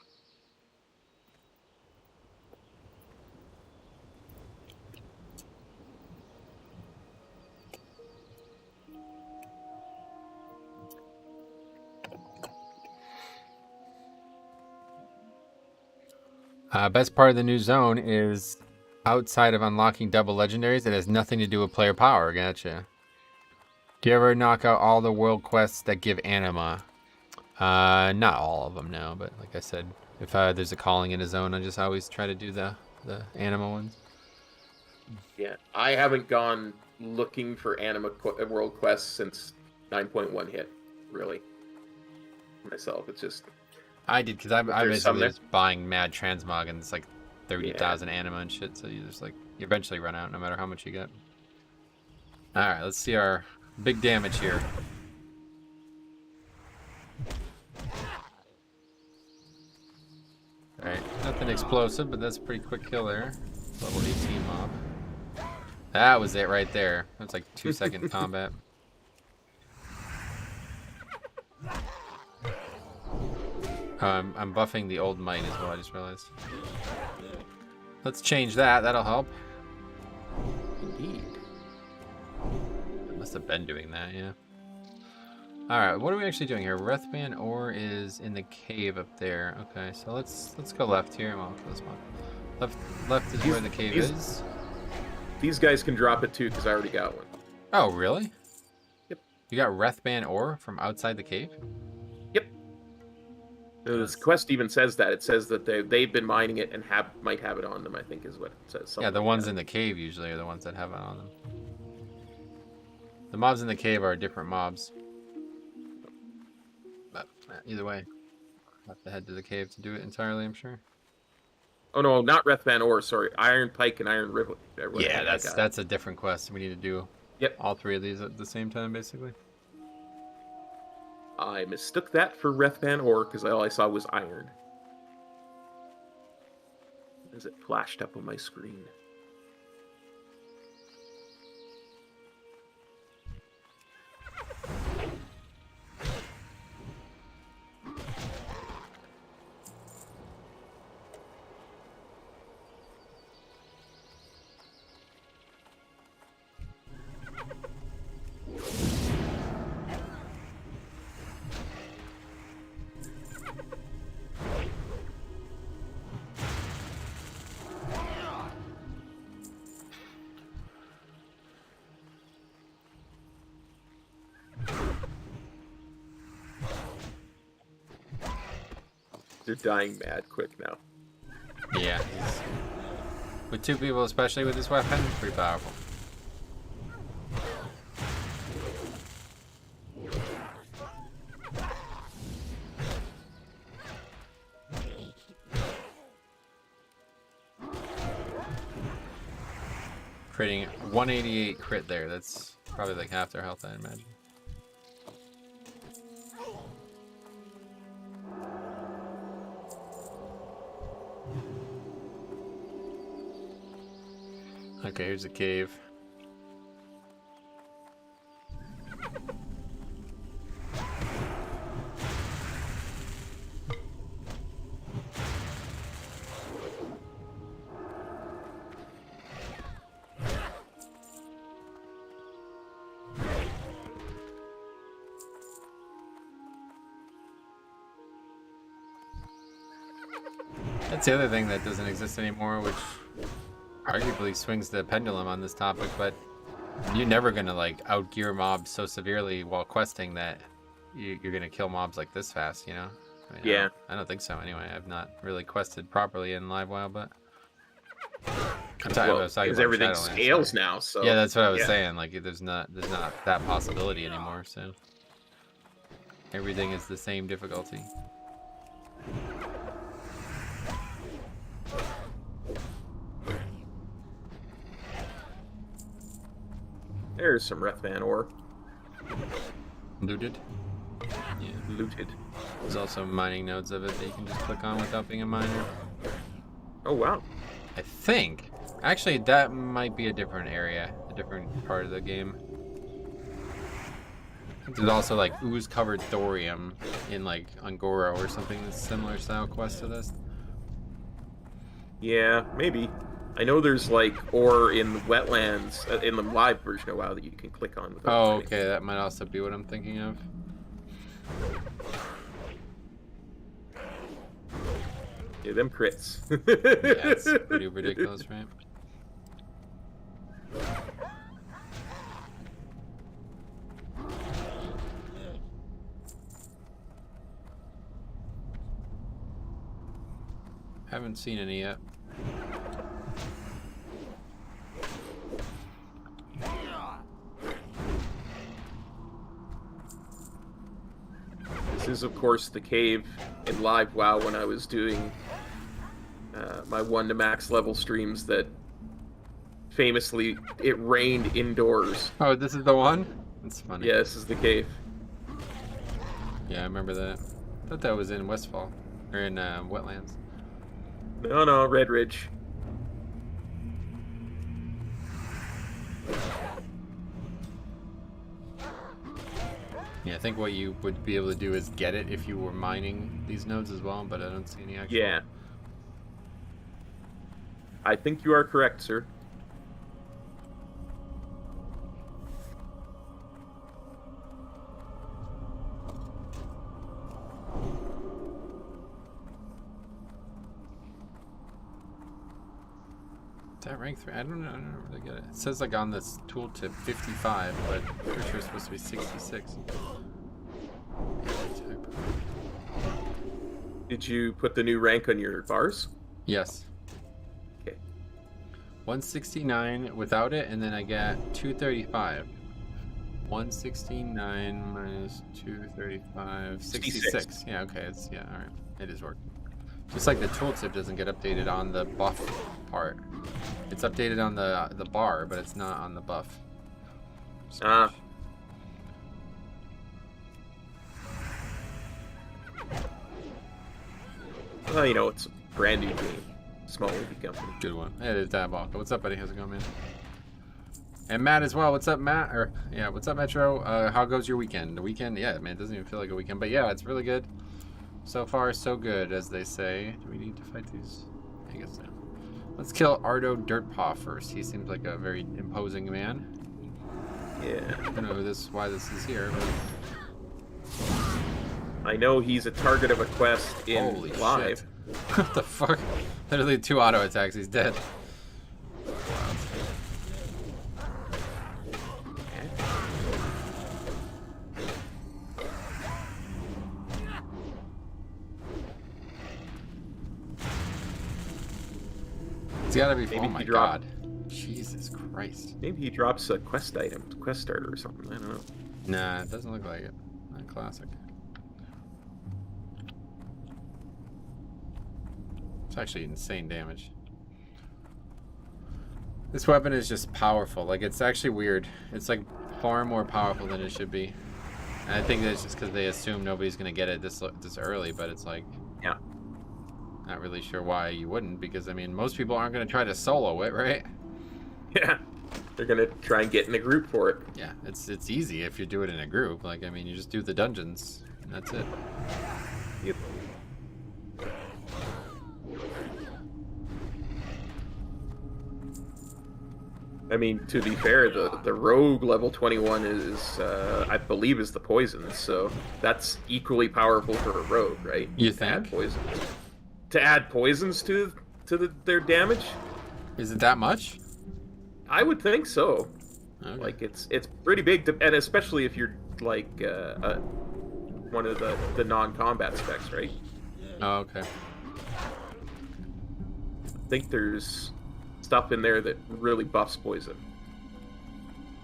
Best part of the new zone is outside of unlocking double legendaries, it has nothing to do with player power. Gotcha. Do you ever knock out all the world quests that give anima? Not all of them, no. But like I said, if there's a calling in a zone, I just always try to do the anima ones. Yeah, I haven't gone looking for world quests since 9.1 hit, really. Myself, it's just... I did, because I There's some basically there. was buying mad transmog, and it's like 30,000 anima and shit, so you just like, you eventually run out no matter how much you get. Alright, let's see our big damage here. Alright, nothing explosive, but that's a pretty quick kill there. Level 18 mob. That was it right there. That's like 2-second combat. I'm buffing the old might as well, I just realized. Let's change that, that'll help. Indeed. I must have been doing that, yeah. Alright, what are we actually doing here? Wrathband ore is in the cave up there. Okay, so let's go left here. Well, this one. Left is where the cave is. These guys can drop it too, because I already got one. Oh, really? Yep. You got Wrathband ore from outside the cave? Yep. This quest even says that. It says that they've been mining it and might have it on them, I think is what it says. Something Yeah, the like ones that. in the cave usually are the ones that have it on them. The mobs in the cave are different mobs. But either way, I'll have to head to the cave to do it entirely, I'm sure. Oh no, not Wrathband ore, sorry. Iron Pike and Iron Rivet. Yeah, that's a different quest. We need to do all three of these at the same time, basically. I mistook that for Wrathband ore because all I saw was iron. As it flashed up on my screen. They're dying mad quick now. Yeah. With two people, especially with this weapon, it's pretty powerful. Creating 188 crit there. That's probably like half their health, I imagine. Okay, here's a cave. That's the other thing that doesn't exist anymore, which arguably swings the pendulum on this topic, but you're never gonna like outgear mobs so severely while questing that you're gonna kill mobs like this fast, you know? I mean, Yeah. I don't think so anyway. I've not really quested properly in Live WoW, but I'm talking Well, about because everything Shadowlands, scales so. now, so Yeah, that's what I was yeah. saying. Like, there's not that possibility anymore. So everything is the same difficulty. There's some Wrathman ore. Looted. Yeah. Looted. There's also mining nodes of it that you can just click on without being a miner. Oh, wow. I think. Actually, that might be a different area, a different part of the game. There's also like ooze-covered thorium in like Angora or something that's similar style quest to this. Yeah, maybe. I know there's like ore in the wetlands, in the live version of WoW that you can click on. Oh, okay, that might also be what I'm thinking of. Yeah, them crits. Yeah, it's pretty ridiculous, right? Haven't seen any yet. This is, of course, the cave in live WoW when I was doing my 1 to max level streams that famously it rained indoors. Oh, this is the one? That's funny. Yeah, this is the cave. Yeah, I remember that. I thought that was in Westfall. Or in Wetlands. No, Red Ridge. Yeah, I think what you would be able to do is get it if you were mining these nodes as well, but I don't see any actual... Yeah. I think you are correct, sir. Is that rank 3? I don't know where they get it. It says like on this tooltip 55, but I'm pretty sure it's supposed to be 66. Did you put the new rank on your bars? Yes. Okay. 169 without it, and then I got 235. 169 minus 235, 66. Yeah, okay, it's, yeah, alright. It is working. Just like the tooltip doesn't get updated on the buff part. It's updated on the bar, but it's not on the buff. Ah. Well, you know, it's a brand new game. Small indie company. Good one. Hey, there's Dabok. What's up, buddy? How's it going, man? And Matt as well. What's up, Matt? Or yeah, what's up, Metro? How goes your weekend? The weekend? Yeah, man, it doesn't even feel like a weekend, but yeah, it's really good. So far, so good, as they say. Do we need to fight these? I guess so. Let's kill Ardo Dirtpaw first. He seems like a very imposing man. Yeah. I don't know why this is here, but... I know he's a target of a quest in Holy live. shit. What the fuck? Literally 2 auto attacks. He's dead. It's gotta be. Maybe Oh my he dropped- god. Jesus Christ. Maybe he drops a quest item, quest starter or something. I don't know. Nah, it doesn't look like it. Not classic. It's actually insane damage. This weapon is just powerful. Like, it's actually weird. It's like far more powerful than it should be. And I think that's just because they assume nobody's gonna get it this early, but it's like, Yeah. not really sure why you wouldn't, because I mean, most people aren't gonna try to solo it, right? Yeah. They're gonna try and get in a group for it. Yeah, it's easy if you do it in a group. Like, I mean, you just do the dungeons, and that's it. Yep. I mean, to be fair, the rogue level 21 is, I believe, is the poison, so that's equally powerful for a rogue, right? You Add think? poison. to add poisons to their damage. Is it that much? I would think so. Okay. Like it's pretty big, and especially if you're like one of the non-combat specs, right? Oh, okay. I think there's stuff in there that really buffs poison.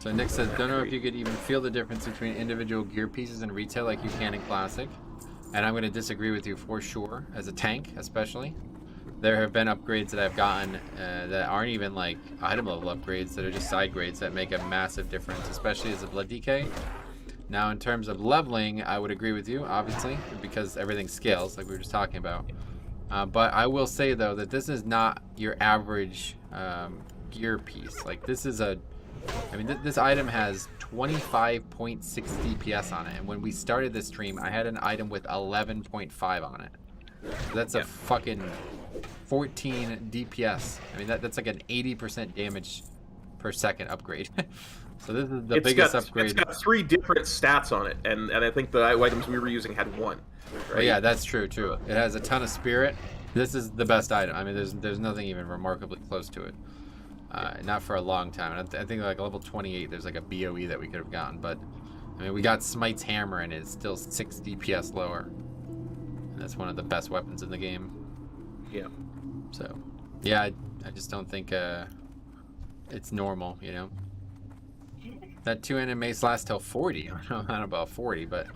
So Nick says, don't know if you could even feel the difference between individual gear pieces in retail like you can in Classic. And I'm going to disagree with you for sure, as a tank especially. There have been upgrades that I've gotten that aren't even like item level upgrades, that are just side grades that make a massive difference, especially as a blood decay. Now in terms of leveling, I would agree with you, obviously, because everything scales, like we were just talking about. But I will say though that this is not your average gear piece. Like this is this item has 25.6 DPS on it, and when we started this stream, I had an item with 11.5 on it. So that's a fucking 14 DPS. I mean that's like an 80% damage per second upgrade. So this is the biggest upgrade. It's got 3 different stats on it, and I think the items we were using had 1. Right? Well, yeah, that's true too. It has a ton of spirit. This is the best item. I mean, there's nothing even remarkably close to it. Not for a long time. And I think like level 28, there's like a BOE that we could have gotten, but I mean, we got Smite's Hammer and it's still 6 DPS lower. And that's one of the best weapons in the game. Yeah. So, yeah, I just don't think it's normal, you know. That 2-handed mace lasts till 40. I don't know about 40, but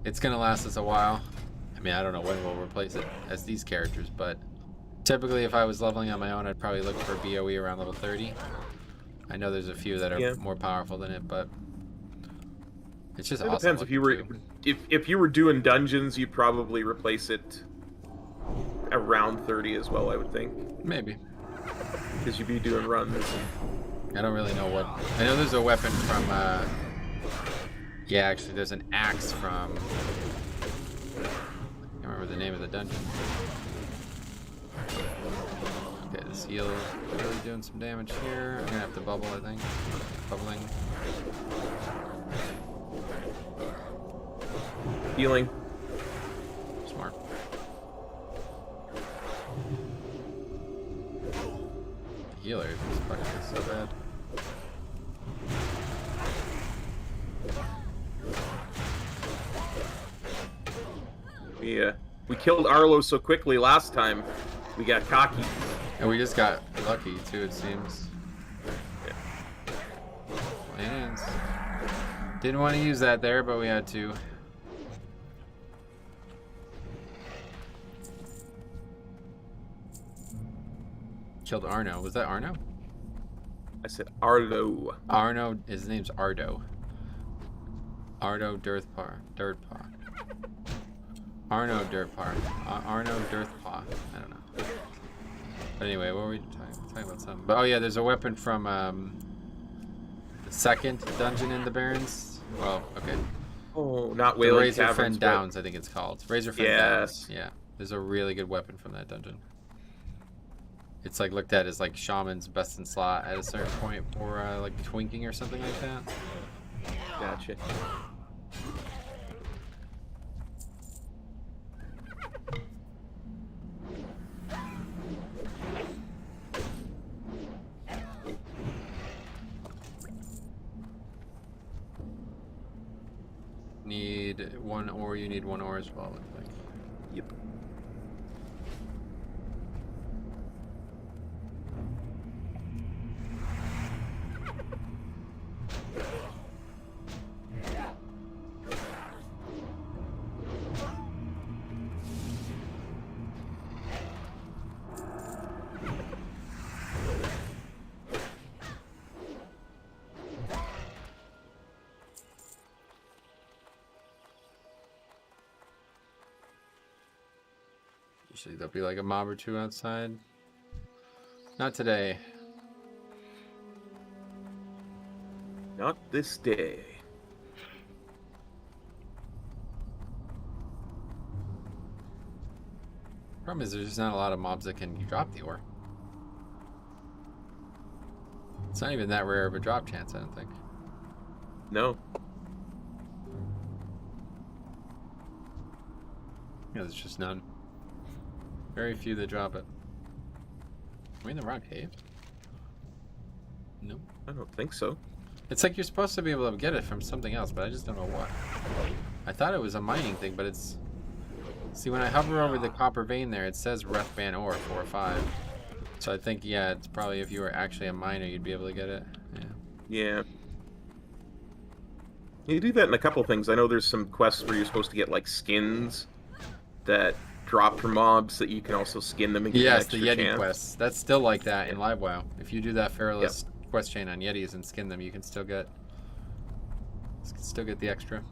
it's gonna last us a while. I mean, I don't know when we'll replace it as these characters, but typically if I was leveling on my own, I'd probably look for BOE around level 30. I know there's a few that are more powerful than it, but it's just awesome. It depends. If you were doing dungeons, you'd probably replace it around 30 as well, I would think. Maybe. Because you'd be doing runs. I don't really know what. I know there's a weapon from. Yeah, actually, there's an axe from. I can't remember the name of the dungeon. Okay, this heal is really doing some damage here. I'm gonna have to bubble, I think. Bubbling. Healing. Smart. The healer is fucking so bad. Yeah, we killed Arlo so quickly last time. We got cocky. And we just got lucky too, it seems. Yeah. Lands. Didn't want to use that there, but we had to. Killed Arno. Was that Arno? I said Arlo. Arno. His name's Ardo. Ardo Dirthpaw. Arno Dirtpaw. Arno Dirthpaw. I don't know. But anyway, what were we talking about? Something. But oh yeah, there's a weapon from the second dungeon in the Barrens. Well, okay. Oh, not Wailing Razorfen Caverns. Downs, I think it's called. Razorfen Downs. Yeah, there's a really good weapon from that dungeon. It's like looked at as like shaman's best in slot at a certain point for like twinking or something like that. Gotcha. Need one ore, you need one ore as well, looks like. Yep. Usually there'll be like a mob or two outside. Not today. Not this day. Problem is there's just not a lot of mobs that can drop the ore. It's not even that rare of a drop chance, I don't think. No. Yeah, there's just none. Very few that drop it. Are we in the wrong cave? Nope. I don't think so. It's like you're supposed to be able to get it from something else, but I just don't know what. I thought it was a mining thing, but it's... See, when I hover over the copper vein there, it says Ref Ban Ore 4 or 5. So I think, yeah, it's probably if you were actually a miner, you'd be able to get it. Yeah. Yeah. You do that in a couple things. I know there's some quests where you're supposed to get, like, skins that drop from mobs that you can also skin them and get an Yes, the extra Yeti chance. quests. That's still like that in Live WoW. If you do that Feralist quest chain on Yetis and skin them, you can still get the extra.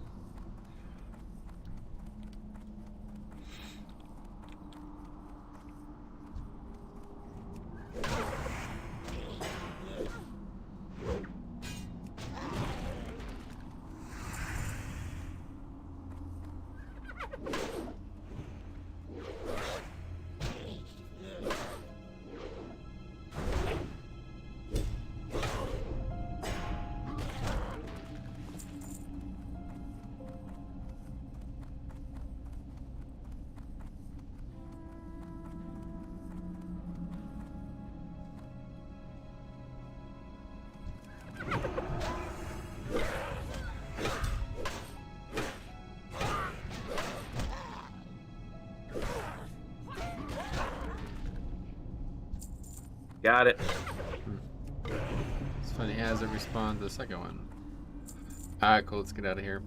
Got it. It's funny as it respawned to the second one. Alright, cool, let's get out of here.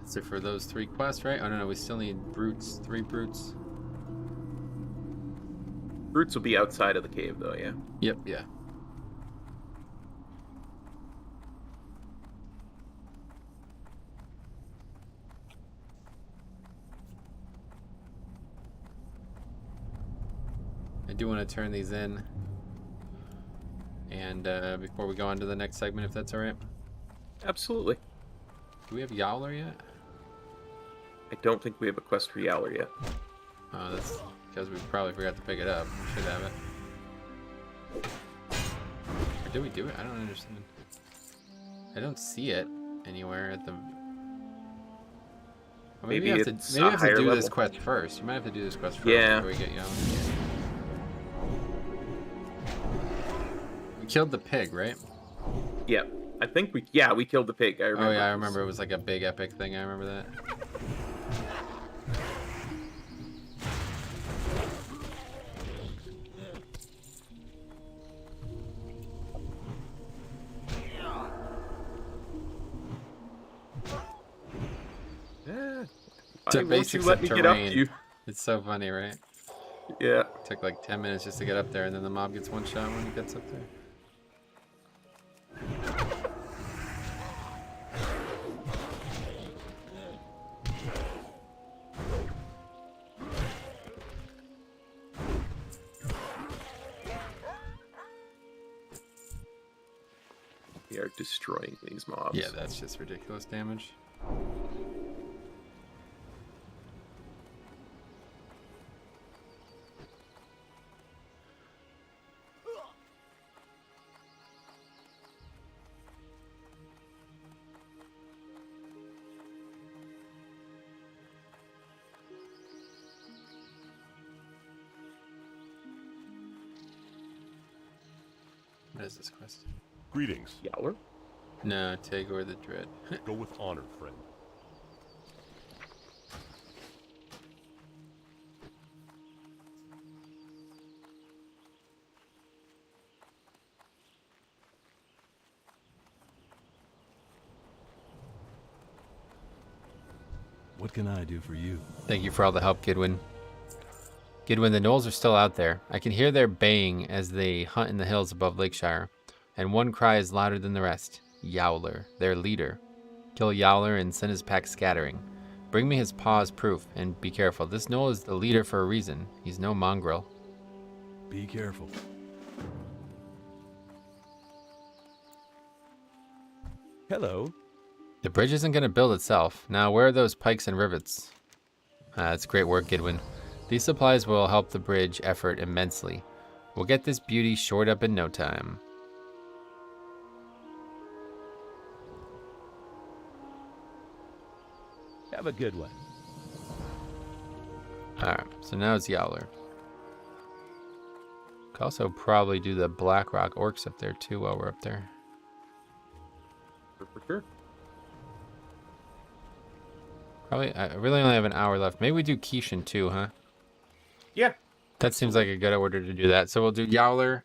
So for those 3 quests, right? Oh no, we still need brutes, 3 brutes. Brutes will be outside of the cave, though, yeah? Yep, yeah. I do want to turn these in, and before we go on to the next segment, if that's all right. Absolutely. Do we have Yowler yet? I don't think we have a quest for Yowler yet. Oh, that's because we probably forgot to pick it up. We should have it. Or did we do it? I don't understand. I don't see it anywhere at the... Well, maybe Maybe you have it's to, maybe a you have to higher do this level. quest first. You might have to do this quest first Yeah. before we get Yowler. We killed the pig, right? Yeah. I think we killed the pig. I remember. Oh yeah, I remember it was like a big epic thing. I remember that. Yeah. To Why won't you basics let of me get up terrain. to you? It's so funny, right? Yeah. Took like 10 minutes just to get up there, and then the mob gets one shot when he gets up there. We are destroying these mobs. Yeah, that's just ridiculous damage. What is this quest? Greetings. Yowler? No, Tagor the Dread. Go with honor, friend. What can I do for you? Thank you for all the help, Gidwin. Gidwin, the gnolls are still out there. I can hear their baying as they hunt in the hills above Lakeshire, and one cry is louder than the rest. Yowler, their leader. Kill Yowler and send his pack scattering. Bring me his paw as proof, and be careful. This gnoll is the leader for a reason. He's no mongrel. Be careful. Hello. The bridge isn't going to build itself. Now, where are those pikes and rivets? That's great work, Gidwin. These supplies will help the bridge effort immensely. We'll get this beauty shored up in no time. Have a good one. So now it's Yowler. Could also probably do the Blackrock Orcs up there too while we're up there. For sure. Probably, I really only have an hour left. Maybe we do Kishin too, huh? Yeah. That seems like a good order to do that. So we'll do Yowler,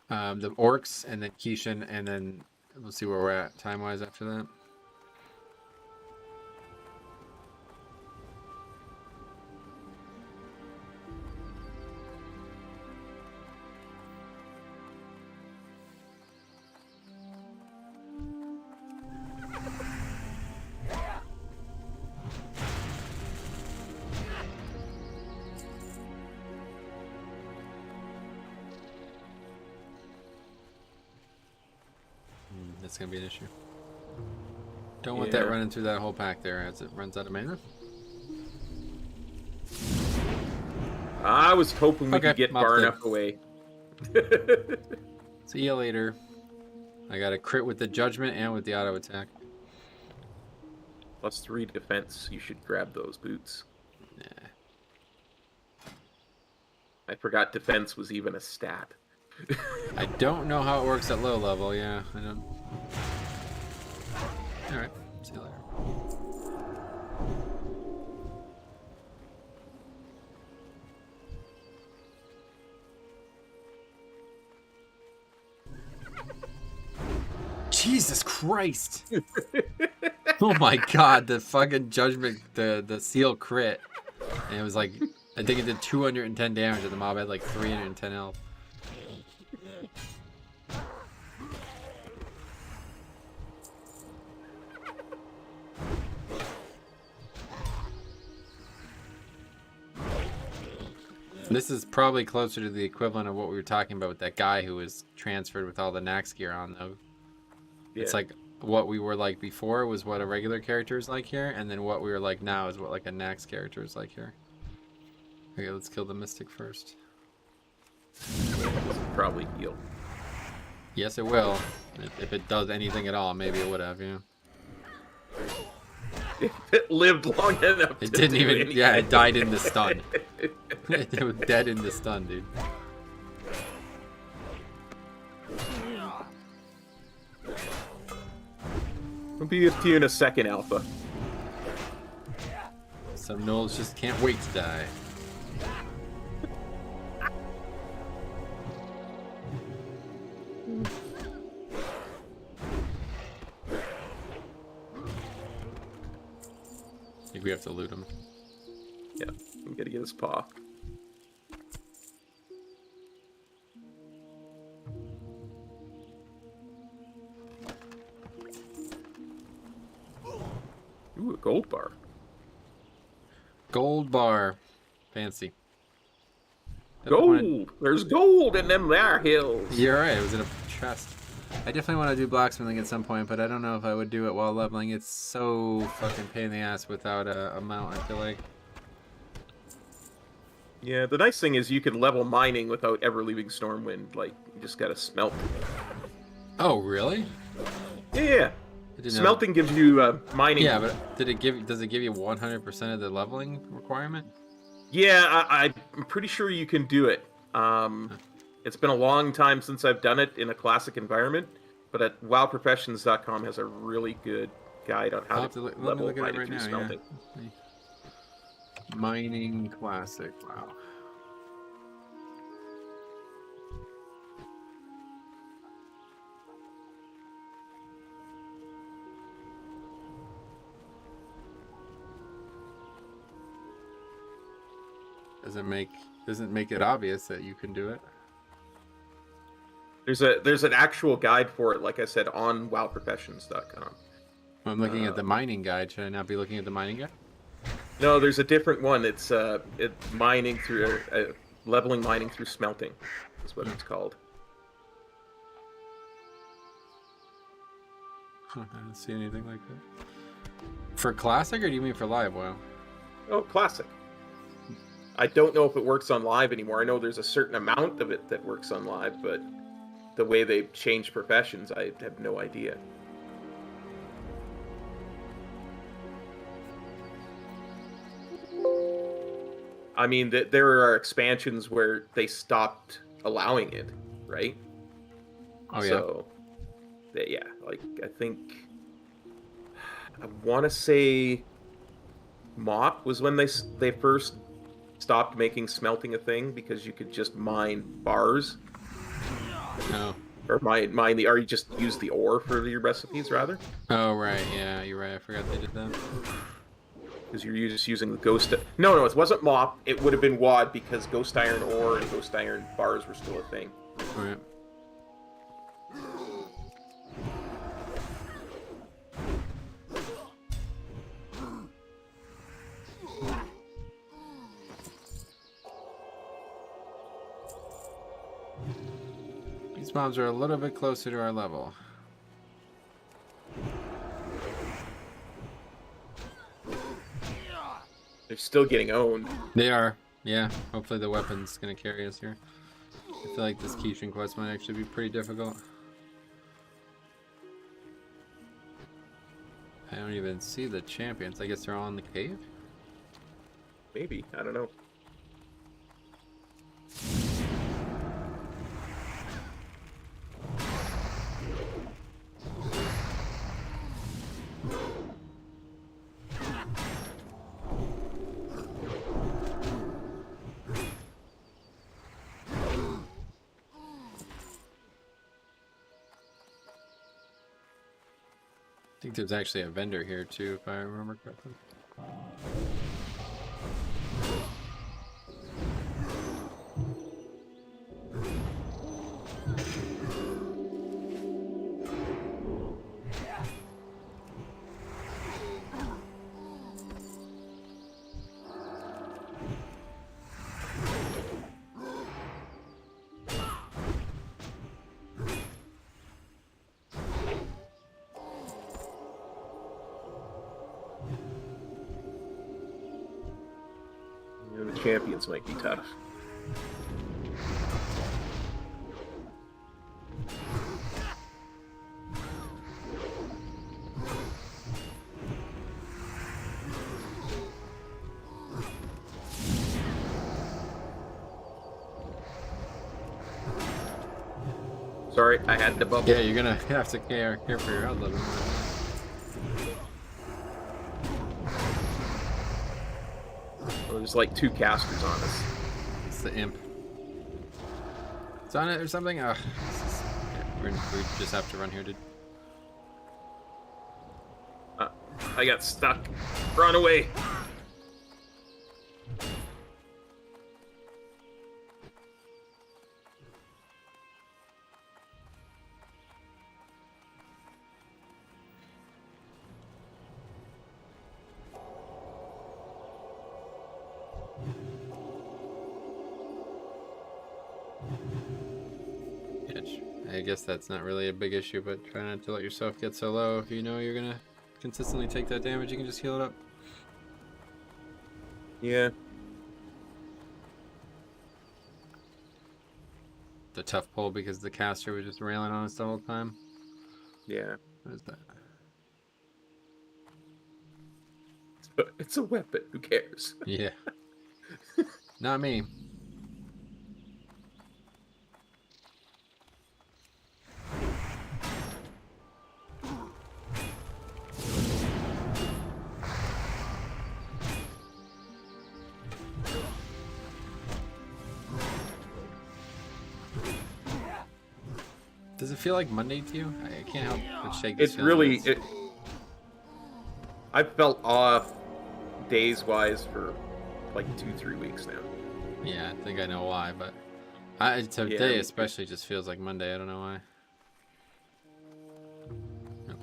the Orcs, and then Kishin, and then we'll see where we're at time-wise after that. That's gonna be an issue. Don't want that running through that whole pack there as it runs out of mana. I was hoping we could get far enough away. See you later. I got a crit with the judgment and with the auto attack. +3 defense. You should grab those boots. Nah. I forgot defense was even a stat. I don't know how it works at low level. Yeah, I don't. All right. See you later. Jesus Christ! Oh my God! The fucking judgment, the seal crit, and it was like, I think it did 210 damage, and the mob had like 310 health. This is probably closer to the equivalent of what we were talking about with that guy who was transferred with all the Nax gear on, though. Yeah. It's like what we were like before was what a regular character is like here, and then what we were like now is what like a Nax character is like here. Okay, let's kill the Mystic first. Probably heal. Yes, it will. If it does anything at all, maybe it would have, yeah. If it lived long enough. It didn't even. Anything. Yeah, it died in the stun. It was dead in the stun, dude. We'll be with you in a second, Alpha. Some gnolls just can't wait to die. I think we have to loot him. Yeah, we gotta get his paw. Ooh, a gold bar. Gold bar. Fancy. Gold! There's gold in them there hills. You're right, it was in a chest. I definitely want to do blacksmithing at some point, but I don't know if I would do it while leveling. It's so fucking pain in the ass without a mount, I feel like. Yeah, the nice thing is you can level mining without ever leaving Stormwind. Like, you just gotta smelt. Oh, really? Yeah. Smelting gives you mining. Yeah, but does it give you 100% of the leveling requirement? Yeah, I'm pretty sure you can do it. It's been a long time since I've done it in a classic environment, but at wowprofessions.com has a really good guide on how to level mining through smelting. Yeah. Mining classic, wow. Doesn't make it obvious that you can do it. There's an actual guide for it, like I said, on wowprofessions.com. I'm looking at the mining guide. Should I not be looking at the mining guide? No, there's a different one. It's mining through leveling mining through smelting is what it's called. I didn't see anything like that. For classic, or do you mean for live? Wow. Oh, classic. I don't know if it works on live anymore. I know there's a certain amount of it that works on live, but the way they've changed professions, I have no idea. I mean, there are expansions where they stopped allowing it, right? Oh yeah. So, yeah, like I think I want to say Mop was when they first stopped making smelting a thing because you could just mine bars Oh. or mine the or you just use the ore for your recipes rather Oh right. Yeah, you're right. I forgot they did that. because you're just using the ghost. No, it wasn't Mop. It would have been Wad because ghost iron ore and ghost iron bars were still a thing. All right. These mobs are a little bit closer to our level. They're still getting owned. They are. Yeah. Hopefully the weapon's gonna carry us here. I feel like this Keishan quest might actually be pretty difficult. I don't even see the champions. I guess they're all in the cave? Maybe, I don't know. I think there's actually a vendor here too, if I remember correctly. You know, the champions might be tough. Sorry, I had to bubble. Yeah, you're gonna have to care for your health a little bit more. Well, there's like 2 casters on us. It's the imp. It's on it or something? Ugh. We just have to run here, dude. I got stuck. Run away. I guess that's not really a big issue, but try not to let yourself get so low. If you know you're gonna consistently take that damage, you can just heal it up. Yeah. The tough pull because the caster was just railing on us the whole time. Yeah. What is that? It's a weapon. Who cares? Yeah. Not me. Does it feel like Monday to you? I can't help but shake this It's feeling. really. I've felt off days-wise for like 2-3 weeks now. Yeah, I think I know why, but today Yeah. especially just feels like Monday. I don't know why. Nope.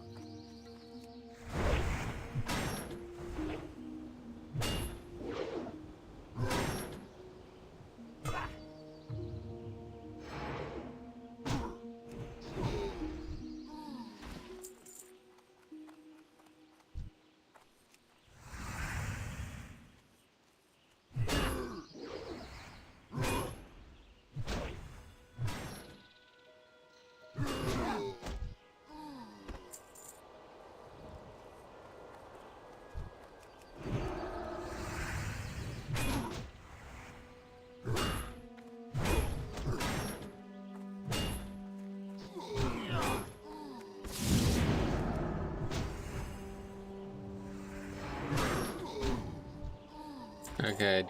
Okay,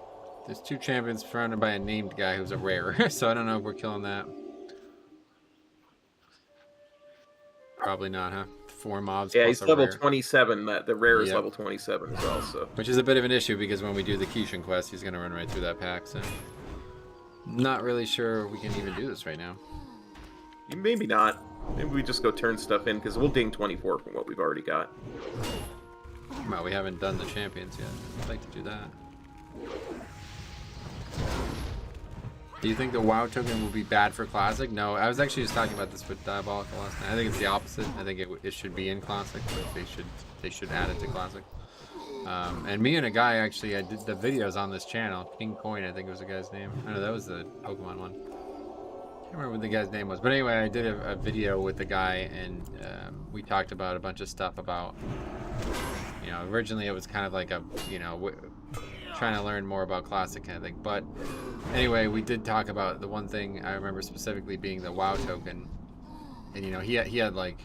there's 2 champions surrounded by a named guy who's a rare, so I don't know if we're killing that. Probably not, huh? 4 mobs Yeah, plus he's a level rare. 27. The rare is Yep. level 27 as well. So Which is a bit of an issue because when we do the Kishin quest, he's gonna run right through that pack. So, not really sure we can even do this right now. maybe not. Maybe we just go turn stuff in because we'll ding 24 from what we've already got. Well, we haven't done the champions yet. I'd like to do that. Do you think the WoW token will be bad for Classic? No, I was actually just talking about this with Diabolical last night. I think it's the opposite. I think it should be in Classic, but they should add it to Classic. And me and a guy actually, I did the videos on this channel. King Coin, I think was the guy's name. I know that was the Pokemon one. I can't remember what the guy's name was, but anyway, I did a video with the guy, and we talked about a bunch of stuff about. You know, originally it was kind of like a, you know, trying to learn more about Classic kind of thing. But anyway, we did talk about the one thing I remember specifically being the WoW token. And, you know, he had like,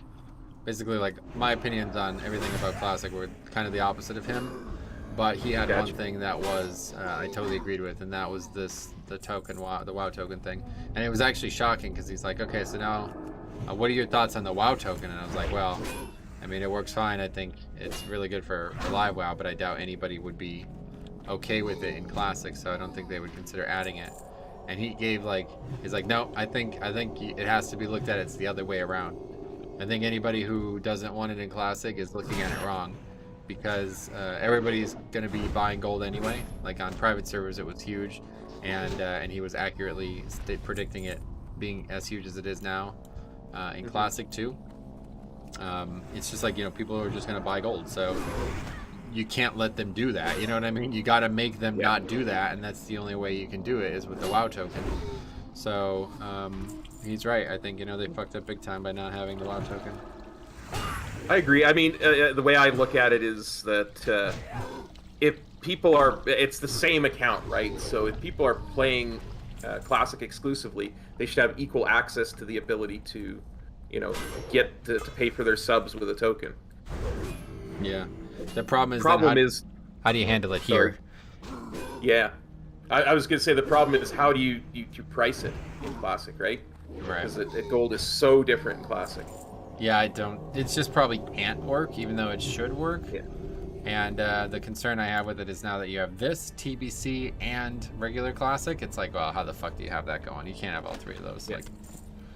basically like my opinions on everything about Classic were kind of the opposite of him. But he had one thing that was, I totally agreed with, and that was the token, the WoW token thing. And it was actually shocking because he's like, okay, so now, what are your thoughts on the WoW token? And I was like, well, I mean, it works fine. I think it's really good for live WoW, but I doubt anybody would be okay with it in Classic, so I don't think they would consider adding it. And he gave like, he's like, no, I think it has to be looked at. It's the other way around. I think anybody who doesn't want it in Classic is looking at it wrong, because everybody's gonna be buying gold anyway. Like on private servers, it was huge, and he was accurately predicting it being as huge as it is now in Classic too. It's just like, you know, people are just gonna buy gold, so you can't let them do that. You know what I mean? You got to make them not do that, and that's the only way you can do it is with the WoW token. So he's right. I think, you know, they fucked up big time by not having the WoW token. I agree. I mean, the way I look at it is that if people are, it's the same account, right? So if people are playing Classic exclusively, they should have equal access to the ability to, you know, get to pay for their subs with a token. Yeah. The problem is how do you handle it here? Yeah. I was going to say the problem is how do you price it in Classic, right? Right. Because gold is so different in Classic. Yeah, it's just probably can't work, even though it should work. Yeah. And the concern I have with it is now that you have this, TBC, and regular Classic, it's like, well, how the fuck do you have that going? You can't have all 3 of those. Yeah. Like,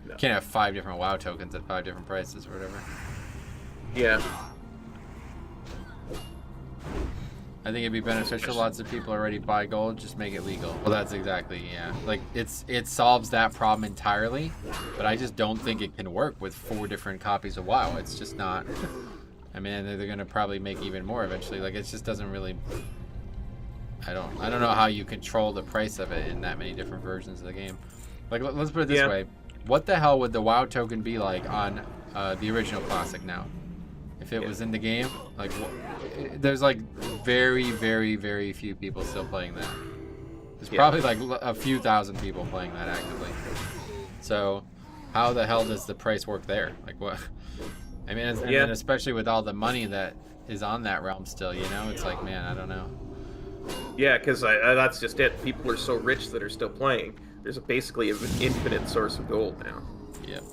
No. you can't have 5 different WoW tokens at 5 different prices or whatever. Yeah. I think it'd be beneficial. Lots of people already buy gold. Just make it legal. Well, that's exactly, yeah. Like, it solves that problem entirely, but I just don't think it can work with 4 different copies of WoW. It's just not. I mean, they're gonna probably make even more eventually. Like, it just doesn't really. I don't know how you control the price of it in that many different versions of the game. Like, let's put it this way: what the hell would the WoW token be like on the original Classic now? If it was in the game, like, there's like very, very, very few people still playing that. There's probably like a few thousand people playing that actively. So, how the hell does the price work there? Like, what? I mean, and especially with all the money that is on that realm still, you know, it's like, man, I don't know. Yeah, because that's just it. People are so rich that are still playing. There's basically an infinite source of gold now. Yep.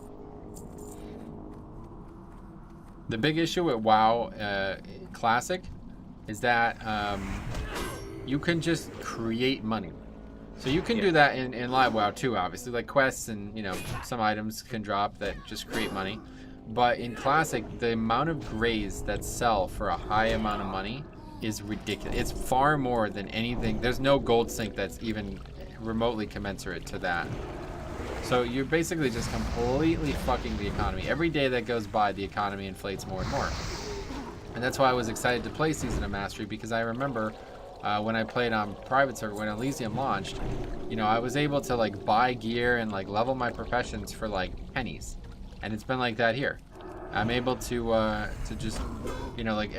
The big issue with WoW Classic is that you can just create money. So you can do that in live WoW too, obviously. Like quests and, you know, some items can drop that just create money. But in Classic, the amount of grays that sell for a high amount of money is ridiculous. It's far more than anything. There's no gold sync that's even remotely commensurate to that. So you're basically just completely fucking the economy. Every day that goes by, the economy inflates more and more. And that's why I was excited to play Season of Mastery, because I remember when I played on private server, when Elysium launched, you know, I was able to like buy gear and like level my professions for like pennies. And it's been like that here. I'm able to just, you know, like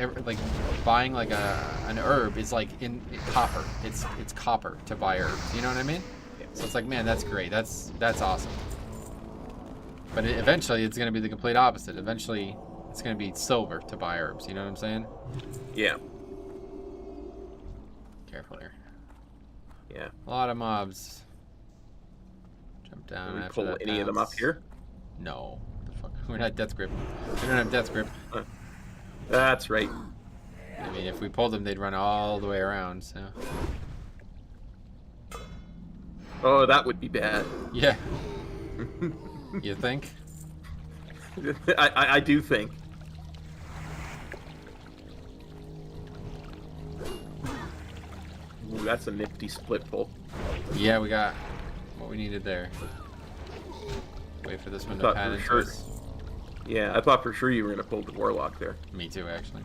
buying like an herb is like in copper. It's copper to buy herbs. You know what I mean? So it's like, man, that's great. That's awesome. But eventually, it's going to be the complete opposite. Eventually, it's going to be silver to buy herbs. You know what I'm saying? Yeah. Careful here. Yeah. A lot of mobs. Jump down Can we after pull that any of them up pounce. here? No. The fuck? We're not death grip. We don't have death grip. That's right. I mean, if we pulled them, they'd run all the way around, so... Oh, that would be bad. Yeah. You think? I do think. Ooh, that's a nifty split pull. Yeah, we got what we needed there. Wait for this one to Thought pad for into sure. us. Yeah, I thought for sure you were going to pull the Warlock there. Me too, actually.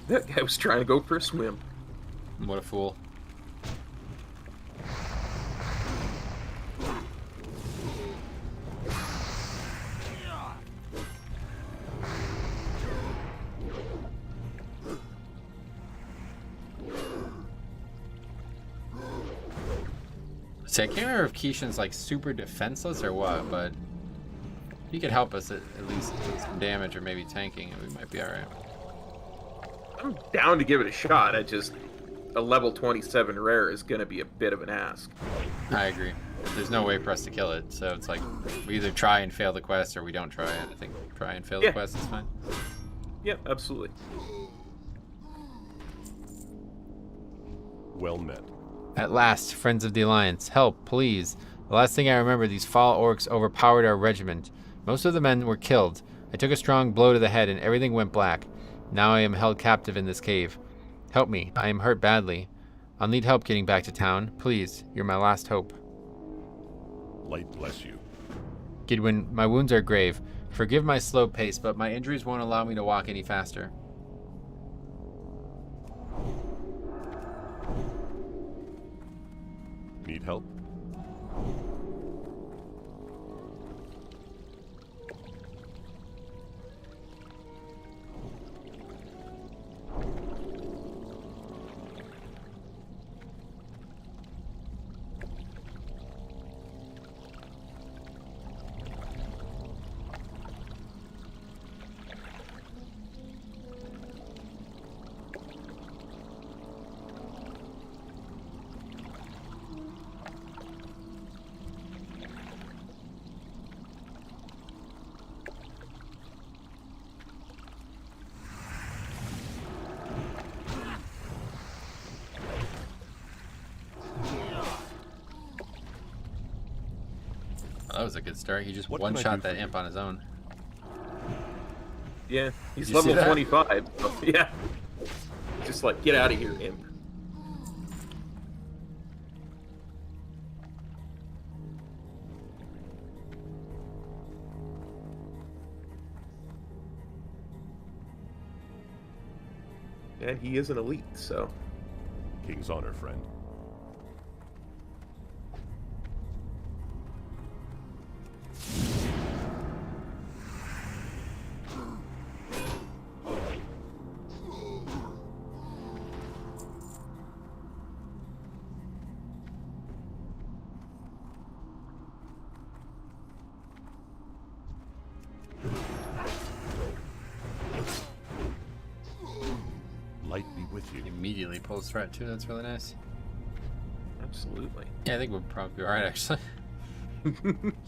That guy was trying to go for a swim. What a fool. See, I can't remember if Keishan's like super defenseless or what, but if he could help us at least with some damage or maybe tanking, we might be alright. I'm down to give it a shot. A level 27 rare is going to be a bit of an ask. I agree. There's no way for us to kill it, so it's like we either try and fail the quest or we don't try it. I think try and fail the quest is fine. Yeah, absolutely. Well met. At last, friends of the Alliance, help, please. The last thing I remember, these foul orcs overpowered our regiment. Most of the men were killed. I took a strong blow to the head and everything went black. Now I am held captive in this cave. Help me, I am hurt badly. I'll need help getting back to town. Please, you're my last hope. Light bless you. Gidwin, my wounds are grave. Forgive my slow pace, but my injuries won't allow me to walk any faster. Need help? That was a good start. He just What can I one-shot do that for you? imp on his own. Yeah, he's You see level that? 25. So, yeah. Just like, get out of here, imp. And he is an elite, so... King's honor, friend. Light be with you. Immediately pulls threat too. That's really nice. Absolutely. Yeah, I think we'll probably be alright actually.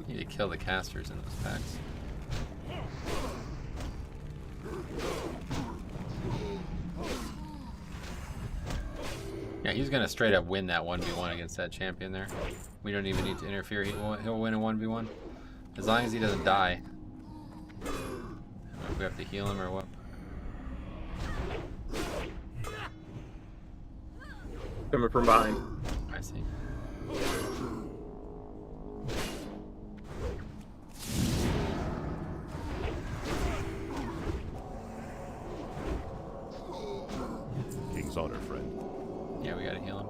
Need to kill the casters in those packs. Yeah, he's gonna straight up win that 1v1 against that champion there. We don't even need to interfere. He'll win a 1v1 as long as he doesn't die. I don't know if we have to heal him or what. Coming from behind. I see. King's honor, friend. Yeah, we gotta heal him.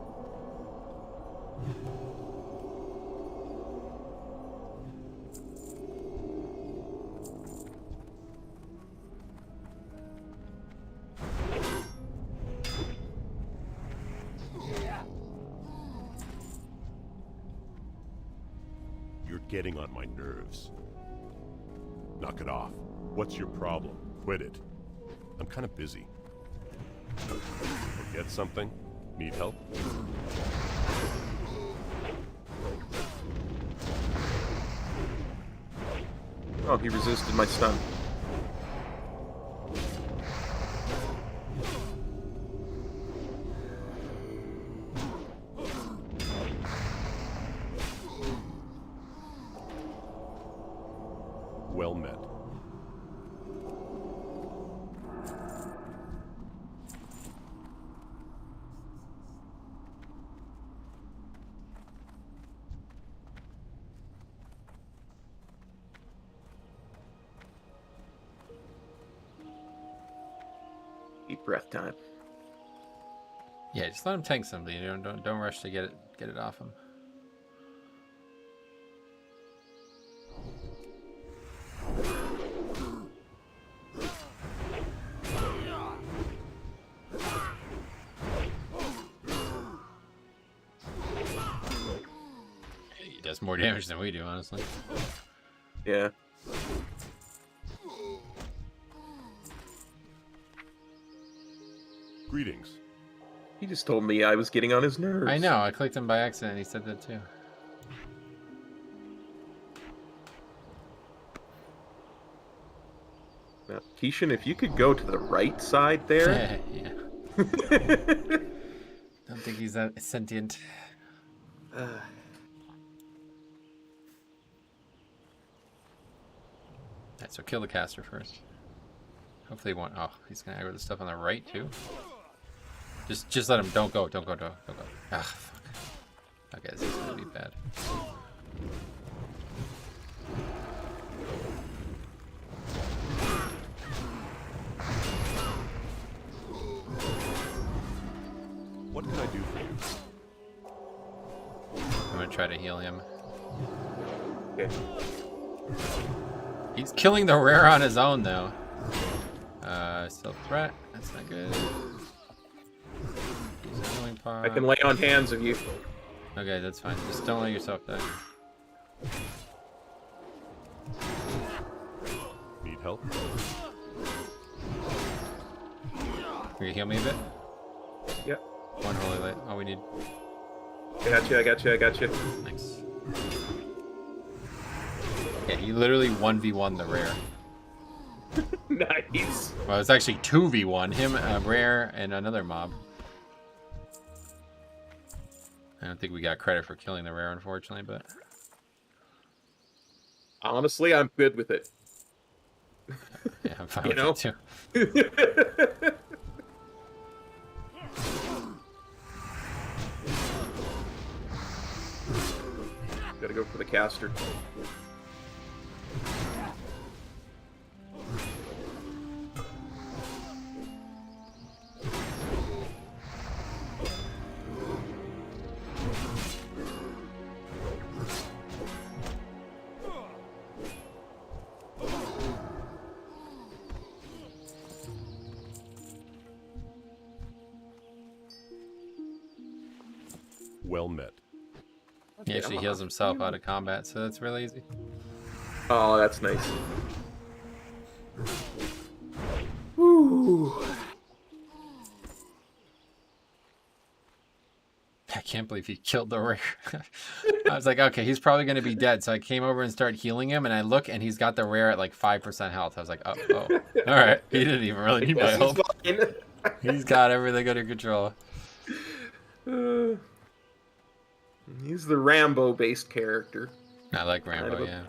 You're getting on my nerves. Knock it off. What's your problem? Quit it. I'm kind of busy. Forget something? Need help? Oh, he resisted my stun. Well met. Deep breath time. Yeah, just let him tank something. You know, don't rush to get it off him. He does more damage than we do, honestly. Yeah. Greetings. He just told me I was getting on his nerves. I know. I clicked him by accident. He said that too. Now, Keishan, if you could go to the right side there. Yeah. Don't think he's that sentient. Alright, so kill the caster first. Hopefully he won't. Oh, he's gonna aggro the stuff on the right too. Just let him. Don't go. Don't go. Ah, fuck. Okay, this is gonna be bad. What can I do for you? I'm gonna try to heal him. Okay. He's killing the rare on his own though. Still threat. That's not good. He's a healing pod. I can lay on hands of you. Okay, that's fine. Just don't let yourself die. Need help? Can you heal me a bit? Yep. One holy light. All we need. I got you. Nice. Yeah, he literally 1v1 the rare. Nice. Well, it's actually 2v1. Him, a rare, and another mob. I don't think we got credit for killing the rare, unfortunately, but... Honestly, I'm good with it. Yeah, I'm fine You with know? it, too. Gotta go for the caster. Well met. He actually heals himself out of combat, so that's really easy. Oh, that's nice. Woo. I can't believe he killed the rare. I was like, okay, he's probably going to be dead. So I came over and started healing him, and I look, and he's got the rare at like 5% health. I was like, oh. All right. He didn't even really need my help. He's got everything under control. He's the Rambo-based character. I like Rambo, yeah.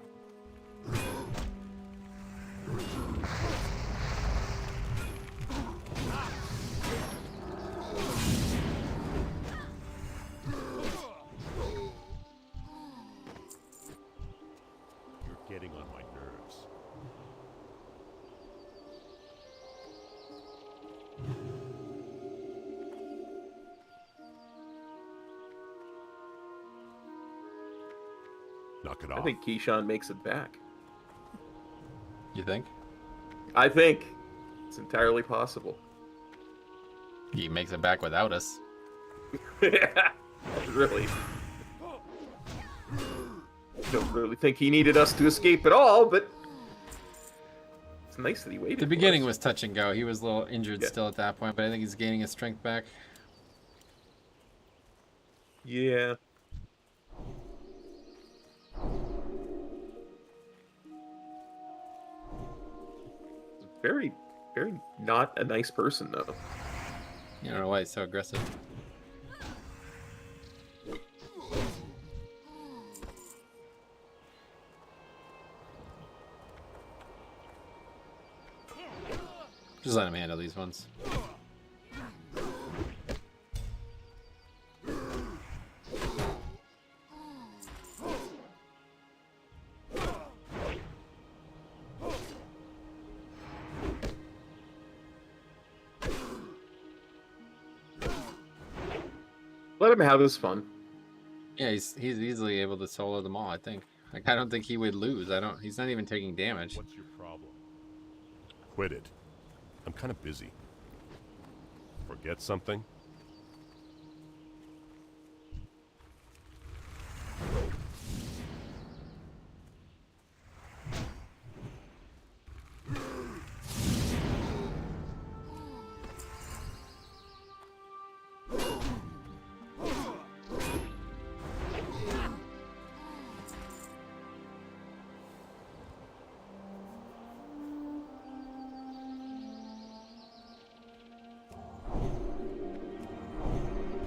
You're getting on my nerves. Knock it off. I think Keyshawn makes it back. You think? I think it's entirely possible. He makes it back without us. Yeah, really. Don't really think he needed us to escape at all, but It's nice that he waited. The for beginning us. was touch and go. He was a little injured Yeah. still at that point, but I think he's gaining his strength back. Yeah. Very, very not a nice person, though. You don't know why he's so aggressive. Just let him handle these ones. Let him have his fun. Yeah, he's easily able to solo them all, I think. Like, I don't think he would lose. He's not even taking damage. What's your problem? Quit it. I'm kind of busy. Forget something?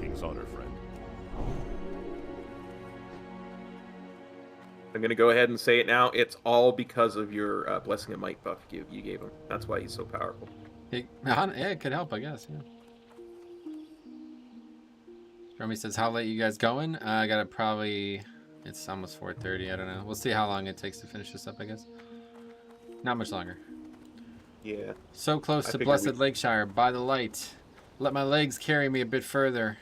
King's honor, friend. I'm gonna go ahead and say it now. It's all because of your Blessing of Might buff you gave him. That's why he's so powerful. Yeah, it could help, I guess, yeah. Jeremy says, how late you guys going? I gotta probably... It's almost 4:30, I don't know. We'll see how long it takes to finish this up, I guess. Not much longer. Yeah. So close I to figured Blessed Lakeshire, by the light. Let my legs carry me a bit further.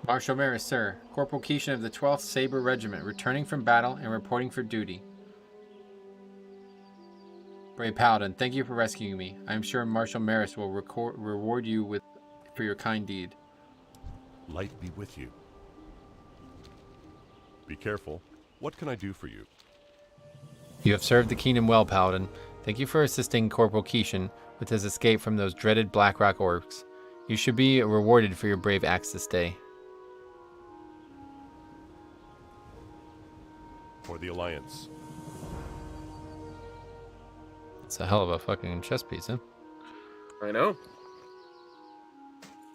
Marshal Maris, sir. Corporal Keishan of the 12th Saber Regiment, returning from battle and reporting for duty. Brave Paladin, thank you for rescuing me. I am sure Marshal Maris will reward you for your kind deed. Light be with you. Be careful. What can I do for you? You have served the kingdom well, Paladin. Thank you for assisting Corporal Keishan with his escape from those dreaded Blackrock orcs. You should be rewarded for your brave acts this day. For the Alliance. It's a hell of a fucking chess piece, huh? I know.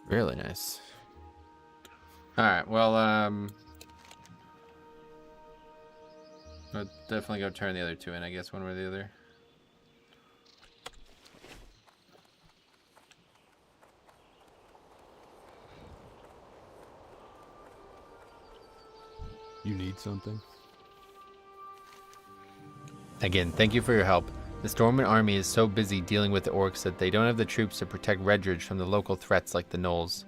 Really nice. Alright, well, I'll definitely go turn the other two in, I guess, one way or the other. You need something? Again, thank you for your help. The Stormwind army is so busy dealing with the orcs that they don't have the troops to protect Redridge from the local threats like the gnolls.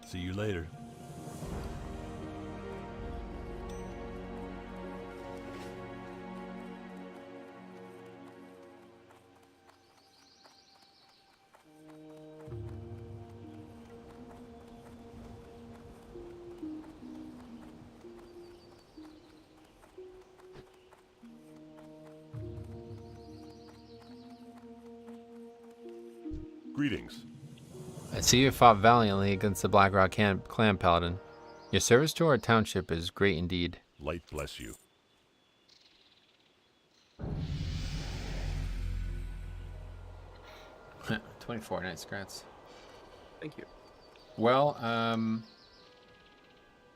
See you later. Greetings. I see you fought valiantly against the Blackrock clan Paladin. Your service to our township is great indeed. Light bless you. Huh, 24, nice, congrats. Thank you. Well, I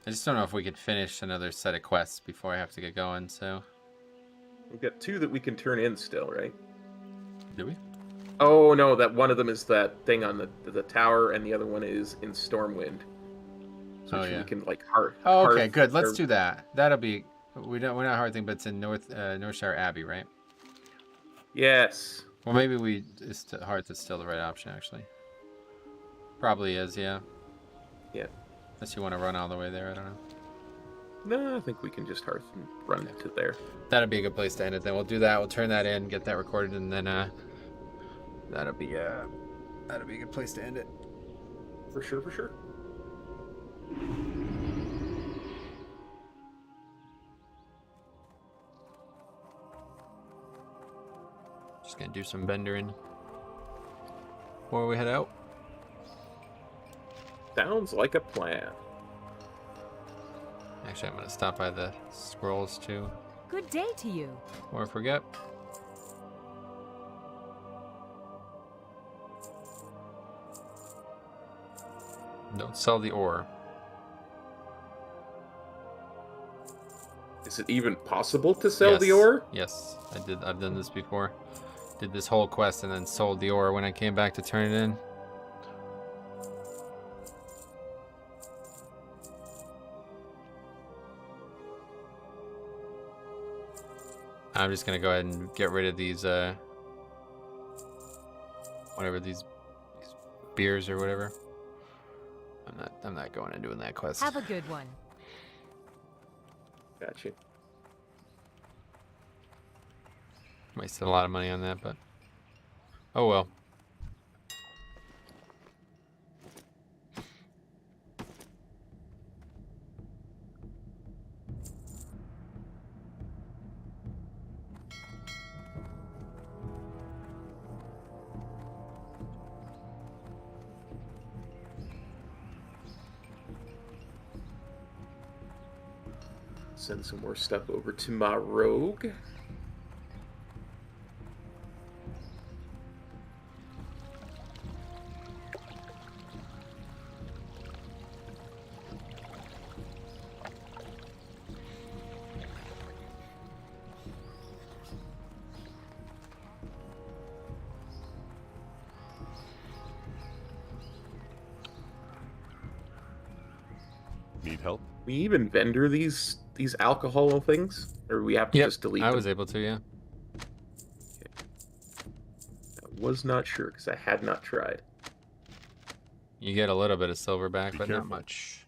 just don't know if we could finish another set of quests before I have to get going, so... We've got 2 that we can turn in still, right? Do we? Oh, no, that one of them is that thing on the tower, and the other one is in Stormwind. So we can, like, Oh, okay, good. Let's do that. That'll be... We're not Hearthing, but it's in Northshire Abbey, right? Yes. Well, maybe Hearth is still the right option, actually. Probably is, yeah. Yeah. Unless you want to run all the way there, I don't know. No, I think we can just Hearth and run to there. That'd be a good place to end it then. We'll do that. We'll turn that in, get that recorded, and then that'll be a good place to end it. For sure, for sure. Just gonna do some vendoring before we head out. Sounds like a plan. Actually, I'm gonna stop by the scrolls too. Good day to you. Or forget. Don't sell the ore. Is it even possible to sell Yes. the ore? Yes, I did. I've done this before. Did this whole quest and then sold the ore when I came back to turn it in. I'm just gonna go ahead and get rid of these whatever these beers or whatever. I'm not going and doing that quest. Have a good one. Gotcha. Wasted a lot of money on that, but oh well. Send some more stuff over to my rogue. Need help? We even vendor these alcohol things, or we have to just delete them? I was able to, yeah. I was not sure because I had not tried. You get a little bit of silver back, Be but careful. not much.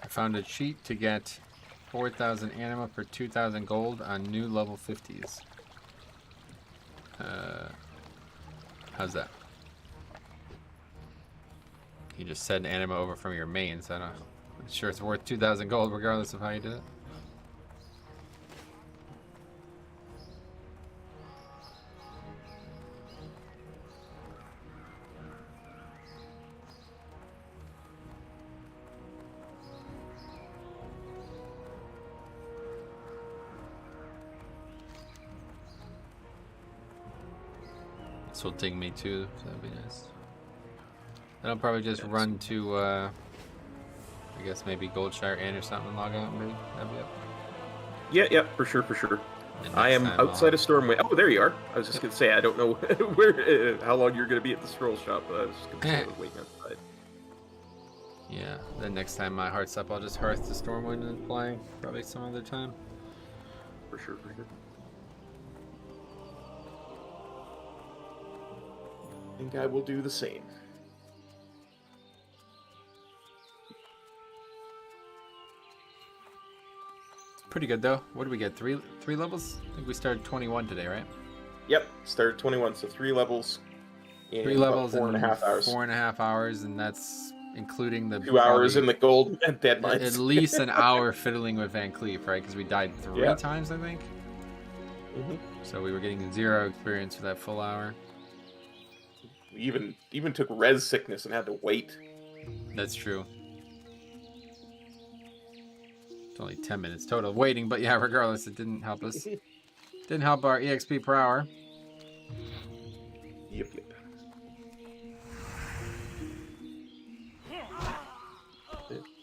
I found a cheat to get 4,000 anima for 2,000 gold on new level 50s. How's that? You just send anima over from your main, so I'm sure it's worth 2,000 gold regardless of how you do it. This will ding me too, so that'd be nice. Then I'll probably just run to, I guess maybe Goldshire Inn or something and log out, maybe. That'd be up. Yeah, for sure, for sure. And I next am time outside of Stormwind. Oh, there you are. I was just gonna say I don't know where, how long you're gonna be at the scroll shop. I was just gonna say I was waiting outside. Yeah, then next time my heart's up, I'll just Hearth to Stormwind and play. Probably some other time. For sure, for sure. I think I will do the same. Pretty good though. What did we get? Three levels? I think we started 21 today, right? Yep, started 21, so 3 levels in 3 levels about 4.5 hours. 4.5 hours, and that's including the 2 hours probably in the gold and dead at mines. least an hour fiddling with Van Cleef, right? Because we died 3 Yeah. times, I think. Mhm. So we were getting 0 experience for that full hour. We even took res sickness and had to wait. That's true. It's only 10 minutes total of waiting, but yeah, regardless, it didn't help us. Didn't help our EXP per hour. Yep.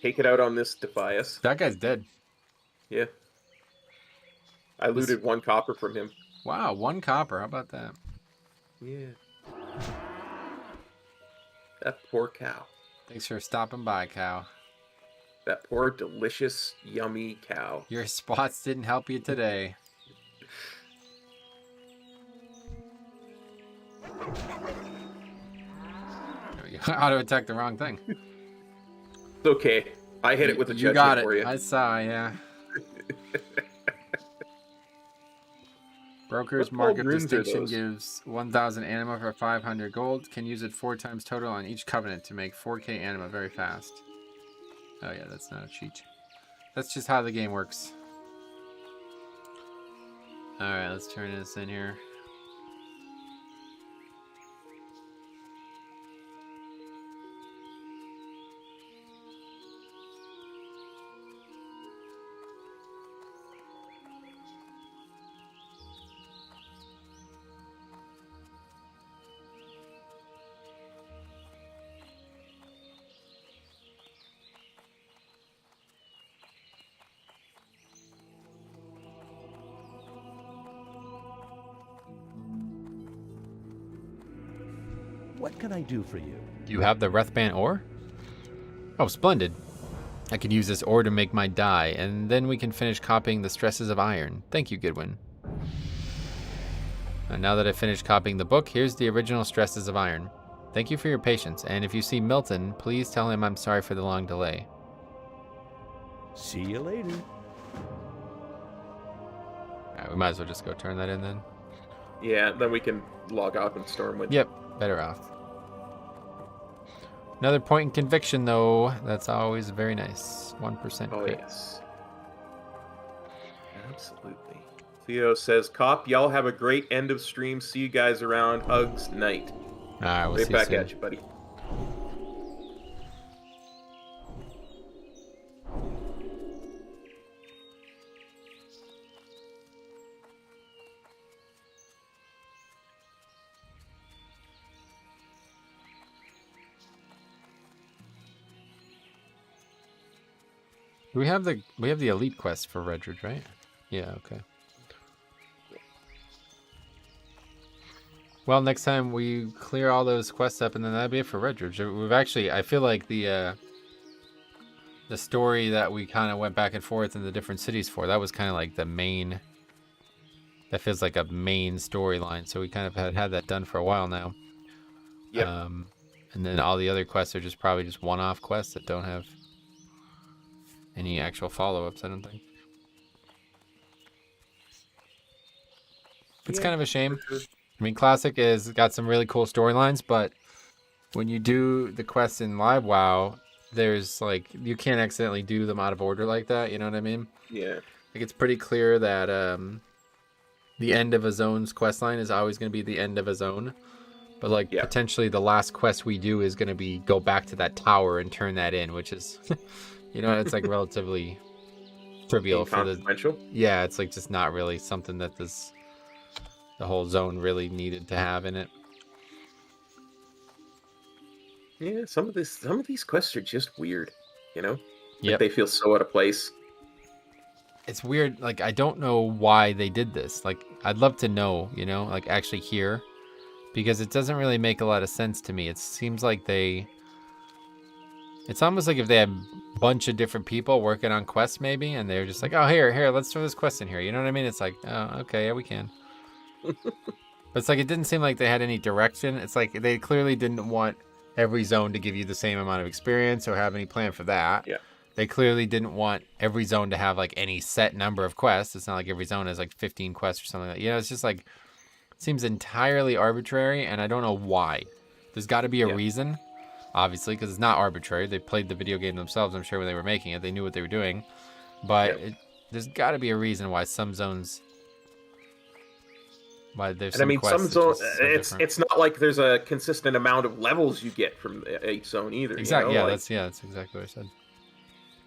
Take it out on this Defias. That guy's dead. Yeah. I looted 1 copper from him. Wow, 1 copper. How about that? Yeah. That poor cow. Thanks for stopping by, cow. That poor, delicious, yummy cow. Your spots didn't help you today. You auto attack the wrong thing. It's okay. I hit it with a You judgment got it. for you. I saw, yeah. Broker's What Mark gold of runes are Distinction those? gives 1,000 anima for 500 gold. Can use it 4 times total on each covenant to make 4k anima very fast. Oh yeah, that's not a cheat. That's just how the game works. Alright, let's turn this in here. What can I do for you? You have the Wrathband ore? Oh, splendid. I could use this ore to make my dye, and then we can finish copying the Stresses of Iron. Thank you, Goodwin. And now that I've finished copying the book, here's the original Stresses of Iron. Thank you for your patience, and if you see Milton, please tell him I'm sorry for the long delay. See you later. Alright, we might as well just go turn that in then. Yeah, then we can log off in Stormwind. Yep, better off. Another point in conviction, though. That's always very nice. 1% Oh, crit. yes. Absolutely. Theo says, Cop, y'all have a great end of stream. See you guys around. Hugs, night. Alright, we'll Right see you back soon. at you, buddy. We have the elite quest for Redridge, right? Yeah, okay. Well, next time we clear all those quests up, and then that'll be it for Redridge. We've actually, I feel like the story that we kind of went back and forth in the different cities for, that was kind of like the main. That feels like a main storyline. So we kind of had that done for a while now. Yep. And then all the other quests are just probably just one-off quests that don't have any actual follow-ups, I don't think. It's kind of a shame. I mean, Classic is got some really cool storylines, but when you do the quests in Live WoW, there's like, you can't accidentally do them out of order like that, you know what I mean? Yeah. Like, it's pretty clear that the end of a zone's quest line is always going to be the end of a zone. But like, Yeah. potentially the last quest we do is going to be go back to that tower and turn that in, which is, you know, it's like relatively trivial for the. Inconsequential. Yeah, it's like just not really something that the whole zone really needed to have in it. Yeah, some of these quests are just weird, you know? Like, Yep. they feel so out of place. It's weird. Like, I don't know why they did this. Like, I'd love to know, you know, like actually hear, because it doesn't really make a lot of sense to me. It seems like it's almost like if they had a bunch of different people working on quests maybe, and they're just like, oh, here, let's throw this quest in here. You know what I mean? It's like, oh, okay, yeah, we can. But it's like, it didn't seem like they had any direction. It's like they clearly didn't want every zone to give you the same amount of experience or have any plan for that. Yeah. They clearly didn't want every zone to have like any set number of quests. It's not like every zone has like 15 quests or something like that. You know, it's just like, it seems entirely arbitrary, and I don't know why. There's got to be a reason. obviously, because it's not arbitrary. They played the video game themselves, I'm sure, when they were making it. They knew what they were doing. But there's got to be a reason why some zones... Why there's And I some mean, quests some that zones, just so different. it's not like there's a consistent amount of levels you get from each zone either. Exactly. You know? That's exactly what I said.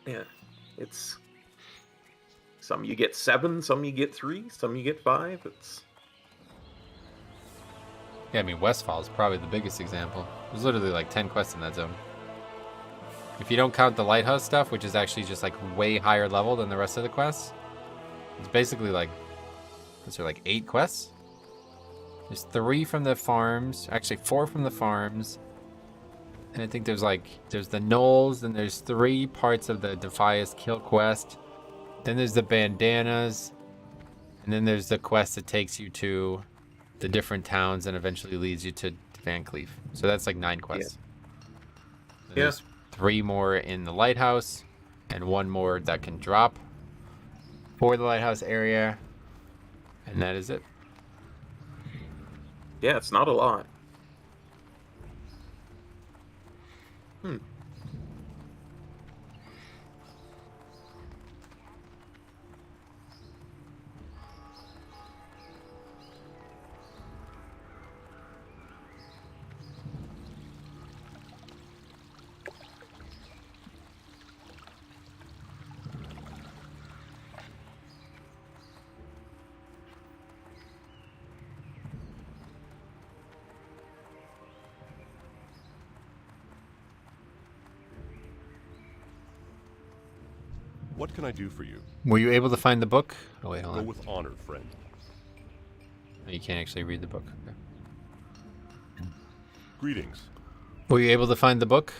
Yeah, it's some you get 7, some you get 3, some you get 5. It's Yeah, I mean, Westfall is probably the biggest example. There's literally like 10 quests in that zone. If you don't count the lighthouse stuff, which is actually just like way higher level than the rest of the quests, it's basically like, is there like 8 quests? There's 3 from the farms, actually 4 from the farms. And I think there's the Knolls, then there's 3 parts of the Defias kill quest. Then there's the bandanas. And then there's the quest that takes you to the different towns and eventually leads you to Van Cleef. So that's like 9 quests. Yeah. There's 3 more in the lighthouse and 1 more that can drop for the lighthouse area. And that is it. Yeah, it's not a lot. What can I do for you? Were you able to find the book? Oh, wait, hold Go on. with honor, friend. You can't actually read the book. Okay. Greetings. Were you able to find the book?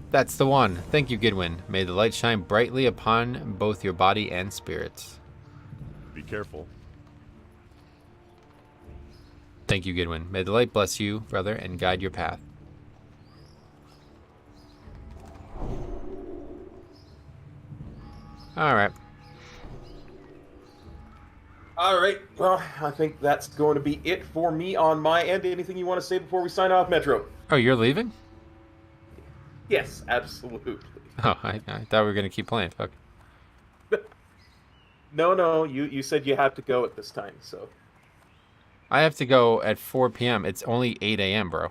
That's the one. Thank you, Gidwin. May the light shine brightly upon both your body and spirits. Be careful. Thank you, Gidwin. May the light bless you, brother, and guide your path. Alright. All right. Well, I think that's going to be it for me on my end. Anything you want to say before we sign off, Metro? Oh, you're leaving? Yes, absolutely. Oh, I thought we were going to keep playing. Fuck. No, you said you had to go at this time, so. I have to go at 4 p.m. It's only 8 a.m., bro.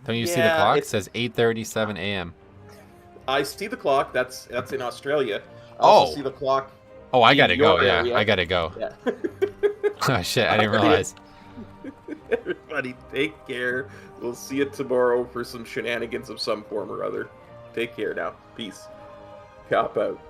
Don't you see the clock? It says 8:37 a.m. I see the clock. That's in Australia. I also see the clock. Oh, I gotta go. area. Yeah, I gotta go. Yeah. Oh, shit. I didn't realize. Everybody, take care. We'll see you tomorrow for some shenanigans of some form or other. Take care now. Peace. Cop out.